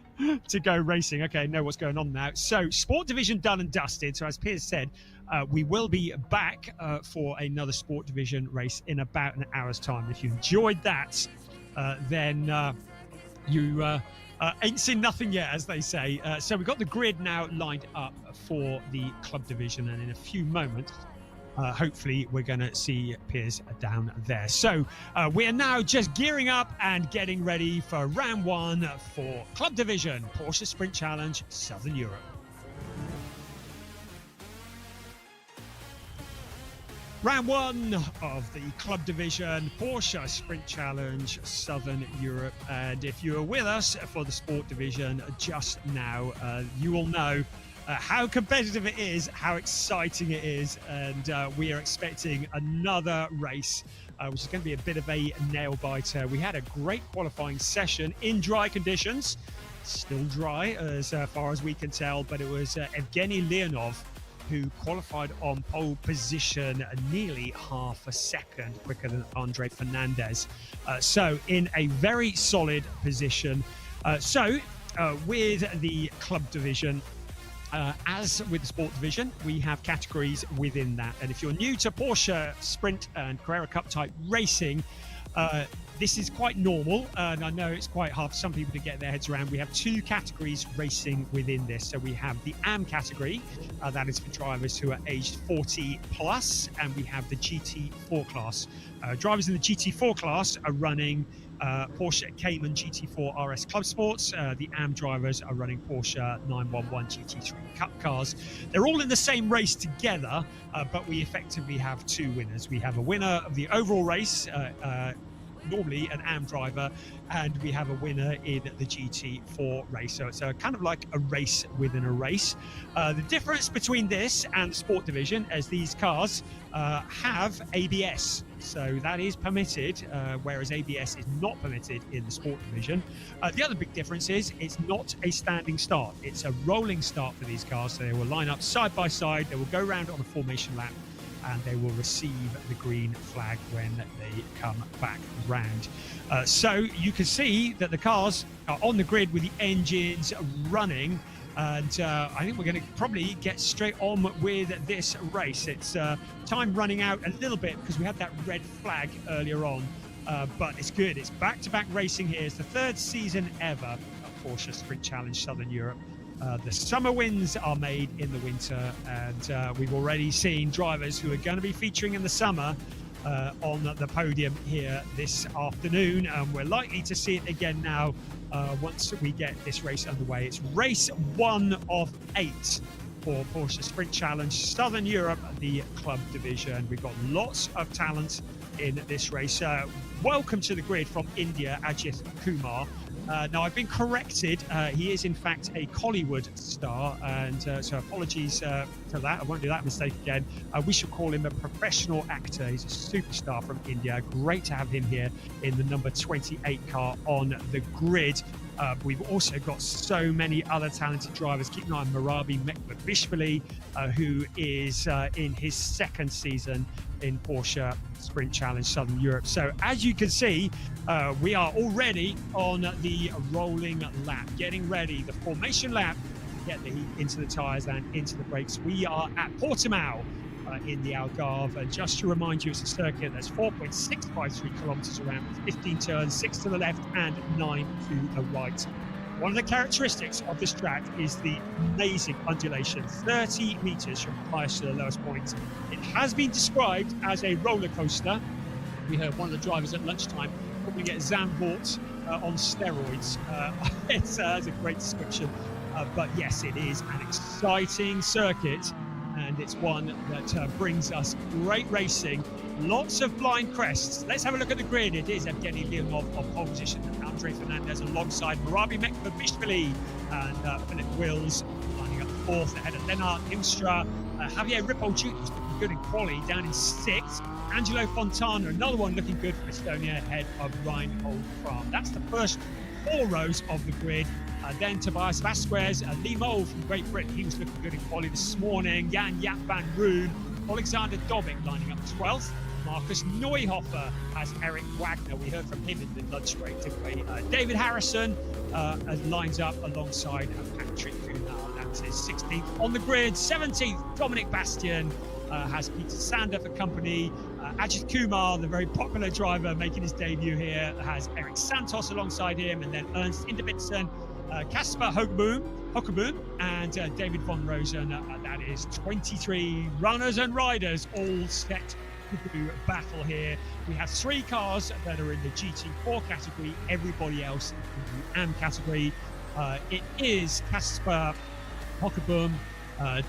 to go racing. Okay, I know what's going on now. So sport division done and dusted. So as Piers said, we will be back for another sport division race in about an hour's time. If you enjoyed that, then you ain't seen nothing yet, as they say. So we've got the grid now lined up for the club division, and in a few moments, hopefully we're going to see Piers down there. So we are now just gearing up and getting ready for round 1 for club division, Porsche Sprint Challenge Southern Europe. Round 1 of the club division, Porsche Sprint Challenge Southern Europe. And if you were with us for the sport division just now, you will know how competitive it is, how exciting it is. And we are expecting another race, which is going to be a bit of a nail biter. We had a great qualifying session in dry conditions, still dry as far as we can tell, but it was Evgeny Leonov who qualified on pole position nearly half a second quicker than Andre Fernandez. So in a very solid position. With the club division, as with the sport division, we have categories within that. And if you're new to Porsche Sprint and Carrera Cup type racing, this is quite normal, and I know it's quite hard for some people to get their heads around. We have 2 categories racing within this. So we have the AM category, that is for drivers who are aged 40 plus, and we have the GT4 class. Drivers in the GT4 class are running Porsche Cayman GT4 RS Club Sports. The AM drivers are running Porsche 911 GT3 Cup cars. They're all in the same race together, but we effectively have 2 winners. We have a winner of the overall race, normally an AM driver, and we have a winner in the GT4 race. So it's kind of like a race within a race. The difference between this and the sport division is these cars have ABS. So that is permitted, whereas ABS is not permitted in the sport division. The other big difference is it's not a standing start. It's a rolling start for these cars. So they will line up side by side. They will go around on a formation lap, and they will receive the green flag when they come back round. So you can see that the cars are on the grid with the engines running, and I think we're going to probably get straight on with this race. It's time running out a little bit because we had that red flag earlier on, but it's good. It's back-to-back racing here. It's the 3rd season ever of Porsche Sprint Challenge Southern Europe. The summer wins are made in the winter, and we've already seen drivers who are going to be featuring in the summer on the podium here this afternoon, and we're likely to see it again now once we get this race underway. It's race 1 of 8 for Porsche Sprint Challenge Southern Europe, the club division. We've got lots of talent in this race. Welcome to the grid from India, AJITHKUMAR. Now, I've been corrected. He is, in fact, a Collywood star, and so apologies for that. I won't do that mistake again. We should call him a professional actor. He's a superstar from India. Great to have him here in the number 28 car on the grid. We've also got so many other talented drivers. Keep an eye on Marabi Mekbabishvili, who is in his second season in Porsche Sprint Challenge Southern Europe. So as you can see, we are already on the rolling lap, getting ready, the formation lap, to get the heat into the tyres and into the brakes. We are at Portimao in the Algarve, and just to remind you, it's a circuit that's 4.653 kilometers around, 15 turns, 6 to the left and 9 to the right. One of the characteristics of this track is the amazing undulation, 30 meters from the highest to the lowest point. It has been described as a roller coaster. We heard one of the drivers at lunchtime calling it Zandvoort on steroids. It's a great description, but yes, it is an exciting circuit, and it's one that brings us great racing. Lots of blind crests. Let's have a look at the grid. It is Evgeny Leonov on pole position, Andre Fernandez alongside Marabi Mekbabishvili, and Philip Wills lining up fourth ahead of Lennart Imstra. Javier Ripoll Jr. is looking good in quali, down in sixth. Angelo Fontana, another one looking good for Estonia, ahead of Reinhold Kram. That's the first 4 rows of the grid. Then Tobias Vasquez, Lee Mole from Great Britain, he was looking good in quali this morning. Jan Jaap van Roon, Alexander Dobic lining up 12th. Marcus Neuhofer has Eric Wagner. We heard from him in the lunch break, didn't we? David Harrison lines up alongside Patrick Cunard. That's his 16th on the grid. 17th, Dominic Bastian has Peter Sander for company. AJITHKUMAR, the very popular driver making his debut here, has Eric Santos alongside him, and then Ernst Inderbitzen, Kasper Hockeboom, and David von Rosen. That is 23 runners and riders all set to battle here. We have 3 cars that are in the GT4 category, everybody else in the AM category. It is Kasper Hockeboom,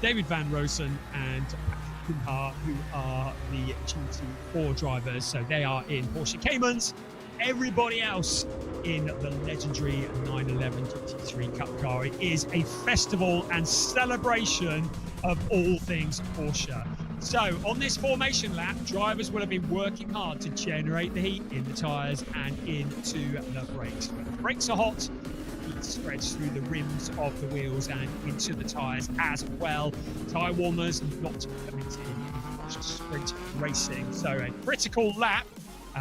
David van Rosen, and Patrick who are the GT4 drivers. So they are in Porsche Caymans. Everybody else in the legendary 911 GT3 Cup car. It is a festival and celebration of all things Porsche. So on this formation lap, drivers will have been working hard to generate the heat in the tyres and into the brakes. When the brakes are hot, heat spreads through the rims of the wheels and into the tyres as well. Tyre warmers not permitted in sprint racing. So a critical lap.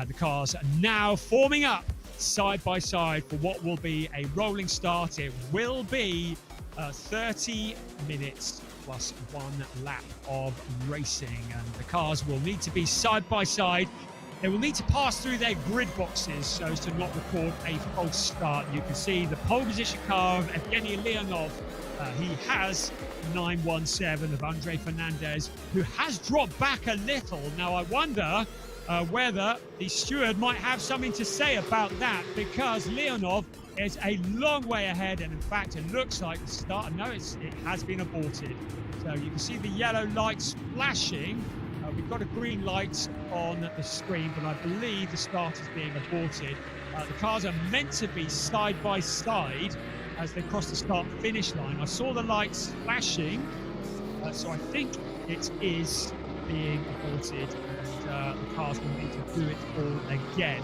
The cars are now forming up side by side for what will be a rolling start. It will be 30 minutes plus 1 lap of racing, and the cars will need to be side by side. They will need to pass through their grid boxes so as to not record a false start. You can see the pole position car of Evgeny Leonov. He has 917 of Andre Fernandez, who has dropped back a little. Now I wonder whether the steward might have something to say about that, because Leonov is a long way ahead, and in fact it looks like the start, no, it has been aborted. So you can see the yellow lights flashing. We've got a green light on the screen, but I believe the start is being aborted. The cars are meant to be side by side as they cross the start finish line. I saw the lights flashing, so I think it is being aborted, and the cars will need to do it all again.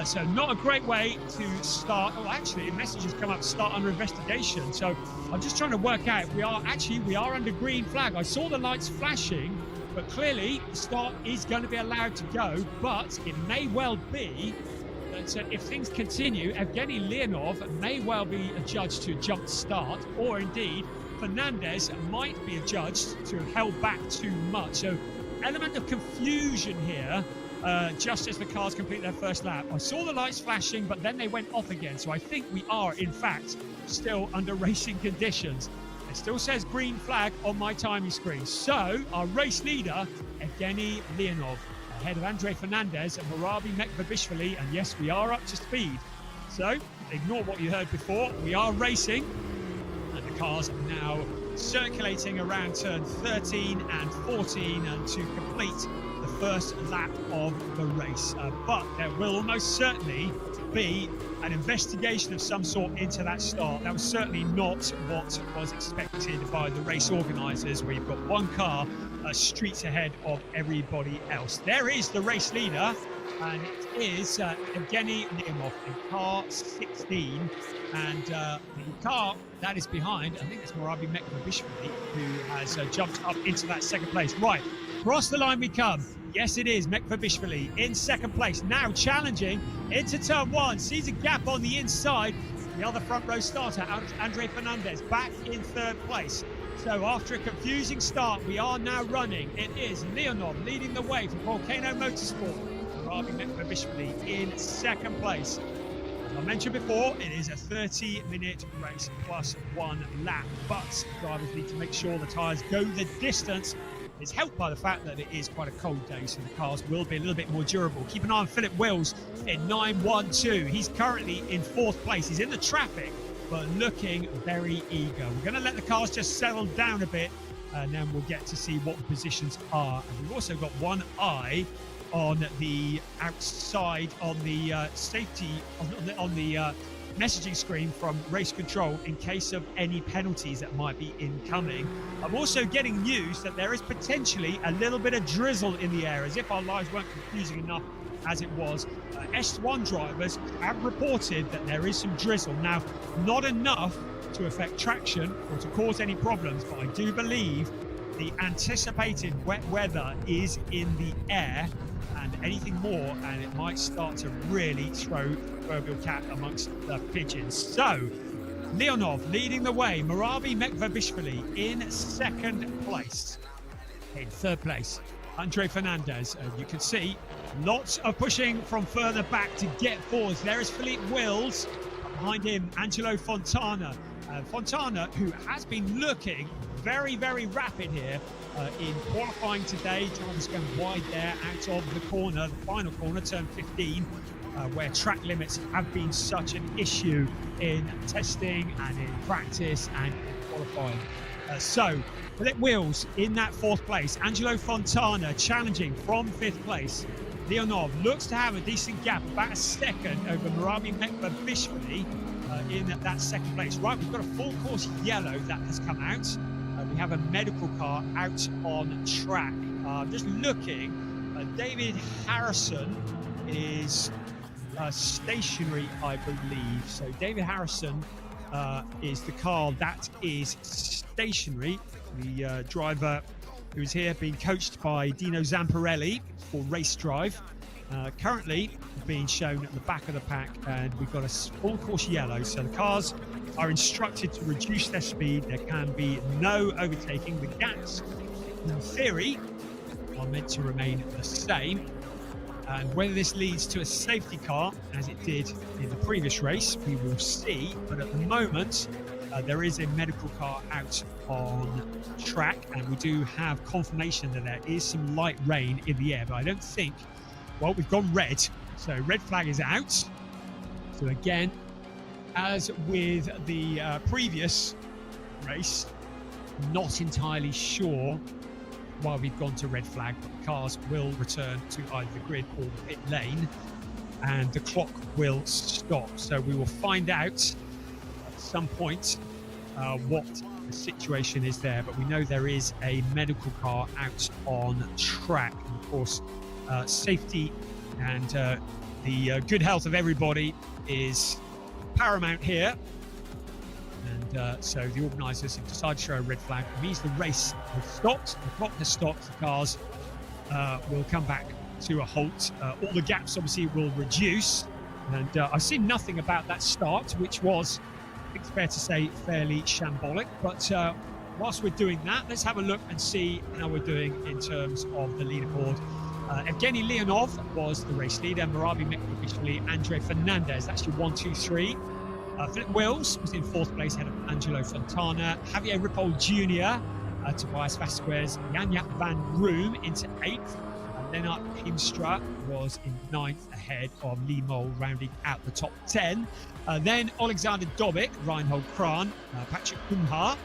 So not a great way to start. Oh, actually, a message has come up, start under investigation. So I'm just trying to work out if we are under green flag. I saw the lights flashing, but clearly the start is going to be allowed to go. But it may well be that if things continue, Evgeny Leonov may well be adjudged to a jump start, or indeed Fernandez might be adjudged to have held back too much. So element of confusion here. Just as the cars complete their first lap. I saw the lights flashing, but then they went off again. So I think we are, in fact, still under racing conditions. It still says green flag on my timing screen. So our race leader, Evgeny Leonov, ahead of Andre Fernandez and Marabi Mekbabishvili. And yes, we are up to speed. So ignore what you heard before. We are racing. And the cars are now circulating around turn 13 and 14. And to complete the first lap of the race. But there will almost certainly be an investigation of some sort into that start. That was certainly not what was expected by the race organisers, where you've got one car streets ahead of everybody else. There is the race leader, and it is Evgeny Leonov in car 16. And the car that is behind, I think it's Murabi Mekvabishvili, who has jumped up into that second place. Right, across the line we come. Yes, it is Mekvabishvili in second place. Now challenging into turn one. Sees a gap on the inside. The other front row starter, Andre Fernandez, back in third place. So after a confusing start, we are now running. It is Leonov leading the way for Volcano Motorsport. Murabi Mekvabishvili in second place. As I mentioned before, it is a 30-minute race plus one lap, but drivers need to make sure the tyres go the distance. It's helped by the fact that it is quite a cold day, so the cars will be a little bit more durable. Keep an eye on Philip Wills in 9.12. He's currently in fourth place. He's in the traffic, but looking very eager. We're going to let the cars just settle down a bit, and then we'll get to see what the positions are. And we've also got one eye on the outside, on the safety, on the messaging screen from race control in case of any penalties that might be incoming. I'm also getting news that there is potentially a little bit of drizzle in the air, as if our lives weren't confusing enough as it was. S1 drivers have reported that there is some drizzle. Now, not enough to affect traction or to cause any problems, but I do believe the anticipated wet weather is in the air, and anything more and it might start to really throw the proverbial cat amongst the pigeons. So Leonov leading the way, Murabi Mekvabishvili in second place. In third place, Andre Fernandez. You can see lots of pushing from further back to get forwards. There is Philippe Wills, behind him Angelo Fontana. Fontana, who has been looking very, very rapid here in qualifying today. Drivers going wide there out of the corner, the final corner, turn 15, where track limits have been such an issue in testing and in practice and in qualifying. So, Philip Wills in that fourth place. Angelo Fontana challenging from fifth place. Leonov looks to have a decent gap, about a second over Murabi Mekvabishvili in that second place. Right, we've got a full course yellow that has come out. We have a medical car out on track. Just looking, David Harrison is stationary, I believe. So David Harrison is the car that is stationary. The driver who is here being coached by Dino Zamparelli for race drive. Currently being shown at the back of the pack, and we've got a full course yellow, so the cars are instructed to reduce their speed. There can be no overtaking. The gaps, in theory, are meant to remain the same, and whether this leads to a safety car, as it did in the previous race, we will see. But at the moment, there is a medical car out on track, and we do have confirmation that there is some light rain in the air, but I don't think, well, we've gone red, so red flag is out. So again, as with the previous race, not entirely sure why we've gone to red flag, but the cars will return to either the grid or the pit lane, and the clock will stop. So we will find out at some point what the situation is there, but we know there is a medical car out on track. And of course, safety and the good health of everybody is paramount here, and so the organisers have decided to show a red flag. It means the race has stopped, the clock has stopped, the cars will come back to a halt. All the gaps obviously will reduce, and I've seen nothing about that start, which was, I think it's fair to say, fairly shambolic. But whilst we're doing that, let's have a look and see how we're doing in terms of the leaderboard. Evgeny Leonov was the race leader. Murabi Mekvabishvili, Andre Fernandez, that's your 1, 2, 3. Philip Wills was in fourth place ahead of Angelo Fontana. Javier Ripoll Jr., Tobias Vasquez, Janja van Room into 8th. Lennart Himstra was in 9th ahead of Lee Mole, rounding out the top 10. Then Alexander Dobik, Reinhold Kran, Patrick Kumar,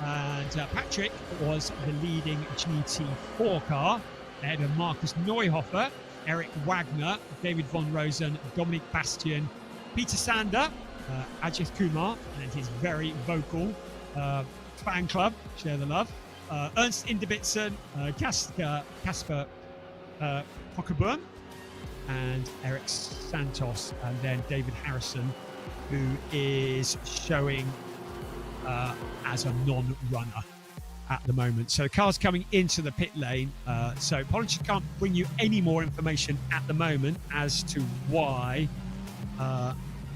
and Patrick was the leading GT4 car. ahead of Markus Neuhofer, Eric Wagner, David von Rosen, Dominic Bastian, Peter Sander, AJITHKUMAR and his very vocal fan club, share the love, Ernst Inderbitzen, Kasper Hockerburn, and Eric Santos, and then David Harrison, who is showing as a non-runner at the moment. So cars coming into the pit lane. So apologies, can't bring you any more information at the moment as to why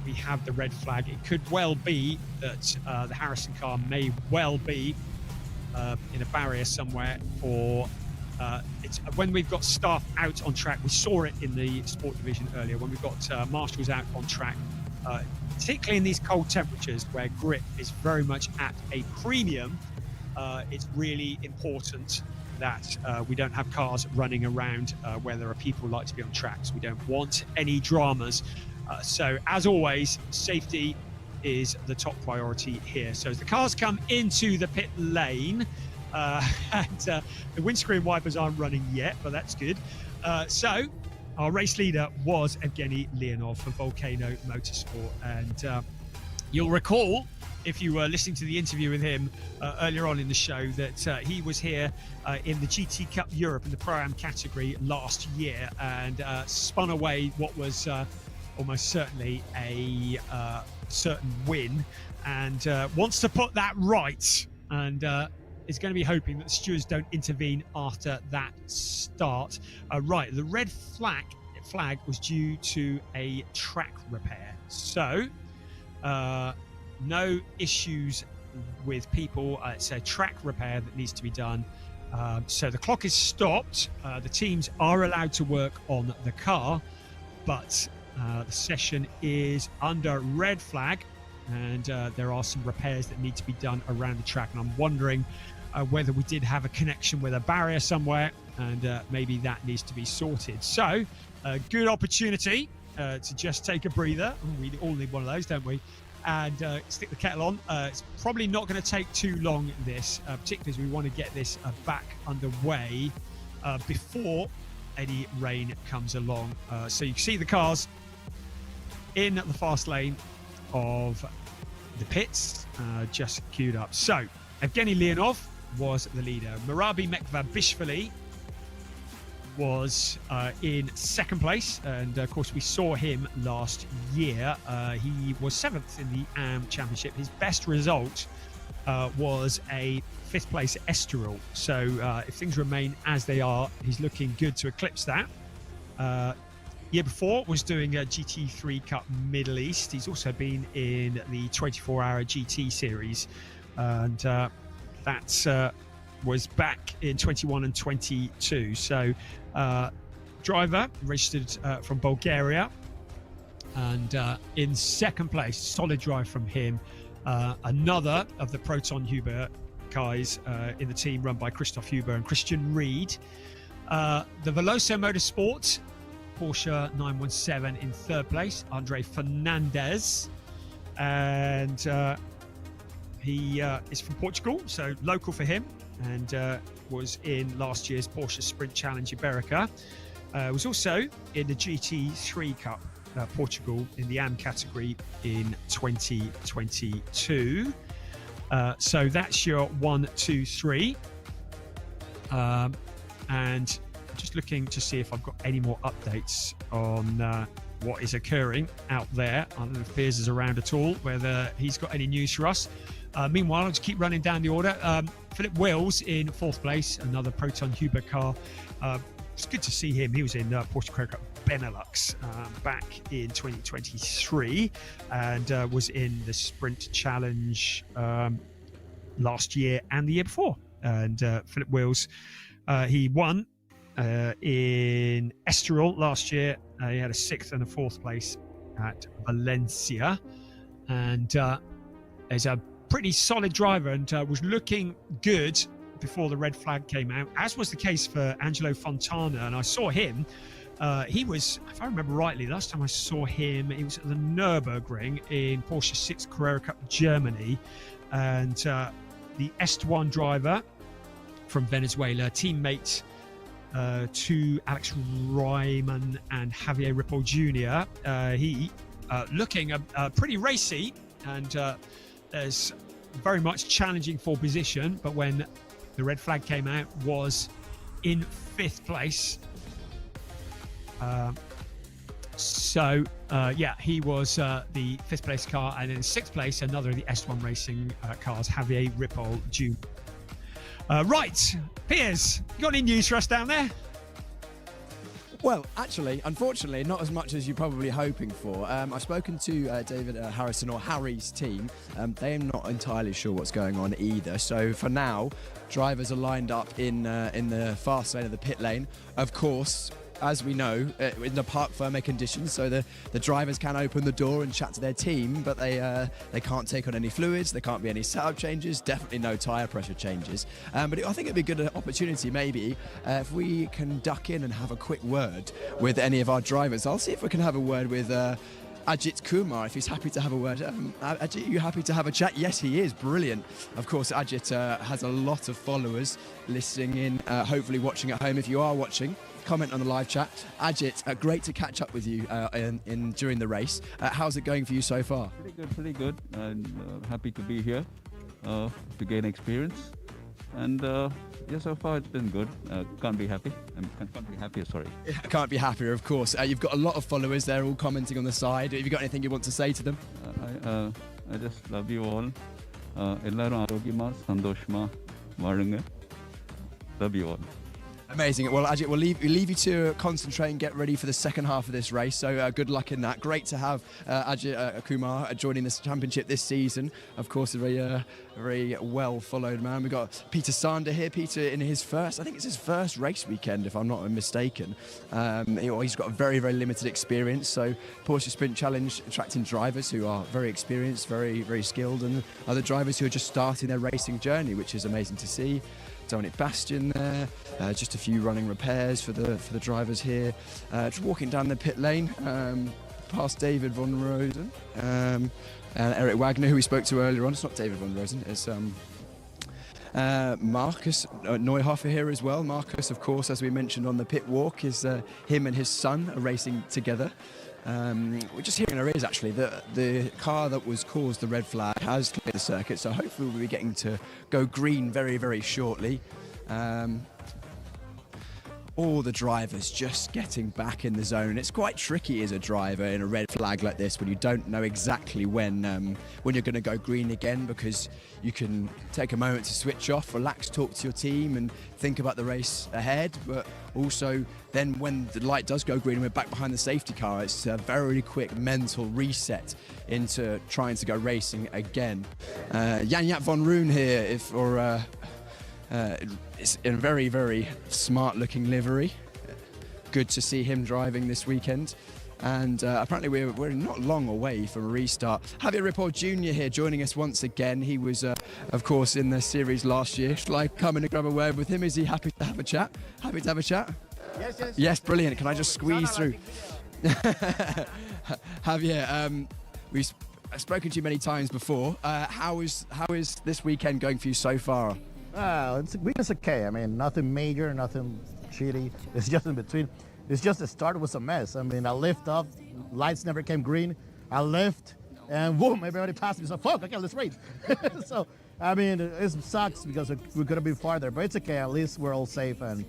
we have the red flag. It could well be that the Harrison car may well be in a barrier somewhere, or it's when we've got staff out on track. We saw it in the sport division earlier when we've got marshals out on track, particularly in these cold temperatures where grip is very much at a premium. It's really important that we don't have cars running around where there are people who like to be on tracks. We don't want any dramas. So as always, safety is the top priority here. So as the cars come into the pit lane, and the windscreen wipers aren't running yet, but that's good. So our race leader was Evgeny Leonov for Volcano Motorsport. And you'll recall, if you were listening to the interview with him earlier on in the show, that he was here in the GT Cup Europe in the Pro-Am category last year and spun away what was almost certainly a certain win, and wants to put that right, and is going to be hoping that the stewards don't intervene after that start. Right, the red flag was due to a track repair. So no issues with people. It's a track repair that needs to be done. So the clock is stopped. The teams are allowed to work on the car, but the session is under red flag, and there are some repairs that need to be done around the track. And I'm wondering whether we did have a connection with a barrier somewhere, and maybe that needs to be sorted. So a good opportunity to just take a breather. We all need one of those, don't we? And stick the kettle on. It's probably not going to take too long, this, particularly as we want to get this back underway before any rain comes along. So you can see the cars in the fast lane of the pits, just queued up. So Evgeny Leonov was the leader. Marabi Mekvabishvili was in second place, and of course we saw him last year. He was 7th in the AM Championship. His best result was a 5th place at Estoril. So if things remain as they are, he's looking good to eclipse that. Year before was doing a GT3 Cup Middle East. He's also been in the 24-hour GT series, and that was back in 21 and 22. So driver registered from Bulgaria, and in second place, solid drive from him. Another of the Proton Huber guys in the team run by Christoph Huber and Christian Reed. The Veloso Motorsport Porsche 917 in third place, Andre Fernandez, and he is from Portugal, so local for him, and was in last year's Porsche Sprint Challenge Iberica. Was also in the GT3 Cup Portugal in the AM category in 2022. So that's your 1, 2, 3, and just looking to see if I've got any more updates on what is occurring out there. I don't know if Piers is around at all, whether he's got any news for us. Meanwhile, I'll just keep running down the order. Philip Wills in 4th place, another Proton Huber car. It's good to see him. He was in Porsche Carrera Cup Benelux back in 2023, and was in the Sprint Challenge last year and the year before. And Philip Wills, he won in Estoril last year. He had a 6th and a 4th place at Valencia, and is a pretty solid driver, and was looking good before the red flag came out, as was the case for Angelo Fontana. And I saw him, he was, if I remember rightly, last time I saw him, he was at the Nürburgring in Porsche 6 Carrera Cup Germany, and the Est1 driver from Venezuela, teammate to Alex Ryman and Javier Ripoll Jr. He looking pretty racy, and there's very much challenging for position, but when the red flag came out, was in 5th place. Yeah, he was the 5th place car, and in 6th place, another of the S1 Racing cars, Javier Ripoll Jr. Right, Piers, you got any news for us down there? Well, actually, unfortunately, not as much as you're probably hoping for. I've spoken to David Harrison, or Harry's team. They are not entirely sure what's going on either. So for now, drivers are lined up in the fast lane of the pit lane. Of course, as we know, in the parc fermé conditions, so the drivers can open the door and chat to their team, but they can't take on any fluids, there can't be any setup changes, definitely no tyre pressure changes. But I think it'd be a good opportunity maybe if we can duck in and have a quick word with any of our drivers. I'll see if we can have a word with AJITHKUMAR, if he's happy to have a word. Ajit, are you happy to have a chat? Yes, he is. Brilliant. Of course, Ajit has a lot of followers listening in, hopefully watching at home. If you are watching, comment on the live chat. Ajit, great to catch up with you during the race. How's it going for you so far? Pretty good. And happy to be here to gain experience. And yeah, so far it's been good. Can't be happy. Can't be happier, sorry. Can't be happier, of course. You've got a lot of followers there, all commenting on the side. Have you got anything you want to say to them? I just love you all. Ellarum arogima, sandoshma, varunga. Love you all. Amazing. Well, Ajit, we'll leave you to concentrate and get ready for the second half of this race. So good luck in that. Great to have Ajit Kumar joining this championship this season. Of course, a very well-followed man. We've got Peter Sander here. Peter in his first, I think it's his first race weekend, if I'm not mistaken. He's got a very, very limited experience. So Porsche Sprint Challenge attracting drivers who are very experienced, very, very skilled, and other drivers who are just starting their racing journey, which is amazing to see. Dominic Bastian there, just a few running repairs for the drivers here. Just walking down the pit lane, past David von Rosen and Eric Wagner, who we spoke to earlier on. It's not David von Rosen, it's Marcus Neuhofer here as well. Marcus, of course, as we mentioned on the pit walk, is him and his son are racing together. We're just hearing there is actually the car that was caused the red flag has cleared the circuit, so hopefully we'll be getting to go green very, very shortly. All the drivers just getting back in the zone. It's quite tricky as a driver in a red flag like this when you don't know exactly when you're going to go green again, because you can take a moment to switch off, relax, talk to your team and think about the race ahead, but also then when the light does go green and we're back behind the safety car, it's a very quick mental reset into trying to go racing again. Jan-Jaap van Roon here it's in a very, very smart looking livery. Good to see him driving this weekend. And apparently we're not long away from a restart. Javier Ripoll Jr. here joining us once again. He was, of course, in the series last year. Shall I come in and grab a word with him? Is he happy to have a chat? Happy to have a chat? Yes, yes. Yes, brilliant. Can I just squeeze through? Javier, we've spoken to you many times before. How is this weekend going for you so far? It's okay. I mean, nothing major, nothing shitty. It's just in between. It's just the start was a mess. I mean, I lift up, lights never came green. I lift, and boom, everybody passed me. So fuck, okay, let's race. So, I mean, it sucks because we're gonna be farther, but it's okay. At least we're all safe, and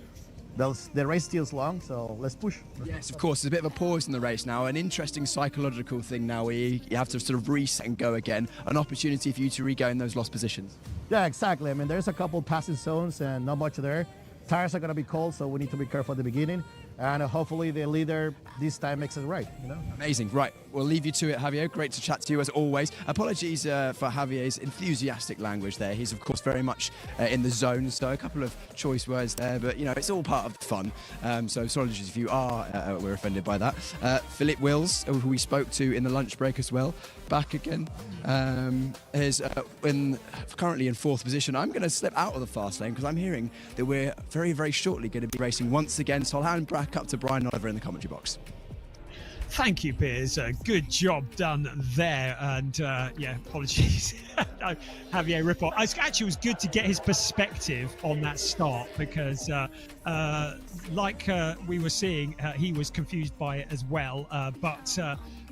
the race still is long, so let's push. Yes, of course. There's a bit of a pause in the race now. An interesting psychological thing now where you have to sort of reset and go again. An opportunity for you to regain those lost positions. Yeah, exactly. I mean, there's a couple passing zones and not much there. Tires are going to be cold, so we need to be careful at the beginning. And hopefully the leader this time makes it right, you know? Amazing. Right, we'll leave you to it, Javier. Great to chat to you as always. Apologies for Javier's enthusiastic language there. He's, of course, very much in the zone, so a couple of choice words there, but, you know, it's all part of the fun. So apologies if you were offended by that. Philippe Wills, who we spoke to in the lunch break as well, back again, is currently in 4th position. I'm going to slip out of the fast lane because I'm hearing that we're very, very shortly going to be racing once again. So I'll hand back up to Brian Oliver in the commentary box. Thank you, Piers. Good job done there. And yeah, apologies. Javier Ripoll. Actually, it was good to get his perspective on that start because, like we were seeing, he was confused by it as well. But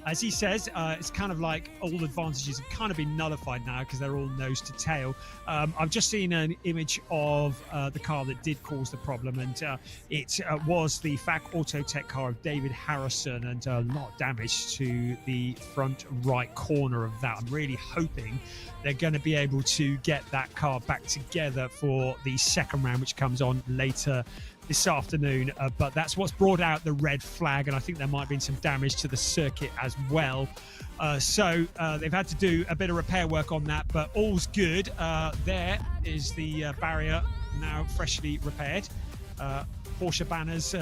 as he says, it's kind of like all advantages have kind of been nullified now because they're all nose to tail. I've just seen an image of the car that did cause the problem, and it was the FAC Autotech car of David Harrison, and a lot of damage to the front right corner of that. I'm really hoping they're going to be able to get that car back together for the second round, which comes on later this afternoon, but that's what's brought out the red flag, and I think there might have been some damage to the circuit as well. So they've had to do a bit of repair work on that, but all's good. There is the barrier now freshly repaired. Porsche banners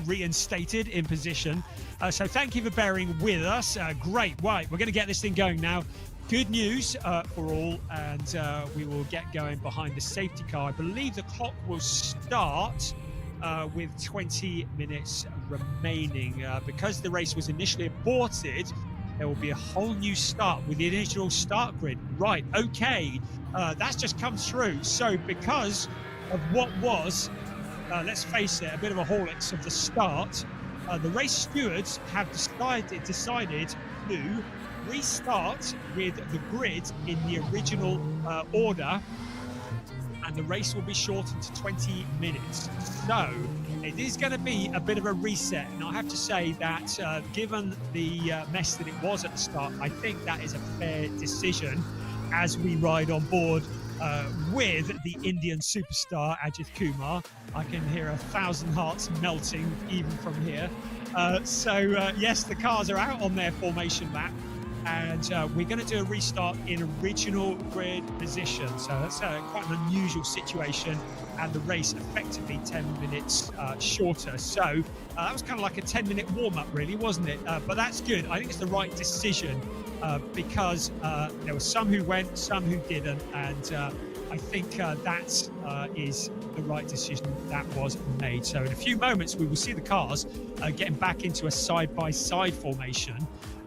reinstated in position. So thank you for bearing with us. Great. Right, we're going to get this thing going now. Good news for all, and we will get going behind the safety car. I believe the clock will start with 20 minutes remaining. Because the race was initially aborted, there will be a whole new start with the initial start grid. Right, okay, that's just come through. So because of what was, let's face it, a bit of a Horlicks of the start, the race stewards have decided to restart with the grid in the original order, and the race will be shortened to 20 minutes. So it is going to be a bit of a reset, and I have to say that given the mess that it was at the start, I think that is a fair decision as we ride on board with the Indian superstar Ajith I can hear 1,000 hearts melting even from here. So yes, the cars are out on their formation lap, and we're going to do a restart in original grid position. So that's quite an unusual situation, and the race effectively 10 minutes shorter. So that was kind of like a 10-minute warm-up, really, wasn't it? But that's good. I think it's the right decision because there were some who went, some who didn't, and I think that is the right decision that was made. So in a few moments, we will see the cars getting back into a side-by-side formation.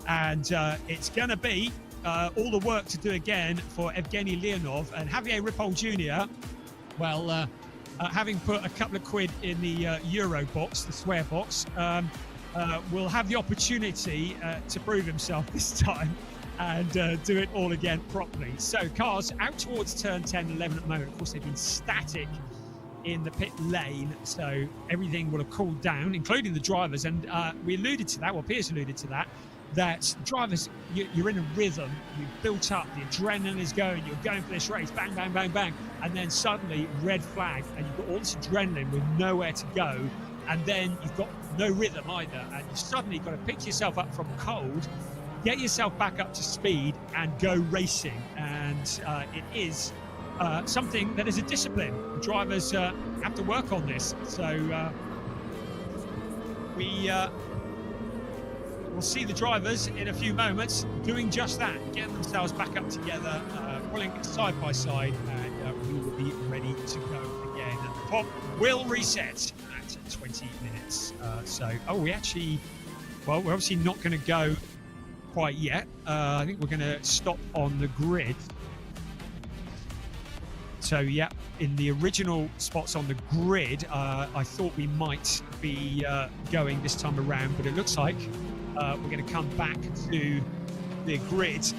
And it's going to be all the work to do again for Evgeny Leonov and Javier Ripoll Jr. Well, having put a couple of quid in the Euro box, the swear box, will have the opportunity to prove himself this time and do it all again properly. So cars out towards turn 10, 11 at the moment. Of course, they've been static in the pit lane, so everything will have cooled down, including the drivers. And we alluded to that, well, Piers alluded to that, that drivers, you're in a rhythm, you've built up, the adrenaline is going, you're going for this race, bang, bang, bang, bang, and then suddenly red flag, and you've got all this adrenaline with nowhere to go, and then you've got no rhythm either, and you've suddenly got to pick yourself up from cold, get yourself back up to speed, and go racing. And it is something that is a discipline. The drivers have to work on this. So we'll see the drivers in a few moments doing just that, getting themselves back up together, pulling side by side, and we will be ready to go again. And the clock will reset at 20 minutes. We're obviously not going to go quite yet. I think we're going to stop on the grid. So yeah, in the original spots on the grid, I thought we might be going this time around, but it looks like we're going to come back to the grid,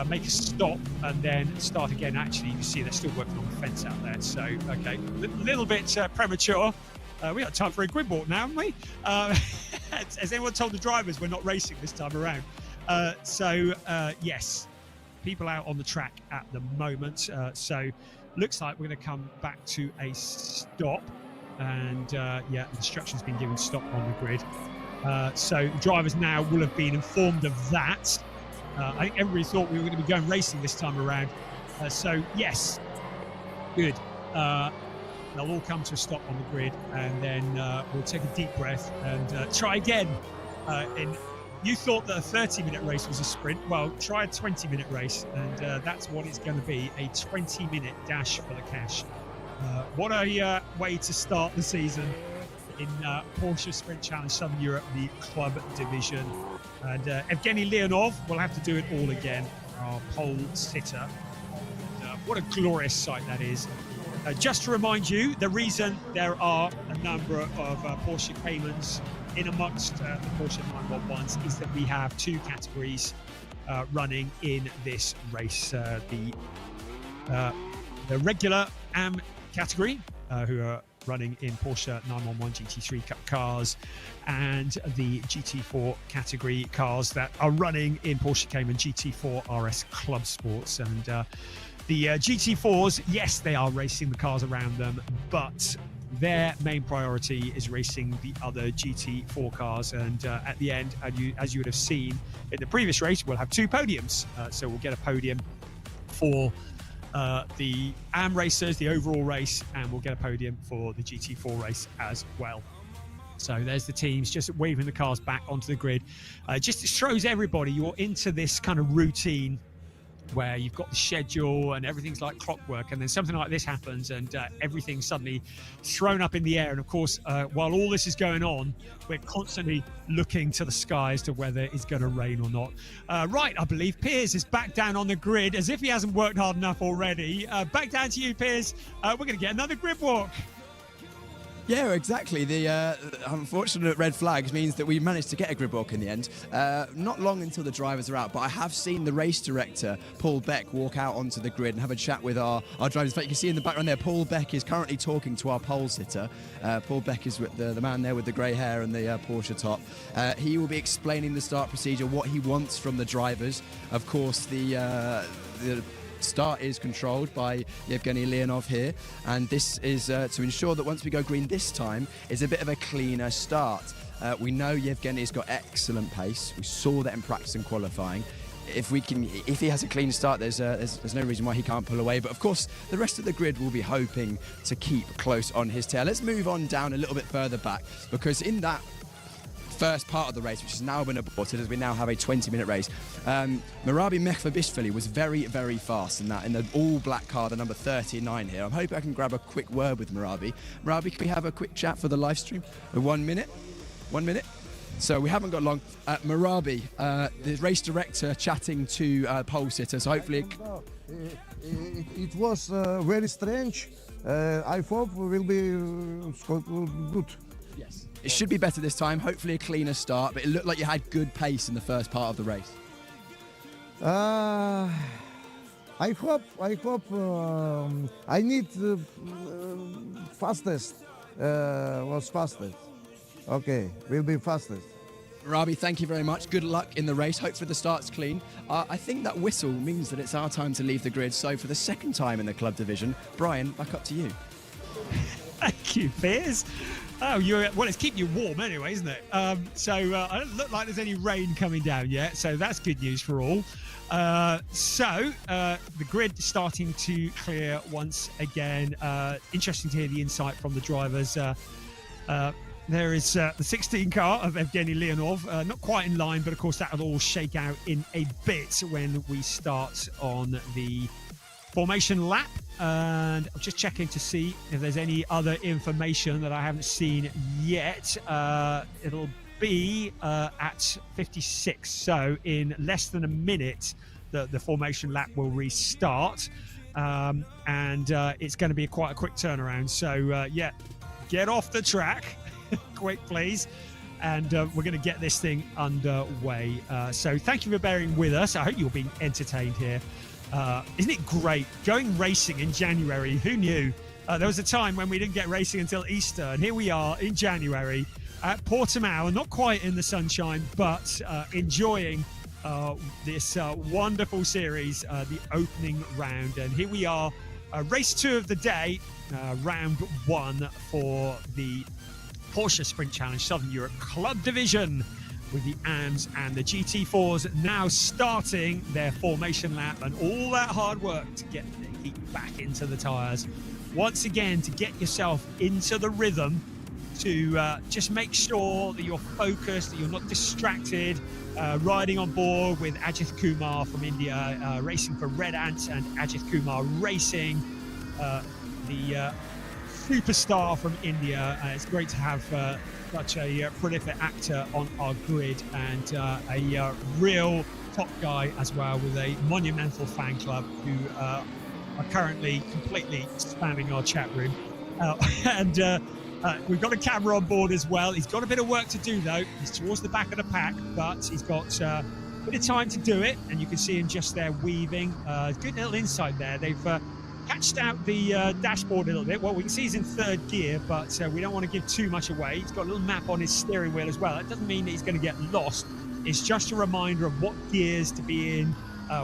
make a stop, and then start again. Actually, you can see they're still working on the fence out there. So, okay, a little bit premature. We got time for a grid walk now, haven't we? Has anyone told the drivers we're not racing this time around? Yes, people out on the track at the moment. So, looks like we're going to come back to a stop. And, yeah, instructions been given stop on the grid. So the drivers now will have been informed of that. I think everybody thought we were going to be going racing this time around. So yes, good. They'll all come to a stop on the grid, and then we'll take a deep breath and try again. You thought that a 30-minute race was a sprint. Well, try a 20-minute race, and that's what it's going to be, a 20-minute dash for the cash. What a way to start the season. in Porsche Sprint Challenge Southern Europe, the club division. And Evgeny Leonov will have to do it all again, our pole sitter. And, what a glorious sight that is. Just to remind you, the reason there are a number of Porsche Caymans in amongst the Porsche 911s is that we have two categories running in this race. The regular AM category, who are running in Porsche 911 GT3 Cup cars, and the GT4 category cars that are running in Porsche Cayman GT4 RS Club Sports. And the GT4s, yes, they are racing the cars around them, but their main priority is racing the other GT4 cars. And at the end, as you would have seen in the previous race, we'll have two podiums. So we'll get a podium for the AM racers, the overall race, and we'll get a podium for the GT4 race as well. So there's the teams just waving the cars back onto the grid. Just shows everybody you're into this kind of routine where you've got the schedule and everything's like clockwork, and then something like this happens and everything's suddenly thrown up in the air. And of course, while all this is going on, we're constantly looking to the sky as to whether it's going to rain or not. Right, I believe Piers is back down on the grid as if he hasn't worked hard enough already. Back down to you, Piers. We're going to get another grid walk. Yeah, exactly. The unfortunate red flags means that we managed to get a grid walk in the end. Not long until the drivers are out, but I have seen the race director, Paul Beck, walk out onto the grid and have a chat with our drivers. In fact, you can see in the background there, Paul Beck is currently talking to our pole sitter. Paul Beck is with the man there with the grey hair and the Porsche top. He will be explaining the start procedure, what he wants from the drivers. Of course, the start is controlled by Evgeny Leonov here, and this is to ensure that once we go green this time is a bit of a cleaner start. We know Yevgeny's got excellent pace. We saw that in practice and qualifying. If he has a clean start, there's no reason why he can't pull away. But of course, the rest of the grid will be hoping to keep close on his tail. Let's move on down a little bit further back, because in that first part of the race, which has now been aborted as we now have a 20-minute race, Merabi Mehfabishvili was very, very fast in the all-black car, the number 39 here. I'm hoping I can grab a quick word with Merabi. Merabi, can we have a quick chat for the live stream? 1 minute? 1 minute? So we haven't got long. Merabi, the race director, chatting to pole sitter, so hopefully... It was very strange. I hope we will be good. Yes. It should be better this time, hopefully a cleaner start, but it looked like you had good pace in the first part of the race. I hope I need fastest. Was fastest. Okay, we'll be fastest. Merabi, thank you very much. Good luck in the race. Hopefully the start's clean. I think that whistle means that it's our time to leave the grid. So for the second time in the club division, Brian, back up to you. Thank you, Piers. Oh, well, it's keeping you warm anyway, isn't it? So I don't look like there's any rain coming down yet, so that's good news for all. The grid starting to clear once again. Interesting to hear the insight from the drivers. There is the 16 car of Evgeny Leonov, not quite in line, but of course that'll all shake out in a bit when we start on the formation lap. And I'm just checking to see if there's any other information that I haven't seen yet. It'll be at 56, so in less than a minute the formation lap will restart, and it's going to be quite a quick turnaround. So yeah, get off the track quick please, and we're going to get this thing underway. So thank you for bearing with us. I hope you're being entertained here. Isn't it great going racing in January? Who knew? There was a time when we didn't get racing until Easter, and here we are in January at Portimao, not quite in the sunshine, but enjoying this wonderful series, the opening round. And here we are, race 2 of the day, round 1 for the Porsche Sprint Challenge Southern Europe Club Division, with the AMs and the GT4s now starting their formation lap, and all that hard work to get the heat back into the tyres. Once again, to get yourself into the rhythm, to just make sure that you're focused, that you're not distracted. Riding on board with AJITHKUMAR from India, racing for Red Ant and AJITHKUMAR Racing. The superstar from India. It's great to have such a prolific actor on our grid, and a real top guy as well, with a monumental fan club who are currently completely spamming our chat room. And we've got a camera on board as well. He's got a bit of work to do though. He's towards the back of the pack, but he's got a bit of time to do it, and you can see him just there weaving. Good little insight there. They've patched out the dashboard a little bit. Well, we can see he's in third gear, but we don't want to give too much away. He's got a little map on his steering wheel as well. That doesn't mean that he's going to get lost. It's just a reminder of what gears to be in,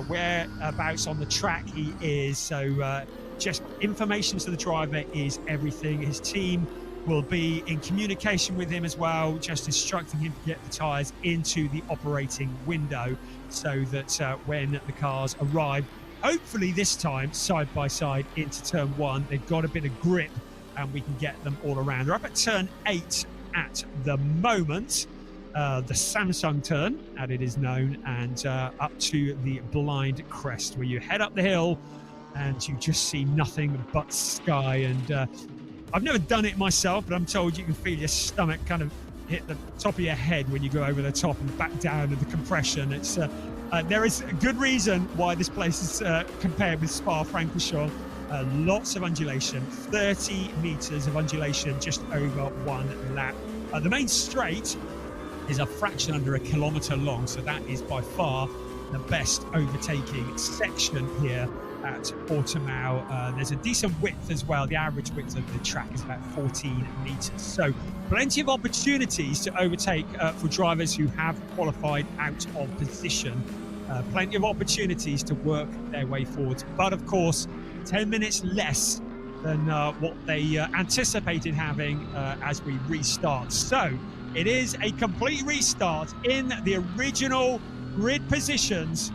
whereabouts on the track he is. So just information to the driver is everything. His team will be in communication with him as well, just instructing him to get the tyres into the operating window, so that when the cars arrive, hopefully this time side by side into turn 1, they've got a bit of grip and we can get them all around. They're up at turn 8 at the moment, the Samsung turn, as it is known, and up to the blind crest, where you head up the hill and you just see nothing but sky. And I've never done it myself, but I'm told you can feel your stomach kind of hit the top of your head when you go over the top and back down in the compression. It's there is a good reason why this place is compared with Spa-Francorchamps. Lots of undulation, 30 meters of undulation just over one lap. The main straight is a fraction under a kilometer long, so that is by far the best overtaking section here at Portimao. There's a decent width as well. The average width of the track is about 14 meters, so plenty of opportunities to overtake for drivers who have qualified out of position. Plenty of opportunities to work their way forward, but of course 10 minutes less than what they anticipated having as we restart. So it is a complete restart in the original grid positions,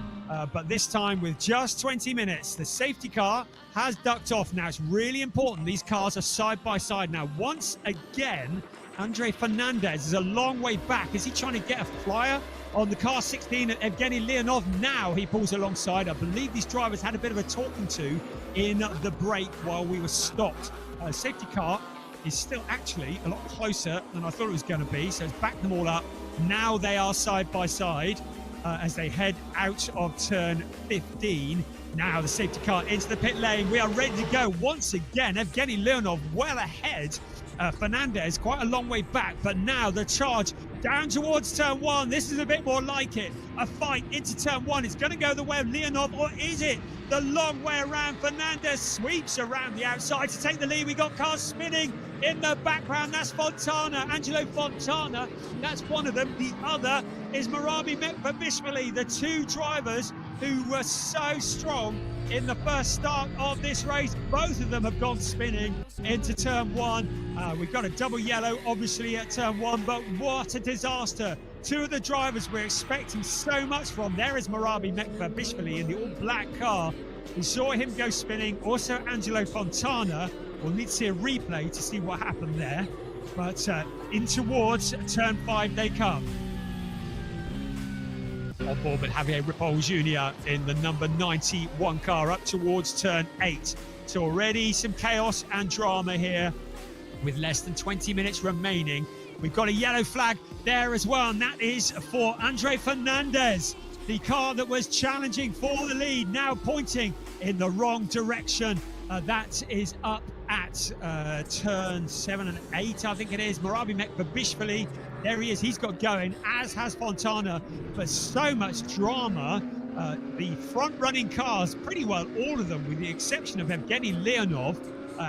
but this time with just 20 minutes. The safety car has ducked off. Now it's really important these cars are side by side now. Once again, Andre Fernandez is a long way back. Is he trying to get a flyer on the car 16 at Evgeny Leonov? Now he pulls alongside. I believe these drivers had a bit of a talking to in the break while we were stopped. Safety car is still actually a lot closer than I thought it was going to be, so it's backed them all up. Now they are side by side as they head out of turn 15. Now the safety car into the pit lane. We are ready to go once again. Evgeny Leonov well ahead. Fernandez quite a long way back, but now the charge down towards turn 1. This is a bit more like it. A fight into turn 1. It's going to go the way of Leonov, or is it the long way around? Fernandez sweeps around the outside to take the lead. We got cars spinning in the background. That's Fontana, Angelo Fontana. That's one of them. The other is Marabi Mekbabishvili, the two drivers who were so strong in the first start of this race. Both of them have gone spinning into turn 1. We've got a double yellow obviously at turn 1, but what a disaster. Two of the drivers we're expecting so much from. There is Marabi Mekbabishvili in the all black car. We saw him go spinning. Also Angelo Fontana. We'll need to see a replay to see what happened there, but in towards turn 5 they come. On board with Javier Ripoll Jr. in the number 91 car up towards turn 8. So already some chaos and drama here with less than 20 minutes remaining. We've got a yellow flag there as well, and that is for Andre Fernandez. The car that was challenging for the lead now pointing in the wrong direction. That is up at turn 7 and 8, I think it is. Marabi Mekbabishvili, there he is, he's got going, as has Fontana, but so much drama. The front-running cars, pretty well all of them, with the exception of Evgeny Leonov,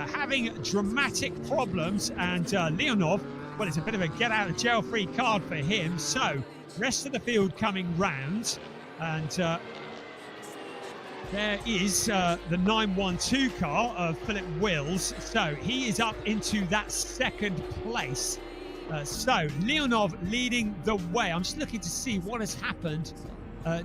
having dramatic problems, and Leonov, well, it's a bit of a get-out-of-jail-free card for him. So, rest of the field coming round, and there is the 912 car of Philip Wills. So he is up into that second place. So Leonov leading the way. I'm just looking to see what has happened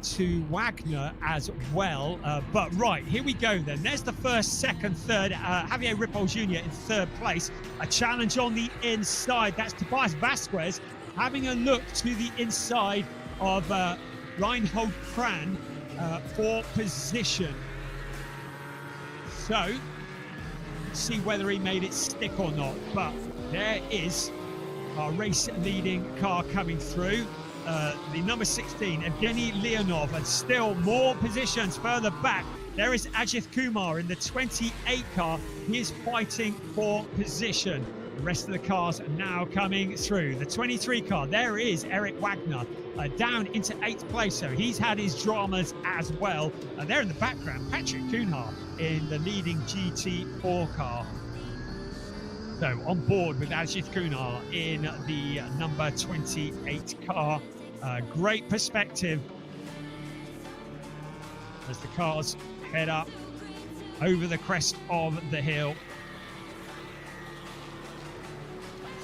to Wagner as well. But right, here we go then. There's the first, second, third. Javier Ripoll Jr. in third place. A challenge on the inside. That's Tobias Vasquez having a look to the inside of Reinhold Kran for position. So see whether he made it stick or not. But there is our race leading car coming through. The number 16, Evgeny Leonov, and still more positions further back. There is AJITHKUMAR in the 28 car. He is fighting for position. The rest of the cars are now coming through. The 23 car, there is Eric Wagner down into 8th place. So he's had his dramas as well. There in the background, Patrick Kuhnhaar in the leading GT4 car. So on board with AJITHKUMAR in the number 28 car. Great perspective as the cars head up over the crest of the hill.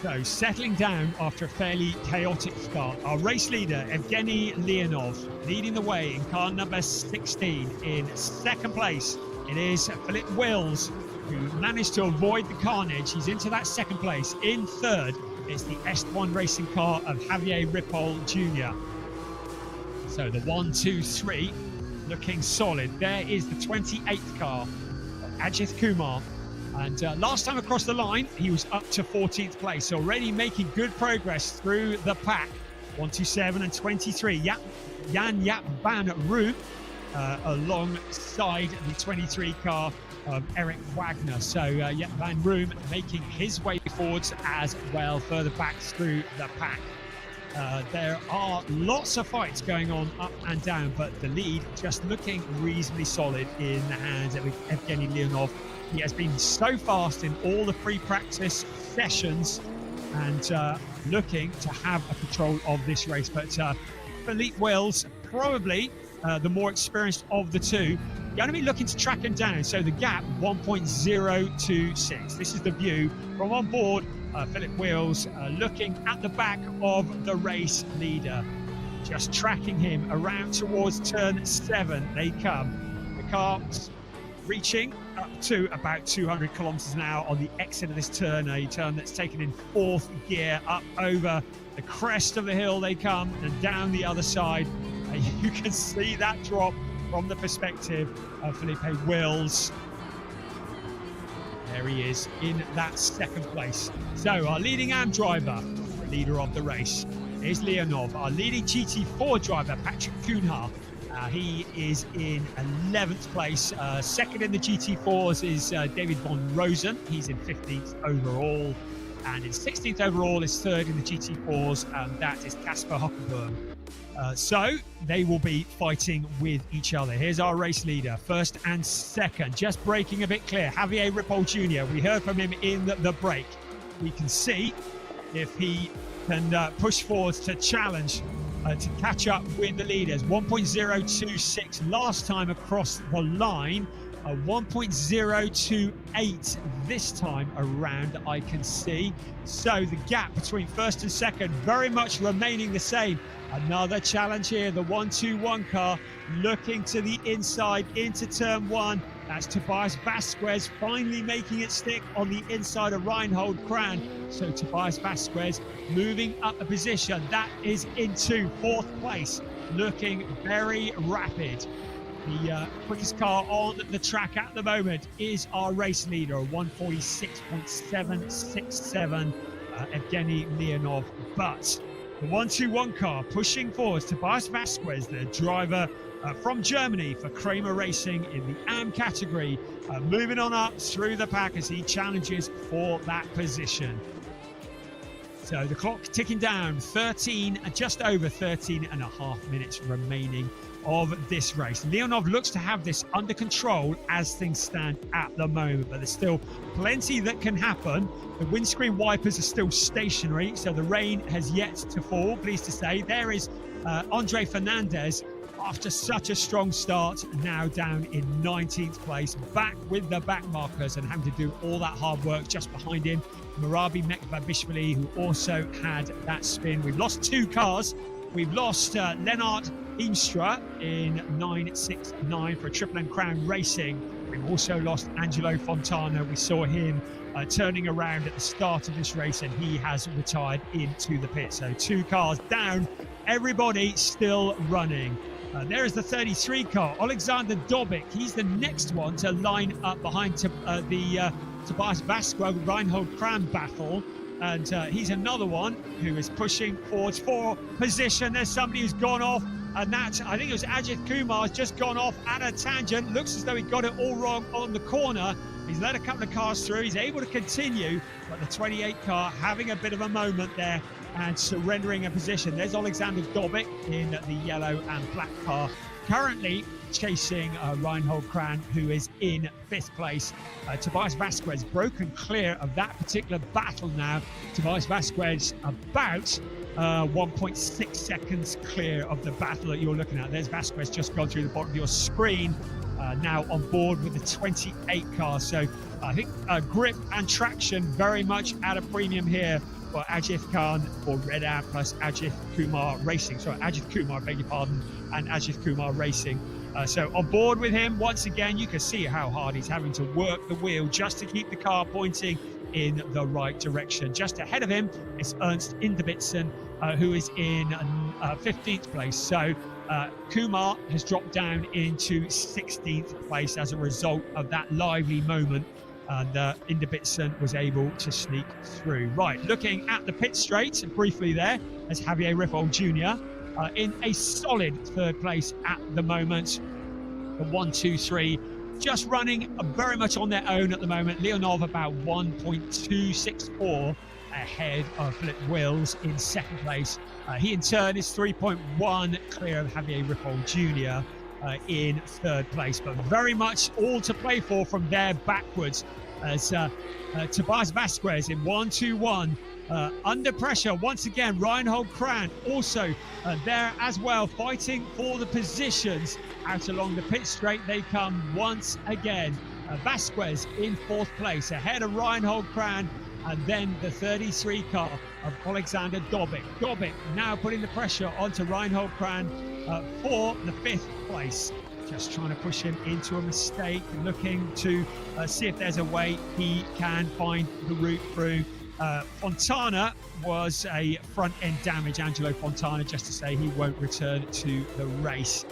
So settling down after a fairly chaotic start. Our race leader, Evgeny Leonov, leading the way in car number 16. In 2nd place, it is Philip Wills, who managed to avoid the carnage. He's into that 2nd place. In 3rd, it's the S1 racing car of Javier Ripoll Jr. So the 1, 2, 3 looking solid. There is the 28th car of AJITHKUMAR. And last time across the line, he was up to 14th place. Already making good progress through the pack. 1, 2, 7 and 23. Jan-Jaap van Roem alongside the 23 car of Eric Wagner. So Jaap van Roem making his way forwards as well, further back through the pack. There are lots of fights going on up and down, but the lead just looking reasonably solid in the hands of Evgeny Leonov. He has been so fast in all the pre-practice sessions and looking to have a control of this race. But Philippe Wills, probably the more experienced of the two, going to be looking to track him down. So the gap, 1.026. This is the view from on board. Philip Wills looking at the back of the race leader, just tracking him around towards turn 7. They come. The car's reaching up to about 200 kilometers an hour on the exit of this turn, a turn that's taken in 4th gear. Up over the crest of the hill they come, and down the other side. You can see that drop from the perspective of Philippe Wills. There he is in that 2nd place. So our leading AM driver, the leader of the race, is Leonov. Our leading GT4 driver, Patrick Kuhnhaar, he is in 11th place. 2nd in the GT4s is David von Rosen. He's in 15th overall. And in 16th overall is 3rd in the GT4s, and that is Casper Hockenboom. So they will be fighting with each other. Here's our race leader, 1st and 2nd, just breaking a bit clear. Javier Ripoll Jr., we heard from him in the break. We can see if he can push forwards to challenge, to catch up with the leaders. 1.026 last time across the line. 1.028 this time around, I can see. So the gap between 1st and 2nd very much remaining the same. Another challenge here, the 1-2-1 car looking to the inside into turn 1. That's Tobias Vasquez finally making it stick on the inside of Reinhold Kran. So Tobias Vasquez moving up a position. That is into 4th place, looking very rapid. The quickest car on the track at the moment is our race leader, 146.767, Evgeny Leonov. But the 1-2-1 car pushing forwards, Tobias Vasquez, the driver from Germany for Kramer Racing in the AM category, moving on up through the pack as he challenges for that position. So the clock ticking down, just over 13 and a half minutes remaining of this race. Leonov looks to have this under control as things stand at the moment, but there's still plenty that can happen. The windscreen wipers are still stationary, so the rain has yet to fall, pleased to say. There is Andre Fernandez, after such a strong start, now down in 19th place, back with the back markers and having to do all that hard work. Just behind him, Marabi Mekbabishvili, who also had that spin. We've lost 2 cars. We've lost Lennart Heemstra in 969 for Triple M Crown Racing. We've also lost Angelo Fontana. We saw him turning around at the start of this race, and he has retired into the pit. So 2 cars down, everybody still running. There is the 33 car, Alexander Dobik. He's the next one to line up behind the Tobias Vasquez, Reinhold Kran battle. And he's another one who is pushing forwards for position. There's somebody who's gone off, and that, I think it was AJITHKUMAR, has just gone off at a tangent. Looks as though he got it all wrong on the corner. He's let a couple of cars through. He's able to continue, but the 28 car having a bit of a moment there and surrendering a position. There's Alexander Dobic in the yellow and black car, currently chasing Reinhold Kran, who is in 5th place. Tobias Vasquez broken clear of that particular battle now. Tobias Vasquez about 1.6 seconds clear of the battle that you're looking at. There's Vasquez just gone through the bottom of your screen, now on board with the 28 car. So I think grip and traction very much at a premium here for Ajith Khan for Red Ant plus AJITHKUMAR Racing. Sorry, AJITHKUMAR, beg your pardon, and AJITHKUMAR Racing. So on board with him, once again, you can see how hard he's having to work the wheel just to keep the car pointing in the right direction. Just ahead of him is Ernst Inderbitzen, who is in 15th place. So Kumar has dropped down into 16th place as a result of that lively moment. And Inderbitzen was able to sneak through. Right, looking at the pit straight briefly there as Javier Riffol Jr. In a solid 3rd place at the moment. The 1, 2, 3 just running very much on their own at the moment. Leonov about 1.264 ahead of Philip Wills in 2nd place. He in turn is 3.1 clear of Javier Riffol Jr. In 3rd place, but very much all to play for from there backwards as Tobias Vasquez in 1-2-1 under pressure once again. Reinhold Kran also there as well, fighting for the positions out along the pit straight. They come once again. Vasquez in 4th place ahead of Reinhold Kran, and then the 33 car of Alexander Dobic. Dobic now putting the pressure onto Reinhold Kran for the 5th place. Just trying to push him into a mistake, looking to see if there's a way he can find the route through. Fontana was a front-end damage, Angelo Fontana, just to say he won't return to the race.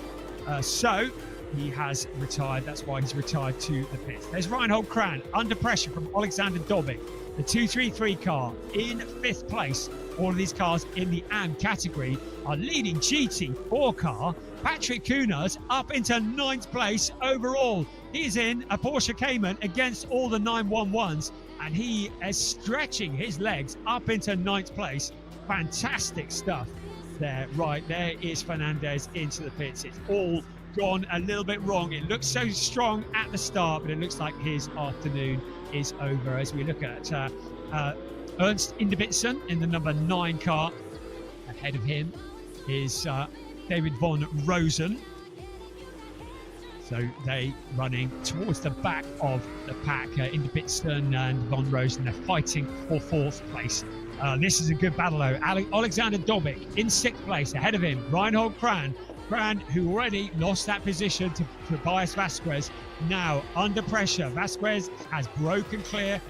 So he has retired. That's why he's retired to the pits. There's Reinhold Kran under pressure from Alexander Dobic. The 233 car in 5th place. All of these cars in the AM category are leading GT4 car. Patrick Kuhners up into 9th place overall. He's in a Porsche Cayman against all the 911s, and he is stretching his legs up into 9th place. Fantastic stuff there. Right, there is Fernandez into the pits. It's all gone a little bit wrong. It looks so strong at the start, but it looks like his afternoon is over as we look at Ernst Inderbitzen in the number 9 car. Ahead of him is David von Rosen. So they running towards the back of the pack. Inderbitzen and von Rosen, they're fighting for 4th place. This is a good battle though. Alexander Dobic in 6th place. Ahead of him, Reinhold Kran. Kran, who already lost that position to Tobias Vasquez, now under pressure. Vasquez has broken clear,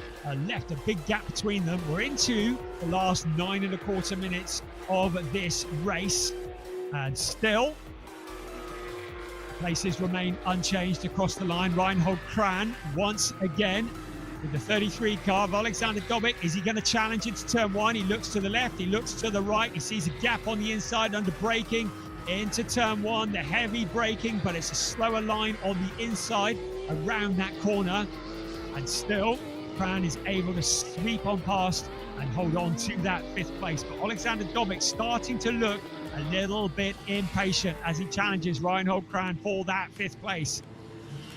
left a big gap between them. We're into the last 9.25 minutes of this race, and still places remain unchanged across the line. Reinhold Kran once again with the 33 car of Alexander Dobic. Is he going to challenge into turn 1? He looks to the left, he looks to the right, he sees a gap on the inside under braking. Into turn 1, the heavy braking, but it's a slower line on the inside around that corner, and still Kran is able to sweep on past and hold on to that 5th place. But Alexander Dobic starting to look a little bit impatient as he challenges Reinhold Kran for that 5th place.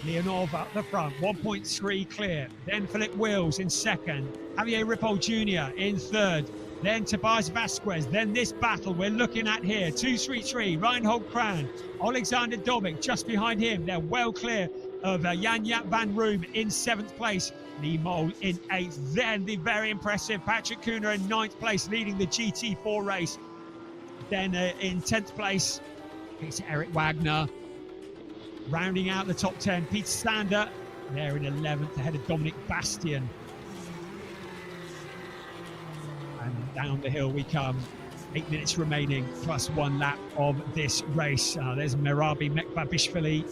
Leonov up the front, 1.3 clear. Then Philip Wills in 2nd. Javier Ripoll Jr. in 3rd. Then Tobias Vasquez. Then this battle we're looking at here. 2-3-3, Reinhold Kran. Alexander Dobic just behind him. They're well clear of Jan-Jaap van Room in 7th place. Lee Mole in 8th. Then the very impressive Patrick Kuhner in 9th place, leading the GT4 race. Then in 10th place, it's Eric Wagner. Rounding out the top 10, Peter Sander there in 11th ahead of Dominic Bastian. And down the hill we come. 8 minutes remaining plus 1 lap of this race. There's Merabi Mekbabishvili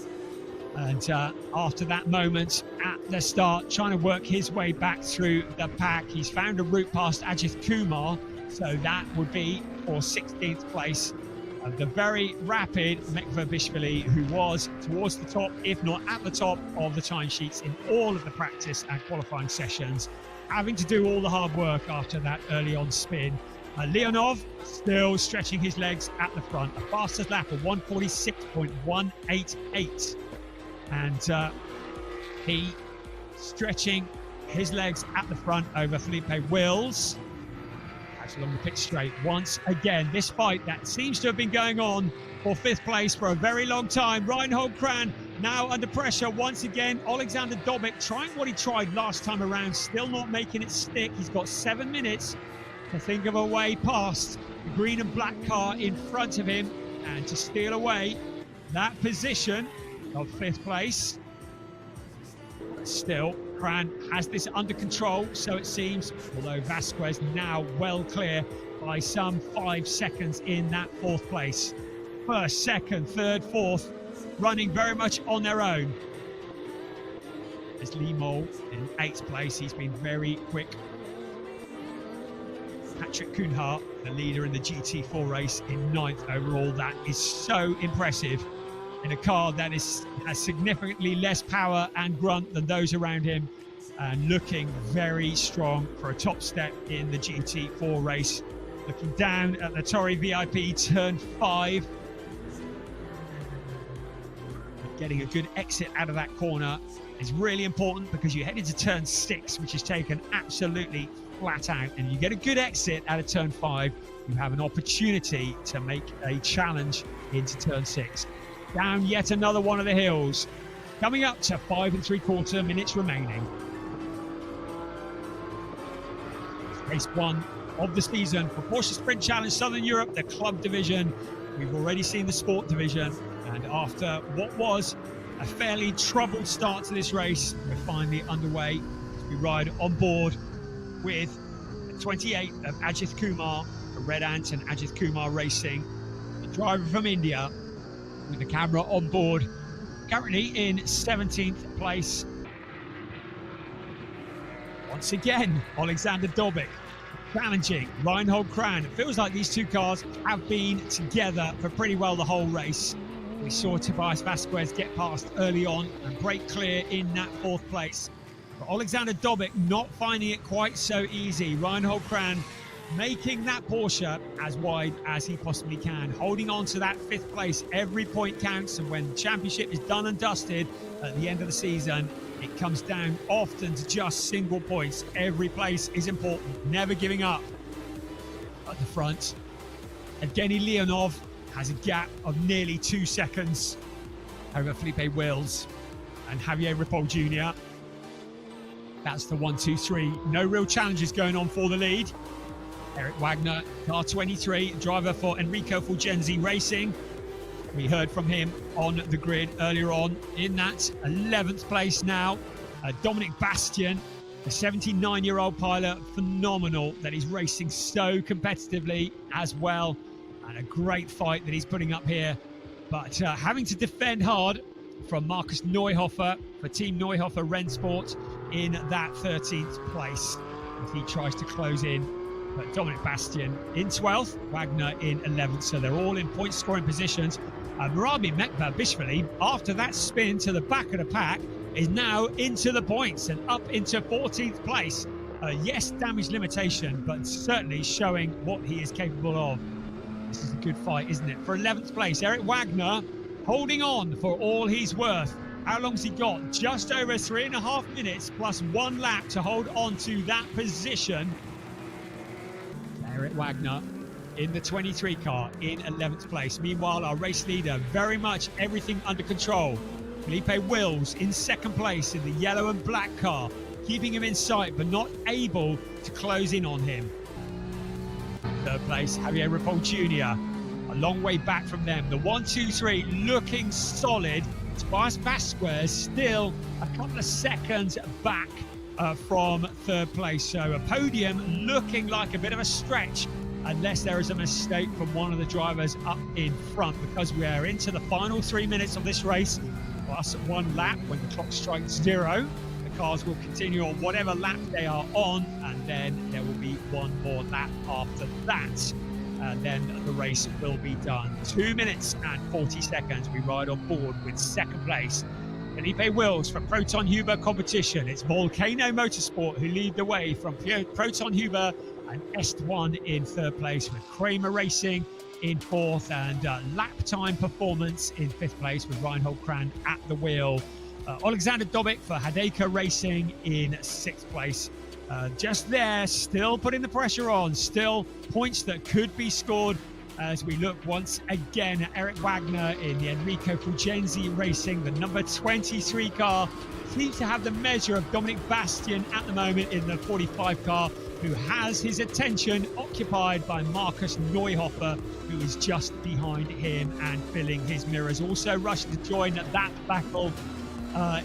And after that moment at the start, trying to work his way back through the pack, he's found a route past AJITHKUMAR, so that would be for 16th place. The very rapid Mekvabishvili, who was towards the top, if not at the top of the timesheets in all of the practice and qualifying sessions, having to do all the hard work after that early on spin. Leonov still stretching his legs at the front, a fastest lap of 146.188. And he stretching his legs at the front over Felipe Wills. That's along the pit straight once again. This fight that seems to have been going on for 5th place for a very long time. Reinhold Kran now under pressure once again. Alexander Dobik trying what he tried last time around, still not making it stick. He's got 7 minutes to think of a way past the green and black car in front of him and to steal away that position of 5th place. Still, Kran has this under control, so it seems, although Vasquez now well clear by some 5 seconds in that 4th place. 1st, 2nd, 3rd, 4th, running very much on their own. There's Limo in 8th place, he's been very quick. Patrick Kuhnhart, the leader in the GT4 race, in 9th overall. That is so impressive in a car that has significantly less power and grunt than those around him, and looking very strong for a top step in the GT4 race. Looking down at the Torrey VIP turn 5. Getting a good exit out of that corner is really important, because you head into turn 6, which is taken absolutely flat out, and you get a good exit out of turn 5, you have an opportunity to make a challenge into turn 6. Down yet another one of the hills, coming up to 5 3/4 minutes remaining. Race 1 of the season for Porsche Sprint Challenge Southern Europe, the club division. We've already seen the sport division, and after what was a fairly troubled start to this race, we're finally underway as we ride on board with the 28 of AJITHKUMAR, the Red Ant and AJITHKUMAR Racing, the driver from India, with the camera on board, currently in 17th place. Once again, Alexander Dobik challenging Reinhold Kran. It feels like these two cars have been together for pretty well the whole race. We saw Tobias Vasquez get past early on and break clear in that 4th place. But Alexander Dobik not finding it quite so easy. Reinhold Kran making that Porsche as wide as he possibly can, holding on to that 5th place. Every point counts, and when the championship is done and dusted at the end of the season, it comes down often to just single points. Every place is important, never giving up. At the front, Evgeny Leonov has a gap of nearly 2 seconds over Felipe Wills and Javier Ripoll Jr. That's the 1, 2, 3. No real challenges going on for the lead. Eric Wagner, car 23, driver for Enrico Fulgenzi Racing. We heard from him on the grid earlier on in that 11th place now. Dominic Bastian, the 79-year-old pilot, phenomenal that he's racing so competitively as well. And a great fight that he's putting up here. But having to defend hard from Markus Neuhofer for Team Neuhofer Rennsport in that 13th place as he tries to close in. But Dominic Bastian in 12th, Wagner in 11th, so they're all in point scoring positions. Murabi Mekvabishvili, after that spin to the back of the pack, is now into the points and up into 14th place. Yes, damage limitation, but certainly showing what he is capable of. This is a good fight, isn't it? For 11th place, Eric Wagner holding on for all he's worth. How long's he got? Just over 3.5 minutes plus 1 lap to hold on to that position. Eric Wagner in the 23 car in 11th place. Meanwhile, our race leader, very much everything under control. Felipe Wills in 2nd place in the yellow and black car, keeping him in sight but not able to close in on him. 3rd place, Javier Ripoll Jr. A long way back from them. The 1, 2, 3 looking solid. Tobias Vasquez still a couple of seconds back from 3rd place. So a podium looking like a bit of a stretch unless there is a mistake from one of the drivers up in front, because we are into the final 3 minutes of this race plus 1 lap. When the clock strikes 0, the cars will continue on whatever lap they are on, and then there will be 1 more lap after that. And then the race will be done. 2 minutes and 40 seconds. We ride on board with second place Felipe Wills from Proton Huber competition. It's Volcano Motorsport who lead the way from Proton Huber, and Est1 in third place, with Kramer Racing in fourth, and lap time performance in fifth place with Reinhold Kran at the wheel. Alexander Dobic for Hadeka Racing in sixth place. Just there, still putting the pressure on, still points that could be scored as we look once again at Eric Wagner in the Enrico Fulgenzi Racing. The number 23 car seems to have the measure of Dominic Bastian at the moment in the 45 car, who has his attention occupied by Marcus Neuhofer, who is just behind him and filling his mirrors. Also rushing to join that battle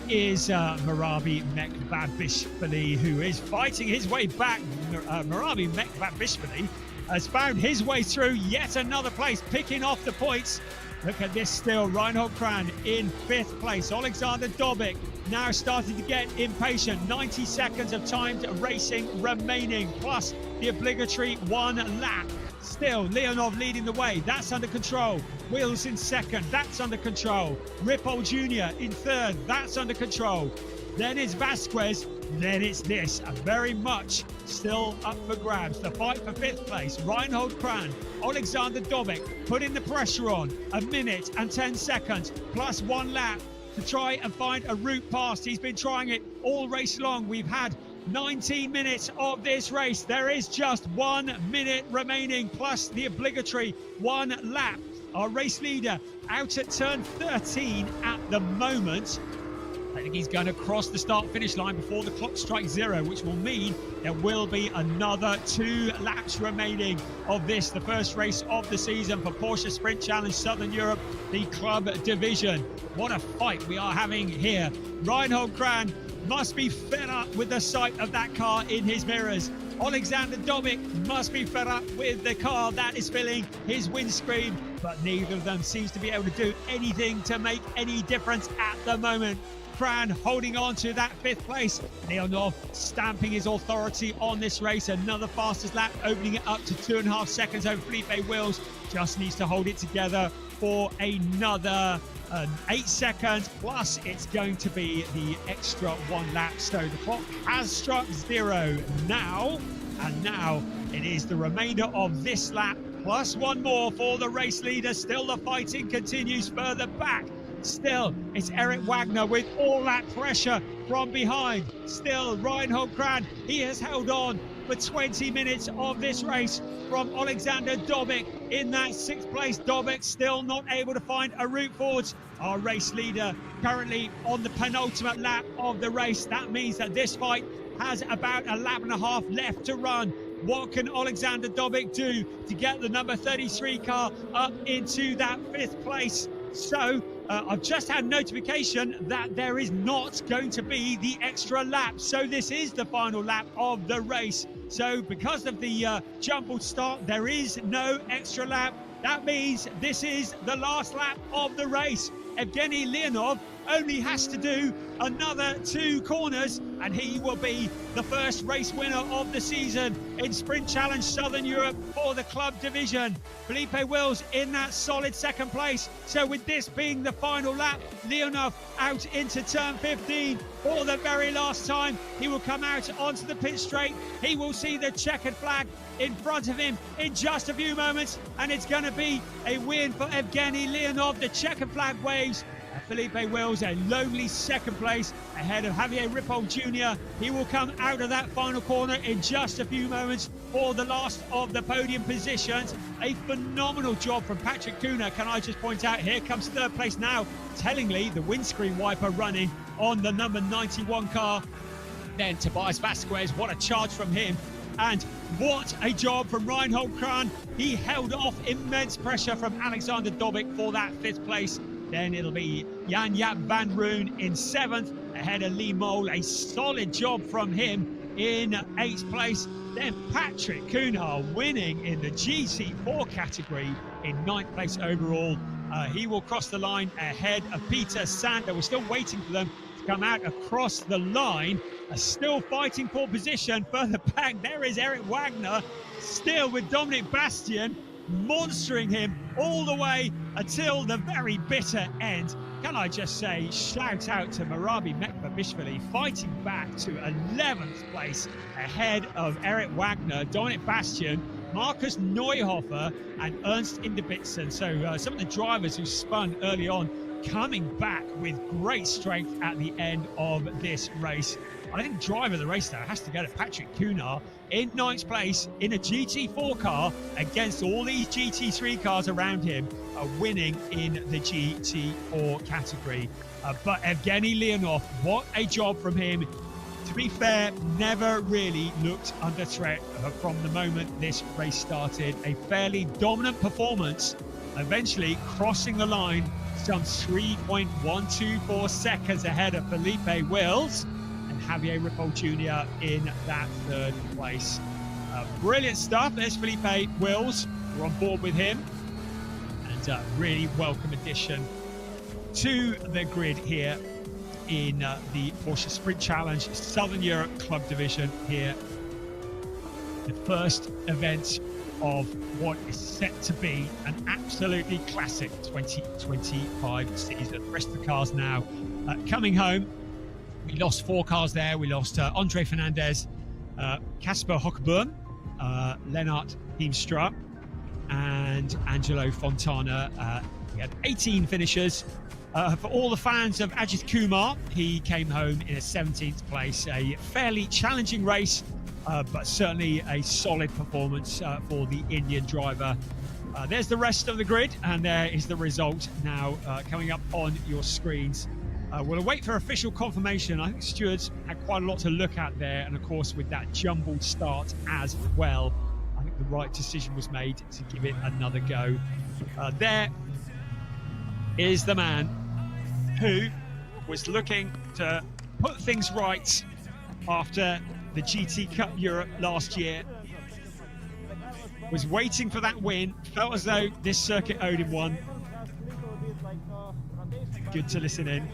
is Marabi Mekbabishvili, who is fighting his way back. Marabi Mekbabishvili has found his way through yet another place, picking off the points. Look at this still. Reinhold Kran in fifth place. Alexander Dobic now starting to get impatient. 90 seconds of timed racing remaining, plus the obligatory 1 lap. Still, Leonov leading the way. That's under control. Wills in second. That's under control. Ripoll Jr. in third. That's under control. Then it's Vasquez. Then it's this. Very much still up for grabs. The fight for fifth place. Reinhold Kran, Alexander Dobic putting the pressure on. 1 minute and 10 seconds plus 1 lap to try and find a route past. He's been trying it all race long. We've had 19 minutes of this race. There is just 1 minute remaining, plus the obligatory 1 lap. Our race leader out at turn 13 at the moment. I think he's going to cross the start-finish line before the clock strikes 0, which will mean there will be another 2 laps remaining of this, the first race of the season for Porsche Sprint Challenge Southern Europe, the club division. What a fight we are having here. Reinhold Kran must be fed up with the sight of that car in his mirrors. Alexander Dobic must be fed up with the car that is filling his windscreen, but neither of them seems to be able to do anything to make any difference at the moment. Kran holding on to that fifth place. Leonov stamping his authority on this race. Another fastest lap, opening it up to 2.5 seconds over Felipe Wills. Just needs to hold it together for another 8 seconds, plus it's going to be the extra 1 lap. So the clock has struck 0 now, and now it is the remainder of this lap plus 1 more for the race leader. Still the fighting continues further back. Still, it's Eric Wagner with all that pressure from behind. Still, Reinhold Kran, he has held on for 20 minutes of this race from Alexander Dobic in that 6th place. Dobic still not able to find a route forwards. Our race leader currently on the penultimate lap of the race. That means that this fight has about 1.5 laps left to run. What can Alexander Dobic do to get the number 33 car up into that 5th place? So I've just had notification that there is not going to be the extra lap. So this is the final lap of the race. So because of the jumbled start, there is no extra lap. That means this is the last lap of the race. Evgeny Leonov only has to do another 2 corners and he will be the first race winner of the season in Sprint Challenge Southern Europe for the club division. Felipe Wills in that solid 2nd place. So with this being the final lap, Leonov out into turn 15 for the very last time. He will come out onto the pit straight. He will see the checkered flag in front of him in just a few moments, and it's going to be a win for Evgeny Leonov. The checkered flag waves. Felipe Wills a lonely 2nd place ahead of Javier Ripoll Jr. He will come out of that final corner in just a few moments for the last of the podium positions. A phenomenal job from Patrick Kuna. Can I just point out, here comes 3rd place now. Tellingly, the windscreen wiper running on the number 91 car. Then Tobias Vasquez, what a charge from him. And what a job from Reinhold Kran. He held off immense pressure from Alexander Dobic for that 5th place. Then it'll be Jan-Jaap van Roon in 7th, ahead of Lee Mole. A solid job from him in 8th place. Then Patrick Kuna winning in the GC4 category in 9th place overall. He will cross the line ahead of Peter Sander. We're still waiting for them to come out across the line. Still fighting for position. Further back, there is Eric Wagner, still with Dominic Bastian, monstering him all the way until the very bitter end. Can I just say, shout out to Marabi Mekbabishvili, fighting back to 11th place ahead of Eric Wagner, Dominic Bastian, Marcus Neuhofer and Ernst Inderbitzen. So some of the drivers who spun early on coming back with great strength at the end of this race. I think driver of the race there has to go to Patrick Kunar in 9th place in a GT4 car against all these GT3 cars around him, winning in the GT4 category. But Evgeny Leonov, what a job from him. To be fair, never really looked under threat from the moment this race started. A fairly dominant performance, eventually crossing the line some 3.124 seconds ahead of Felipe Wills and Javier Ripoll Jr. in that 3rd place. Brilliant stuff. There's Felipe Wills. We're on board with him. And a really welcome addition to the grid here in the Porsche Sprint Challenge Southern Europe Club Division here. The first event of what is set to be an absolutely classic 2025 season. The rest of the cars now coming home. We lost 4 cars there. We lost Andre Fernandez, Casper Hochburn, Lennart Heemstra, and Angelo Fontana. We had 18 finishers. For all the fans of AJITHKUMAR, he came home in a 17th place. A fairly challenging race, but certainly a solid performance for the Indian driver. There's the rest of the grid, and there is the result now coming up on your screens. We'll wait for official confirmation. I think stewards had quite a lot to look at there, and of course with that jumbled start as well, I think the right decision was made to give it another go. There is the man who was looking to put things right after the GT Cup Europe last year, was waiting for that win, felt as though this circuit owed him one. Good to listen in.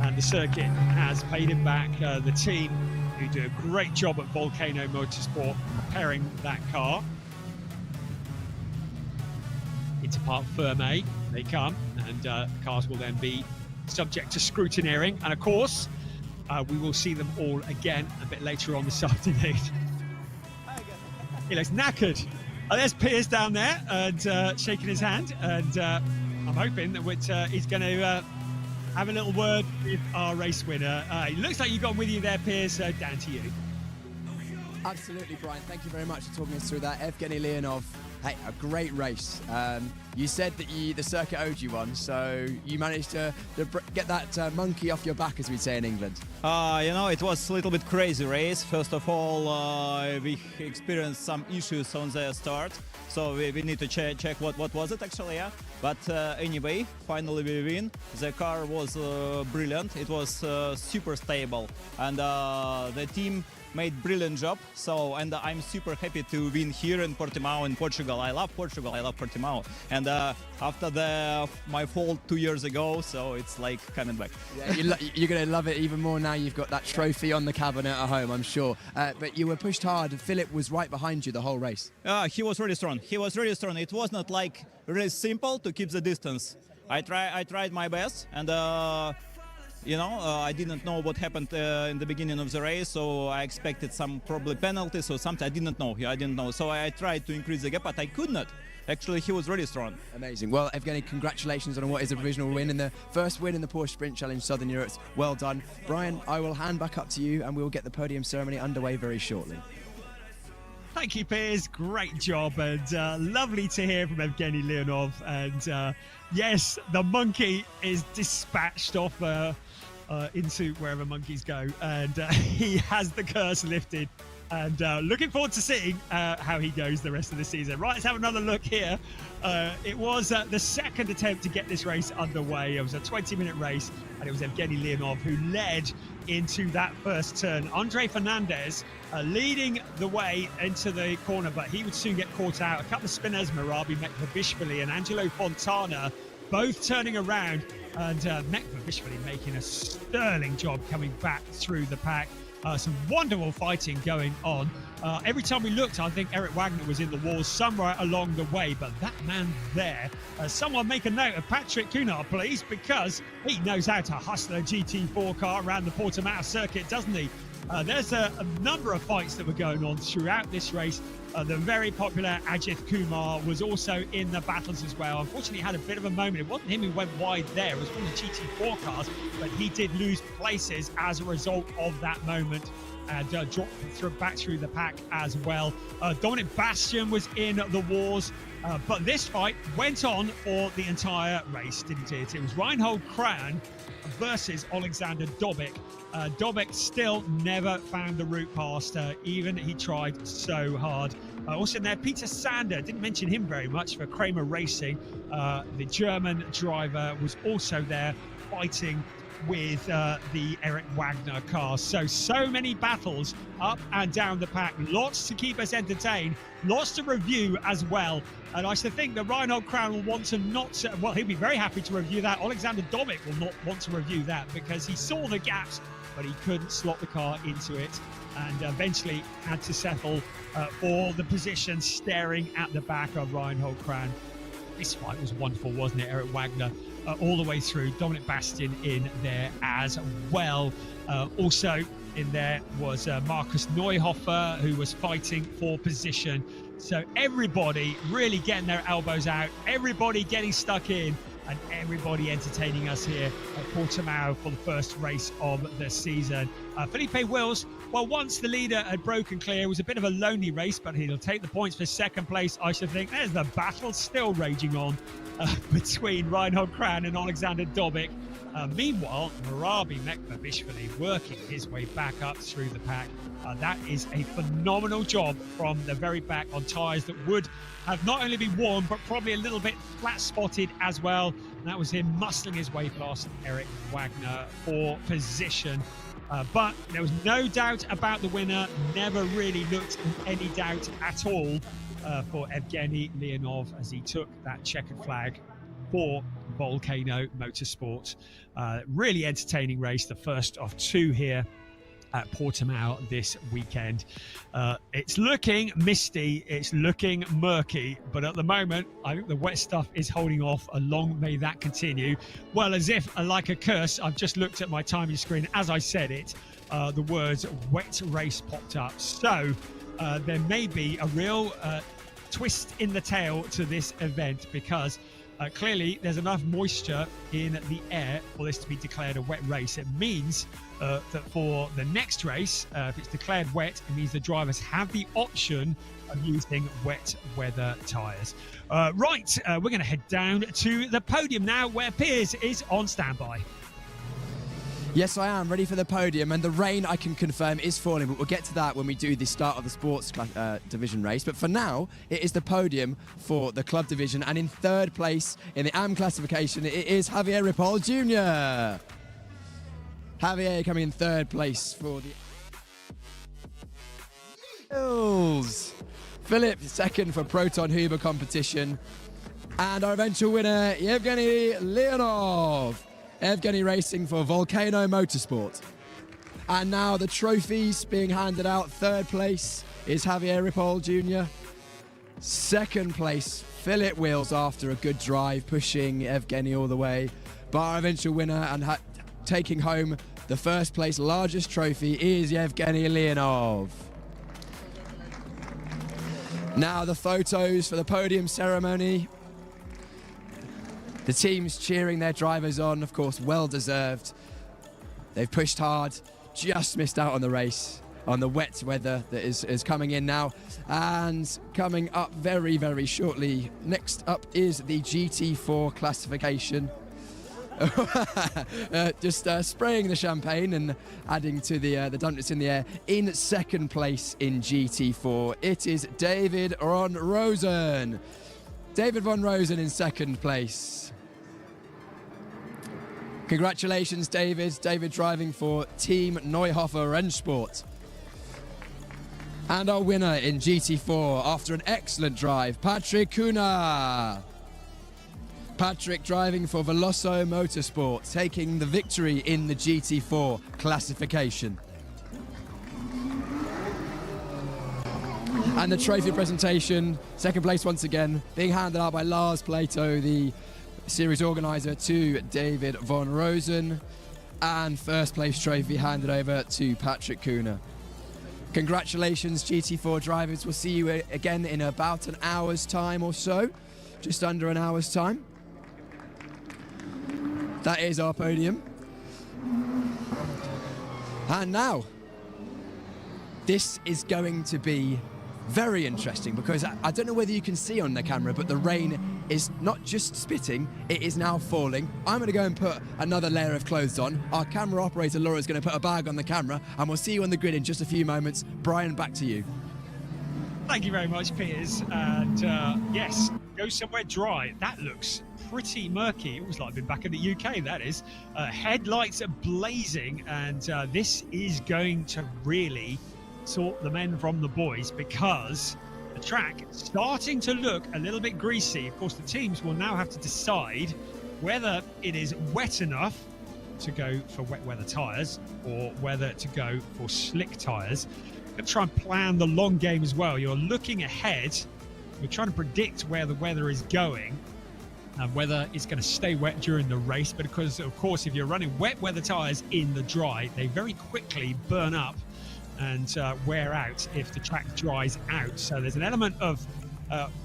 And the circuit has paid him back. The team, who do a great job at Volcano Motorsport preparing that car. Into Parc Fermé they come, and the cars will then be subject to scrutineering. And of course, we will see them all again a bit later on this afternoon. He looks knackered. There's Piers down there and shaking his hand, and I'm hoping that he's going to have a little word with our race winner. It looks like you've got with you there, Piers, so down to you. Absolutely, Brian. Thank you very much for talking us through that. Evgeny Leonov, hey, a great race. You said that the circuit owed you one, so you managed to get that monkey off your back, as we say in England. It was a little bit crazy race. First of all, we experienced some issues on the start, so we need to check what was it actually, yeah. But anyway, finally we win. The car was brilliant. It was super stable, and the team made brilliant job. So, and I'm super happy to win here in Portimao in Portugal. I love Portugal. I love Portimao. And after my fall 2 years ago, so it's like coming back. Yeah, you're going to love it even more now you've got that trophy on the cabinet at home, I'm sure. But you were pushed hard. Philip was right behind you the whole race. He was really strong. He was really strong. It was not like really simple to keep the distance. I tried my best, and I didn't know what happened in the beginning of the race, so I expected some probably penalties or something. I didn't know. So I tried to increase the gap, but I could not. Actually, he was really strong. Amazing. Well, Evgeny, congratulations on what is a provisional win and the first win in the Porsche Sprint Challenge Southern Europe. Well done. Brian, I will hand back up to you, and we'll get the podium ceremony underway very shortly. Thank you, Piers. Great job, and lovely to hear from Evgeny Leonov. And yes, the monkey is dispatched off into wherever monkeys go, and he has the curse lifted And looking forward to seeing how he goes the rest of the season. Right, let's have another look here. It was the second attempt to get this race underway. It was a 20-minute race, and it was Evgeny Leonov who led into that first turn. Andre Fernandez leading the way into the corner, but he would soon get caught out. A couple of spinners, Marabi Mekvabishvili and Angelo Fontana, both turning around, and Mekvabishvili making a sterling job coming back through the pack. Some wonderful fighting going on. Every time we looked, I think Eric Wagner was in the walls somewhere along the way, but that man there, someone make a note of Patrick Cunard, please, because he knows how to hustle a GT4 car around the Portimao circuit, doesn't he? There's a number of fights that were going on throughout this race. The very popular AJITHKUMAR was also in the battles as well. Unfortunately, he had a bit of a moment. It wasn't him who went wide there. It was one of the GT4 cars, but he did lose places as a result of that moment and dropped back through the pack as well. Dominic Bastian was in the wars, but this fight went on for the entire race, didn't it? It was Reinhold Kran versus Alexander Dobik. Dobik still never found the route past, even he tried so hard. Also in there, Peter Sander, didn't mention him very much for Kramer Racing. The German driver was also there fighting with the Eric Wagner car. So many battles up and down the pack. Lots to keep us entertained. Lots to review as well. And I should think that Reinhold Kran will want to well, he'll be very happy to review that. Alexander Dobik will not want to review that because he saw the gaps, but he couldn't slot the car into it, and eventually had to settle for the position staring at the back of Reinhold Kran. This fight was wonderful, wasn't it? Eric Wagner all the way through. Dominic Bastian in there as well. Also in there was Markus Neuhofer, who was fighting for position. So everybody really getting their elbows out, everybody getting stuck in, and everybody entertaining us here at Portimao for the first race of the season. Felipe Wills, well, once the leader had broken clear, it was a bit of a lonely race, but he'll take the points for second place, I should think. There's the battle still raging on between Reinhold Kran and Alexander Dobik. Meanwhile, Marabi Mekvabishvili working his way back up through the pack. That is a phenomenal job from the very back on tyres that would have not only been worn, but probably a little bit flat-spotted as well. And that was him muscling his way past Eric Wagner for position. But there was no doubt about the winner. Never really looked in any doubt at all for Evgeny Leonov as he took that checkered flag for Volcano Motorsport. Really entertaining race, the first of two here at Portimao this weekend. It's looking misty, it's looking murky, but at the moment I think the wet stuff is holding off. Long may that continue. Well, as if like a curse, I've just looked at my timing screen as I said it. The words wet race popped up, so there may be a real twist in the tail to this event, because clearly there's enough moisture in the air for this to be declared a wet race. It means that for the next race, if it's declared wet, it means the drivers have the option of using wet weather tyres. Right, we're going to head down to the podium now, where Piers is on standby. Yes, I am ready for the podium, and the rain, I can confirm, is falling, but we'll get to that when we do the start of the sports division race. But for now, it is the podium for the club division, and in third place in the AM classification, it is Javier Ripoll Jr. Javier coming in third place for the Hills. Philip second for Proton Huber competition, and our eventual winner, Evgeny Leonov. Evgeny racing for Volcano Motorsport. And now the trophies being handed out. Third place is Javier Ripoll Jr. Second place, Philip Wills after a good drive, pushing Evgeny all the way. But our eventual winner and taking home the first place largest trophy is Evgeny Leonov. Now the photos for the podium ceremony. The teams cheering their drivers on, of course, well deserved. They've pushed hard, just missed out on the race, on the wet weather that is coming in now. And coming up very, very shortly, next up is the GT4 classification. Just spraying the champagne and adding to the dampness in the air. In second place in GT4, it is David von Rosen. David von Rosen in second place. Congratulations, David. David driving for Team Neuhofer Rennsport. And our winner in GT4 after an excellent drive, Patrick Kuna. Patrick driving for Veloso Motorsport, taking the victory in the GT4 classification. And the trophy presentation, second place once again, being handed out by Lars Plato, the series organizer, to David von Rosen, and first place trophy handed over to Patrick Kuna. Congratulations, GT4 drivers. We'll see you again in about an hour's time or so, just under an hour's time. That is our podium. And now, this is going to be very interesting because I don't know whether you can see on the camera, but the rain is not just spitting, it is now falling. I'm going to go and put another layer of clothes on. Our camera operator Laura is going to put a bag on the camera, and we'll see you on the grid in just a few moments. Brian, back to you. Thank you very much, Piers. And yes, go somewhere dry. That looks pretty murky. It was like I've been back in the UK, that is. Headlights are blazing, and this is going to really sort the men from the boys because the track is starting to look a little bit greasy. Of course, the teams will now have to decide whether it is wet enough to go for wet weather tyres or whether to go for slick tyres. Going to try and plan the long game as well. You're looking ahead. You're trying to predict where the weather is going and whether it's going to stay wet during the race. But because, of course, if you're running wet weather tyres in the dry, they very quickly burn up and wear out if the track dries out. So there's an element of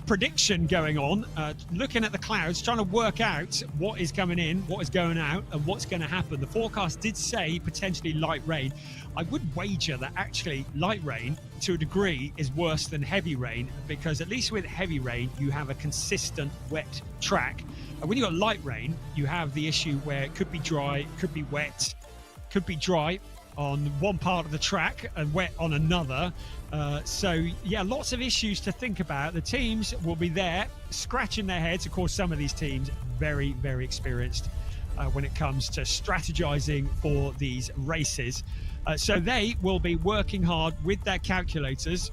prediction going on, looking at the clouds, trying to work out what is coming in, what is going out, and what's going to happen. The forecast did say potentially light rain. I would wager that actually light rain to a degree is worse than heavy rain, because at least with heavy rain you have a consistent wet track. And when you've got light rain, you have the issue where it could be dry, could be wet, could be dry on one part of the track and wet on another. So yeah, lots of issues to think about. The teams will be there scratching their heads. Of course, some of these teams very, very experienced when it comes to strategizing for these races. So they will be working hard with their calculators,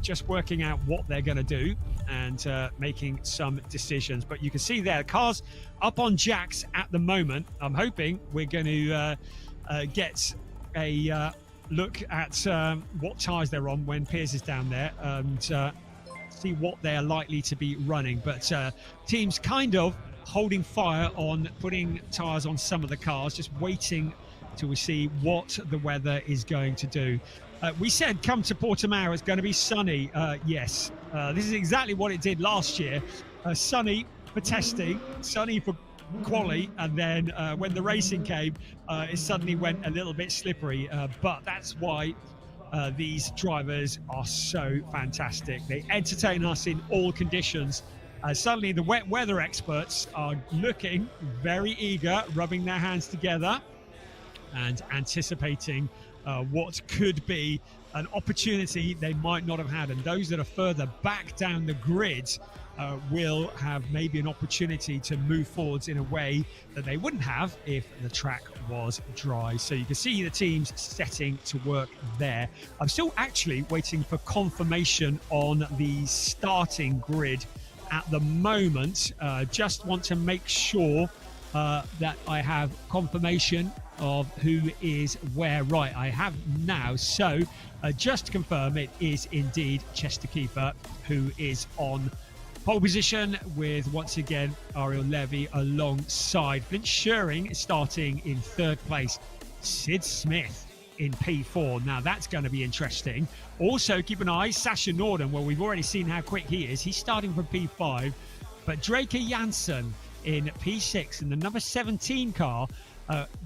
just working out what they're going to do and making some decisions. But you can see there, cars up on jacks at the moment. I'm hoping we're going to get a look at what tyres they're on when Piers is down there and see what they're likely to be running. But teams kind of holding fire on putting tyres on some of the cars, just waiting till we see what the weather is going to do. We said come to Portimao, it's going to be sunny. Yes, this is exactly what it did last year. Sunny for testing, sunny for quali, and then when the racing came, it suddenly went a little bit slippery, but that's why these drivers are so fantastic. They entertain us in all conditions. Suddenly the wet weather experts are looking very eager, rubbing their hands together and anticipating what could be an opportunity they might not have had, and those that are further back down the grid will have maybe an opportunity to move forwards in a way that they wouldn't have if the track was dry. So you can see the teams setting to work there. I'm still actually waiting for confirmation on the starting grid at the moment. Just want to make sure that I have confirmation of who is where. Right, I have now. So just to confirm, it is indeed Chester Keefer who is on pole position, with once again Ariel Levy alongside. Flint Schuring starting in third place. Sid Smith in P4. Now that's going to be interesting. Also keep an eye, Sasha Norden. Well, we've already seen how quick he is. He's starting from P5. But Draker Janssen in P6 in the number 17 car.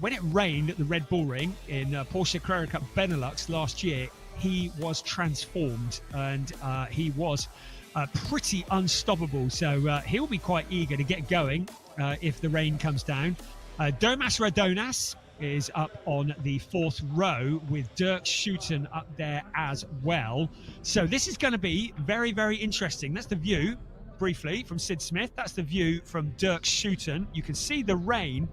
When it rained at the Red Bull Ring in Porsche Carrera Cup Benelux last year, he was transformed and he was pretty unstoppable. So he'll be quite eager to get going if the rain comes down. Domas Radonas is up on the 4th row with Dirk Schouten up there as well. So this is going to be very, very interesting. That's the view, briefly, from Sid Smith. That's the view from Dirk Schouten. You can see the rain.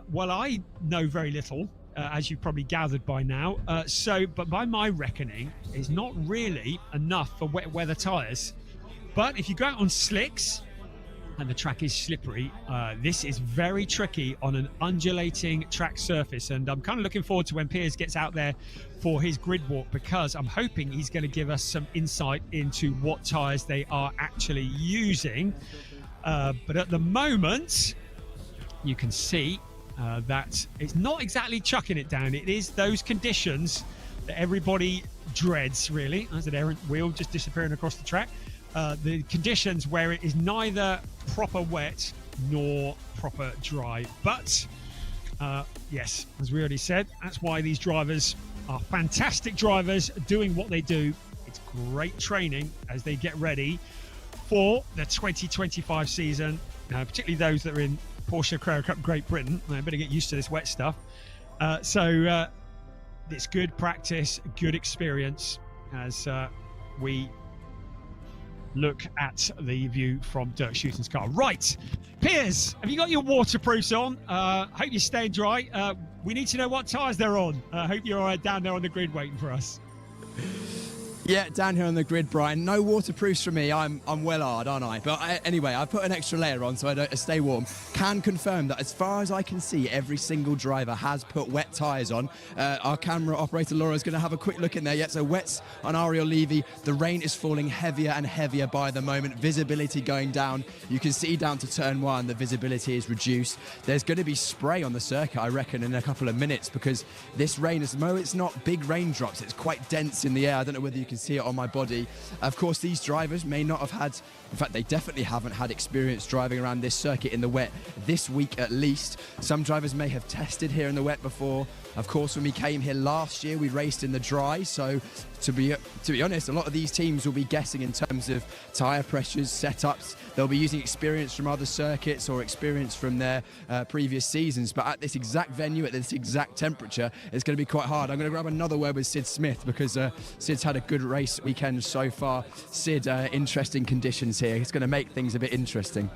Well, I know very little, as you've probably gathered by now. But by my reckoning, it's not really enough for wet weather tyres. But if you go out on slicks, and the track is slippery, this is very tricky on an undulating track surface, and I'm kind of looking forward to when Piers gets out there for his grid walk, because I'm hoping he's going to give us some insight into what tyres they are actually using. But at the moment, you can see that it's not exactly chucking it down. It is those conditions that everybody dreads, really. There's an errant wheel just disappearing across the track. The conditions where it is neither proper wet nor proper dry. But yes, as we already said, that's why these drivers are fantastic drivers doing what they do. It's great training as they get ready for the 2025 season, particularly those that are in Porsche Carrera Cup Great Britain. They better get used to this wet stuff. So it's good practice, good experience as we look at the view from Dirk Schouten's car. Right, Piers, have you got your waterproofs on? Hope you're staying dry. We need to know what tyres they're on. Hope you're down there on the grid waiting for us. Yeah, down here on the grid, Brian. No waterproofs for me. I'm well hard, aren't I? But anyway, I've put an extra layer on so I don't stay warm. Can confirm that as far as I can see, every single driver has put wet tyres on. Our camera operator Laura is going to have a quick look in there. Yeah, so wets on Ariel Levy. The rain is falling heavier and heavier by the moment. Visibility going down. You can see down to turn 1, the visibility is reduced. There's going to be spray on the circuit, I reckon, in a couple of minutes, because this rain, as though it's not big raindrops, it's quite dense in the air. I don't know whether you can see it on my body. Of course, these drivers may not have had, in fact, they definitely haven't had experience driving around this circuit in the wet this week at least. Some drivers may have tested here in the wet before. Of course, when we came here last year, we raced in the dry. So to be honest, a lot of these teams will be guessing in terms of tyre pressures, setups. They'll be using experience from other circuits or experience from their previous seasons. But at this exact venue, at this exact temperature, it's going to be quite hard. I'm going to grab another word with Sid Smith, because Sid's had a good race weekend so far. Sid, interesting conditions here. It's going to make things a bit interesting.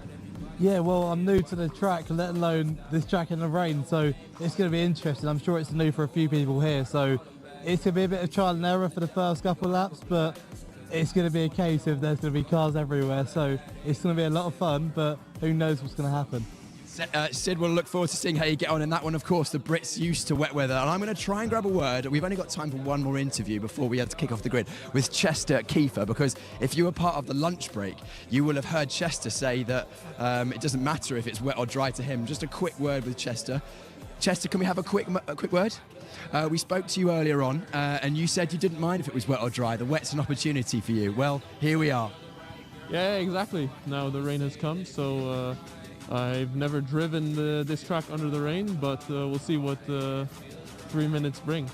Yeah, well, I'm new to the track, let alone this track in the rain, so it's going to be interesting. I'm sure it's new for a few people here, so it's going to be a bit of trial and error for the first couple of laps, but it's going to be a case of there's going to be cars everywhere, so it's going to be a lot of fun, but who knows what's going to happen. Sid, we'll look forward to seeing how you get on in that one. Of course, the Brits used to wet weather, and I'm going to try and grab a word. We've only got time for one more interview before we have to kick off the grid with Chester Kiefer, because if you were part of the lunch break, you will have heard Chester say that it doesn't matter if it's wet or dry to him. Just a quick word with Chester. Chester, can we have a quick word? We spoke to you earlier on, and you said you didn't mind if it was wet or dry. The wet's an opportunity for you. Well, here we are. Yeah, exactly. Now the rain has come, so I've never driven this track under the rain, but we'll see what 3 minutes bring.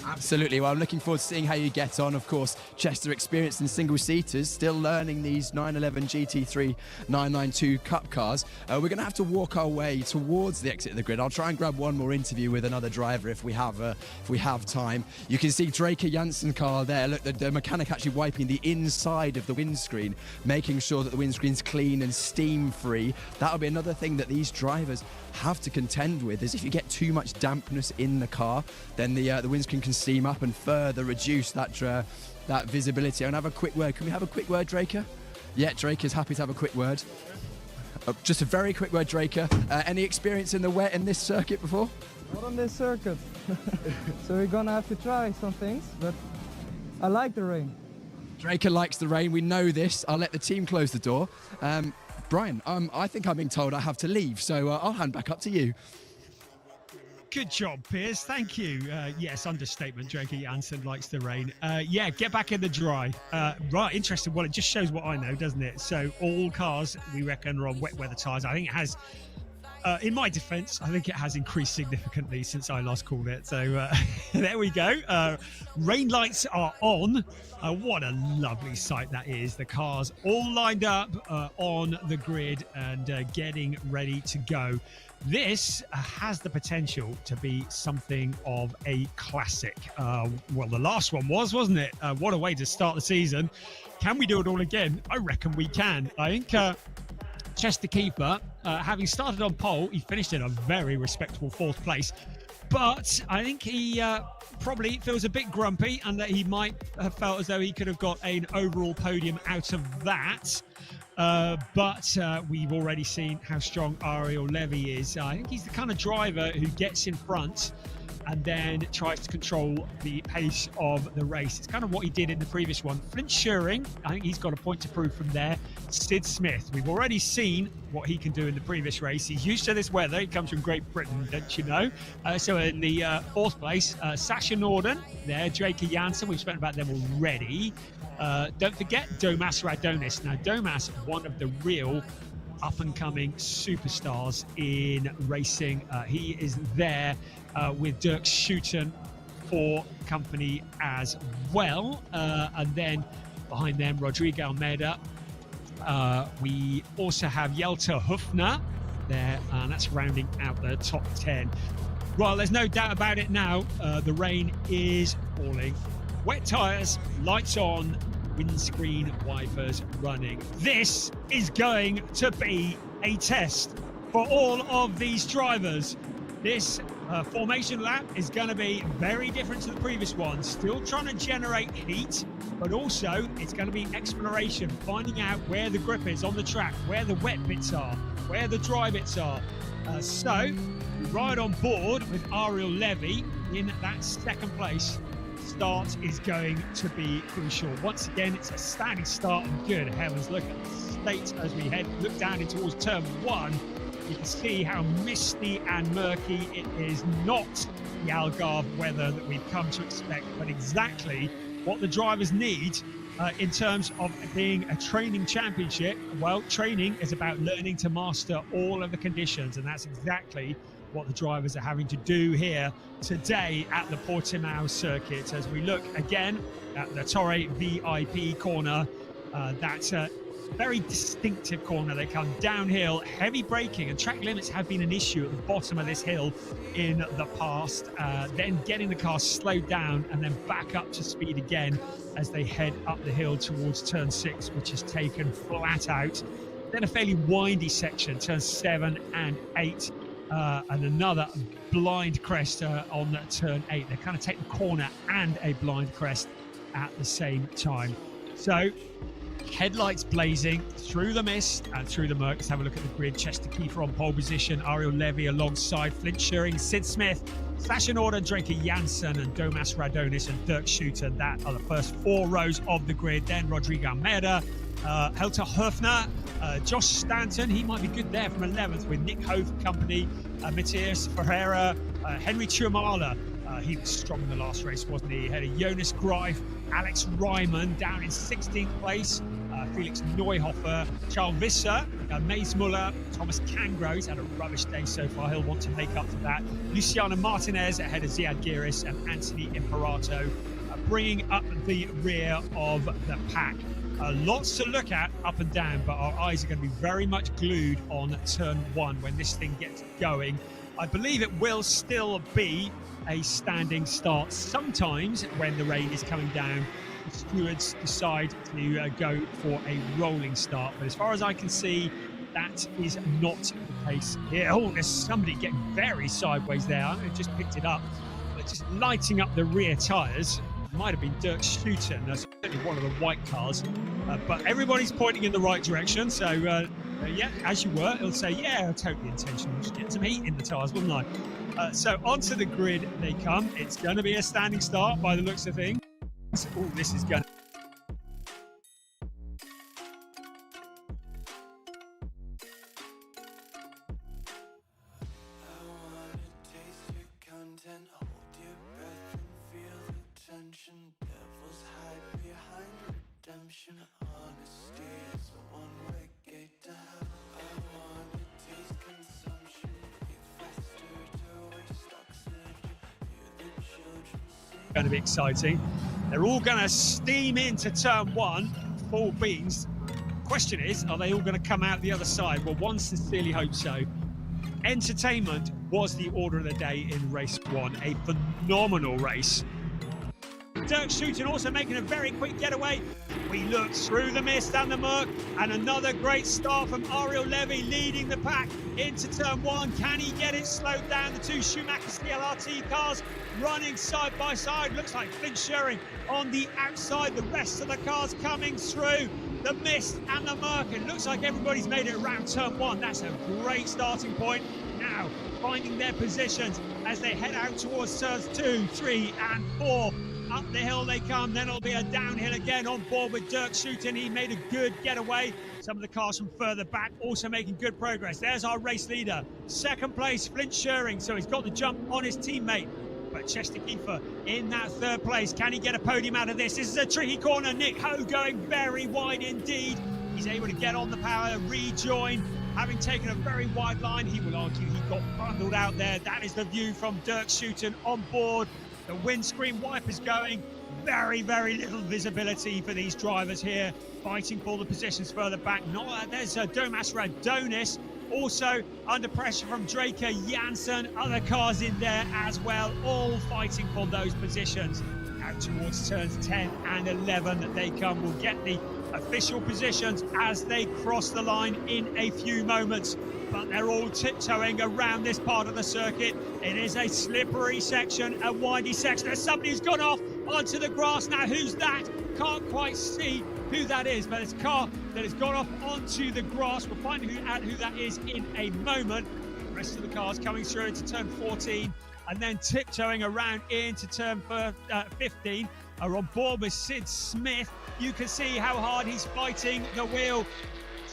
Absolutely. Well, I'm looking forward to seeing how you get on. Of course, Chester experienced in single-seaters, still learning these 911 GT3 992 Cup cars. We're going to have to walk our way towards the exit of the grid. I'll try and grab one more interview with another driver if we have time. You can see Draker Janssen car there. Look, the mechanic actually wiping the inside of the windscreen, making sure that the windscreen's clean and steam-free. That'll be another thing that these drivers have to contend with, is if you get too much dampness in the car, then the windscreen can steam up and further reduce that visibility. I'm going to have a quick word. Can we have a quick word, Draker? Yeah, Draker's happy to have a quick word. Just a very quick word, Draker. Any experience in the wet in this circuit before? Not on this circuit. So we're going to have to try some things, but I like the rain. Draker likes the rain. We know this. I'll let the team close the door. Brian, I think I'm being told I have to leave, so I'll hand back up to you. Good job, Piers. Thank you. Yes, understatement. Draker Janssen likes the rain. Yeah, get back in the dry. Right, interesting. Well, it just shows what I know, doesn't it? So all cars, we reckon, are on wet weather tyres. I think it has in my defence, I think it has increased significantly since I last called it. So there we go. Rain lights are on. What a lovely sight that is. The cars all lined up on the grid and getting ready to go. This has the potential to be something of a classic. Well, the last one wasn't it? What a way to start the season. Can we do it all again? I reckon we can. I think Chester Keeper, having started on pole, he finished in a very respectable 4th place. But I think he probably feels a bit grumpy and that he might have felt as though he could have got an overall podium out of that. But we've already seen how strong Ariel Levy is. I think he's the kind of driver who gets in front and then tries to control the pace of the race. It's kind of what he did in the previous one. Flint Schuring, I think he's got a point to prove from there. Sid Smith, we've already seen what he can do in the previous race. He's used to this weather. He comes from Great Britain, don't you know? So in the 4th place, Sasha Norden there, Draker Janssen, we've spoken about them already. Don't forget Domas Radonis. Now, Domas, one of the real up-and-coming superstars in racing. He is there with Dirk Schuten for company as well. And then behind them, Rodrigo Almeida. We also have Jelta Hufner there, and that's rounding out the top 10. Well, there's no doubt about it now. The rain is falling. Wet tyres, lights on, windscreen wipers running. This is going to be a test for all of these drivers. This formation lap is going to be very different to the previous one. Still trying to generate heat, but also it's going to be exploration, finding out where the grip is on the track, where the wet bits are, where the dry bits are. So we ride on board with Ariel Levy in that 2nd place. Start is going to be crucial. Once again, it's a standing start, and good heavens, look at the state as we look down in towards turn 1. You can see how misty and murky it is. Not the Algarve weather that we've come to expect, but exactly what the drivers need in terms of being a training championship. Well, training is about learning to master all of the conditions, and that's exactly what the drivers are having to do here today at the Portimao circuit. As we look again at the Torre VIP corner, that's a very distinctive corner. They come downhill, heavy braking, and track limits have been an issue at the bottom of this hill in the past. Then getting the car slowed down and then back up to speed again as they head up the hill towards turn 6, which is taken flat out. Then a fairly windy section, turns 7 and 8. And another blind crest on turn 8. They kind of take the corner and a blind crest at the same time. So headlights blazing through the mist and through the murk. Let's have a look at the grid. Chester Keefer on pole position, Ariel Levy alongside Flint Schuring, Sid Smith, Sasha Norden, Draker Janssen and Domas Radonis and Dirk Schuten. That are the first 4 rows of the grid. Then Rodrigo Almeida, Helter Hofner, Josh Stanton, he might be good there from 11th with Nick Hove company, Matthias Ferreira, Henry Chumala, he was strong in the last race, wasn't he? He had a Jonas Greif, Alex Ryman down in 16th place, Felix Neuhofer, Charles Visser, Mace Muller, Thomas Cangro. He's had a rubbish day so far. He'll want to make up for that. Luciano Martinez ahead of Ziad Giris and Anthony Imperato, bringing up the rear of the pack. Lots to look at up and down, but our eyes are going to be very much glued on turn 1 when this thing gets going. I believe it will still be a standing start. Sometimes when the rain is coming down, the stewards decide to go for a rolling start. But as far as I can see, that is not the case here. Oh, there's somebody getting very sideways there. I just picked it up. They're just lighting up the rear tyres. Might have been Dirk Schuten. That's certainly one of the white cars. But everybody's pointing in the right direction. So, yeah, as you were, it'll say, yeah, totally intentional. Just get some heat in the tyres, wouldn't I? So onto the grid they come. It's going to be a standing start by the looks of things. Oh, this is going to... Devils hide behind redemption. Honesty is a one-way gate to hell. I wanna taste consumption. going to be exciting. They're all going to steam into turn one, full beans. Question is, are they all going to come out the other side? Well, one sincerely hope so. Entertainment was the order of the day in race one, a phenomenal race. Dirk Schuiten also making a very quick getaway. We look through the mist and the murk, and another great start from Ariel Levy leading the pack into turn one. Can he get it slowed down? The two Schumacher CLRT cars running side by side. Looks like Flint Schering on the outside. The rest of the cars coming through the mist and the murk. It looks like everybody's made it around turn one. That's a great starting point. Now finding their positions as they head out towards turns 2, 3 and 4. Up the hill they come, then it'll be a downhill again on board with Dirk Schuiten. He made a good getaway. Some of the cars from further back also making good progress. There's our race leader. Second place, Flint Schering. So he's got the jump on his teammate. But Chester Kiefer in that third place. Can he get a podium out of this? This is a tricky corner. Nick Ho going very wide indeed. He's able to get on the power, rejoin. Having taken a very wide line, he will argue he got bundled out there. That is the view from Dirk Schuiten on board. The windscreen wipers going. Very, very little visibility for these drivers here, fighting for the positions further back. There's Domas Radonis, also under pressure from Draker Janssen. Other cars in there as well, all fighting for those positions. Out towards turns 10 and 11 they come. We'll get the official positions as they cross the line in a few moments. But they're all tiptoeing around this part of the circuit. It is a slippery section, a windy section. There's somebody who's gone off onto the grass. Now, who's that? Can't quite see who that is, but it's a car that has gone off onto the grass. We'll find out who that is in a moment. The rest of the cars coming through into turn 14 and then tiptoeing around into turn 15 are on board with Sid Smith. You can see how hard he's fighting the wheel.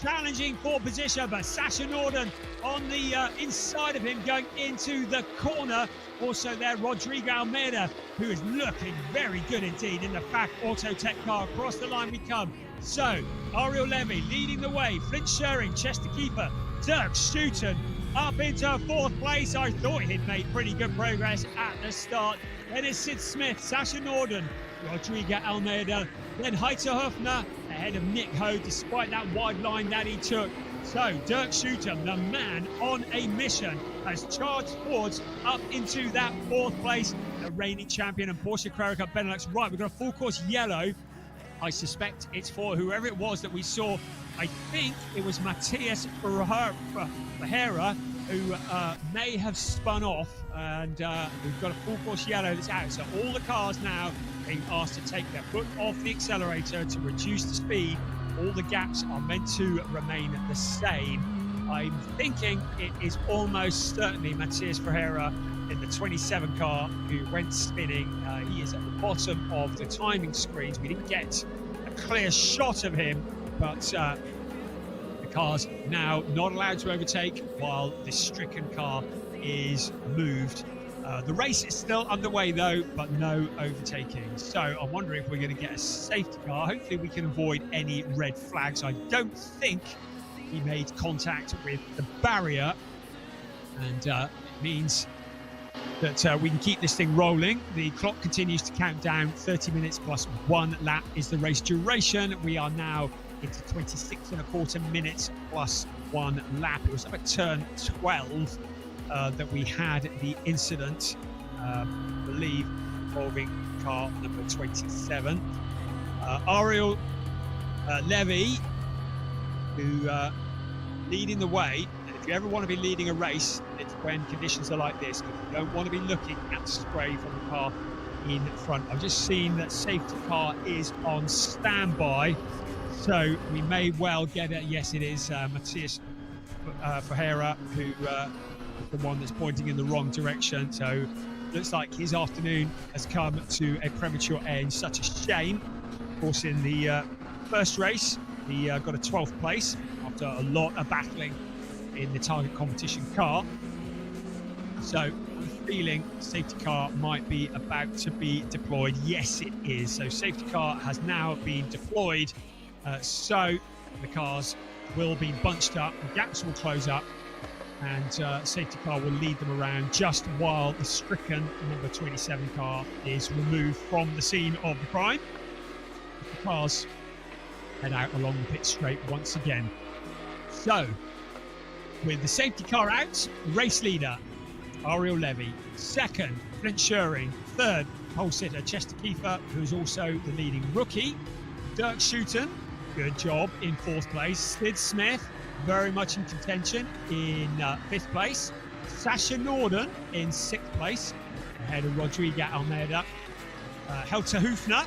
Challenging for position, but Sasha Norden on the inside of him going into the corner. Also there, Rodrigo Almeida, who is looking very good indeed in the FAC Autotech car. Across the line we come. So, Ariel Levy leading the way. Flint Schering, Chester Kiefer, Dirk Schuiten up into fourth place. I thought he'd made pretty good progress at the start. Then it's Sid Smith, Sasha Norden, Rodrigo Almeida, then Heiter Höfner ahead of Nick Ho, despite that wide line that he took. So Dirk Schuiten, the man on a mission, has charged forwards up into that fourth place. The reigning champion and Porsche Carrera Cup Benelux. Right, we've got a full course yellow. I suspect it's for whoever it was that we saw. I think it was Matthias Ferreira who may have spun off, and we've got a full course yellow that's out. So all the cars now being asked to take their foot off the accelerator to reduce the speed. All the gaps are meant to remain the same. I'm thinking it is almost certainly Matthias Ferreira in the 27 car who went spinning. He is at the bottom of the timing screens. We didn't get a clear shot of him, but the car's now not allowed to overtake while this stricken car is moved. The race is still underway though, but no overtaking. So I'm wondering if we're going to get a safety car. Hopefully we can avoid any red flags. I don't think he made contact with the barrier, and means that we can keep this thing rolling. The clock continues to count down. 30 minutes plus 1 lap is the race duration. We are now into 26.25 minutes plus 1 lap. It was up at turn 12 that we had the incident, I believe, involving car number 27. Ariel Levy, who leading the way. And if you ever want to be leading a race, it's when conditions are like this. You don't want to be looking at spray from the car in front. I've just seen that safety car is on standby, so we may well get it. Yes, it is Matthias Ferreira who the one that's pointing in the wrong direction. So looks like his afternoon has come to a premature end. Such a shame. Of course, in the first race, he got a 12th place after a lot of battling in the target competition car. So I'm feeling safety car might be about to be deployed. Yes, it is. So safety car has now been deployed. So the cars will be bunched up, the gaps will close up, and safety car will lead them around just while the stricken number 27 car is removed from the scene of the crime. The cars head out along the pit straight once again. So, with the safety car out, race leader Ariel Levy, second Flint Schuring, third pole sitter Chester Kiefer, who is also the leading rookie, Dirk Schuten, good job, in fourth place, Sid Smith, very much in contention in fifth place, Sasha Norden in sixth place, ahead of Rodrigo Almeida. Helter Höfner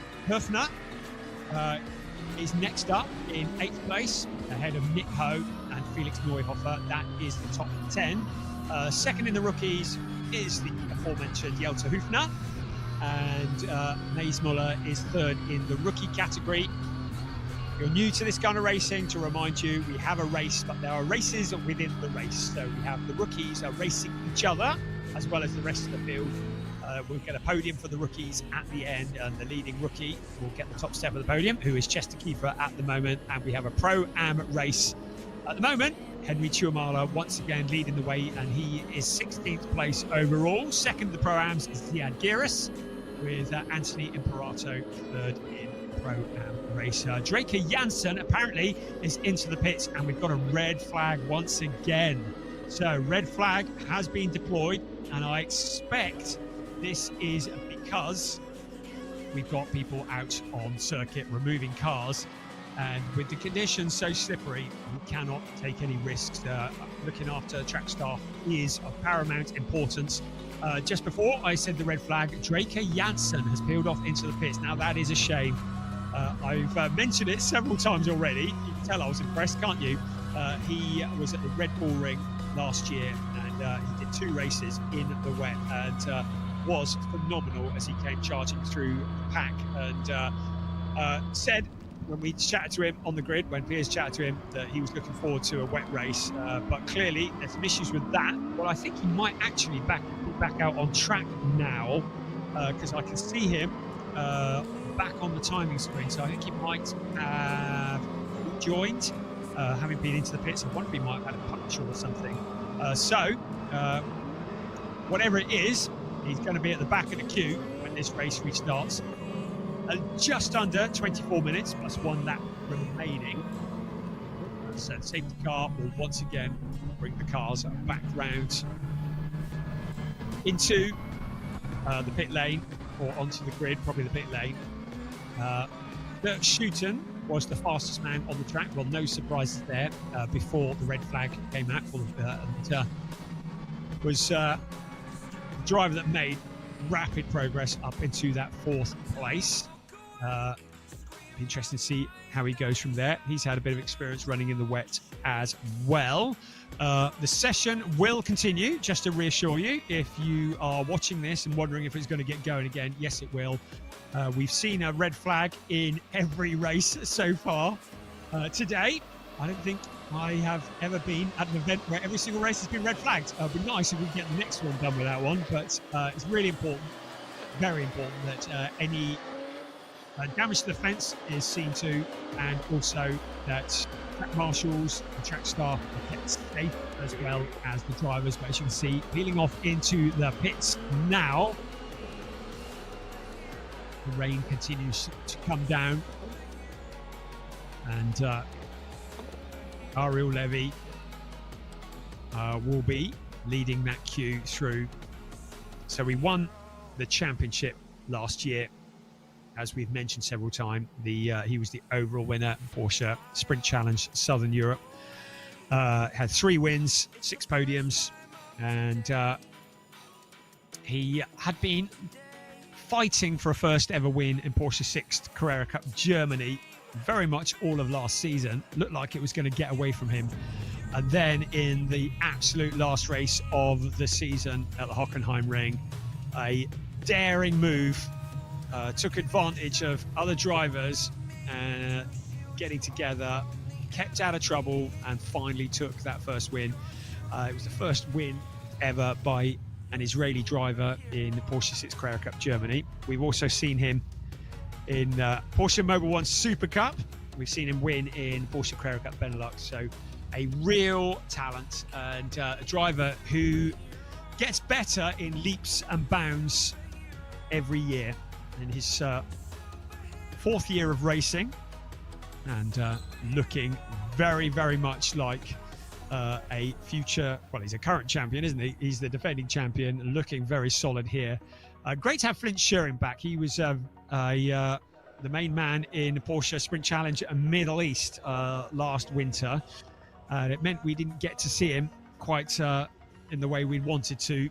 is next up in 8th place, ahead of Nick Ho and Felix Neuhofer. That is the top 10. Second in the rookies is the aforementioned Jelter Höfner, and Mays Muller is third in the rookie category. If you're new to this kind of racing, to remind you, we have a race, but there are races within the race. So we have the rookies are racing each other, as well as the rest of the field. We'll get a podium for the rookies at the end, and the leading rookie will get the top step of the podium, who is Chester Kiefer at the moment. And we have a Pro-Am race at the moment. Henry Chuamala once again leading the way, and he is 16th place overall. Second, the Pro-Ams is Ziad Giris, with Anthony Imperato third in Pro-Am race. Draker Janssen apparently is into the pits, and we've got a red flag once again. So red flag has been deployed, and I expect this is because we've got people out on circuit removing cars, and with the conditions so slippery, we cannot take any risks. Looking after track staff is of paramount importance. Just before I said the red flag, Draker Janssen has peeled off into the pits. Now that is a shame. I've mentioned it several times already. You can tell I was impressed, can't you? He was at the Red Bull Ring last year, and he did 2 races in the wet, and was phenomenal as he came charging through the pack, and said when we chatted to him on the grid, when Piers chatted to him, that he was looking forward to a wet race, but clearly there's some issues with that. Well, I think he might actually back out on track now, because I can see him back on the timing screen, so I think he might have joined, having been into the pits. I wonder if he might have had a puncture or something. Whatever it is, he's going to be at the back of the queue when this race restarts. Just under 24 minutes plus 1 lap remaining. So the safety car will once again bring the cars back round into the pit lane, or onto the grid, probably the pit lane. Dirk Schuten was the fastest man on the track. Well, no surprises there before the red flag came out. And was the driver that made rapid progress up into that 4th place. Interesting to see how he goes from there. He's had a bit of experience running in the wet as well. The session will continue, just to reassure you, if you are watching this and wondering if it's going to get going again. Yes, it will. We've seen a red flag in every race so far today. I don't think I have ever been at an event where every single race has been red flagged. It'd be nice if we could get the next one done with that one, but it's really important, very important, that any damage to the fence is seen to, and also that track marshals and track staff are kept safe, as well as the drivers. But as you can see, peeling off into the pits now. The rain continues to come down, and Ariel Levy will be leading that queue through. So we won the championship last year, as we've mentioned several times. He was the overall winner, Porsche Sprint Challenge Southern Europe. Had 3 wins, 6 podiums, and he had been fighting for a first ever win in Porsche 6th Carrera Cup Germany very much all of last season. Looked like it was going to get away from him, and then in the absolute last race of the season at the Hockenheim Ring, a daring move, took advantage of other drivers getting together, kept out of trouble, and finally took that first win. It was the first win ever by an Israeli driver in the Porsche 6 Carrera Cup Germany. We've also seen him in Porsche Mobil 1 Super Cup, We've seen him win in Porsche Carrera Cup Benelux. So a real talent and a driver who gets better in leaps and bounds every year. In his fourth year of racing, and looking very, very much like a future, well, he's a current champion, isn't he? He's the defending champion, looking very solid here. Great to have Flint Schuring back. He was the main man in Porsche Sprint Challenge Middle East last winter. It meant we didn't get to see him quite in the way we wanted to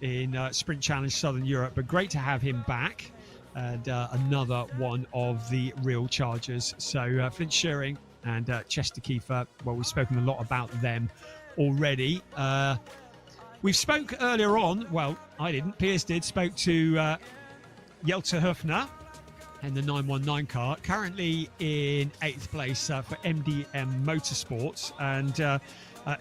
in Sprint Challenge Southern Europe, but great to have him back. And another one of the real chargers. So Flint Schuring and Chester Kiefer, well, we've spoken a lot about them already. We've spoke earlier on, well, I didn't, Piers did, spoke to Jelte Höfner and the 919 car, currently in 8th place for MDM Motorsports. And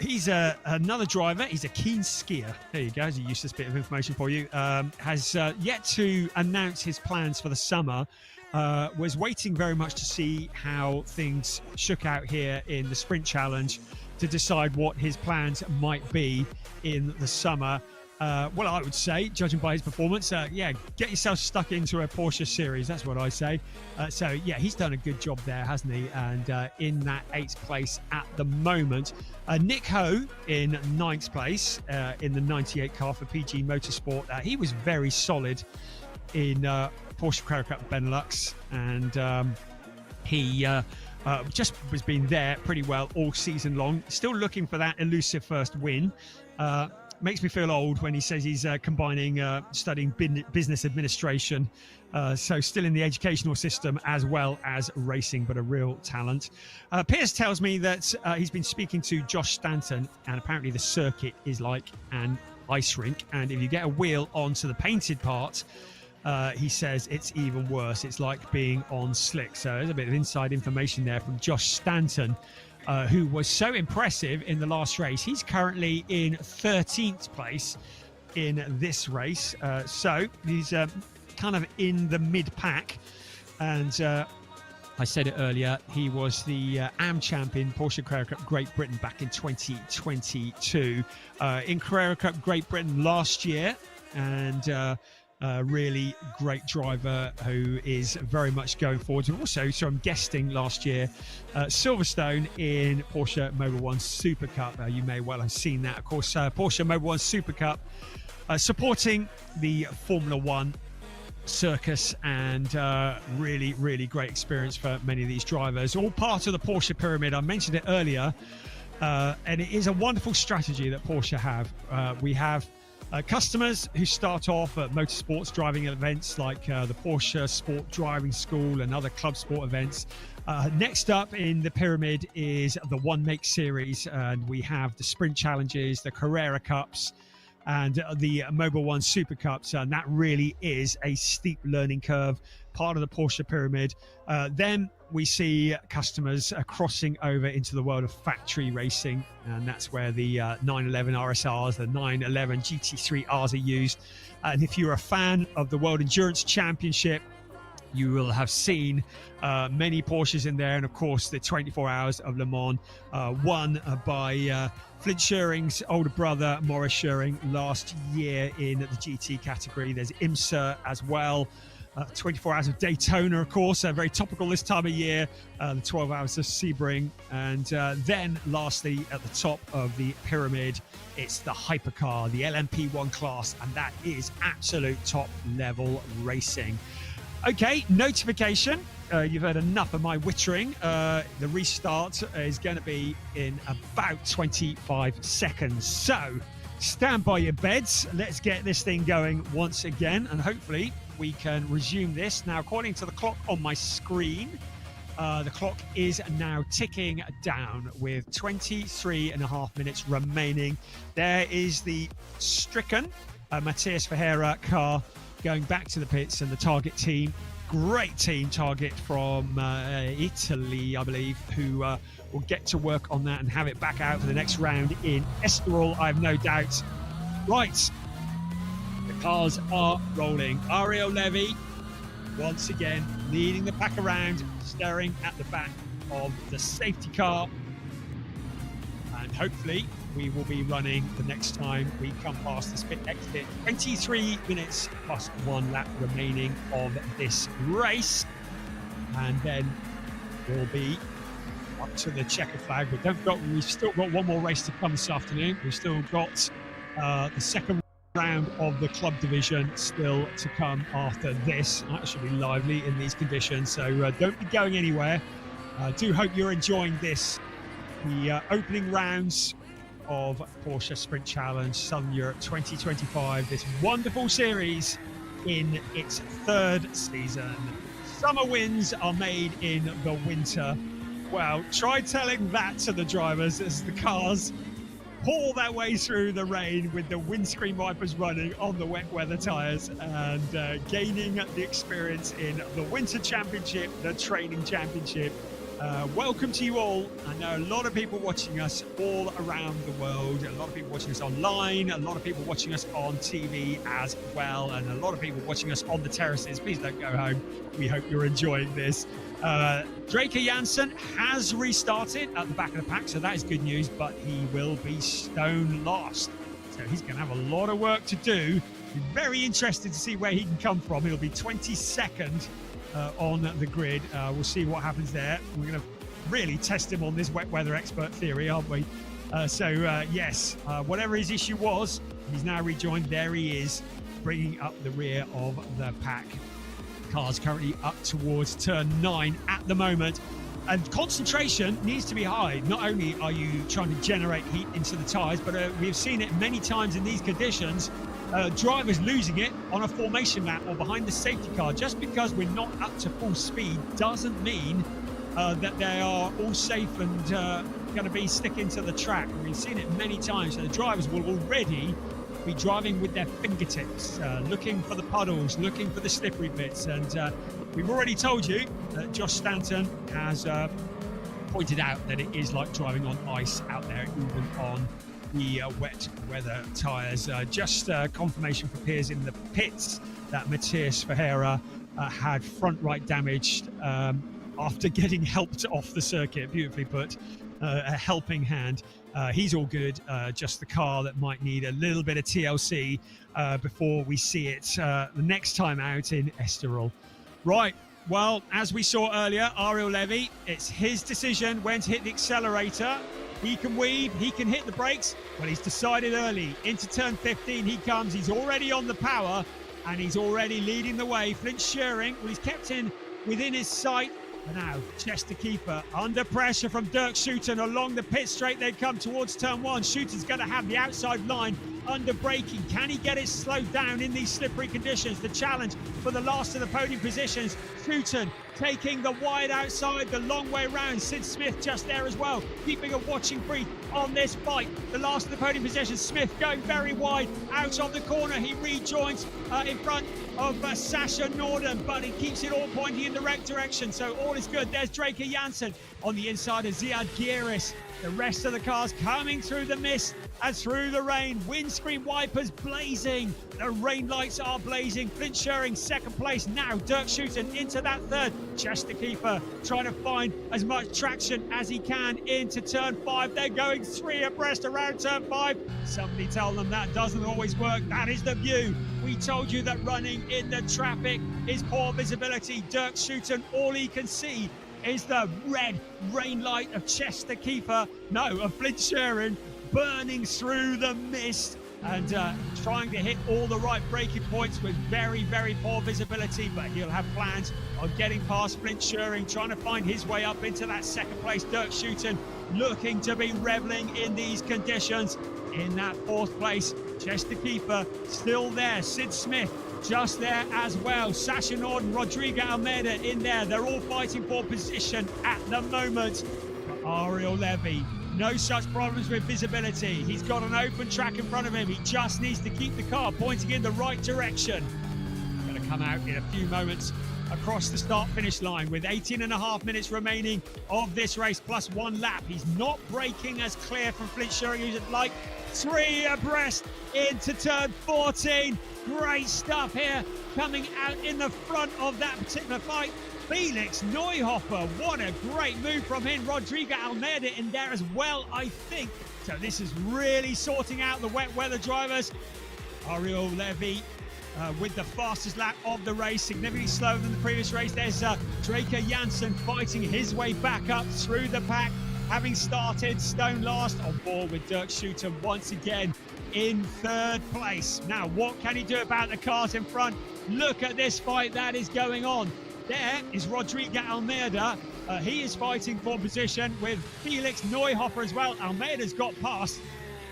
he's another driver. He's a keen skier. There you go. There's a useless bit of information for you. Has yet to announce his plans for the summer. Was waiting very much to see how things shook out here in the Sprint Challenge to decide what his plans might be in the summer. Well, I would say, judging by his performance, yeah, get yourself stuck into a Porsche series. That's what I say. So, yeah, he's done a good job there, hasn't he? And in that 8th place at the moment. Nick Ho in 9th place in the 98 car for PG Motorsport. He was very solid in Porsche Carrera Cup Benelux. And he just has been there pretty well all season long. Still looking for that elusive first win. Makes me feel old when he says he's combining studying business administration, so still in the educational system as well as racing, but a real talent. Piers tells me that he's been speaking to Josh Stanton, and apparently the circuit is like an ice rink, and if you get a wheel onto the painted part, he says it's even worse. It's like being on slick. So there's a bit of inside information there from Josh Stanton, who was so impressive in the last race. He's currently in 13th place in this race. So he's kind of in the mid-pack. And I said it earlier, he was the AM champion, Porsche Carrera Cup Great Britain back in 2022. In Carrera Cup Great Britain last year. And really great driver who is very much going forward. And also some guesting last year, Silverstone in Porsche Mobil 1 Super Cup. You may well have seen that. Of course, Porsche Mobil 1 Super Cup supporting the Formula 1 circus, and really, really great experience for many of these drivers. All part of the Porsche pyramid. I mentioned it earlier, and it is a wonderful strategy that Porsche have. We have customers who start off at motorsports driving events like the Porsche Sport Driving School and other club sport events. Next up in the pyramid is the One Make Series, and we have the Sprint Challenges, the Carrera Cups, and the Mobil 1 Super Cups, and that really is a steep learning curve, part of the Porsche pyramid. Then we see customers crossing over into the world of factory racing, and that's where the 911 RSRs, the 911 GT3Rs are used. And if you're a fan of the World Endurance Championship, you will have seen many Porsches in there, and of course the 24 Hours of Le Mans, won by Flint Schuring's older brother Maurice Schuring last year in the GT category. There's IMSA as well. 24 Hours of Daytona, of course, very topical this time of year, the 12 Hours of Sebring. And then lastly, at the top of the pyramid, it's the hypercar, the LMP1 class, and that is absolute top level racing. Okay, notification. You've heard enough of my wittering. The restart is going to be in about 25 seconds. So stand by your beds. Let's get this thing going once again, and hopefully we can resume this. Now, according to the clock on my screen, the clock is now ticking down with 23.5 minutes remaining. There is the stricken Matthias Ferreira car going back to the pits, and the Target team, great team, Target from Italy, I believe, who will get to work on that and have it back out for the next round in Estoril, I have no doubt. Right, the cars are rolling. Ario Levy, once again, leading the pack around, staring at the back of the safety car. And hopefully we will be running the next time we come past this pit exit. 23 minutes plus 1 lap remaining of this race. And then we'll be up to the checker flag. But don't forget, we've still got one more race to come this afternoon. We've still got the second round of the club division still to come after this. That should be lively in these conditions. So don't be going anywhere. I do hope you're enjoying this. The opening rounds of Porsche Sprint Challenge Southern Europe 2025, this wonderful series in its 3rd season. Summer wins are made in the winter. Well, try telling that to the drivers as the cars haul their way through the rain with the windscreen wipers running on the wet weather tyres and gaining the experience in the Winter Championship, the Training Championship. Welcome to you all. I know a lot of people watching us all around the world, a lot of people watching us online, a lot of people watching us on TV as well, and a lot of people watching us on the terraces. Please don't go home. We hope you're enjoying this. Draker Janssen has restarted at the back of the pack, so that is good news, but he will be stone lost. So he's going to have a lot of work to do. Be very interested to see where he can come from. He'll be 22nd on the grid. We'll see what happens there. We're going to really test him on this wet weather expert theory, aren't we? Yes, whatever his issue was, he's now rejoined. There he is, bringing up the rear of the pack. Cars currently up towards turn 9 at the moment, and concentration needs to be high. Not only are you trying to generate heat into the tyres, but we've seen it many times in these conditions. Drivers losing it on a formation lap or behind the safety car. Just because we're not up to full speed doesn't mean that they are all safe and going to be sticking to the track. We've seen it many times. So the drivers will already be driving with their fingertips, looking for the puddles, looking for the slippery bits. And we've already told you that Josh Stanton has pointed out that it is like driving on ice out there, even on the wet weather tyres. Just confirmation for peers in the pits that Matthias Ferreira had front right damaged after getting helped off the circuit. Beautifully put, a helping hand. He's all good, just the car that might need a little bit of TLC before we see it the next time out in Estoril. Right, well, as we saw earlier, Ariel Levy, it's his decision when to hit the accelerator. He can weave, he can hit the brakes. Well, he's decided early. Into turn 15 he comes. He's already on the power and he's already leading the way. Flint Schering, well, he's kept in within his sight. And now, Chester Keeper under pressure from Dirk Schouten along the pit straight. They come towards turn 1. Schouten's going to have the outside line under braking. Can he get it slowed down in these slippery conditions? The challenge for the last of the podium positions. Schouten taking the wide outside, the long way round. Sid Smith just there as well, keeping a watching brief on this fight. The last of the podium positions. Smith going very wide out on the corner. He rejoins in front of Sasha Norden, but he keeps it all pointing in the right direction, so all is good. There's Draker Janssen on the inside of Ziad Gieris. The rest of the cars coming through the mist and through the rain. Windscreen wipers blazing. The rain lights are blazing. Flint Schering second place now. Dirk Schouten into that third. Chester Keeper trying to find as much traction as he can into turn 5. They're going 3 abreast around turn 5. Somebody tell them that doesn't always work. That is the view. We told you that running in the traffic is poor visibility. Dirk Schouten, all he can see is the red rain light of Chester Keeper, of Flint Schering, burning through the mist and trying to hit all the right braking points with very, very poor visibility, but he'll have plans on getting past Flint Schering, trying to find his way up into that second place. Dirk Schouten looking to be reveling in these conditions. In that 4th place, Chester Keeper still there. Sid Smith just there as well. Sasha Norden, Rodrigo Almeida in there. They're all fighting for position at the moment. But Ariel Levy, no such problems with visibility. He's got an open track in front of him. He just needs to keep the car pointing in the right direction. Going to come out in a few moments across the start-finish line with 18.5 minutes remaining of this race plus 1 lap. He's not braking as clear from Flint Schering as you'd like. 3 abreast into turn 14. Great stuff here coming out in the front of that particular fight. Felix Neuhofer. What a great move from him. Rodrigo Almeida in there as well, I think. So this is really sorting out the wet weather drivers. Ariel Levy with the fastest lap of the race, significantly slower than the previous race. There's Draker Janssen fighting his way back up through the pack, having started stone last, on board with Dirk Schutter once again in third place. Now, what can he do about the cars in front? Look at this fight that is going on. There is Rodrigo Almeida. He is fighting for position with Felix Neuhofer as well. Almeida's got past.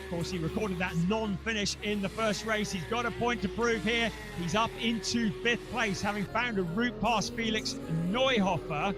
Of course, he recorded that non-finish in the first race. He's got a point to prove here. He's up into 5th place, having found a route past Felix Neuhofer.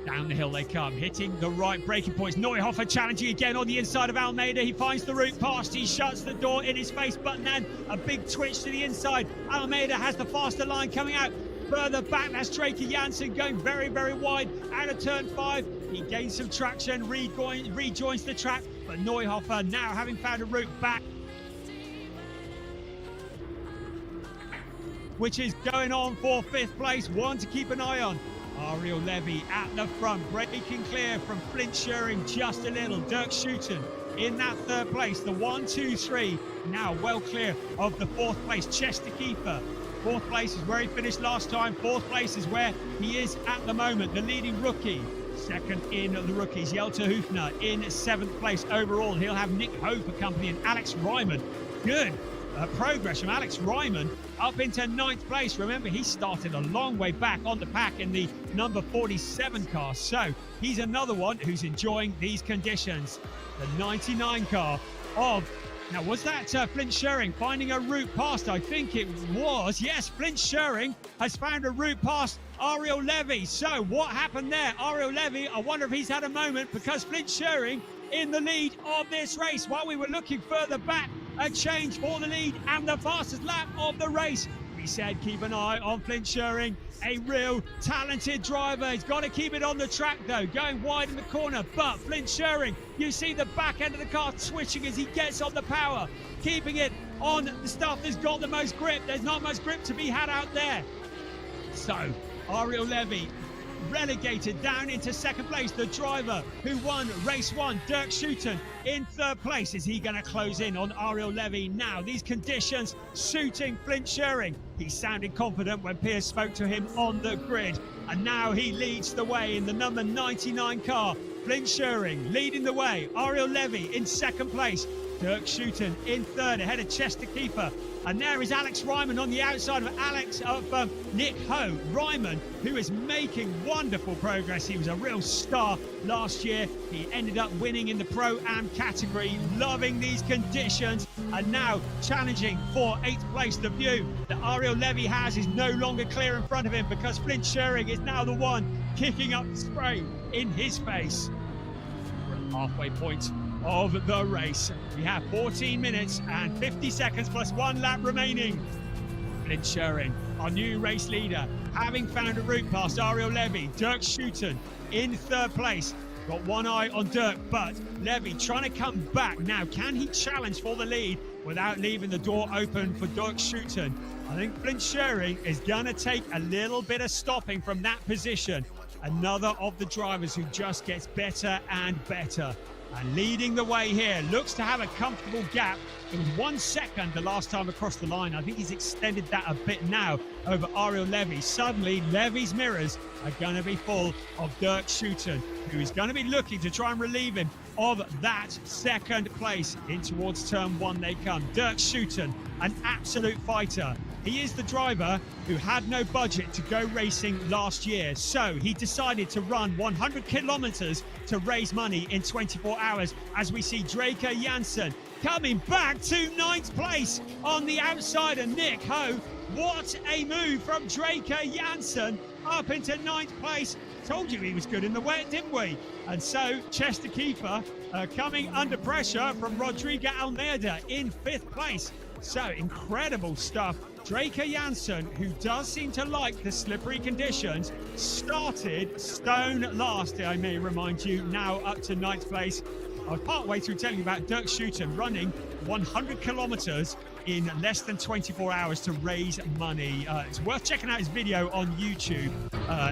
Down the hill they come, hitting the right braking points. Neuhofer challenging again on the inside of Almeida. He finds the route past. He shuts the door in his face, but then a big twitch to the inside. Almeida has the faster line coming out. Further back, that's Draker Janssen going very, very wide out of turn 5. He gains some traction, rejoins the track, but Neuhofer now having found a route back, which is going on for 5th place. One to keep an eye on. Ariel Levy at the front, breaking clear from Flint Schuring just a little. Dirk Schutten in that 3rd place. The 1, 2, 3 now well clear of the 4th place. Chester Keeper. 4th place is where he finished last time. 4th place is where he is at the moment. The leading rookie. 2nd in the rookies, Jelter Hoofner in 7th place overall. He'll have Nick Ho for company and Alex Ryman. Good progress from Alex Ryman up into 9th place. Remember, he started a long way back on the pack in the number 47 car. So he's another one who's enjoying these conditions. The 99 car of... Now, was that Flint Schuring finding a route past? I think it was. Yes, Flint Schuring has found a route past Ariel Levy. So what happened there? Ariel Levy, I wonder if he's had a moment, because Flint Schuring in the lead of this race. While we were looking further back, a change for the lead and the fastest lap of the race. We said keep an eye on Flint Schuring, a real talented driver. He's got to keep it on the track though, going wide in the corner. But Flint Schuring, you see the back end of the car switching as he gets on the power, keeping it on the stuff that's got the most grip. There's not much grip to be had out there. So Ariel Levy relegated down into 2nd place. The driver who won race 1, Dirk Schutten, in 3rd place. Is he going to close in on Ariel Levy now? These conditions suiting Flint Schuring. He sounded confident when Pierce spoke to him on the grid, and now he leads the way in the number 99 car. Flint Schuring leading the way. Ariel Levy in 2nd place. Dirk Schutten in 3rd ahead of Chester Keeper. And there is Alex Ryman on the outside of Nick Ho. Ryman, who is making wonderful progress. He was a real star last year. He ended up winning in the Pro-Am category, loving these conditions, and now challenging for 8th place. The view that Ariel Levy has is no longer clear in front of him, because Flint Schuring is now the one kicking up the spray in his face. We're at the halfway point of the race. We have 14 minutes and 50 seconds plus 1 lap remaining. Flint Schuring, our new race leader, having found a route past Ariel Levy. Dirk Schutten in 3rd place. Got one eye on Dirk, but Levy trying to come back. Now, can he challenge for the lead without leaving the door open for Dirk Schutten? I think Flint Schuring is going to take a little bit of stopping from that position. Another of the drivers who just gets better and better. And leading the way here, looks to have a comfortable gap. It was 1 second the last time across the line. I think he's extended that a bit now over Ariel Levy. Suddenly, Levy's mirrors are going to be full of Dirk Schutten, who is going to be looking to try and relieve him of that 2nd place. In towards turn 1 they come. Dirk Schutten, an absolute fighter. He is the driver who had no budget to go racing last year, so he decided to run 100 kilometers to raise money in 24 hours, as we see Draker Janssen coming back to 9th place on the outside of Nick Ho. What a move from Draker Janssen up into 9th place. Told you he was good in the wet, didn't we? And so Chester Keeper coming under pressure from Rodrigo Almeida in 5th place. So incredible stuff. Draker Janssen, who does seem to like the slippery conditions, started stone last, I may remind you, now up to 9th place. I was part way through telling you about Dirk Schuiten running 100 kilometers in less than 24 hours to raise money. It's worth checking out his video on YouTube.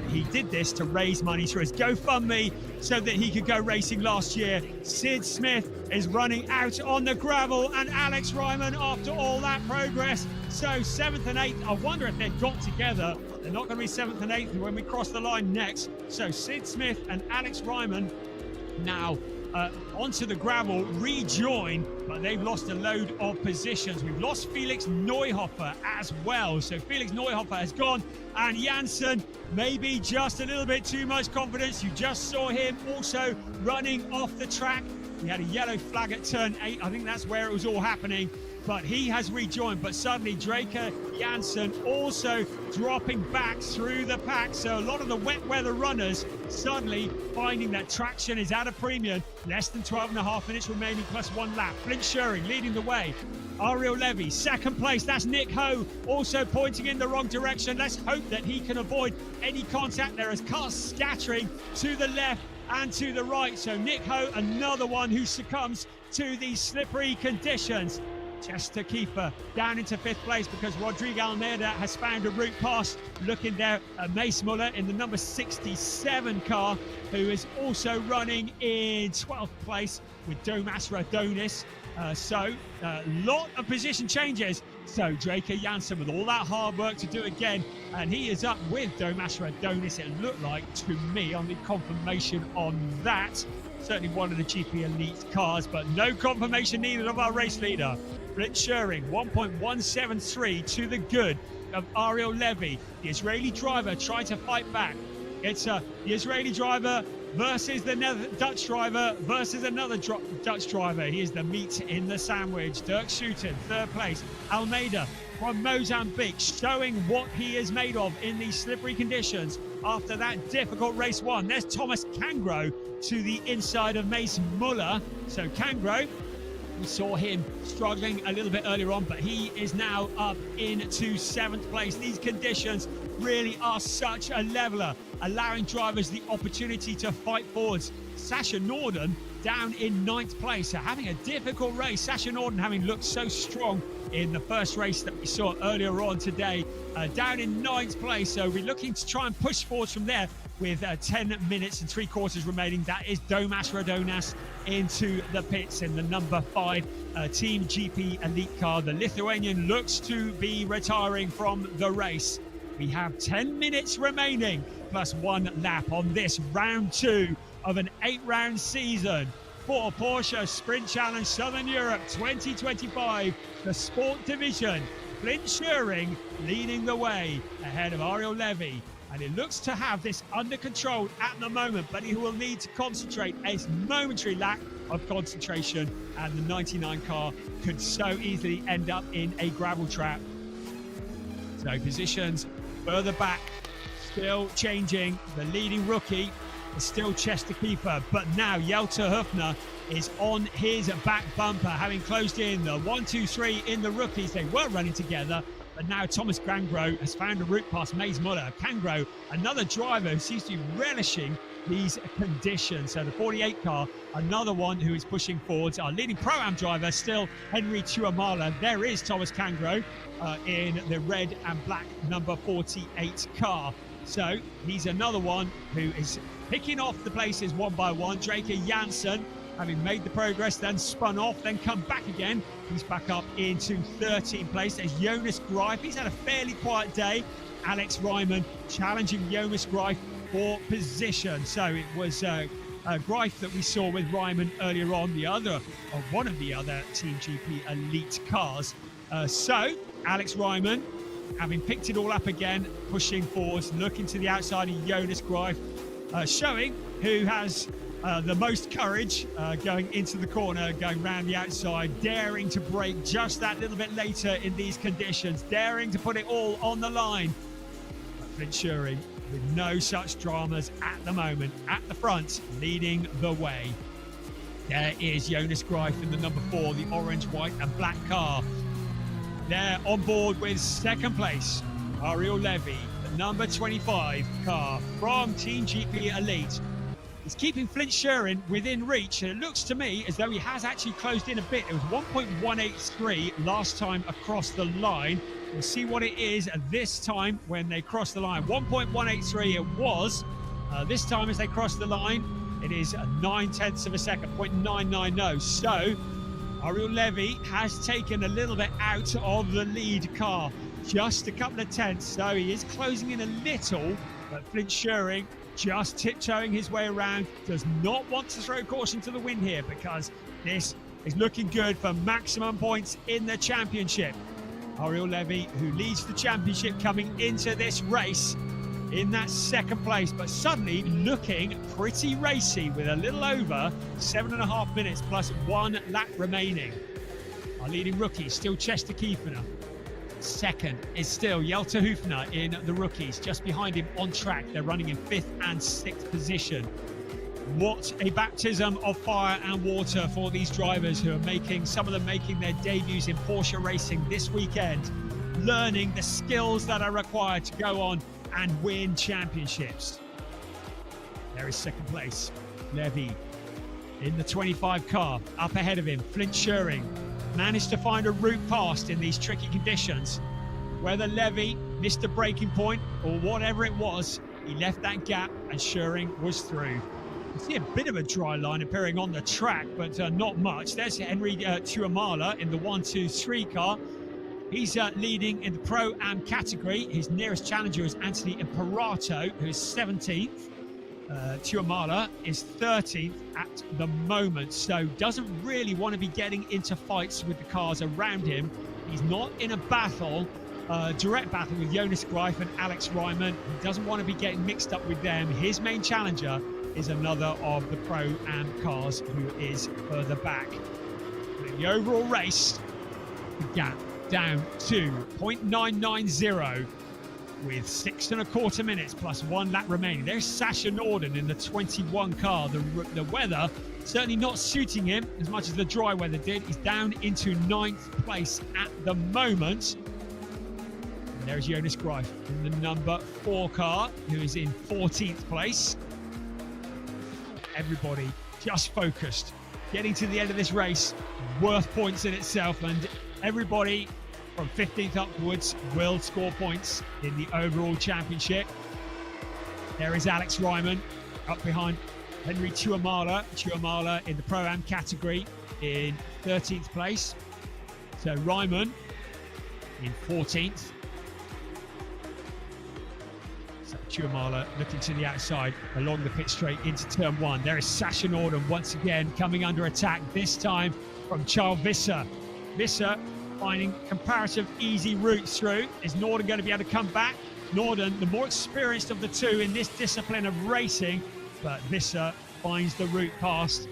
He did this to raise money through his GoFundMe so that he could go racing last year. Sid Smith is running out on the gravel, and Alex Ryman, after all that progress, so 7th and 8th. I wonder if they've got together. They're not going to be 7th and 8th when we cross the line next. So Sid Smith and Alex Ryman now onto the gravel, rejoin, but they've lost a load of positions. We've lost Felix Neuhofer as well. So Felix Neuhofer has gone, and Janssen maybe just a little bit too much confidence. You just saw him also running off the track. He had a yellow flag at turn 8. I think that's where it was all happening. But he has rejoined, but suddenly Draker Janssen also dropping back through the pack. So a lot of the wet weather runners suddenly finding that traction is at a premium. Less than 12.5 minutes remaining plus 1 lap. Flint Schuring leading the way. Ariel Levy, second place. That's Nick Ho, also pointing in the wrong direction. Let's hope that he can avoid any contact there as cars scattering to the left and to the right. So Nick Ho, another one who succumbs to these slippery conditions. Chester Kiefer down into 5th place because Rodrigo Almeida has found a route past. Looking there at Mace Muller in the number 67 car, who is also running in 12th place with Domas Radonis. So a lot of position changes. So Draker Janssen with all that hard work to do again, and he is up with Domas Radonis, it looked like to me on the confirmation on that. Certainly one of the GP Elite cars, but no confirmation needed of our race leader. Flint Schuring, 1.173 to the good of Ariel Levy. The Israeli driver trying to fight back. It's the Israeli driver versus the Dutch driver versus another Dutch driver. He is the meat in the sandwich. Dirk Schuiten, 3rd place. Almeida from Mozambique, showing what he is made of in these slippery conditions after that difficult race 1. There's Thomas Kangro to the inside of Mace Muller. So Kangro, we saw him struggling a little bit earlier on, but he is now up into 7th place. These conditions really are such a leveler, allowing drivers the opportunity to fight forwards. Sasha Norden down in 9th place, so having a difficult race. Sasha Norden having looked so strong in the first race that we saw earlier on today, down in 9th place. So we're looking to try and push forwards from there with 10 minutes and 3/4 remaining. That is Domas Radonas into the pits in the number 5 Team GP Elite car. The Lithuanian looks to be retiring from the race. We have 10 minutes remaining plus 1 lap on this round 2 of an 8-round season for Porsche Sprint Challenge Southern Europe 2025, the sport division. Flint Schuring leading the way ahead of Ariel Levy. And it looks to have this under control at the moment, but he will need to concentrate. A momentary lack of concentration, and the 99 car could so easily end up in a gravel trap. So positions further back, still changing. The leading rookie is still Chester Kiefer, but now Jelter Höfner is on his back bumper, having closed in the 1, 2, 3 in the rookies. They were running together, but now Thomas Kangro has found a route past Maze Muller. Kangro, another driver who seems to be relishing these conditions. So the 48 car, another one who is pushing forwards. Our leading Pro-Am driver still Henry Tuamala. There is Thomas Kangro in the red and black number 48 car. So he's another one who is picking off the places one by one. Draker Janssen, having made the progress, then spun off, then come back again. He's back up into 13th place. There's Jonas Greif. He's had a fairly quiet day. Alex Ryman challenging Jonas Greif for position. So it was Greif that we saw with Ryman earlier on, one of the other Team GP Elite cars. So Alex Ryman, having picked it all up again, pushing forwards, looking to the outside of Jonas Greif, showing who has the most courage going into the corner, going round the outside, daring to brake just that little bit later in these conditions, daring to put it all on the line. Flint Schuring with no such dramas at the moment, at the front, leading the way. There is Jonas Greif in the number 4, the orange, white and black car. There on board with 2nd place, Ariel Levy, the number 25 car from Team GP Elite. It's keeping Flint Sherrin within reach, and it looks to me as though he has actually closed in a bit. It was 1.183 last time across the line. We'll see what it is this time when they cross the line. 1.183 it was. This time as they cross the line, it is 9/10 of a second, 0.990. So Ariel Levy has taken a little bit out of the lead car, just a couple of tenths. So he is closing in a little, but Flint Sherrin just tiptoeing his way around, does not want to throw caution to the wind here because this is looking good for maximum points in the championship. Ariel Levy, who leads the championship coming into this race in that second place, but suddenly looking pretty racy with a little over 7.5 minutes plus 1 lap remaining. Our leading rookie, still Chester Kiefner. Second is still Jelter Hufner in the rookies. Just behind him on track, they're running in 5th and 6th position. What a baptism of fire and water for these drivers who are making, some of them making their debuts in Porsche racing this weekend, learning the skills that are required to go on and win championships. There is second place. Levy in the 25 car. Up ahead of him, Flint Sherrin managed to find a route past in these tricky conditions. Whether Levy missed a braking point or whatever it was, he left that gap and Sherrin was through. You see a bit of a dry line appearing on the track, but not much. There's Henry Tuamala in the 1-2-3 car. He's leading in the Pro-Am category. His nearest challenger is Anthony Imperato, who is 17th. Tuamala is 13th at the moment, so doesn't really want to be getting into fights with the cars around him. He's not in a battle, direct battle with Jonas Greif and Alex Ryman. He doesn't want to be getting mixed up with them. His main challenger is another of the Pro-Am cars who is further back. But in the overall race, the gap down to 0.990 with 6.25 minutes plus 1 lap remaining. There's Sasha Norden in the 21 car. The weather certainly not suiting him as much as the dry weather did. He's down into 9th place at the moment. And there's Jonas Greif in the number 4 car, who is in 14th place. Everybody just focused. Getting to the end of this race, worth points in itself, and everybody from 15th upwards will score points in the overall championship. There is Alex Ryman up behind Henry Tuamala. Tuamala in the Pro-Am category in 13th place. So Ryman in 14th. So Tuamala looking to the outside along the pit straight into turn 1. There is Sasha Norden once again coming under attack, this time from Charles Visser. Visser finding comparative easy routes through. Is Norden going to be able to come back? Norden, the more experienced of the two in this discipline of racing, but Visser finds the route past.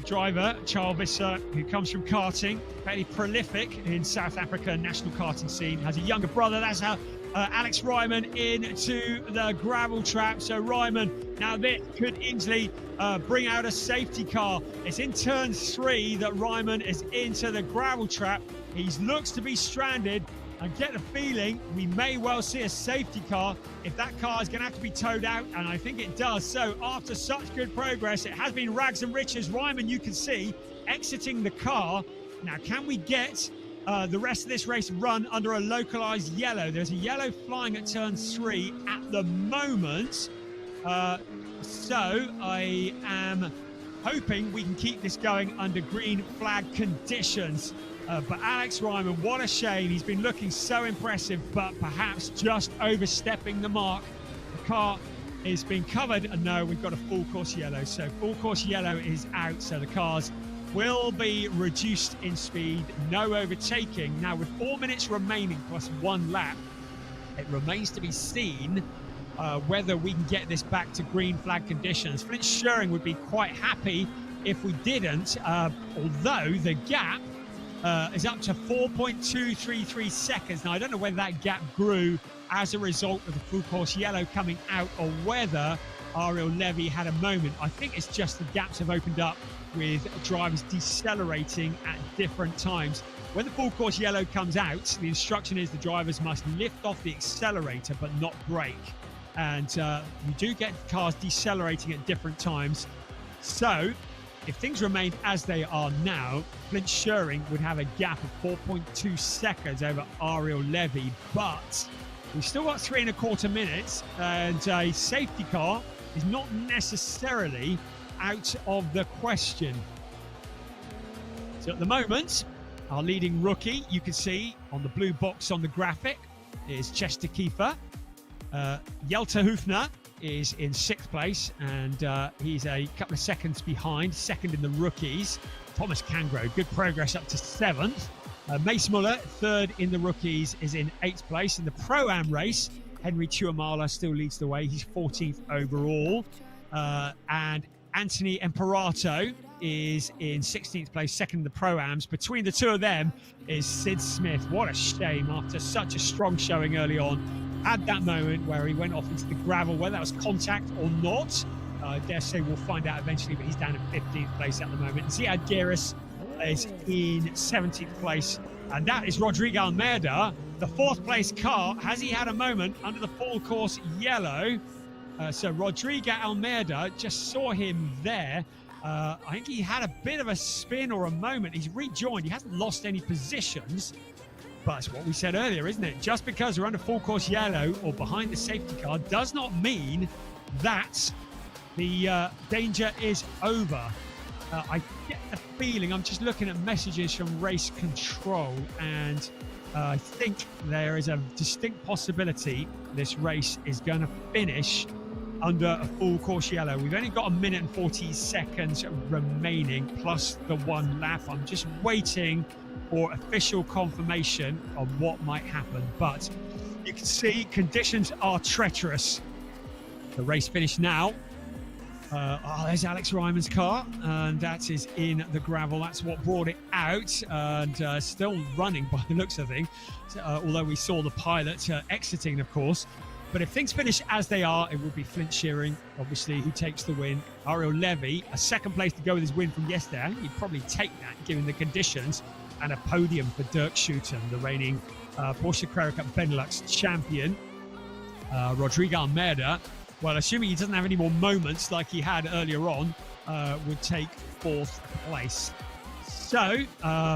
Driver, Charles Visser, who comes from karting, fairly prolific in South Africa national karting scene, has a younger brother. That's how Alex Ryman into the gravel trap. So Ryman, now this could easily bring out a safety car. It's in turn 3 that Ryman is into the gravel trap. He looks to be stranded. I get the feeling we may well see a safety car if that car is going to have to be towed out, and I think it does. So after such good progress, it has been rags and riches. Ryman, you can see, exiting the car. Now, can we get the rest of this race run under a localized yellow? There's a yellow flying at turn 3 at the moment. So I am hoping we can keep this going under green flag conditions. But Alex Ryman, what a shame. He's been looking so impressive, but perhaps just overstepping the mark. The car is being covered, and no, we've got a full course yellow. So full course yellow is out, so the cars will be reduced in speed, no overtaking. Now with 4 minutes remaining plus 1 lap, it remains to be seen whether we can get this back to green flag conditions. Flint Sherrin would be quite happy if we didn't, although the gap is up to 4.233 seconds. Now, I don't know whether that gap grew as a result of the full course yellow coming out or whether Ariel Levy had a moment. I think it's just the gaps have opened up with drivers decelerating at different times. When the full course yellow comes out, the instruction is the drivers must lift off the accelerator but not brake. and you do get cars decelerating at different times. So if things remain as they are now, Flint Schuring would have a gap of 4.2 seconds over Ariel Levy, but we've still got 3.25 minutes, and a safety car is not necessarily out of the question. So at the moment, our leading rookie, you can see on the blue box on the graphic, is Chester Kiefer. Jelte Hufner is in 6th place, and he's a couple of seconds behind, second in the rookies. Thomas Cangro, good progress up to 7th. Mace Muller, 3rd in the rookies, is in 8th place. In the Pro-Am race, Henry Tuamala still leads the way. He's 14th overall. And Anthony Imperato is in 16th place, second in the Pro-Ams. Between the two of them is Sid Smith. What a shame, after such a strong showing early on. Had that moment where he went off into the gravel, whether that was contact or not. I dare say we'll find out eventually, but he's down in 15th place at the moment. Ziad Giris is in 17th place, and that is Rodrigo Almeida, the 4th place car. Has he had a moment under the full course yellow? So Rodrigo Almeida, just saw him there. I think he had a bit of a spin or a moment. He's rejoined. He hasn't lost any positions. But it's what we said earlier, isn't it? Just because we're under full course yellow or behind the safety car does not mean that the danger is over. I get the feeling, I'm just looking at messages from race control, and I think there is a distinct possibility this race is going to finish under a full course yellow. We've only got 1 minute and 40 seconds remaining, plus the 1 lap. I'm just waiting for official confirmation of what might happen, but you can see conditions are treacherous. The race finished now. There's Alex Ryman's car, and that is in the gravel. That's what brought it out, and still running by the looks of things, although we saw the pilot exiting, of course. But if things finish as they are, it will be Flint Schuring, obviously, who takes the win. Ariel Levy, a 2nd place to go with his win from yesterday. I think he'd probably take that, given the conditions. And a podium for Dirk Schuiten, the reigning Porsche Carrera Cup Benelux champion. Rodrigo Almeida, well, assuming he doesn't have any more moments like he had earlier on, would take 4th place. So,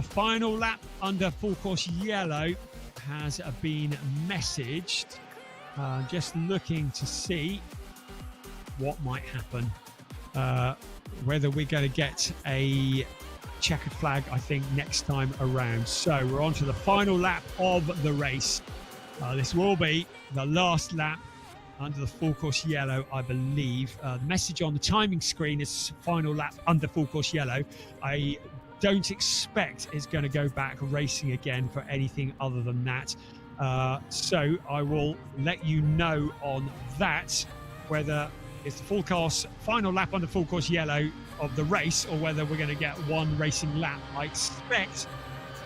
final lap under full course yellow has been messaged. Just looking to see what might happen. Whether we're going to get a checkered flag, I think, next time around. So we're on to the final lap of the race. This will be the last lap under the full course yellow, I believe. The message on the timing screen is final lap under full course yellow. I don't expect it's going to go back racing again for anything other than that. So I will let you know on that, whether it's the full course final lap under full course yellow of the race, or whether we're going to get one racing lap. I expect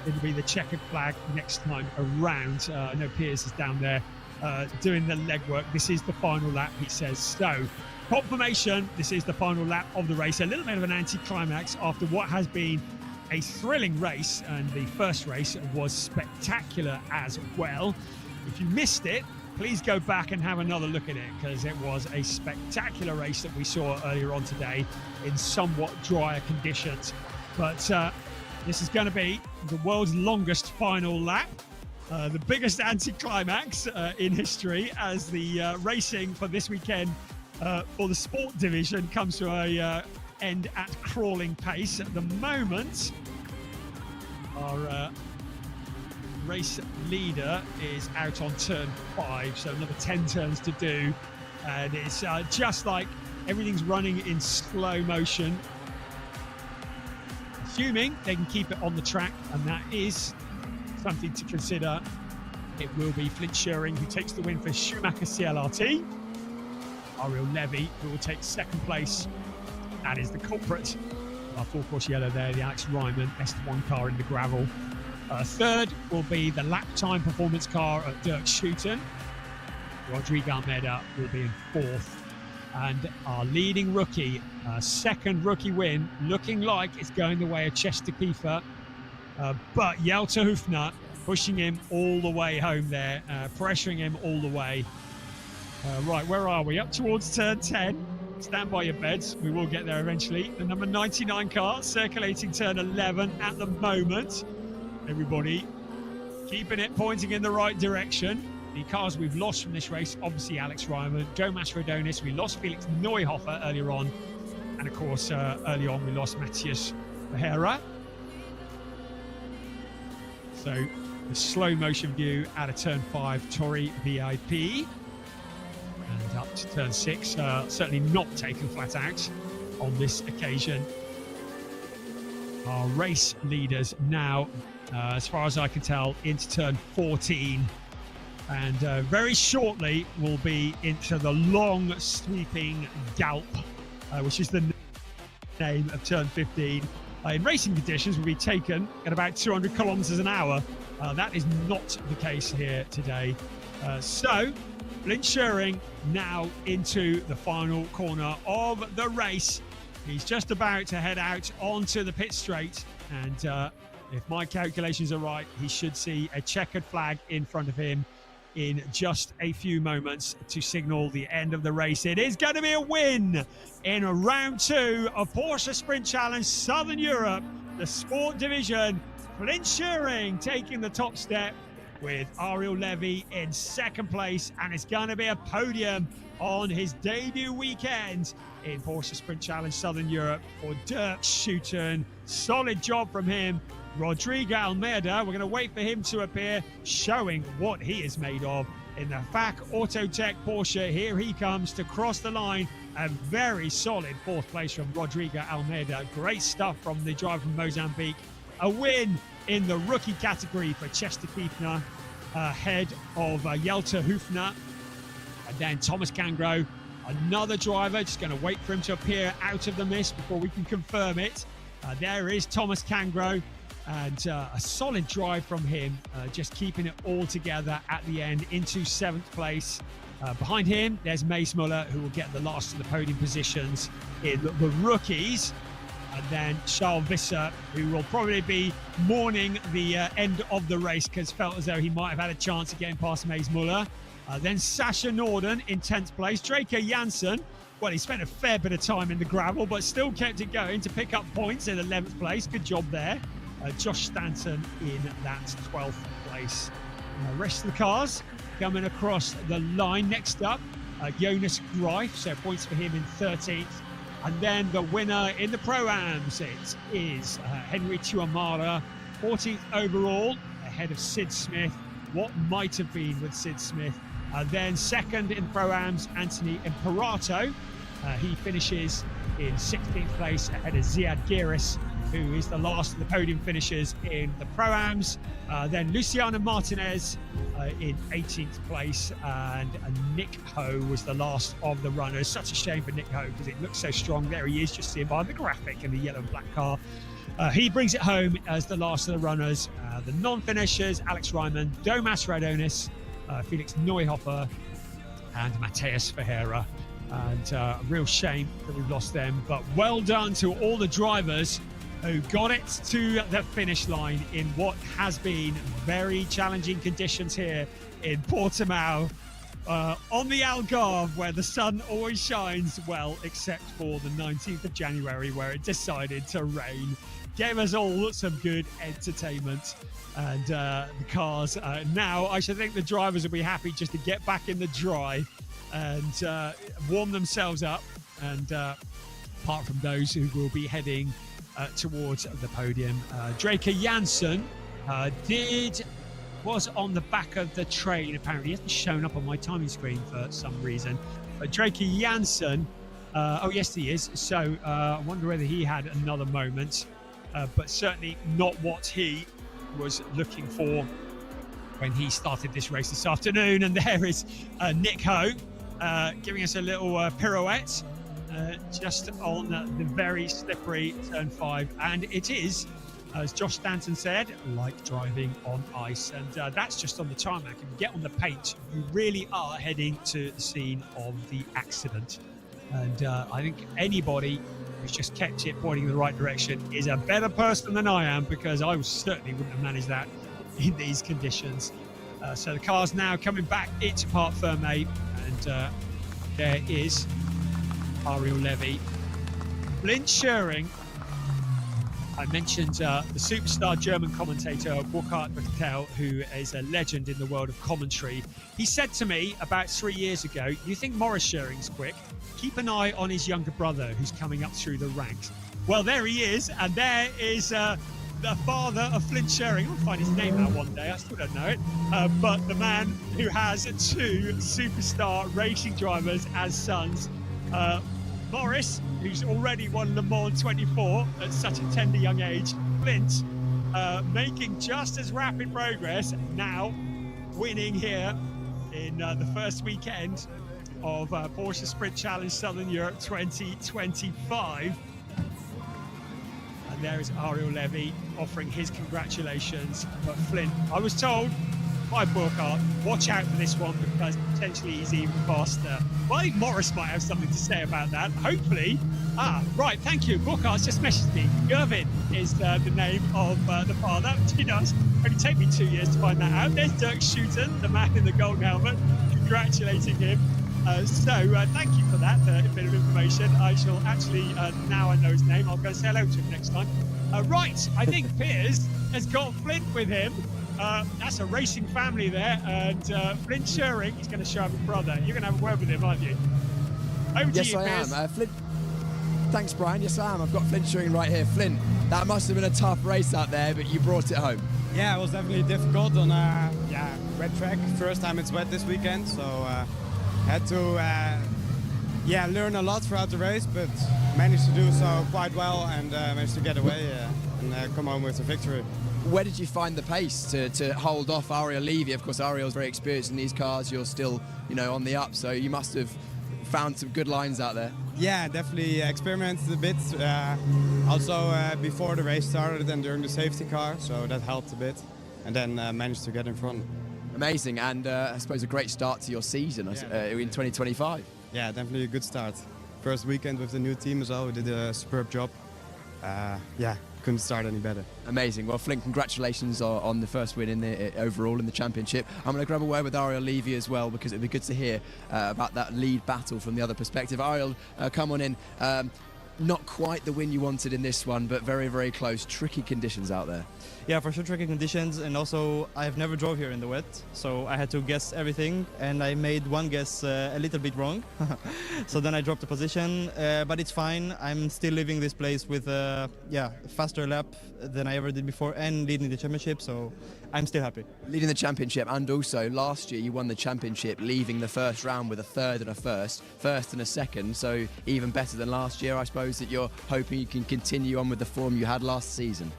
it'll be the checkered flag next time around. I know Piers is down there doing the legwork. This is the final lap, he says. So, confirmation, this is the final lap of the race. A little bit of an anticlimax after what has been a thrilling race, and the first race was spectacular as well. If you missed it, please go back and have another look at it, because it was a spectacular race that we saw earlier on today in somewhat drier conditions. But this is going to be the world's longest final lap, the biggest anticlimax in history, as the racing for this weekend for the sport division comes to a end at crawling pace. At the moment, our race leader is out on turn 5, so another 10 turns to do, and it's just like everything's running in slow motion, assuming they can keep it on the track, and that is something to consider. It will be Flint Schuring who takes the win for Schumacher CLRT. Ariel Levy, who will take 2nd place. That is the culprit. Our full course yellow there, the Alex Ryman S1 car in the gravel. 3rd will be the lap time performance car of Dirk Schuiten. Rodrigo Almeida will be in 4th. And our leading rookie, 2nd rookie win, looking like it's going the way of Chester Kiefer. But Jelte Hufner pushing him all the way home there, pressuring him all the way. Right, where are we? Up towards turn 10. Stand by your beds. We will get there eventually. The number 99 car circulating turn 11 at the moment. Everybody keeping it pointing in the right direction. The cars we've lost from this race, obviously Alex Ryman, Domas Rodonis. We lost Felix Neuhofer earlier on. And of course, early on, we lost Matthias Verheera. So the slow motion view out of turn 5, Torrey VIP. And up to turn 6, certainly not taken flat out on this occasion. Our race leaders now, as far as I can tell, into turn 14. And very shortly we'll be into the long sweeping Galp, which is the name of turn 15. In racing conditions will be taken at about 200 kilometers an hour. That is not the case here today. So Lynch now into the final corner of the race. He's just about to head out onto the pit straight, and if my calculations are right, he should see a checkered flag in front of him in just a few moments to signal the end of the race. It is going to be a win in round 2 of Porsche Sprint Challenge Southern Europe, the sport division. Flint Schuring taking the top step with Ariel Levy in second place, and it's going to be a podium on his debut weekend in Porsche Sprint Challenge Southern Europe for Dirk Schuiten. Solid job from him. Rodrigo Almeida, we're going to wait for him to appear, showing what he is made of in the FAC Autotech Porsche. Here he comes to cross the line. A very solid fourth place from Rodrigo Almeida. Great stuff from the driver from Mozambique. A win in the rookie category for Chester Kiefner, ahead of Jelter Hufner. And then Thomas Cangro, another driver, just going to wait for him to appear out of the mist before we can confirm it. There is Thomas Cangro, and a solid drive from him, just keeping it all together at the end into 7th place. Behind him, there's Mace Muller, who will get the last of the podium positions in the rookies. And then Charles Visser, who will probably be mourning the end of the race because felt as though he might have had a chance of getting past Mace Muller. Then Sasha Norden in 10th place. Draker Janssen, well, he spent a fair bit of time in the gravel, but still kept it going to pick up points in 11th place. Good job there. Josh Stanton in that 12th place. The rest of the cars coming across the line. Next up, Jonas Greif, so points for him in 13th. And then the winner in the Pro-Ams, it is Henry Tuamara, 14th overall, ahead of Sid Smith. What might have been with Sid Smith. Then second in Pro-Ams, Anthony Imperato. He finishes in 16th place ahead of Ziad Giris, who is the last of the podium finishers in the Pro-Ams. Then Luciano Martinez in 18th place, and Nick Ho was the last of the runners. Such a shame for Nick Ho because it looks so strong. There he is, just seen by the graphic in the yellow and black car. He brings it home as the last of the runners. The non-finishers, Alex Ryman, Domas Radonis, Felix Neuhofer, and Matthias Verheera. And a real shame that we've lost them, but well done to all the drivers who got it to the finish line in what has been very challenging conditions here in Portimao, on the Algarve, where the sun always shines, well, except for the 19th of January, where it decided to rain. Gave us all some good entertainment. And the cars, now I should think the drivers will be happy just to get back in the dry and warm themselves up. And apart from those who will be heading towards the podium, Draker Janssen was on the back of the train. Apparently, he hasn't shown up on my timing screen for some reason. But Draker Janssen, oh yes, he is. So I wonder whether he had another moment, but certainly not what he was looking for when he started this race this afternoon. And there is Nick Ho giving us a little pirouette just on the very slippery turn 5. And it is, as Josh Stanton said, like driving on ice. And that's just on the tarmac. If you get on the paint, you really are heading to the scene of the accident. And I think anybody who's just kept it pointing in the right direction is a better person than I am, because I certainly wouldn't have managed that in these conditions. So the car's now coming back into Parc Fermé, And there is Ariel Levy. Flint Schering. I mentioned the superstar German commentator Burkhard Bechtel, who is a legend in the world of commentary. He said to me about 3 years ago, "You think Morris Schering's quick? Keep an eye on his younger brother who's coming up through the ranks." Well, there he is, and there is the father of Flint Schering. I'll find his name out one day, I still don't know it. But the man who has 2 superstar racing drivers as sons. Morris, who's already won Le Mans 24 at such a tender young age. Flint making just as rapid progress now, winning here in the first weekend of Porsche Sprint Challenge Southern Europe 2025. And there is Ariel Levy offering his congratulations. But Flint, I was told by Burkhard, watch out for this one because potentially he's even faster. Well, I think Morris might have something to say about that. Hopefully. Right, thank you. Burkhard's just messaged me. Gervin is the name of the father. You know, it's only take me 2 years to find that out. There's Dirk Schuten, the man in the golden helmet, congratulating him. Thank you for that bit of information. I shall actually, now I know his name, I'll go say hello to him next time. Right, I think Piers has got Flint with him. That's a racing family there, and Flint Schering is going to show up his brother. You're going to have a word with him, aren't you? Over to you, Piers. Yes, I am. Flint. Thanks, Brian. Yes, I am. I've got Flint Schering right here. Flint, that must have been a tough race out there, but you brought it home. Yeah, it was definitely difficult on a wet track. First time it's wet this weekend, so had to learn a lot throughout the race, but managed to do so quite well and managed to get away and come home with a victory. Where did you find the pace to hold off Ariel Levy? Of course, Ariel's very experienced in these cars. You're still, on the up, so you must have found some good lines out there. Yeah, definitely experimented a bit. Also, before the race started and during the safety car, so that helped a bit. And then managed to get in front. Amazing, and I suppose a great start to your season in 2025. Yeah, definitely a good start. First weekend with the new team as well. We did a superb job. Couldn't start any better. Amazing. Well, Flint, congratulations on the first win in the overall in the championship. I'm going to grab a word with Ariel Levy as well because it'd be good to hear about that lead battle from the other perspective. Ariel, come on in. Not quite the win you wanted in this one, but very, very close. Tricky conditions out there. Yeah, for sure, tricky conditions, and also I've never drove here in the wet, so I had to guess everything, and I made one guess a little bit wrong. So then I dropped the position, but it's fine. I'm still leaving this place with a faster lap than I ever did before, and leading the championship, so I'm still happy. Leading the championship, and also last year you won the championship, leaving the first round with a third and a first and a second, so even better than last year. I suppose that you're hoping you can continue on with the form you had last season.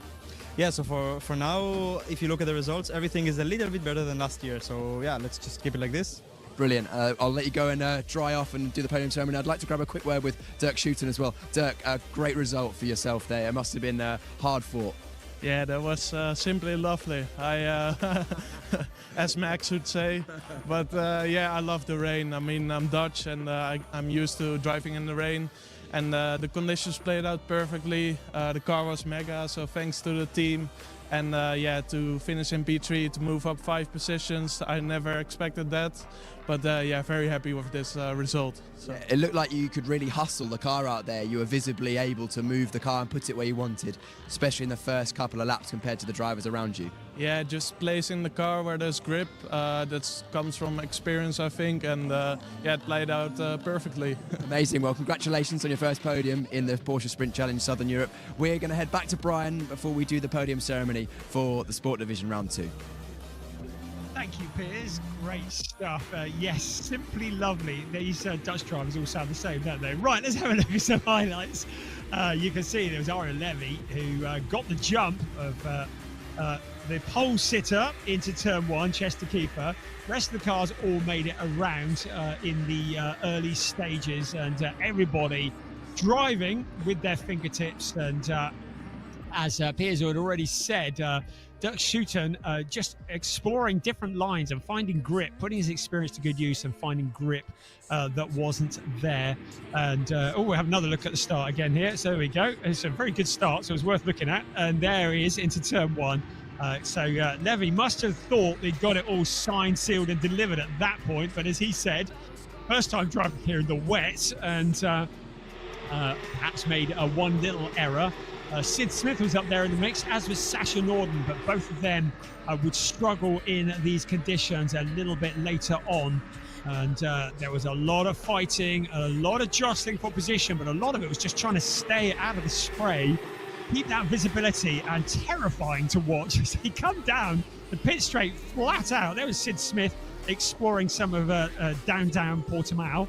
Yeah, so for now, if you look at the results, everything is a little bit better than last year. So yeah, let's just keep it like this. Brilliant. I'll let you go and dry off and do the podium ceremony. I'd like to grab a quick word with Dirk Schuten as well. Dirk, a great result for yourself there. It must have been hard fought. Yeah, that was simply lovely. As Max would say. But I love the rain. I mean, I'm Dutch and I'm used to driving in the rain. And the conditions played out perfectly. The car was mega, so thanks to the team. And to finish in P3, to move up 5 positions, I never expected that. But very happy with this result. So. Yeah, it looked like you could really hustle the car out there. You were visibly able to move the car and put it where you wanted, especially in the first couple of laps compared to the drivers around you. Yeah, just placing the car where there's grip. That comes from experience, I think, and it played out perfectly. Amazing. Well, congratulations on your first podium in the Porsche Sprint Challenge Southern Europe. We're going to head back to Brian before we do the podium ceremony for the Sport Division Round 2. Thank you, Piers. Great stuff. Yes, simply lovely. These Dutch drivers all sound the same, don't they? Right, let's have a look at some highlights. You can see there was Ariel Levy who got the jump of the pole sitter into turn 1, Chester Keeper. The rest of the cars all made it around in the early stages, and everybody driving with their fingertips. And as Piers had already said, Dirk Schuten just exploring different lines and finding grip, putting his experience to good use and finding grip that wasn't there. And we'll have another look at the start again here. So there we go. It's a very good start, so it's worth looking at. And there he is into turn 1. Levy must have thought they'd got it all signed, sealed and delivered at that point. But as he said, first time driving here in the wet, and perhaps made one little error. Sid Smith was up there in the mix, as was Sasha Norden, but both of them would struggle in these conditions a little bit later on. And there was a lot of fighting, a lot of jostling for position, but a lot of it was just trying to stay out of the spray, keep that visibility, and terrifying to watch as he come down the pit straight flat out. There was Sid Smith exploring some of down Portimao,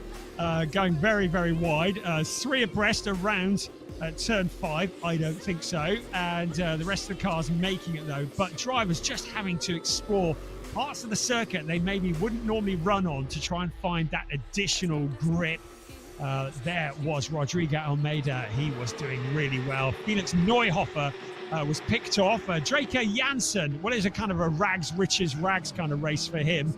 going very, very wide, 3 abreast around turn 5, I don't think so, and the rest of the cars making it though, but drivers just having to explore parts of the circuit they maybe wouldn't normally run on to try and find that additional grip. There was Rodrigo Almeida. He was doing really well. Felix Neuhofer was picked off. Draker Janssen, well, it was a kind of a rags, riches, rags kind of race for him.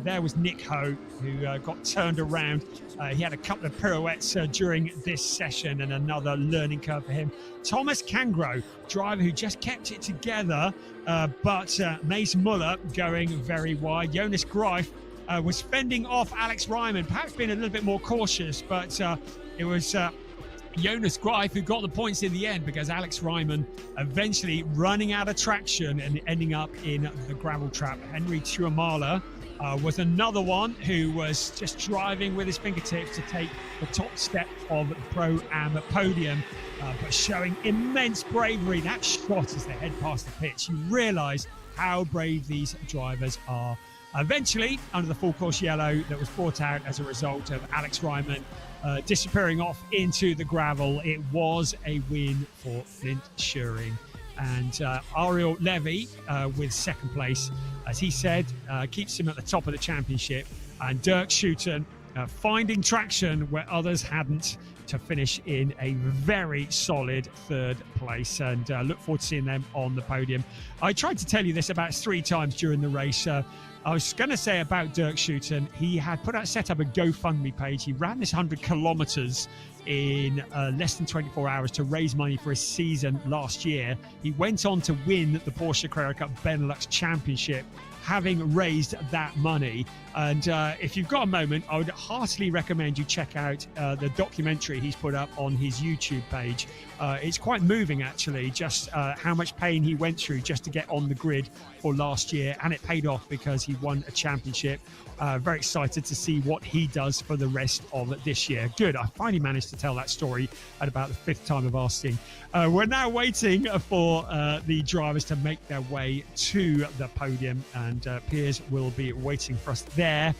There was Nick Ho, who got turned around. He had a couple of pirouettes during this session, and another learning curve for him. Thomas Kangro, driver who just kept it together, but Mace Muller going very wide. Jonas Greif was fending off Alex Ryman, perhaps being a little bit more cautious, but it was Jonas Greif who got the points in the end, because Alex Ryman eventually running out of traction and ending up in the gravel trap. Henry Tuamala was another one who was just driving with his fingertips to take the top step of the Pro-Am podium, but showing immense bravery. That shot as they head past the pitch, you realise how brave these drivers are. Eventually, under the full course yellow that was brought out as a result of Alex Ryman disappearing off into the gravel, it was a win for Flint Schuring. And Ariel Levy with second place, as he said, keeps him at the top of the championship. And Dirk Schouten finding traction where others hadn't, to finish in a very solid third place, and look forward to seeing them on the podium. I tried to tell you this about 3 times during the race. I was going to say about Dirk Schouten, he had set up a GoFundMe page. He ran this 100 kilometers in less than 24 hours to raise money for his season last year. He went on to win the Porsche Carrera Cup Benelux Championship, having raised that money. And if you've got a moment, I would heartily recommend you check out the documentary he's put up on his YouTube page. It's quite moving, actually, just how much pain he went through just to get on the grid for last year, and it paid off because he won a championship. Very excited to see what he does for the rest of this year. Good, I finally managed to tell that story at about the 5th time of asking. We're now waiting for the drivers to make their way to the podium, and Piers will be waiting for us there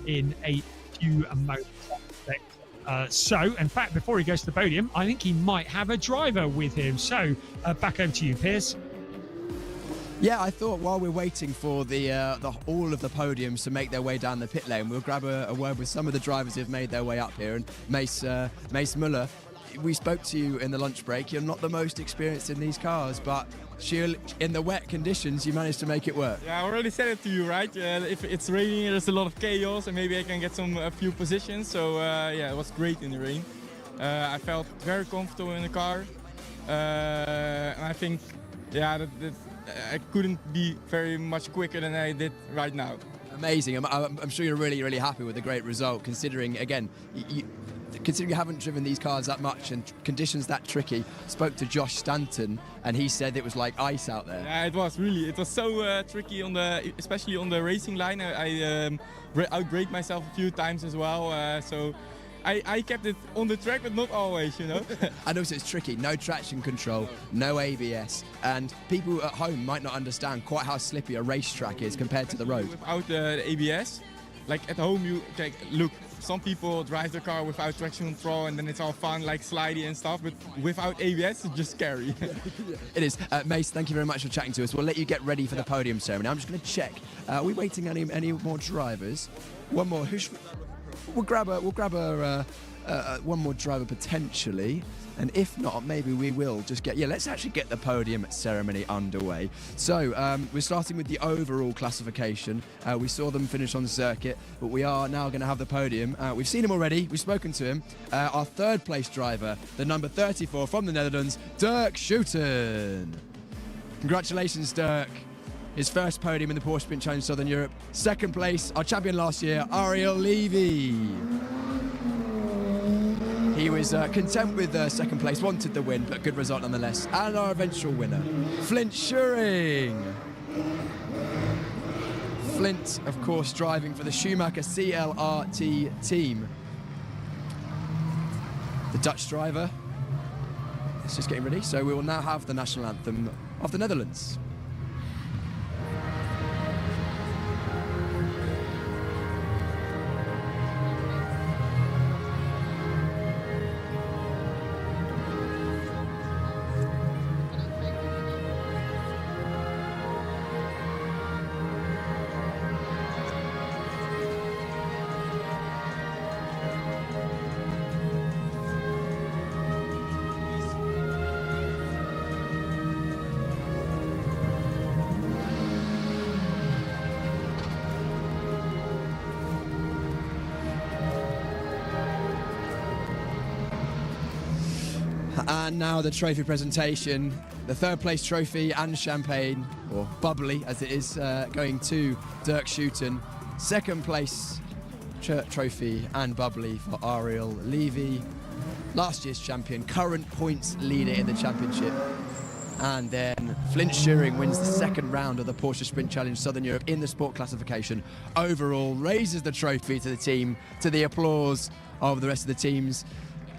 in a few moments. So, in fact, before he goes to the podium, I think he might have a driver with him. So, back over to you, Piers. Yeah, I thought while we're waiting for all of the podiums to make their way down the pit lane, we'll grab a word with some of the drivers who've made their way up here. And Mace Muller, we spoke to you in the lunch break. You're not the most experienced in these cars, but in the wet conditions, you managed to make it work. Yeah, I already said it to you, right? If it's raining, there's a lot of chaos, and maybe I can get a few positions. So yeah, it was great in the rain. I felt very comfortable in the car, and I think, yeah, I couldn't be very much quicker than I did right now. Amazing. I'm sure you're really, really happy with the great result, considering, again, considering you haven't driven these cars that much and conditions that tricky. Spoke to Josh Stanton, and he said it was like ice out there. Yeah, it was so tricky especially on the racing line. I outbraked myself a few times as well. So I kept it on the track, but not always, you know. And also it's tricky, no traction control, no ABS, and people at home might not understand quite how slippy a racetrack is compared to the road. Without the ABS, like at home look, some people drive their car without traction control and then it's all fun, like slidey and stuff, but without ABS, it's just scary. It is. Mace, thank you very much for chatting to us. We'll let you get ready for the podium ceremony. I'm just going to check. Are we waiting any more drivers? One more. We'll grab one more driver potentially, and if not, maybe we will just let's actually get the podium ceremony underway. So we're starting with the overall classification. We saw them finish on the circuit, but we are now going to have the podium. We've seen him already, we've spoken to him. Our third place driver, the number 34 from the Netherlands, Dirk Schouten. Congratulations, Dirk. his first podium in the Porsche Sprint Challenge Southern Europe. Second place, our champion last year, Ariel Levy. He was content with second place, wanted the win, but good result nonetheless. And our eventual winner, Flint Schuring. Flint, of course, driving for the Schumacher CLRT team. The Dutch driver. It's just getting ready, so we will now have the national anthem of the Netherlands. And now the trophy presentation, the third place trophy and champagne, or bubbly as it is, going to Dirk Schouten. Second place trophy and bubbly for Ariel Levy, last year's champion, current points leader in the championship. And then Flint Schuring wins the second round of the Porsche Sprint Challenge Southern Europe in the sport classification. Overall, raises the trophy to the team, to the applause of the rest of the teams.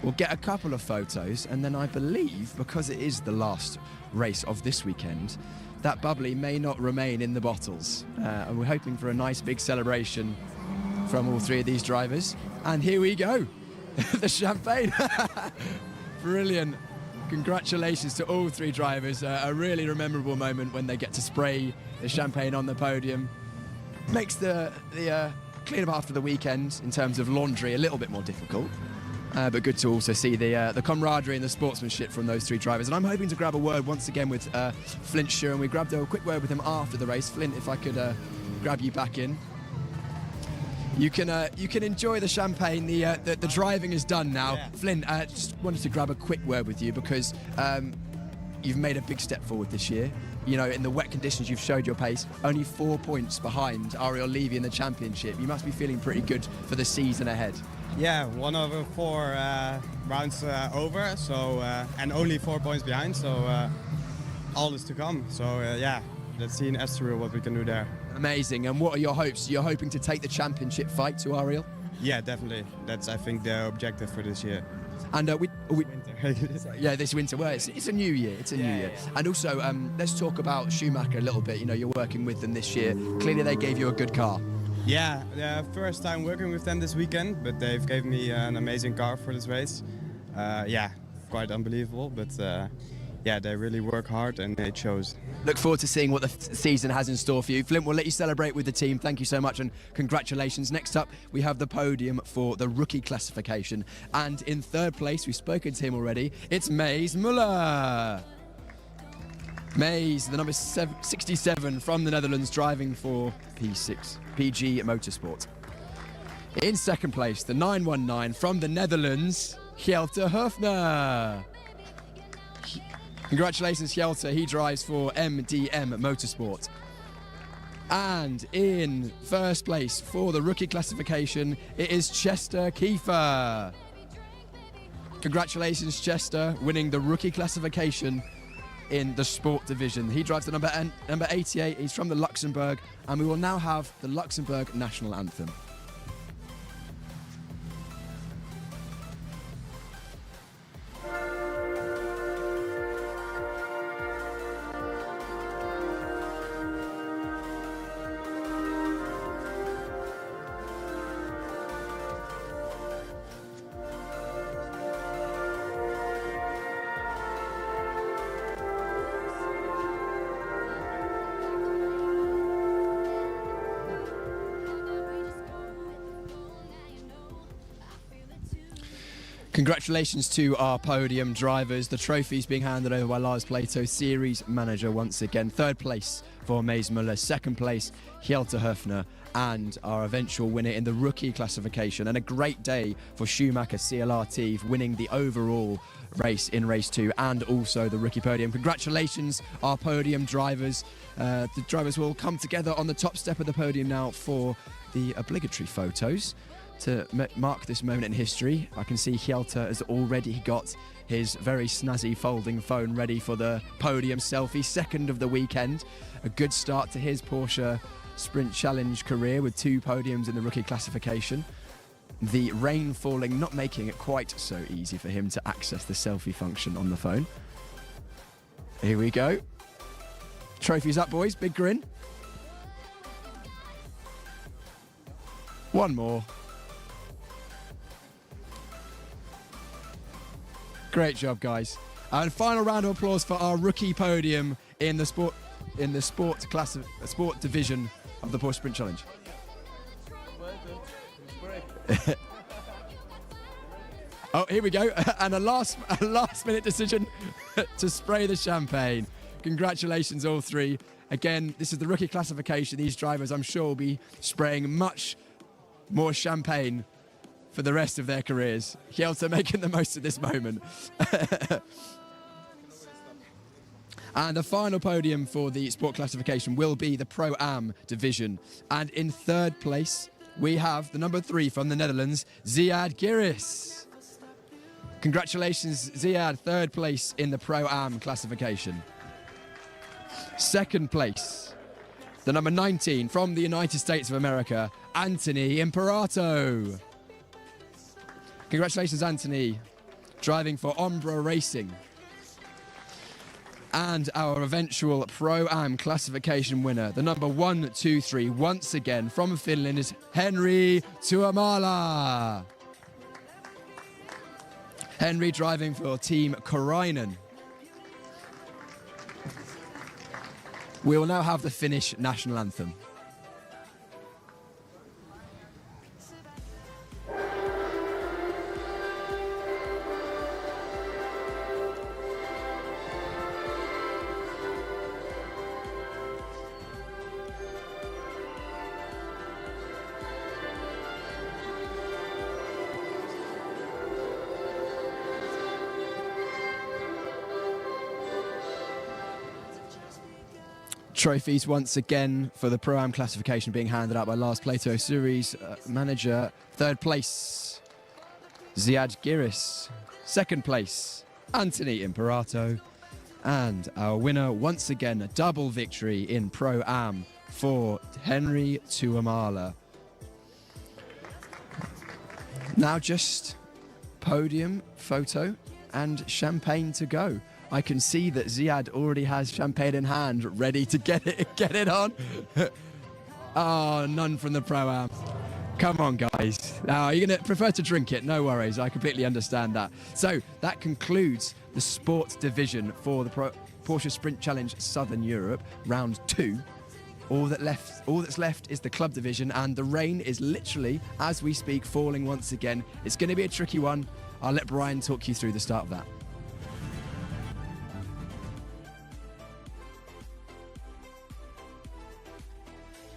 We'll get a couple of photos, and then I believe, because it is the last race of this weekend, that bubbly may not remain in the bottles. And we're hoping for a nice big celebration from all three of these drivers. And here we go, the champagne. Brilliant. Congratulations to all three drivers. A really memorable moment when they get to spray the champagne on the podium. Makes the clean-up after the weekend in terms of laundry a little bit more difficult. But good to also see the camaraderie and the sportsmanship from those three drivers. And I'm hoping to grab a word once again with Flint Schuring. We grabbed a quick word with him after the race. Flint, if I could grab you back in. You can enjoy the champagne. The driving is done now. Yeah. Flint, just wanted to grab a quick word with you because you've made a big step forward this year. You know, in the wet conditions, you've showed your pace. Only 4 points behind Ariel Levy in the championship. You must be feeling pretty good for the season ahead. Yeah, 1 over 4 rounds over, so and only 4 points behind, so all is to come. So yeah, let's see in Estoril what we can do there. Amazing. And what are your hopes? You're hoping to take the championship fight to Ariel? Yeah, definitely. That's, I think, the objective for this year. And yeah, this winter. Well, it's a new year. It's a new year. Yeah. And also, let's talk about Schumacher a little bit. You know, you're working with them this year. Clearly, they gave you a good car. Yeah, first time working with them this weekend, but they've gave me an amazing car for this race. Yeah, quite unbelievable, but yeah, they really work hard and it shows. Look forward to seeing what the season has in store for you. Flint, we'll let you celebrate with the team. Thank you so much and congratulations. Next up, we have the podium for the rookie classification. And in third place, we've spoken to him already, it's Maes Muller. Maes, the number 67 from the Netherlands, driving for PG Motorsport. In second place, the 919 from the Netherlands, Hjelte Höfner. Congratulations, Hjelte. He drives for MDM Motorsport. And in first place for the rookie classification, it is Chester Kiefer. Congratulations, Chester, winning the rookie classification in the sport division. He drives the number 88. He's from the Luxembourg, and we will now have the Luxembourg national anthem. Congratulations to our podium drivers. The trophies being handed over by Lars Plato, series manager once again. Third place for Mays Muller, second place Hjelte Höfner, and our eventual winner in the rookie classification. And a great day for Schumacher CLRT winning the overall race in race 2 and also the rookie podium. Congratulations, our podium drivers. The drivers will come together on the top step of the podium now for the obligatory photos to mark this moment in history. I can see Hjelte has already got his very snazzy folding phone ready for the podium selfie, second of the weekend. A good start to his Porsche Sprint Challenge career with 2 podiums in the rookie classification. The rain falling not making it quite so easy for him to access the selfie function on the phone. Here we go. Trophies up, boys. Big grin. One more. Great job, guys. And final round of applause for our rookie podium in the sport division of the Porsche Sprint Challenge. Oh, here we go. And a last minute decision to spray the champagne. Congratulations, all 3. Again, this is the rookie classification. These drivers, I'm sure, will be spraying much more champagne for the rest of their careers. Hjelte making the most of this moment. And the final podium for the sport classification will be the Pro-Am division. And in third place, we have the number 3 from the Netherlands, Ziad Giris. Congratulations, Ziad, third place in the Pro-Am classification. Second place, the number 19 from the United States of America, Anthony Imperato. Congratulations, Anthony, driving for Ombra Racing. And our eventual Pro-Am classification winner, the number 1, 2, 3, once again from Finland, is Henri Tuomala. Henry driving for Team Korainen. We will now have the Finnish national anthem. Trophies once again for the Pro-Am classification being handed out by Lars Plato, series manager. Third place, Ziad Giris. Second place, Anthony Imperato. And our winner, once again, a double victory in Pro-Am for Henri Tuomala. Now just podium photo and champagne to go. I can see that Ziad already has champagne in hand, ready to get it on. Oh, none from the Pro-Am. Come on, guys. Now, you're going to prefer to drink it. No worries. I completely understand that. So that concludes the sports division for the Porsche Sprint Challenge Southern Europe, round 2. All that's left is the club division, and the rain is literally, as we speak, falling once again. It's going to be a tricky one. I'll let Brian talk you through the start of that.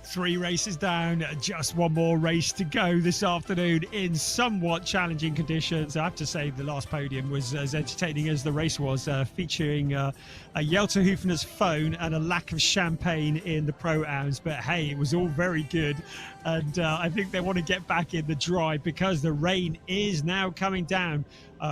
3 races down, just one more race to go this afternoon in somewhat challenging conditions. I have to say the last podium was as entertaining as the race was, featuring a Hjelte Höfner's phone and a lack of champagne in the Pro-Ams. But hey, it was all very good. And I think they want to get back in the drive because the rain is now coming down.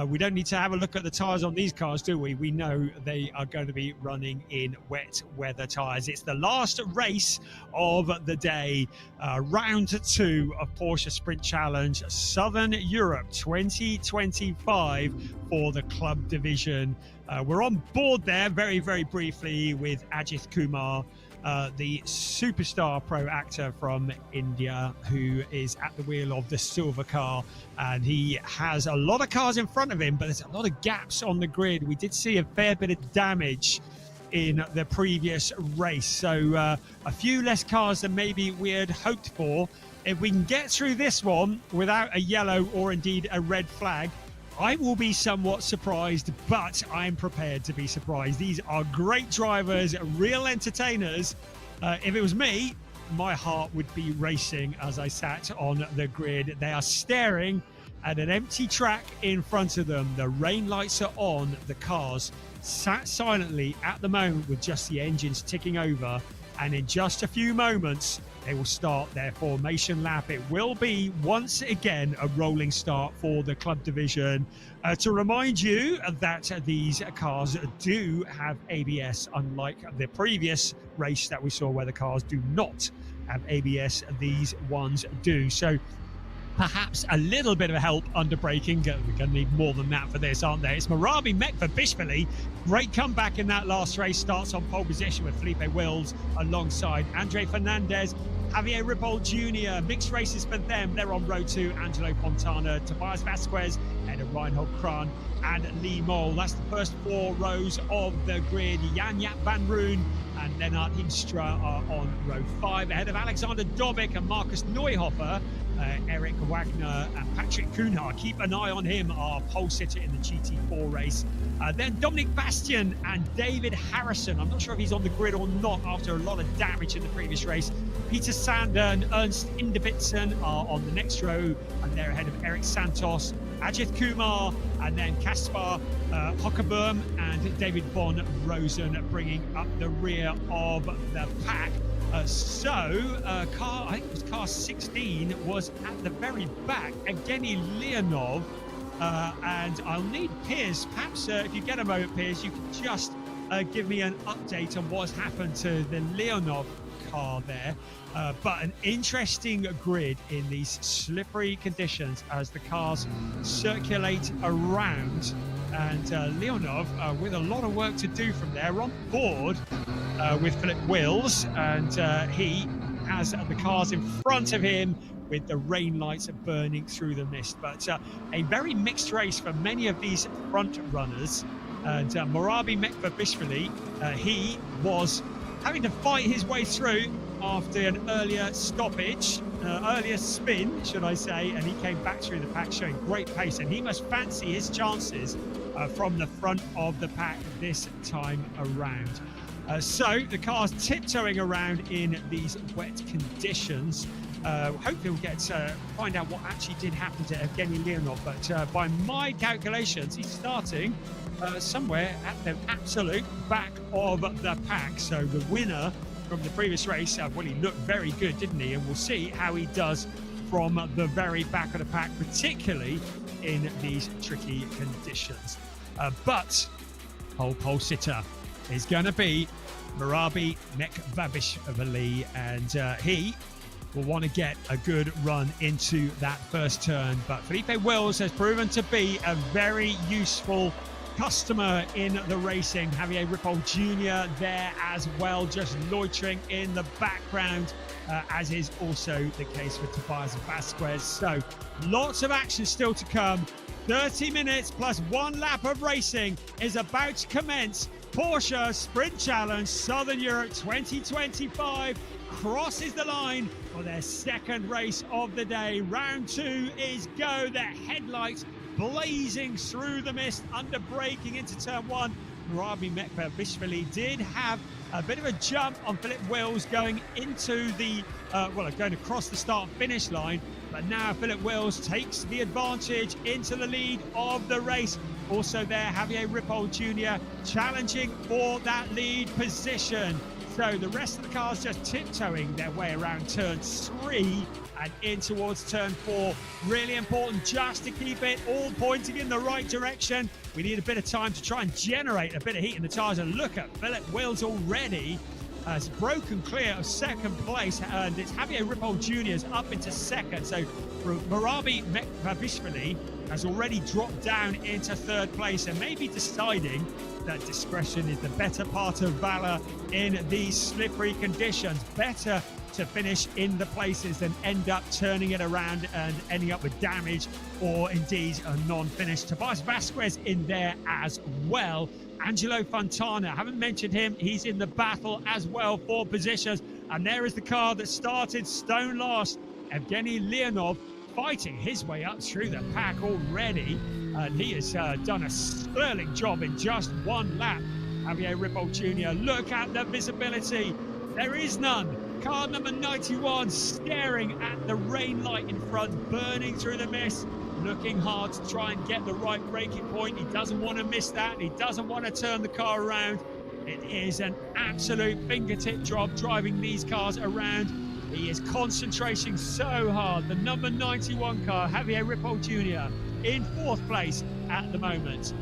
We don't need to have a look at the tyres on these cars, do we? We know they are going to be running in wet weather tyres. It's the last race of the day, round 2 of Porsche Sprint Challenge Southern Europe 2025 for the club division. We're on board there very, very briefly with AJITHKUMAR, the superstar pro actor from India, who is at the wheel of the silver car, and he has a lot of cars in front of him, but there's a lot of gaps on the grid. We did see a fair bit of damage in the previous race, so a few less cars than maybe we had hoped for. If we can get through this one without a yellow or indeed a red flag, I will be somewhat surprised, but I'm prepared to be surprised. These are great drivers, real entertainers. If it was me, my heart would be racing as I sat on the grid. They are staring at an empty track in front of them. The rain lights are on. The cars sat silently at the moment with just the engines ticking over. And in just a few moments, they will start their formation lap. It will be, once again, a rolling start for the club division. To remind you that these cars do have ABS, unlike the previous race that we saw where the cars do not have ABS, these ones do. So perhaps a little bit of help under braking. We're going to need more than that for this, aren't they? It's Marabi Mekvabishvili. Great comeback in that last race. Starts on pole position with Felipe Wills alongside Andre Fernandez, Javier Ripoll Jr. Mixed races for them. They're on row 2. Angelo Fontana, Tobias Vasquez, ahead of Reinhold Kran and Lee Mol. That's the first 4 rows of the grid. Jan-Jaap van Roon and Lennart Hinstra are on row 5, ahead of Alexander Dobik and Marcus Neuhofer. Eric Wagner and Patrick Kuhnhaar, keep an eye on him, our pole sitter in the GT4 race. Then Dominic Bastian and David Harrison. I'm not sure if he's on the grid or not after a lot of damage in the previous race. Peter Sander and Ernst Indervitsen are on the next row, and they're ahead of Eric Santos, Ajith Kumar, and then Kaspar Hockerboom and David von Rosen bringing up the rear of the pack. Car, I think it was car 16, was at the very back. Evgeny Leonov, and I'll need Piers. Perhaps if you get a moment, Piers, you can just give me an update on what's happened to the Leonov car there. But an interesting grid in these slippery conditions as the cars circulate around. And Leonov, with a lot of work to do from there, on board with Philip Wills, and he has the cars in front of him with the rain lights burning through the mist. But a very mixed race for many of these front runners. And Marabi Mekvabishvili, he was having to fight his way through after an earlier stoppage, earlier spin, should I say, and he came back through the pack showing great pace, and he must fancy his chances from the front of the pack this time around. So the car's tiptoeing around in these wet conditions. Hopefully we'll get to find out what actually did happen to Evgeny Leonov, but by my calculations, he's starting somewhere at the absolute back of the pack. So the winner from the previous race, well, he looked very good, didn't he? And we'll see how he does from the very back of the pack, particularly in these tricky conditions. But pole sitter is going to be Marabi Mekvabishvili, and he will want to get a good run into that first turn. But Felipe Wills has proven to be a very useful customer in the racing. Javier Ripoll Jr. there as well, just loitering in the background, as is also the case for Tobias Vasquez. So lots of action still to come. 30 minutes plus 1 lap of racing is about to commence. Porsche Sprint Challenge Southern Europe 2025 crosses the line for their second race of the day. Round 2 is go. Their headlights blazing through the mist under braking into turn 1. Marabi Mekvabishvili did have a bit of a jump on Philip Wills going into the going across the start finish line, but now Philip Wills takes the advantage into the lead of the race. Also there, Javier Ripoll Jr. challenging for that lead position. So the rest of the cars just tiptoeing their way around turn 3 and in towards turn 4. Really important just to keep it all pointing in the right direction. We need a bit of time to try and generate a bit of heat in the tyres. And look at Philip Wills already has broken clear of second place, and it's Javier Ripoll Jr.'s up into second. So Marabi Mekvabishvili has already dropped down into third place, and maybe deciding that discretion is the better part of valor in these slippery conditions. Better to finish in the places than end up turning it around and ending up with damage or indeed a non-finish. Tobias Vasquez in there as well. Angelo Fontana, haven't mentioned him, he's in the battle as well for positions. And there is the car that started stone last. Evgeny Leonov fighting his way up through the pack already, and he has done a sterling job in just one lap. Javier Ripoll Jr., look at the visibility. There is none. Car number 91 staring at the rain light in front, burning through the mist, looking hard to try and get the right braking point. He doesn't want to miss that. He doesn't want to turn the car around. It is an absolute fingertip job driving these cars around. He is concentrating so hard. The number 91 car, Javier Ripoll Jr., in 4th place at the moment.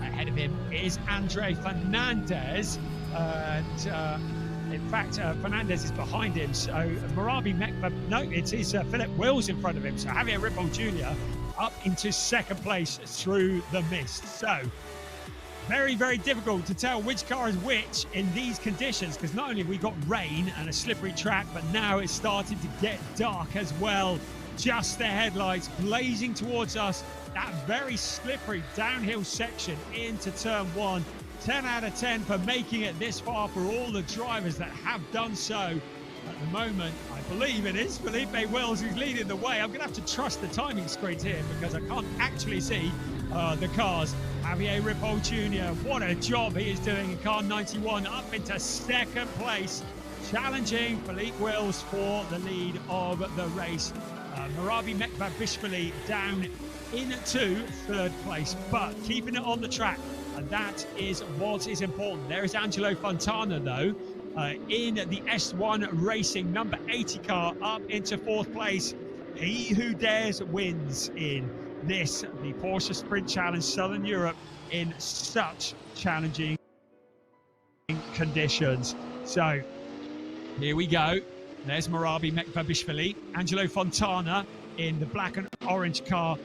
Ahead of him is Andre Fernandez, and in fact, Fernandez is behind him. So Marabi Mekba, no, it is Philip Wills in front of him. So Javier Ripoll Jr. up into 2nd place through the mist. So very, very difficult to tell which car is which in these conditions, because not only have we got rain and a slippery track, but now it's starting to get dark as well. Just the headlights blazing towards us. That very slippery downhill section into turn 1. 10 out of 10 for making it this far for all the drivers that have done so. At the moment, I believe it is Felipe Wills who's leading the way. I'm going to have to trust the timing screens here because I can't actually see the cars. Javier Ripoll Jr., what a job he is doing in car 91, up into 2nd place, challenging Felipe Wills for the lead of the race. Marabi Mekbabishvili down into 3rd place, but keeping it on the track. And that is what is important. There is Angelo Fontana, though, in the S1 Racing number 80 car, up into 4th place. He who dares wins in this, the Porsche Sprint Challenge Southern Europe, in such challenging conditions. So here we go. There's Marabi Mekbabishvili, Angelo Fontana in the black and orange car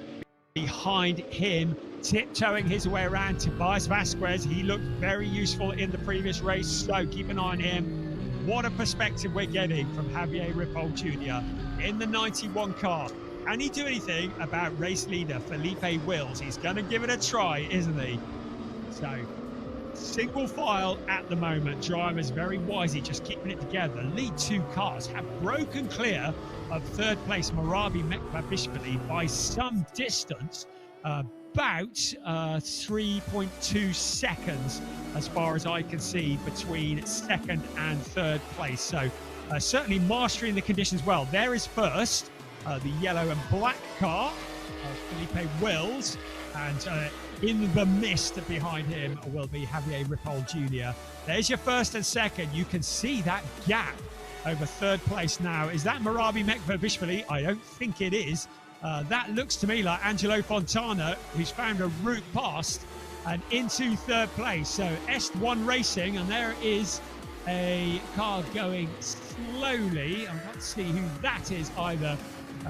behind him, tiptoeing his way around Tobias Vasquez. He looked very useful in the previous race, so keep an eye on him. What a perspective we're getting from Javier Ripoll Jr. in the 91 car. Can he do anything about race leader Felipe Wills? He's going to give it a try, isn't he? So, single file at the moment. Drivers very wisely just keeping it together. Lead 2 cars have broken clear of 3rd place Marabi Mekbabishvili by some distance, about 3.2 seconds as far as I can see between 2nd and 3rd place. So certainly mastering the conditions well. There is first the yellow and black car, Felipe Wills, and in the mist behind him will be Javier Ripoll Jr. There's your 1st and 2nd. You can see that gap over 3rd place now. Is that Marabi Mekbabishvili? I don't think it is. That looks to me like Angelo Fontana, who's found a route past and into 3rd place. So S1 Racing, and there is a car going slowly. I can't see who that is either.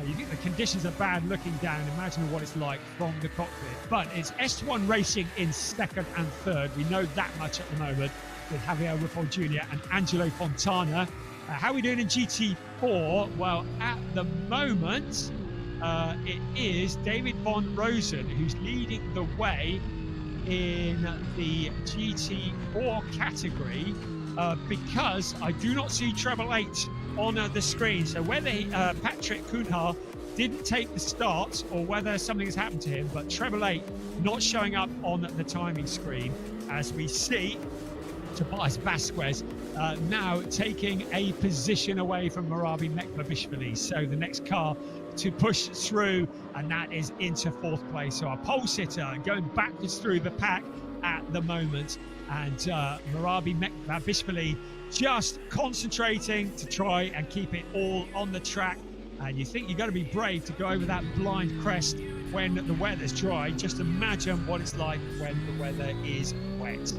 You think the conditions are bad looking down. Imagine what it's like from the cockpit. But it's S1 Racing in 2nd and 3rd. We know that much at the moment with Javier Ripoll Jr. and Angelo Fontana. How are we doing in GT4? Well, at the moment, it is David Von Rosen who's leading the way in the GT4 category because I do not see treble 8 on the screen. So whether Patrick Kunha didn't take the start or whether something has happened to him, but treble 8 not showing up on the timing screen as we see Tobias Vasquez now taking a position away from Marabi Mekbabishvili. So the next car to push through, and that is into 4th place. So our pole sitter going backwards through the pack at the moment, and Marabi Mekbabishvili just concentrating to try and keep it all on the track. And you think you've got to be brave to go over that blind crest when the weather's dry. Just imagine what it's like when the weather is wet.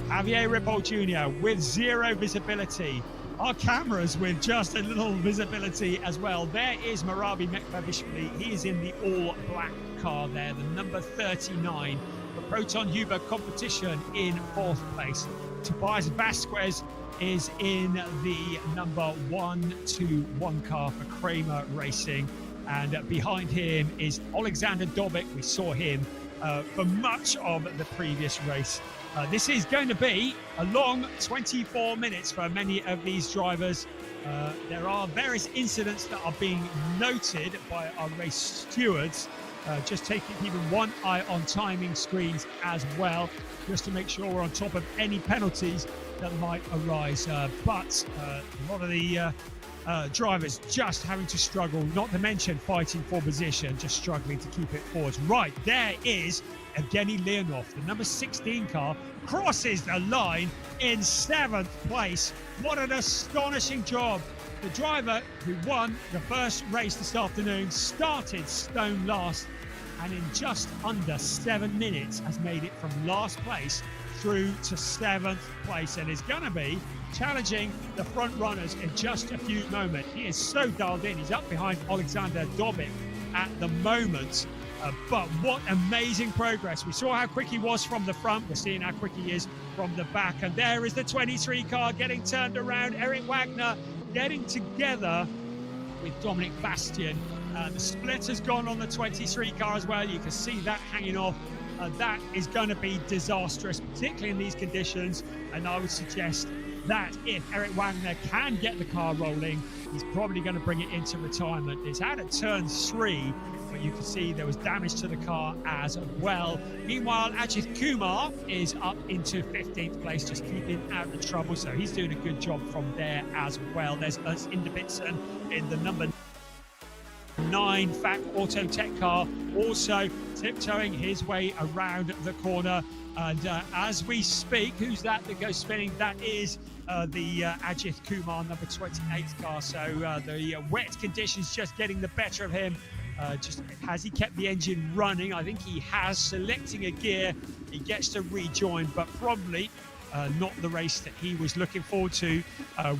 Javier Ripoll Jr. with 0 visibility. Our cameras with just a little visibility as well. There is Marabi Mekbabishvili. He is in the all-black car there, the number 39. The Proton Huber competition in 4th place. Tobias Vasquez is in the number 121 car for Kramer Racing. And behind him is Alexander Dobik. We saw him for much of the previous race. This is going to be a long 24 minutes for many of these drivers. There are various incidents that are being noted by our race stewards, just keeping one eye on timing screens as well, just to make sure we're on top of any penalties that might arise. But a lot of the drivers just having to struggle, not to mention fighting for position, just struggling to keep it forward. Right, there is Evgeny Leonov, the number 16 car, crosses the line in 7th place. What an astonishing job. The driver who won the first race this afternoon started stone last, and in just under 7 minutes has made it from last place through to 7th place, and is going to be challenging the front runners in just a few moments. He is so dialed in. He's up behind Alexander Dobik at the moment. But what amazing progress. We saw how quick he was from the front. We're seeing how quick he is from the back. And there is the 23 car getting turned around. Eric Wagner getting together with Dominic Bastian. The split has gone on the 23 car as well. You can see that hanging off. That is going to be disastrous, particularly in these conditions. And I would suggest that if Eric Wagner can get the car rolling, he's probably going to bring it into retirement. It's out at turn 3, but you can see there was damage to the car as well. Meanwhile, AJITHKUMAR is up into 15th place, just keeping out of trouble. So he's doing a good job from there as well. There's Urs Inderbitzen in the number 9 FAC Auto Tech car, also tiptoeing his way around the corner. And as we speak, who's that goes spinning? That is the AJITHKUMAR number 28 car. So the wet conditions just getting the better of him. Just has he kept the engine running? I think he has. Selecting a gear, he gets to rejoin, but probably not the race that he was looking forward to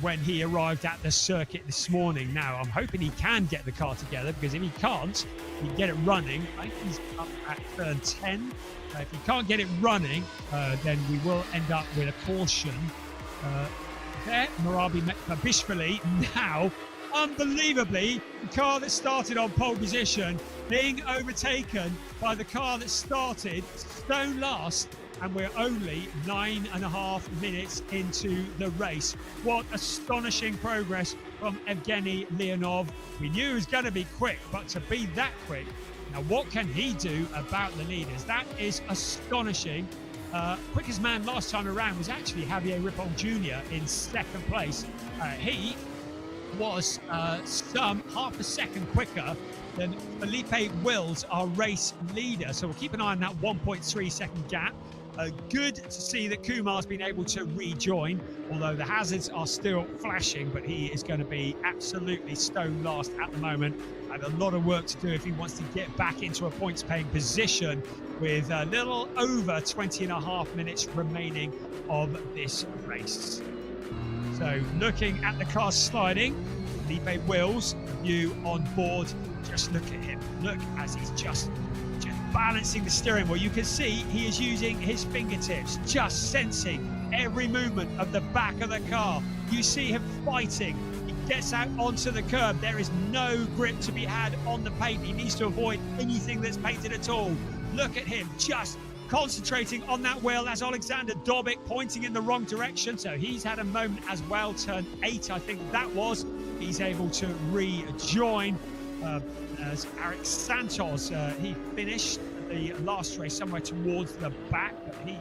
when he arrived at the circuit this morning. Now, I'm hoping he can get the car together, because if he can't, he can get it running. I think he's up at turn 10. If he can't get it running, then we will end up with a caution. There, Marabi Babishvili now, unbelievably, the car that started on pole position being overtaken by the car that started stone last, and we're only 9.5 minutes into the race. What astonishing progress from Evgeny Leonov. We knew he was going to be quick, but to be that quick, now what can he do about the leaders? That is astonishing. Quickest man last time around was actually Javier Ripoll Jr. in 2nd place. He was some half a second quicker than Felipe Wills, our race leader. So we'll keep an eye on that 1.3 second gap. Good to see that Kumar's been able to rejoin, although the hazards are still flashing, but he is going to be absolutely stone last at the moment, and a lot of work to do if he wants to get back into a points-paying position with a little over 20.5 minutes remaining of this race. So looking at the car sliding, Felipe Wills, view on board, just look at him. Look as he's just balancing the steering wheel. You can see he is using his fingertips, just sensing every movement of the back of the car. You see him fighting. He gets out onto the curb. There is no grip to be had on the paint. He needs to avoid anything that's painted at all. Look at him, just concentrating on that wheel as Alexander Dobik pointing in the wrong direction. So he's had a moment as well. Turn 8, I think that was. He's able to rejoin. As Eric Santos, he finished the last race somewhere towards the back, but he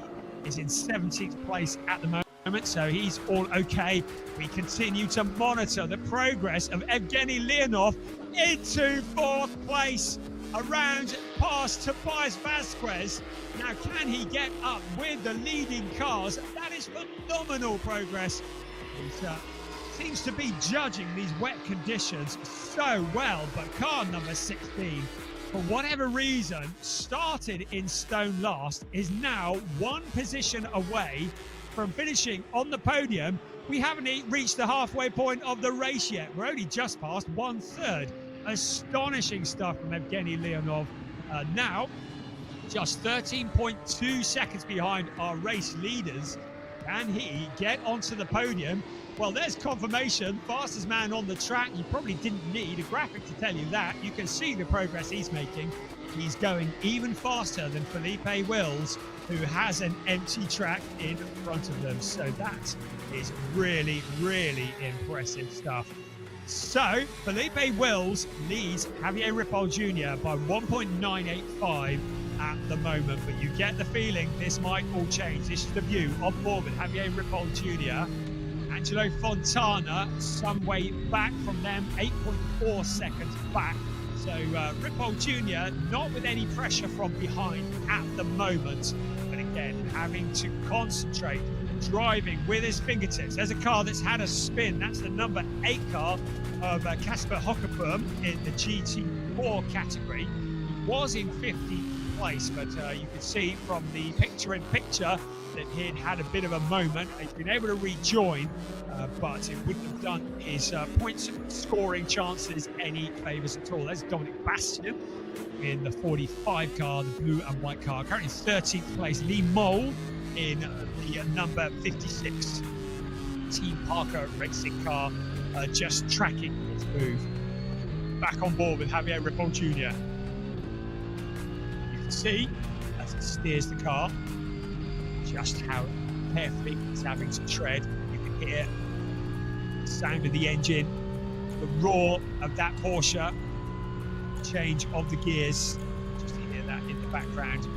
is in 17th place at the moment, so he's all okay. We continue to monitor the progress of Evgeny Leonov into 4th place, around past Tobias Vasquez. Now, can he get up with the leading cars? That is phenomenal progress. He's seems to be judging these wet conditions so well, but car number 16, for whatever reason, started in stone last, is now 1 position away from finishing on the podium. We haven't reached the halfway point of the race yet. We're only just past 1/3. Astonishing stuff from Evgeny Leonov. Now, just 13.2 seconds behind our race leaders. Can he get onto the podium Well, there's confirmation. Fastest man on the track. You probably didn't need a graphic to tell you that. You can see the progress he's making. He's going even faster than Felipe Wills, who has an empty track in front of them. So that is really, really impressive stuff. So Felipe Wills leads Javier Ripoll Jr. by 1.985 at the moment, but you get the feeling this might all change. This is the view on board with Javier Ripoll Jr. Angelo Fontana, some way back from them, 8.4 seconds back. So Ripoll Jr. not with any pressure from behind at the moment, but again, having to concentrate, driving with his fingertips. There's a car that's had a spin. That's the number 8 car of Casper Hockerboom in the GT4 category. He was in 15th place, but you can see from the picture-in-picture that he'd had a bit of a moment. He's been able to rejoin, but it wouldn't have done his points scoring chances any favours at all. There's Dominic Bastian in the 45 car, the blue and white car. Currently 13th place. Lee Mole in the number 56 Team Parker racing car, just tracking his move. Back on board with Javier Ripoll Jr. You can see as he steers the car just how carefully he's having to tread. You can hear the sound of the engine, the roar of that Porsche, change of the gears. Just hear that in the background.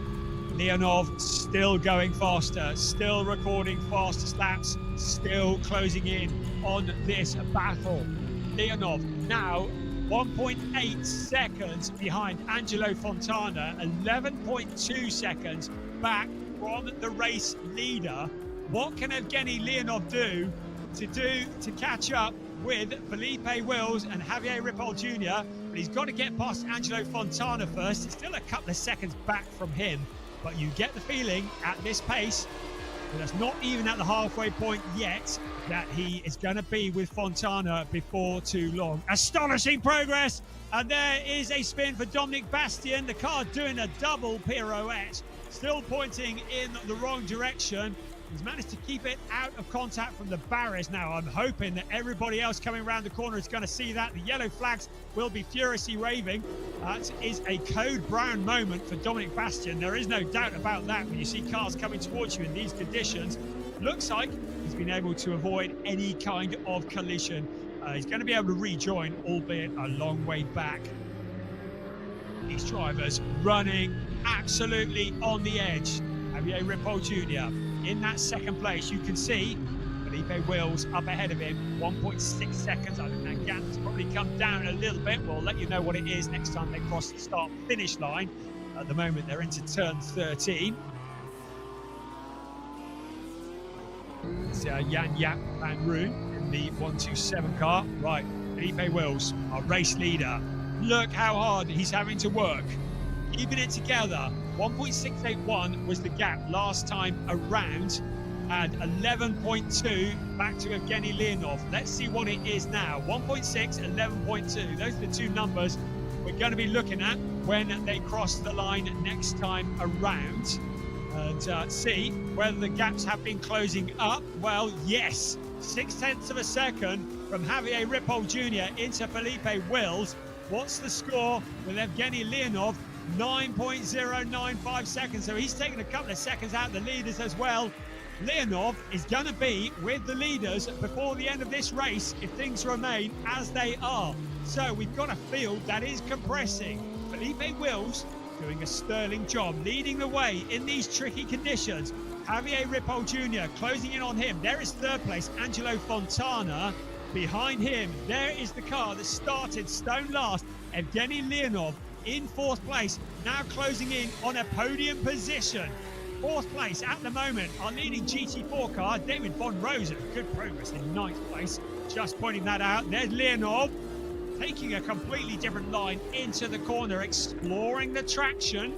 Leonov still going faster, still recording fastest laps, still closing in on this battle. Leonov now 1.8 seconds behind Angelo Fontana, 11.2 seconds back from the race leader. What can Evgeny Leonov do to catch up with Felipe Wills and Javier Ripoll Jr.? But he's got to get past Angelo Fontana first. It's still a couple of seconds back from him, but you get the feeling at this pace, and that's not even at the halfway point yet, that he is going to be with Fontana before too long. Astonishing progress, and there is a spin for Dominic Bastian. The car doing a double pirouette, still pointing in the wrong direction. He's managed to keep it out of contact from the barriers now. I'm hoping that everybody else coming around the corner is going to see that. The yellow flags will be furiously raving. That is a code brown moment for Dominic Bastian. There is no doubt about that when you see cars coming towards you in these conditions. Looks like he's been able to avoid any kind of collision. He's going to be able to rejoin, albeit a long way back. These drivers running absolutely on the edge. Javier Ripoll Jr. in that second place. You can see Felipe Wills up ahead of him, 1.6 seconds. I think that gap has probably come down a little bit. We'll let you know what it is next time they cross the start-finish line. At the moment, they're into turn 13. It's Jan Jaap van Roon in the 127 car. Right, Felipe Wills, our race leader. Look how hard he's having to work. Keeping it together. 1.681 was the gap last time around, and 11.2 back to Evgeny Leonov. Let's see what it is now. 1.6, 11.2. Those are the two numbers we're going to be looking at when they cross the line next time around, and see whether the gaps have been closing up. Well, yes, 0.6 of a second from Javier Ripoll Jr. into Felipe Wills. What's the score with Evgeny Leonov? 9.095 seconds, so he's taken a couple of seconds out of the leaders as well. Leonov is going to be with the leaders before the end of this race if things remain as they are. So we've got a field that is compressing. Felipe Wills doing a sterling job, leading the way in these tricky conditions. Javier Ripoll Jr. closing in on him. There is third place, Angelo Fontana. Behind him, there is the car that started stone last, Evgeny Leonov, in fourth place, now closing in on a podium position. Fourth place at the moment, our leading GT4 car, David Von Rosen. Good progress in ninth place. Just pointing that out. There's Leonov taking a completely different line into the corner, exploring the traction.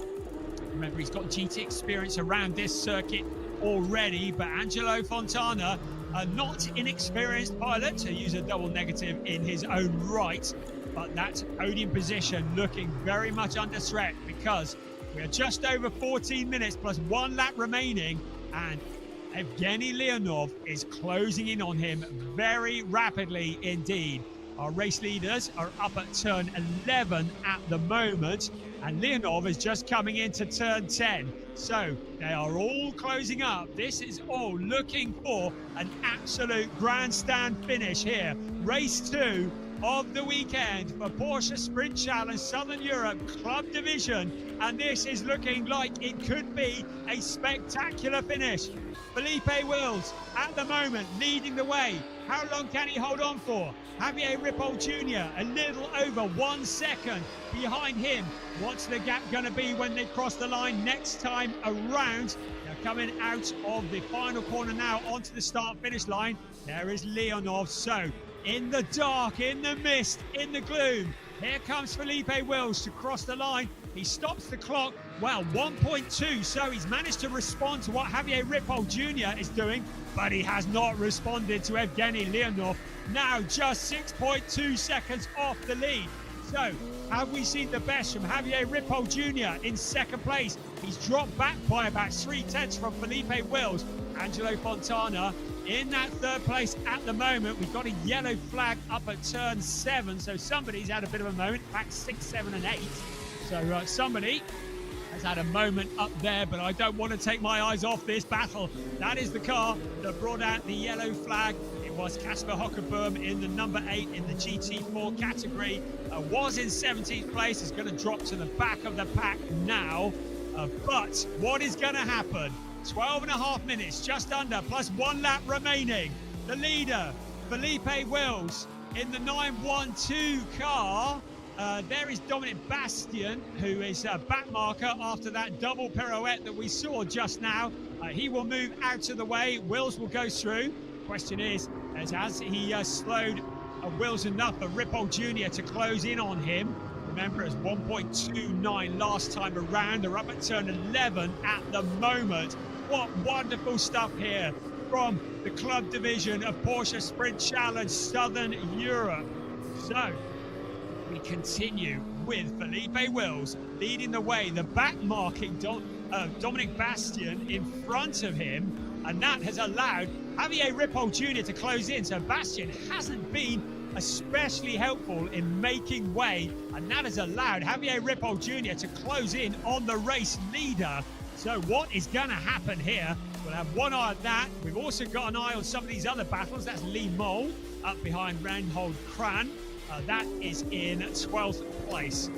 Remember, he's got GT experience around this circuit already, but Angelo Fontana, a not inexperienced pilot, to use a double negative in his own right. But that podium position looking very much under threat because we are just over 14 minutes plus one lap remaining, and Evgeny Leonov is closing in on him very rapidly indeed. Our race leaders are up at turn 11 at the moment, and Leonov is just coming into turn 10. So they are all closing up. This is all looking for an absolute grandstand finish here. Race 2 of the weekend for Porsche Sprint Challenge Southern Europe Club Division, and this is looking like it could be a spectacular finish. Felipe Wills at the moment leading the way. How long can he hold on for? Javier Ripoll Jr. a little over 1 second behind him. What's the gap going to be when they cross the line next time around? They're coming out of the final corner now onto the start-finish line. There is Leonov. So in the dark, in the mist, in the gloom, here comes Felipe Wills to cross the line. He stops the clock. Well, 1.2, so he's managed to respond to what Javier Ripoll Jr. is doing, but he has not responded to Evgeny Leonov. Now just 6.2 seconds off the lead. So, have we seen the best from Javier Ripoll Jr. in second place? He's dropped back by about 3/10 from Felipe Wills. Angelo Fontana in that third place at the moment. We've got a yellow flag up at turn 7, so somebody's had a bit of a moment. In fact, 6, 7 and 8. So somebody has had a moment up there, but I don't want to take my eyes off this battle. That is the car that brought out the yellow flag. It was Casper Hockerboom in the number 8 in the GT4 category. Was in 17th place. Is going to drop to the back of the pack now. But what is going to happen? 12.5 minutes, just under, plus 1 lap remaining. The leader, Felipe Wills, in the 912 car. There is Dominic Bastian, who is a back marker after that double pirouette that we saw just now. He will move out of the way. Wills will go through. Question is, has he slowed Wills enough for Ripoll Jr. to close in on him? Remember, it's 1.29 last time around. They're up at turn 11 at the moment. What wonderful stuff here from the club division of Porsche Sprint Challenge Southern Europe. So we continue with Felipe Wills leading the way, the back marking Dominic Bastian in front of him, and that has allowed Javier Ripoll Jr. to close in. So Bastian hasn't been especially helpful in making way, and that has allowed Javier Ripoll Jr. to close in on the race leader. So what is going to happen here? We'll have one eye on that. We've also got an eye on some of these other battles. That's Lee Mole up behind Reinhold Kran. That is in 12th place.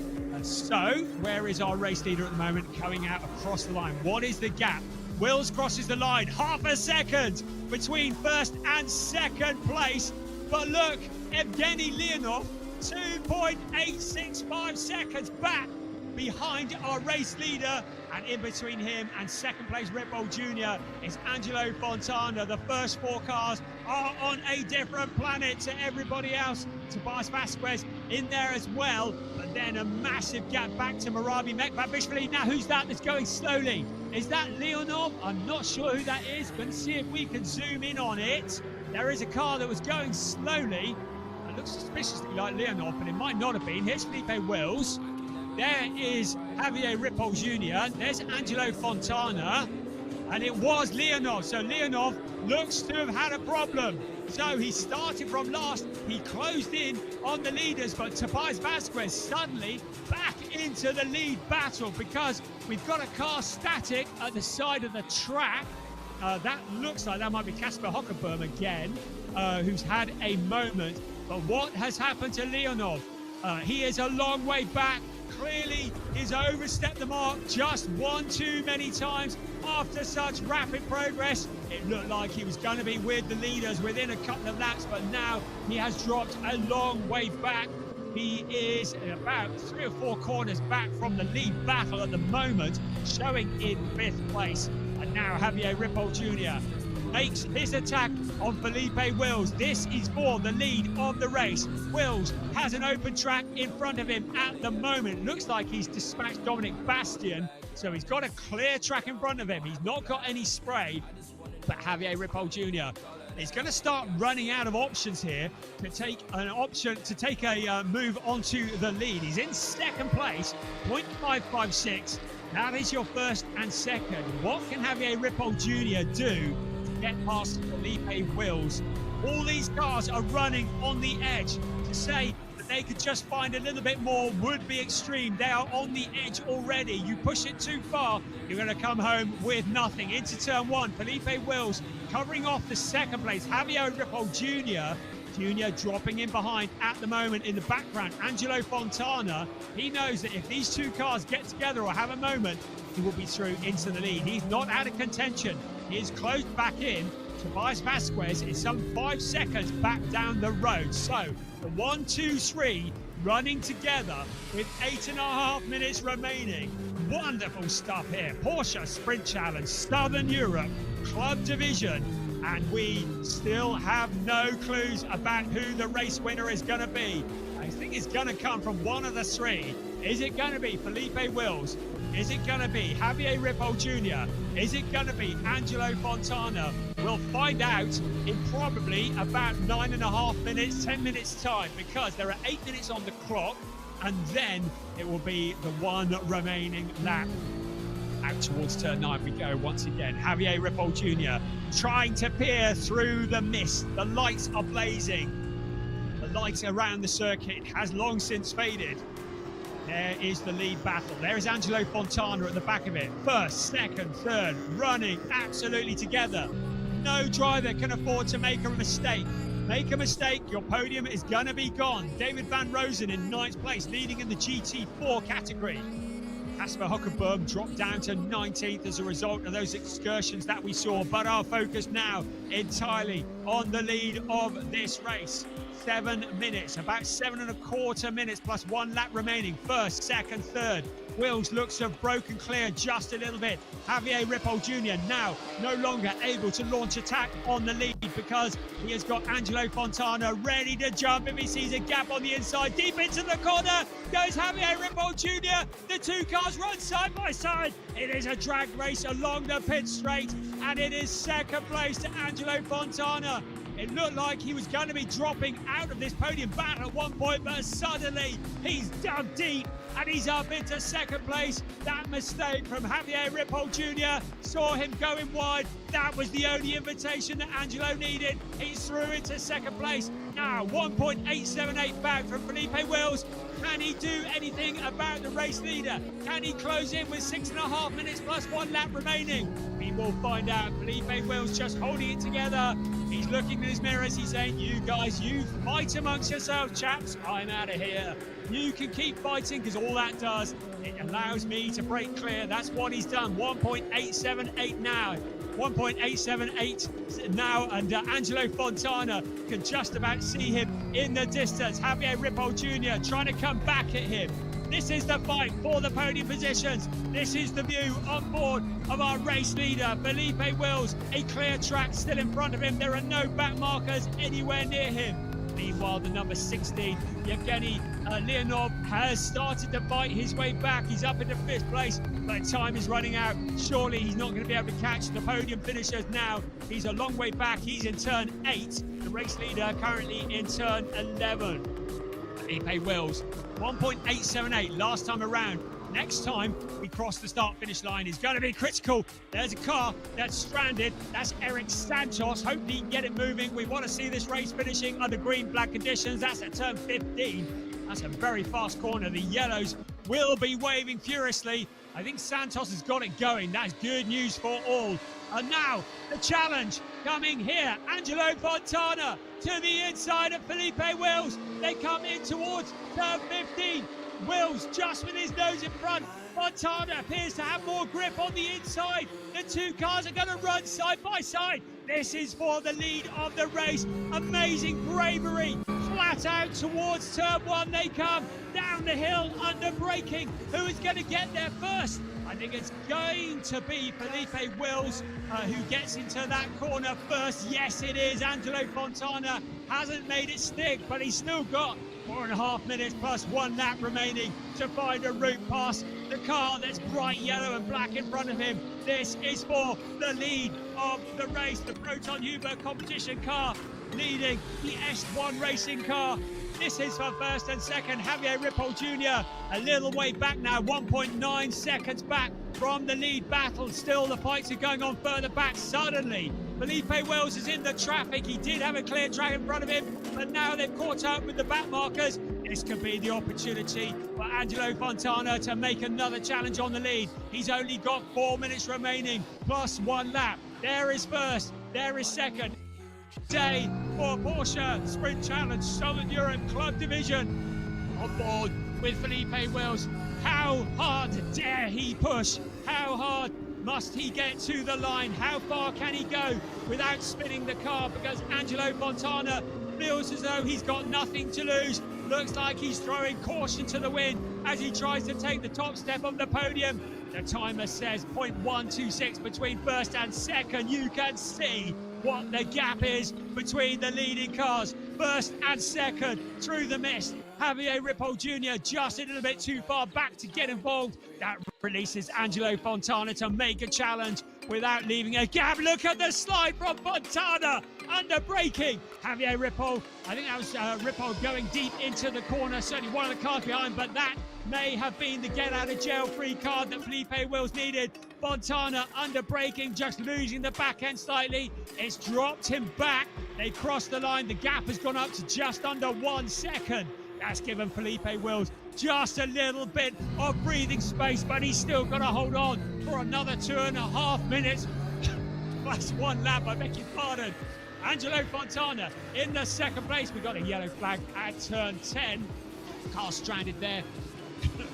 So where is our race leader at the moment coming out across the line? What is the gap? Wills crosses the line, half a second between first and second place. But look, Evgeny Leonov, 2.865 seconds back behind our race leader, and in between him and second place Ripoll Jr. is Angelo Fontana. The first 4 cars are on a different planet to everybody else. Tobias Vasquez in there as well, but then a massive gap back to Marabi Mekbabishvili. Now who's that that's going slowly? Is that Leonov? I'm not sure who that is. Going to see if we can zoom in on it. There is a car that was going slowly. It looks suspiciously like Leonov, but it might not have been. Here's Felipe Wills. There is Javier Ripoll Jr. There's Angelo Fontana. And it was Leonov. So Leonov looks to have had a problem. So he started from last. He closed in on the leaders, but Tobias Vasquez suddenly back into the lead battle because we've got a car static at the side of the track. That looks like that might be Casper Hockerboom again, who's had a moment. But what has happened to Leonov? He is a long way back. Clearly, he's overstepped the mark just one too many times. After such rapid progress, it looked like he was going to be with the leaders within a couple of laps, but now he has dropped a long way back. He is about 3 or 4 corners back from the lead battle at the moment, showing in 5th place. And now Javier Ripoll Jr. makes his attack on Felipe Wills. This is for the lead of the race. Wills has an open track in front of him at the moment. Looks like he's dispatched Dominic Bastian, so he's got a clear track in front of him. He's not got any spray, but Javier Ripoll Jr. is going to start running out of options here to take a move onto the lead. He's in second place, 0.556. That is your first and second. What can Javier Ripoll Jr. do get past Felipe Wills. All these cars are running on the edge. To say that they could just find a little bit more would be extreme. They are on the edge already. You push it too far, you're going to come home with nothing. Into turn one, Felipe Wills covering off the second place. Javier Ripoll Jr. Dropping in behind at the moment in the background. Angelo Fontana, he knows that if these two cars get together or have a moment, he will be through into the lead. He's not out of contention. He is closed back in. Tobias Vasquez is some 5 seconds back down the road. So the 1, 2, 3 running together with 8.5 minutes remaining. Wonderful stuff here. Porsche Sprint Challenge, Southern Europe, Club Division. And we still have no clues about who the race winner is going to be. I think it's going to come from one of the three. Is it going to be Felipe Wills? Is it going to be Javier Ripoll Jr.? Is it going to be Angelo Fontana? We'll find out in probably about 9.5 minutes, 10 minutes time, because there are 8 minutes on the clock, and then it will be the one remaining lap. Out towards turn 9 we go once again. Javier Ripoll Jr. trying to peer through the mist. The lights are blazing. The lights around the circuit has long since faded. There is the lead battle. There is Angelo Fontana at the back of it. First, second, third, running absolutely together. No driver can afford to make a mistake. Make a mistake, your podium is going to be gone. David Van Rosen in 9th place, leading in the GT4 category. Casper Hockenboom dropped down to 19th as a result of those excursions that we saw, but our focus now entirely on the lead of this race. 7 minutes, about 7.25 minutes plus 1 lap remaining. First, second, third. Wills looks to have broken clear just a little bit. Javier Ripoll Jr. now no longer able to launch attack on the lead because he has got Angelo Fontana ready to jump. If he sees a gap on the inside, deep into the corner goes Javier Ripoll Jr. The two cars run side by side. It is a drag race along the pit straight, and it is second place to Angelo Fontana. It looked like he was going to be dropping out of this podium battle at one point, but suddenly he's dug deep and he's up into second place. That mistake from Javier Ripoll Jr. saw him going wide. That was the only invitation that Angelo needed. He's through into second place. Now 1.878 back from Felipe Wills. Can he do anything about the race leader? Can he close in with 6.5 minutes plus 1 lap remaining? We will find out. Felipe Wills just holding it together. He's looking in his mirrors. He's saying, you guys, you fight amongst yourselves, chaps. I'm out of here. You can keep fighting, because all that does, it allows me to break clear. That's what he's done. 1.878 now. 1.878 now, and Angelo Fontana can just about see him in the distance. Javier Ripoll Jr. trying to come back at him. This is the fight for the podium positions. This is the view on board of our race leader, Felipe Wills. A clear track still in front of him. There are no back markers anywhere near him. Meanwhile, the number 16, Yevgeny Leonov, has started to fight his way back. He's up into 5th place, but time is running out. Surely he's not going to be able to catch the podium finishers now. He's a long way back. He's in turn 8. The race leader currently in turn 11. Felipe Wills, 1.878 last time around. Next time we cross the start-finish line is going to be critical. There's a car that's stranded. That's Eric Santos. Hopefully he can get it moving. We want to see this race finishing under green-black conditions. That's at turn 15. That's a very fast corner. The yellows will be waving furiously. I think Santos has got it going. That's good news for all. And now the challenge coming here. Angelo Fontana to the inside of Felipe Wills. They come in towards turn 15. Wills just with his nose in front. Fontana appears to have more grip on the inside. The two cars are going to run side by side. This is for the lead of the race. Amazing bravery. Flat out towards turn 1 they come. Down the hill under braking. Who is going to get there first? I think it's going to be Felipe Wills who gets into that corner first. Yes, it is. Angelo Fontana hasn't made it stick, but he's still got 4.5 minutes plus 1 lap remaining to find a route past the car that's bright yellow and black in front of him. This is for the lead of the race. The Proton Huber competition car leading the S1 racing car. This is for first and second. Javier Ripoll Jr. a little way back now, 1.9 seconds back from the lead battle. Still the fights are going on further back. Suddenly Felipe Wells is in the traffic. He did have a clear track in front of him, but now they've caught up with the back markers. This could be the opportunity for Angelo Fontana to make another challenge on the lead. He's only got 4 minutes remaining, plus 1 lap. There is first, there is second. Day for Porsche Sprint Challenge Southern Europe Club Division. On board with Felipe Wells. How hard dare he push? How hard must he get to the line? How far can he go without spinning the car? Because Angelo Fontana feels as though he's got nothing to lose. Looks like he's throwing caution to the wind as he tries to take the top step of the podium. The timer says 0.126 between first and second. You can see what the gap is between the leading cars. First and second through the mist. Javier Ripoll Jr. just a little bit too far back to get involved. That releases Angelo Fontana to make a challenge without leaving a gap. Look at the slide from Fontana under braking. Javier Ripoll, I think that was Ripoll going deep into the corner, certainly one of the cars behind, but that may have been the get out of jail free card that Felipe Wills needed. Fontana under braking, just losing the back end slightly. It's dropped him back. They crossed the line. The gap has gone up to just under 1 second. That's given Felipe Wills just a little bit of breathing space, but he's still got to hold on for another 2.5 minutes. Plus 1 lap, I beg your pardon. Angelo Fontana in the second place. We got a yellow flag at turn 10. Car stranded there.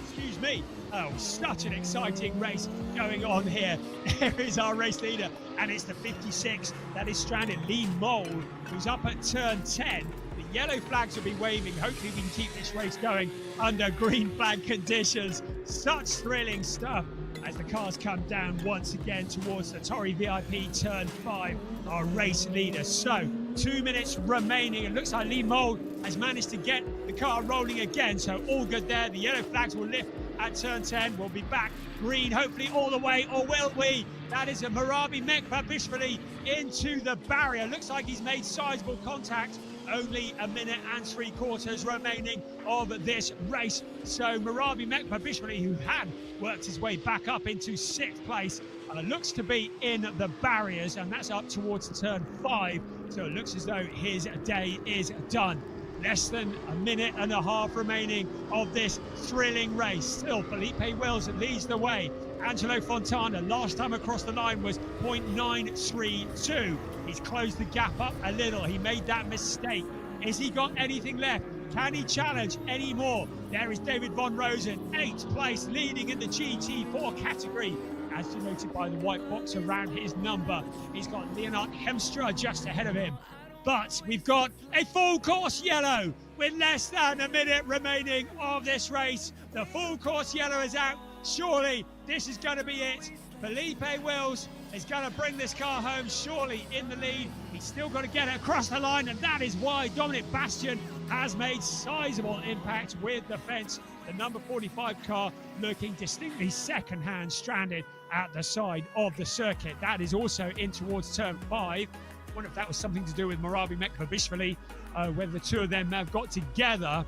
Excuse me. Oh, such an exciting race going on here. There is our race leader, and it's the 56 that is stranded, Lee Mole, who's up at turn 10. The yellow flags will be waving. Hopefully we can keep this race going under green flag conditions. Such thrilling stuff as the cars come down once again towards the Torrey VIP turn 5, our race leader. So 2 minutes remaining. It looks like Lee Mole has managed to get the car rolling again, so all good there. The yellow flags will lift at turn 10. We'll be back green hopefully all the way, or will we? That is a Marabi Mekbabishvili into the barrier. Looks like he's made sizable contact. Only 1 minute and 3/4 remaining of this race. So Marabi Mekbabishvili, who had worked his way back up into 6th place, looks to be in the barriers, and that's up towards turn 5. So it looks as though his day is done. Less than 1.5 minutes remaining of this thrilling race. Still, Felipe Wills leads the way. Angelo Fontana, last time across the line was 0.932. He's closed the gap up a little. He made that mistake. Has he got anything left? Can he challenge any more? There is David Von Rosen, 8th place, leading in the GT4 category, as denoted by the white box around his number. He's got Leonard Hemstra just ahead of him. But we've got a full course yellow with less than 1 minute remaining of this race. The full course yellow is out. Surely this is going to be it. Felipe Wills is going to bring this car home, surely in the lead. He's still got to get it across the line, and that is why Dominic Bastian has made sizable impact with the fence. The number 45 car looking distinctly second-hand, stranded at the side of the circuit. That is also in towards turn 5. I wonder if that was something to do with Marabi Mekbabishvili, whether the two of them have got together.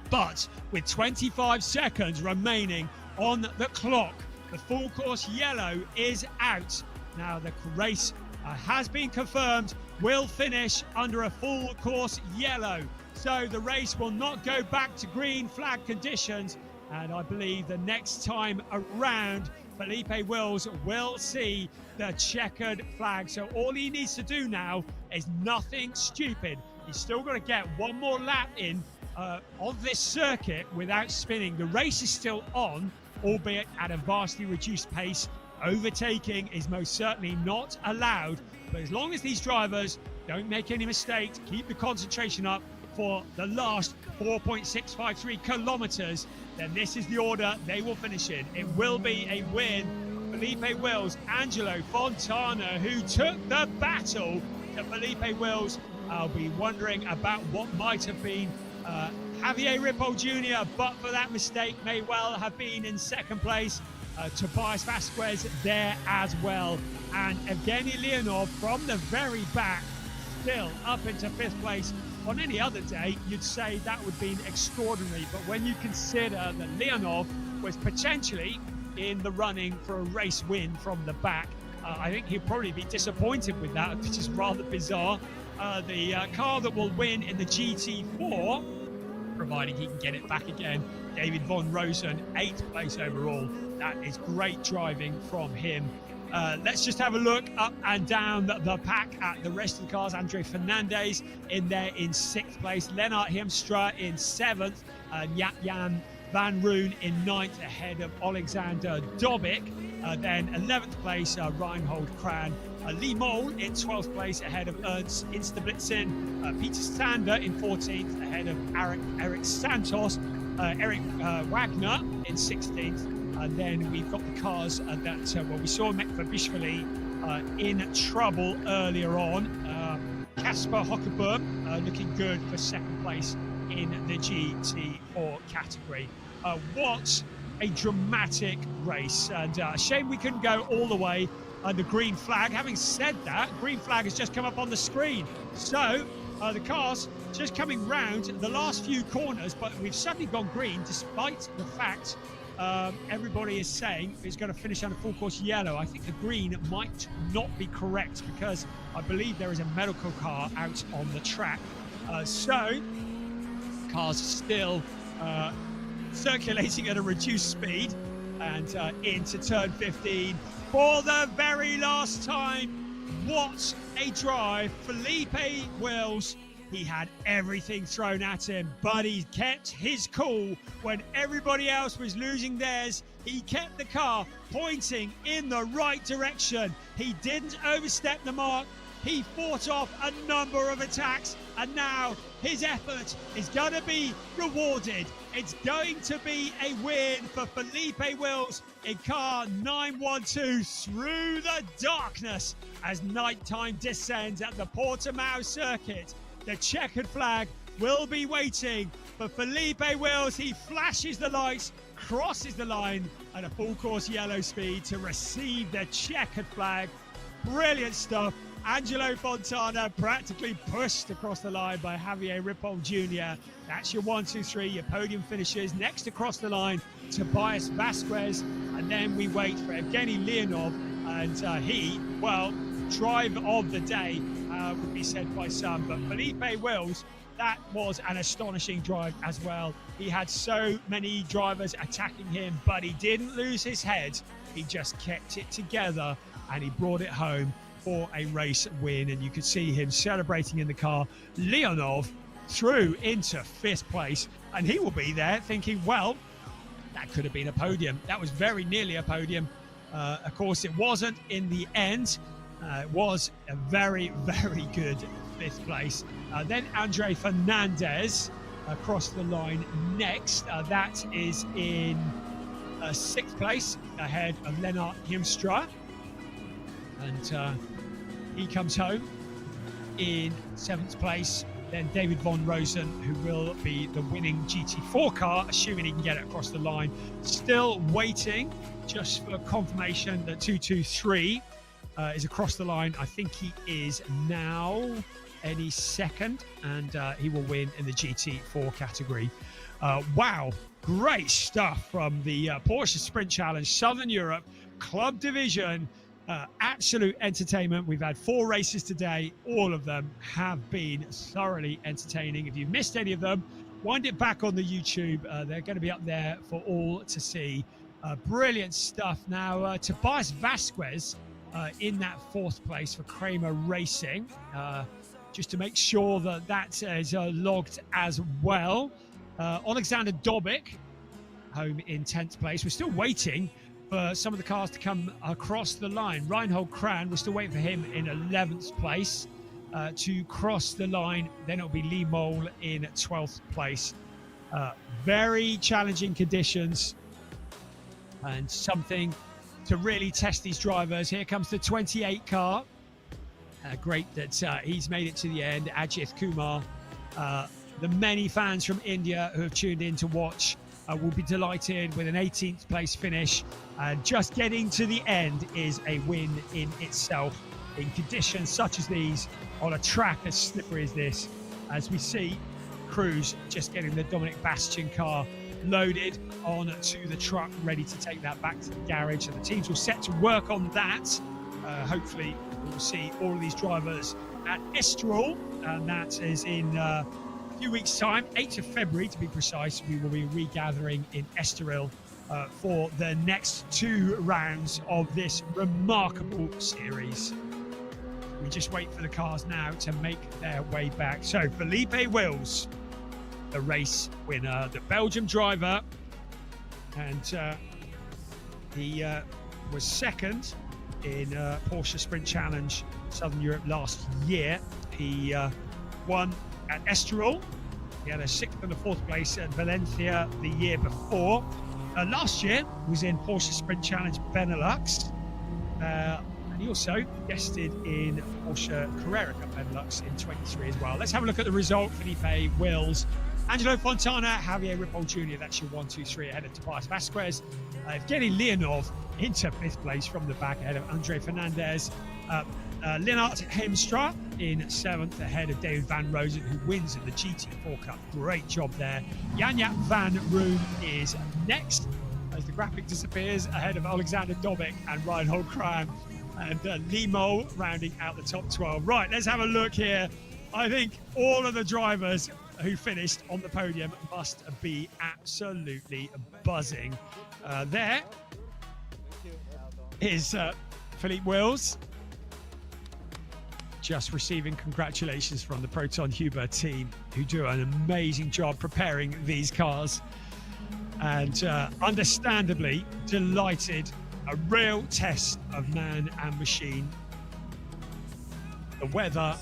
But with 25 seconds remaining on the clock, the full course yellow is out. Now the race has been confirmed, will finish under a full course yellow. So the race will not go back to green flag conditions. And I believe the next time around, Felipe Wills will see the checkered flag. So all he needs to do now is nothing stupid. He's still got to get one more lap in of this circuit without spinning. The race is still on, albeit at a vastly reduced pace. Overtaking is most certainly not allowed. But as long as these drivers don't make any mistakes, keep the concentration up for the last 4.653 kilometers, then this is the order they will finish in. It will be a win. Felipe Wills, Angelo Fontana, who took the battle to Felipe Wills. I'll be wondering about what might have been Javier Ripoll Jr., but for that mistake, may well have been in second place. Tobias Vasquez there as well. And Evgeny Leonov from the very back, still up into 5th place. On any other day, you'd say that would be extraordinary. But when you consider that Leonov was potentially in the running for a race win from the back, I think he'll probably be disappointed with that, which is rather bizarre. The car that will win in the GT4, providing he can get it back again, David Von Rosen, 8th place overall. That is great driving from him. Let's just have a look up and down the pack at the rest of the cars. Andre Fernandez in there in 6th place, Lennart Hiemstra in 7th, Jan Van Roon in 9th ahead of Alexander Dobic. Then 11th place, Reinhold Kran. Lee Mole in 12th place ahead of Ernst Instablitzen. Peter Sander in 14th ahead of Eric Santos. Eric Wagner in 16th. And then we've got the cars that, well, we saw Mekvabishvili in trouble earlier on. Kasper Hockerboom looking good for 2nd place in the GT4 category. What a dramatic race, and a shame we couldn't go all the way under green flag. Having said that, green flag has just come up on the screen, so the cars just coming round the last few corners, but we've suddenly gone green despite the fact everybody is saying it's going to finish under full course yellow. I think the green might not be correct because I believe there is a medical car out on the track, so cars still circulating at a reduced speed, and into turn 15 for the very last time. What a drive. Felipe Wills, he had everything thrown at him, but he kept his cool when everybody else was losing theirs. He kept the car pointing in the right direction. He didn't overstep the mark. He fought off a number of attacks, and now his effort is going to be rewarded. It's going to be a win for Felipe Wills in car 912 through the darkness as nighttime descends at the Portimao circuit. The checkered flag will be waiting for Felipe Wills. He flashes the lights, crosses the line at a full course yellow speed to receive the checkered flag. Brilliant stuff. Angelo Fontana practically pushed across the line by Javier Ripoll Jr. That's your 1, 2, 3, your podium finishes. Next across the line, Tobias Vasquez. And then we wait for Evgeny Leonov. And he, well, driver of the day, would be said by some. But Felipe Wills, that was an astonishing drive as well. He had so many drivers attacking him, but he didn't lose his head. He just kept it together and he brought it home for a race win, and you could see him celebrating in the car. Leonov through into 5th place, and he will be there thinking, well, that could have been a podium. That was very nearly a podium. Of course, it wasn't in the end. It was a very, very good 5th place. Then Andre Fernandez across the line next. That is in 6th place ahead of Lennart Hiemstra. And he comes home in 7th place. Then David Von Rosen, who will be the winning GT4 car, assuming he can get it across the line. Still waiting just for confirmation that 223 is across the line. I think he is now any second, and he will win in the GT4 category. Wow, great stuff from the Porsche Sprint Challenge Southern Europe Club Division. Absolute entertainment. We've had 4 races today. All of them have been thoroughly entertaining. If you missed any of them, wind it back on the YouTube. They're going to be up there for all to see. Brilliant stuff. Now, Tobias Vasquez in that 4th place for Kramer Racing, just to make sure that that is logged as well. Alexander Dobic home in 10th place. We're still waiting for some of the cars to come across the line. Reinhold Kran, we're still waiting for him in 11th place to cross the line. Then it'll be Lee Mole in 12th place. Very challenging conditions and something to really test these drivers. Here comes the 28 car. Great that he's made it to the end. AJITHKUMAR. The many fans from India who have tuned in to watch will be delighted with an 18th place finish, and just getting to the end is a win in itself in conditions such as these on a track as slippery as this. As we see Cruz just getting the Dominic Bastian car loaded onto the truck, ready to take that back to the garage, and the teams will set to work on that hopefully we'll see all of these drivers at Estoril, and that is in a few weeks' time, 8th of February to be precise. We will be regathering in Estoril for the next 2 rounds of this remarkable series. We just wait for the cars now to make their way back. So Felipe Wills, the race winner, the Belgium driver, and he was second in Porsche Sprint Challenge Southern Europe last year. He won at Estoril. He had a 6th and a 4th place at Valencia the year before. Last year was in Porsche Sprint Challenge Benelux. And he also guested in Porsche Carrera Cup Benelux in 23 as well. Let's have a look at the result. Felipe Wills, Angelo Fontana, Javier Ripoll Jr. That's your 1, 2, 3 ahead of Tobias Vasquez. Evgeny Leonov into 5th place from the back ahead of Andre Fernandez. Lennart Hemstra in 7th ahead of David Van Rosen, who wins in the GT4 Cup. Great job there. Janja van Roon is next as the graphic disappears ahead of Alexander Dobek and Reinhold Kram, and Limo rounding out the top 12. Right, let's have a look here. I think all of the drivers who finished on the podium must be absolutely buzzing. There is Philippe Wills, just receiving congratulations from the Proton Huber team, who do an amazing job preparing these cars, and understandably delighted. A real test of man and machine. The weather,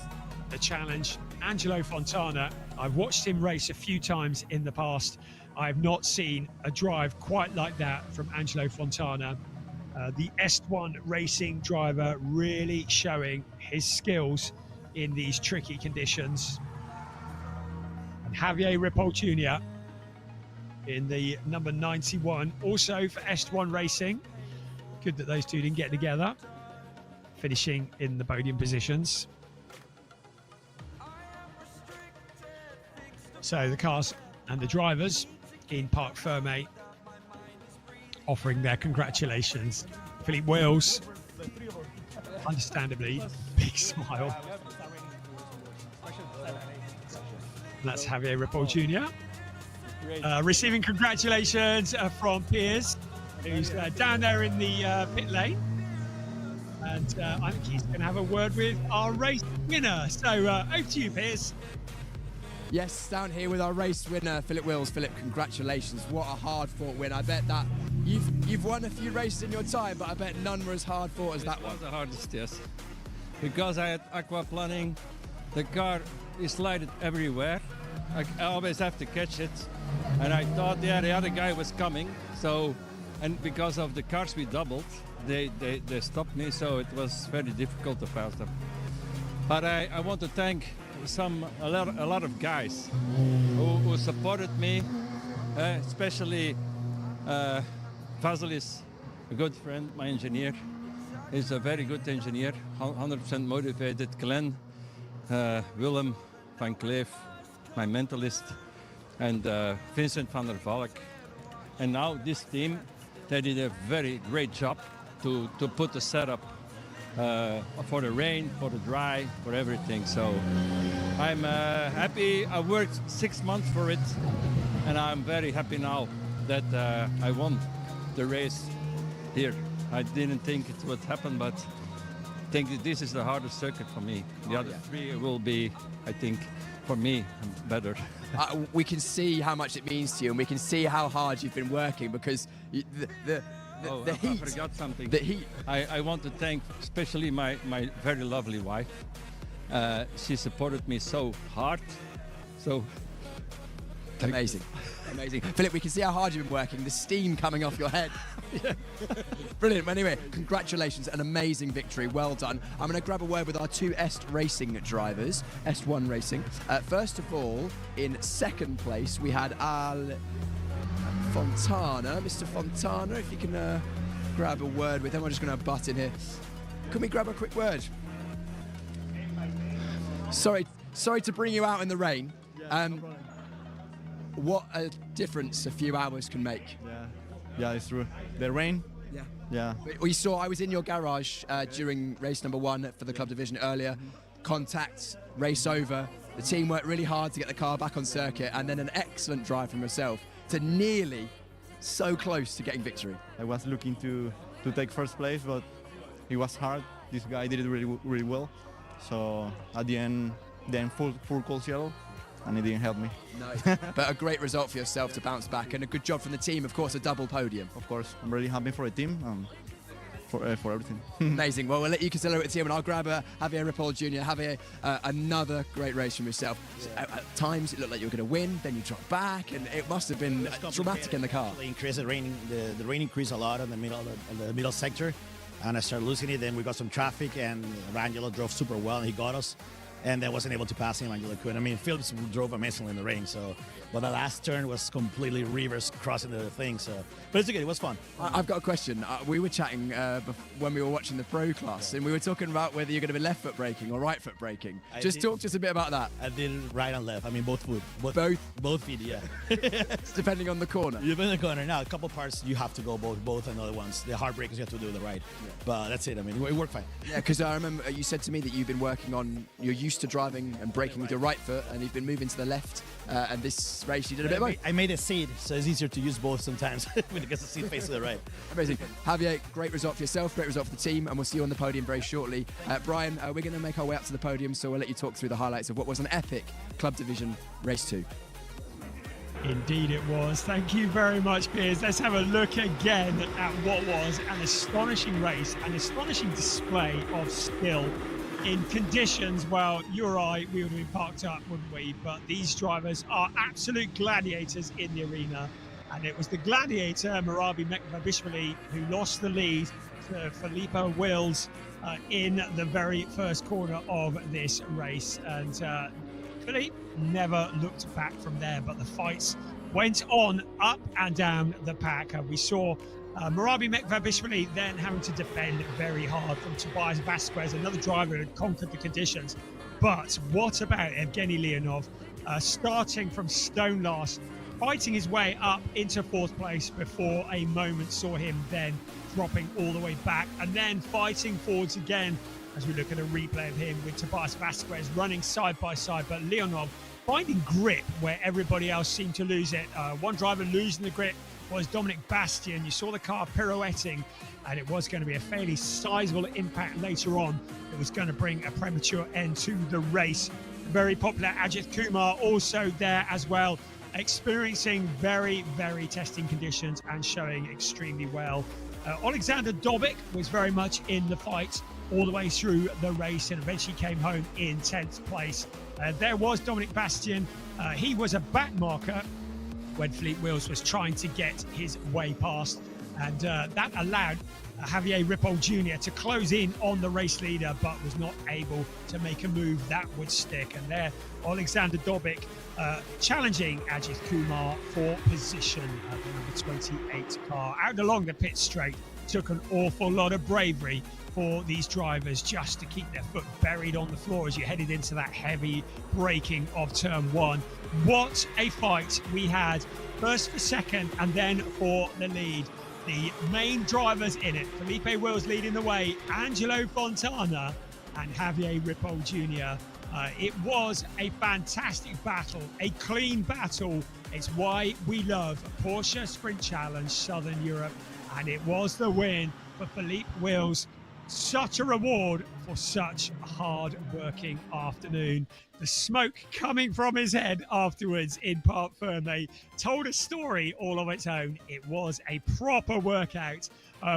the challenge. Angelo Fontana, I've watched him race a few times in the past. I have not seen a drive quite like that from Angelo Fontana. The Est1 racing driver really showing his skills in these tricky conditions. And Javier Ripoll Jr. in the number 91, also for Est1 Racing. Good that those two didn't get together, finishing in the podium positions. So the cars and the drivers in Parc Fermé offering their congratulations. Philippe Wills, understandably, big smile. And that's Javier Ripoll Jr. Receiving congratulations from Piers, who's down there in the pit lane. And I think he's going to have a word with our race winner. So over to you, Piers. Yes, down here with our race winner, Philip Wills. Philip, congratulations. What a hard-fought win. I bet that you've won a few races in your time, but I bet none were as hard-fought as that one. It was the hardest, yes. Because I had aquaplaning, the car is slided everywhere. I always have to catch it. And I thought, yeah, the other guy was coming. So, and because of the cars we doubled, they stopped me, so it was very difficult to pass them. But I want to thank a lot of guys who supported me, especially Vasilis, a good friend, my engineer. He's a very good engineer, 100% motivated. Glenn, Willem van Kleef, my mentalist, and Vincent van der Valk. And now this team, they did a very great job to put the setup for the rain, for the dry, for everything. So I'm happy. I worked 6 months for it, and I'm very happy now that I won the race here. I didn't think it would happen, but I think that this is the hardest circuit for me. The other three will be, I think, for me, better. We can see how much it means to you, and we can see how hard you've been working, because the heat. I forgot something. The heat. I want to thank especially my very lovely wife. She supported me so hard. So amazing. Amazing. Philip, we can see how hard you've been working. The steam coming off your head. Brilliant. Anyway, congratulations. An amazing victory. Well done. I'm going to grab a word with our two Est Racing drivers, Est1 Racing. First of all, in second place, we had Al Fontana. Mr. Fontana, if you can grab a word with him. I'm just going to butt in here. Can we grab a quick word? Sorry to bring you out in the rain. What a difference a few hours can make. Yeah, it's true. The rain Yeah. Yeah. We saw, I was in your garage during race number 1 for the club division earlier. Contact, race over. The team worked really hard to get the car back on circuit, and then an excellent drive from yourself to nearly so close to getting victory. I was looking to take first place, but it was hard. This guy did it really well. So at the end, then full cold yellow, and it didn't help me. No, but a great result for yourself to bounce back, and a good job from the team. Of course, a double podium. Of course, I'm really happy for the team. For everything. Amazing. Well, we'll let you celebrate the team, and I'll grab Javier Ripoll Jr. Javier, another great race from yourself. Yeah. At times it looked like you were going to win, then you dropped back, and it must have been dramatic in the car. The rain increased a lot in the middle sector, and I started losing it. Then we got some traffic, and Angelo drove super well, and he got us. And I wasn't able to pass him. Angelo couldn't. I mean, Phillips drove amazingly in the rain. So, but the last turn was completely reverse crossing the thing. So, but it's okay. It was fun. I've got a question. We were chatting when we were watching the pro class, and we were talking about whether you're going to be left foot braking or right foot braking. Just talk to us a bit about that. I did right and left. I mean, both foot. Both feet. Yeah. It's depending on the corner. Depending on the corner. Now, a couple parts you have to go both, and other ones, the hard breakers, you have to do the right. Yeah. But that's it. I mean, it worked fine. Yeah, because I remember you said to me that you've been working on. You're used to driving and braking with your right foot, and you've been moving to the left. And this race, you did a bit of both. I made a seat, so it's easier to use both sometimes when it gets the seat face to the right. Amazing. Javier, great result for yourself, great result for the team, and we'll see you on the podium very shortly. Brian, we're going to make our way up to the podium, so we'll let you talk through the highlights of what was an epic club division race 2. Indeed it was. Thank you very much, Piers. Let's have a look again at what was an astonishing race, an astonishing display of skill in conditions. Well, you or I, we would have been parked up, wouldn't we? But these drivers are absolute gladiators in the arena. And it was the gladiator, Marabi Mekvabishvili, who lost the lead to Felipe Wills in the very first corner of this race. And Philippe never looked back from there, but the fights went on up and down the pack. We saw Marabi Mekvabishvili then having to defend very hard from Tobias Vasquez, another driver who had conquered the conditions. But what about Evgeny Leonov, starting from stone last, fighting his way up into 4th place before a moment saw him then dropping all the way back, and then fighting forwards again as we look at a replay of him with Tobias Vasquez running side by side, but Leonov finding grip where everybody else seemed to lose it. One driver losing the grip was Dominic Bastian. You saw the car pirouetting, and it was going to be a fairly sizable impact later on. It was going to bring a premature end to the race. Very popular AJITHKUMAR also there as well, experiencing very, very testing conditions and showing extremely well. Alexander Dobic was very much in the fight all the way through the race and eventually came home in 10th place. There was Dominic Bastian. He was a back marker when Philippe Wills was trying to get his way past, and that allowed Javier Ripoll Jr. to close in on the race leader, but was not able to make a move that would stick. And there, Alexander Dobic challenging AJITHKUMAR for position at the number 28 car. Out along the pit straight, took an awful lot of bravery for these drivers just to keep their foot buried on the floor as you headed into that heavy braking of turn 1. What a fight we had, first for second and then for the lead. The main drivers in it, Felipe Wills leading the way, Angelo Fontana and Javier Ripoll Jr. It was a fantastic battle, a clean battle. It's why we love Porsche Sprint Challenge Southern Europe, and it was the win for Felipe Wills. Such a reward for such a hard-working afternoon. The smoke coming from his head afterwards in Parc Ferme told a story all of its own. It was a proper workout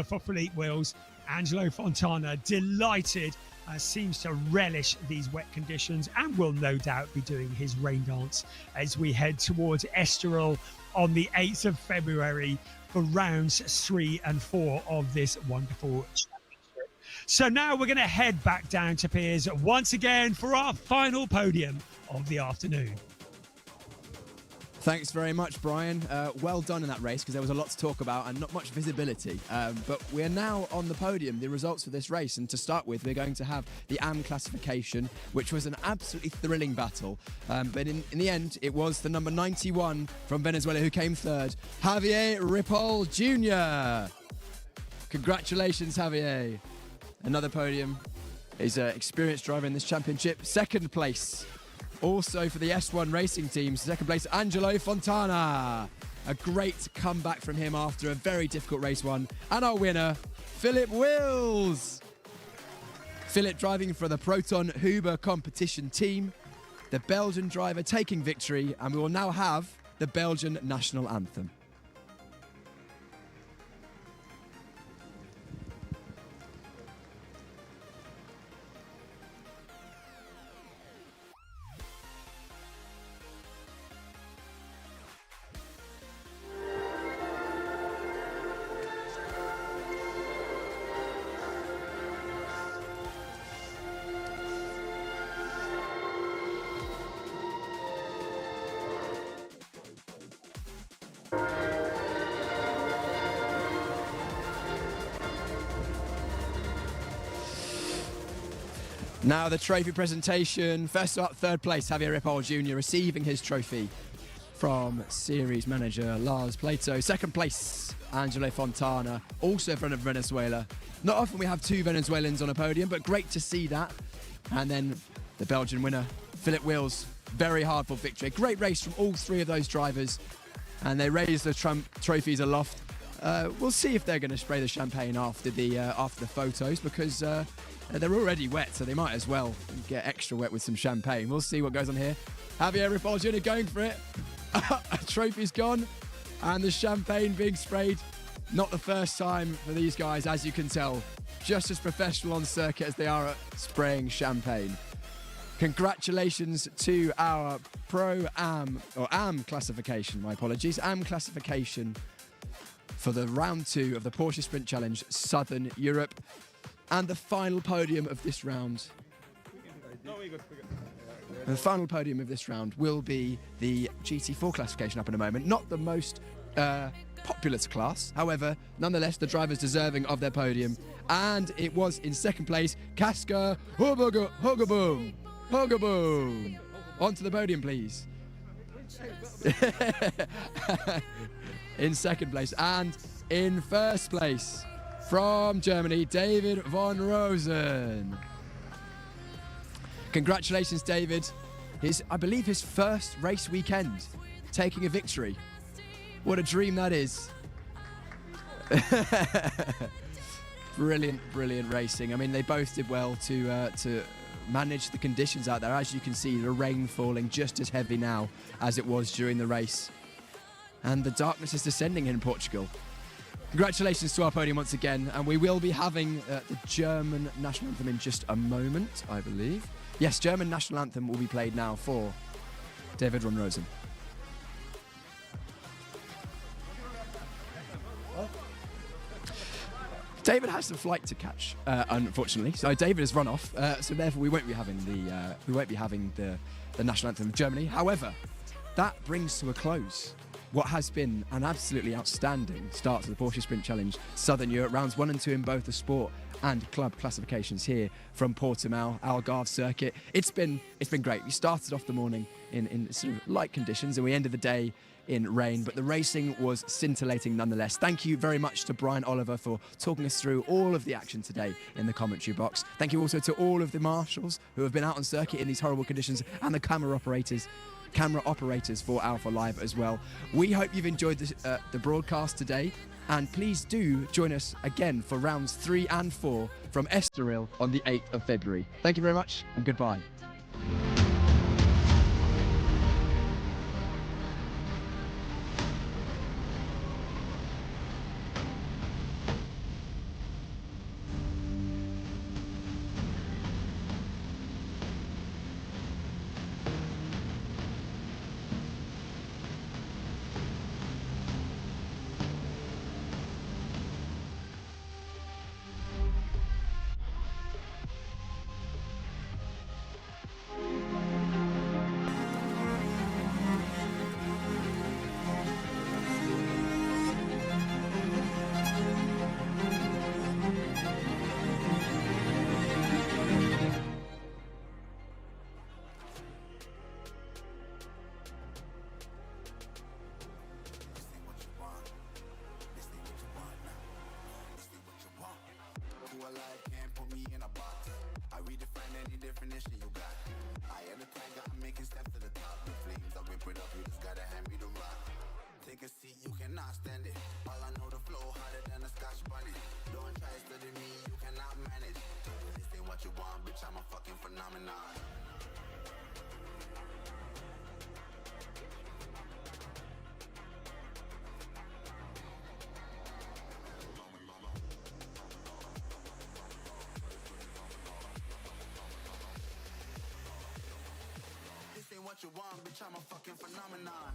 for Felipe Wills. Angelo Fontana, delighted, seems to relish these wet conditions and will no doubt be doing his rain dance as we head towards Estoril on the 8th of February for rounds 3 and 4 of this wonderful championship. So now we're going to head back down to Piers once again for our final podium of the afternoon. Thanks very much, Brian. Well done in that race, because there was a lot to talk about and not much visibility. But we're now on the podium, the results for this race. And to start with, we're going to have the AM classification, which was an absolutely thrilling battle. But in the end, it was the number 91 from Venezuela who came third, Javier Ripoll Jr. Congratulations, Javier. Another podium. He's an experienced driver in this championship. Second place, also for the S1 racing team. Second place, Angelo Fontana. A great comeback from him after a very difficult race one. And our winner, Philip Wills. Philip driving for the Proton Huber competition team. The Belgian driver taking victory, and we will now have the Belgian national anthem. Now the trophy presentation. First up, third place, Javier Ripoll Jr. receiving his trophy from series manager Lars Plato. Second place, Angelo Fontana, also from Venezuela. Not often we have two Venezuelans on a podium, but great to see that. And then the Belgian winner, Philip Wills, very hard-fought victory. Great race from all three of those drivers, and they raised the trophies aloft. We'll see if they're going to spray the champagne after the photos, because they're already wet, so they might as well get extra wet with some champagne. We'll see what goes on here. Javier Ripoll Jr. going for it. Trophy's gone, and the champagne being sprayed. Not the first time for these guys, as you can tell. Just as professional on circuit as they are at spraying champagne. Congratulations to our Pro-Am, or Am classification, my apologies, Am classification for the round 2 of the Porsche Sprint Challenge Southern Europe. And the final podium of this round. The final podium of this round will be the GT4 classification up in a moment. Not the most populous class, however, nonetheless, the drivers deserving of their podium. And it was in second place, Kaska Hogaboom. Hogaboom. Onto the podium, please. In second place. And in first place, from Germany, David von Rosen. Congratulations, David. I believe his first race weekend, taking a victory. What a dream that is. Brilliant, brilliant racing. I mean, they both did well to manage the conditions out there. As you can see, the rain falling just as heavy now as it was during the race. And the darkness is descending in Portugal. Congratulations to our podium once again, and we will be having the German national anthem in just a moment, I believe. Yes, German national anthem will be played now for David von Rosen. David has a flight to catch, unfortunately. So David has run off, so therefore we won't be having the national anthem of Germany. However, that brings to a close what has been an absolutely outstanding start to the Porsche Sprint Challenge Southern Europe, rounds 1 and 2 in both the sport and club classifications here from Portimao, Algarve circuit. It's been great. We started off the morning in sort of light conditions, and we ended the day in rain, but the racing was scintillating nonetheless. Thank you very much to Brian Oliver for talking us through all of the action today in the commentary box. Thank you also to all of the marshals who have been out on circuit in these horrible conditions, and the camera operators for Alpha Live as well. We hope you've enjoyed the broadcast today, and please do join us again for rounds 3 and 4 from Estoril on the 8th of February. Thank you very much, and goodbye. what you want, bitch, I'm a fucking phenomenon. This ain't what you want, bitch, I'm a fucking phenomenon.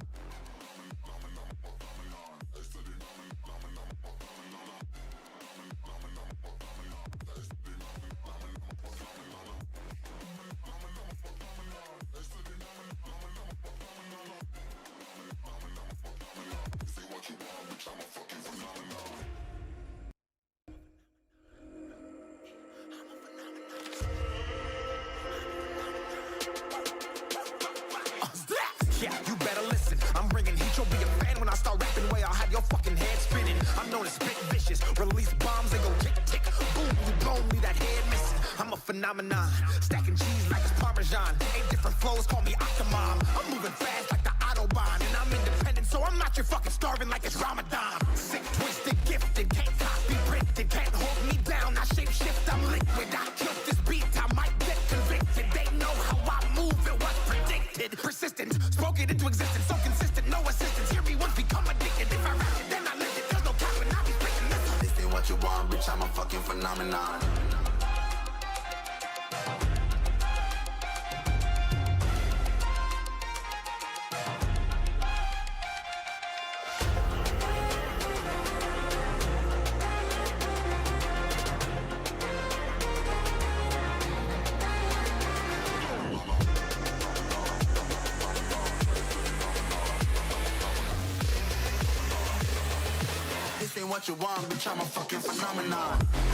Yeah, you better listen. I'm bringing heat. You'll be a fan when I start rapping. Way I'll have your fucking head spinning. I'm known as spit vicious. Release bombs, they go tick tick. Boom, you blown me that head missing. I'm a phenomenon. Stacking cheese like it's Parmesan. 8 different flows, call me Octomom. I'm moving fast like the Autobahn, and I'm independent, so I'm not your fucking starving like it's Ramadan. Sick, twisted, gifted, can't copy, printed, can't hold me down. I shape shift, I'm liquid. I killed this beat, I might get convicted. They know how I move, it was predicted. Persistent, spoke it into existence, so consistent, no assistance. Hear me once, become addicted. If I rap it, then I live it. There's no capping, I be spitting this. This ain't what you want, bitch, I'm a fucking phenomenon. This ain't what you want, bitch, I'm a fucking phenomenon.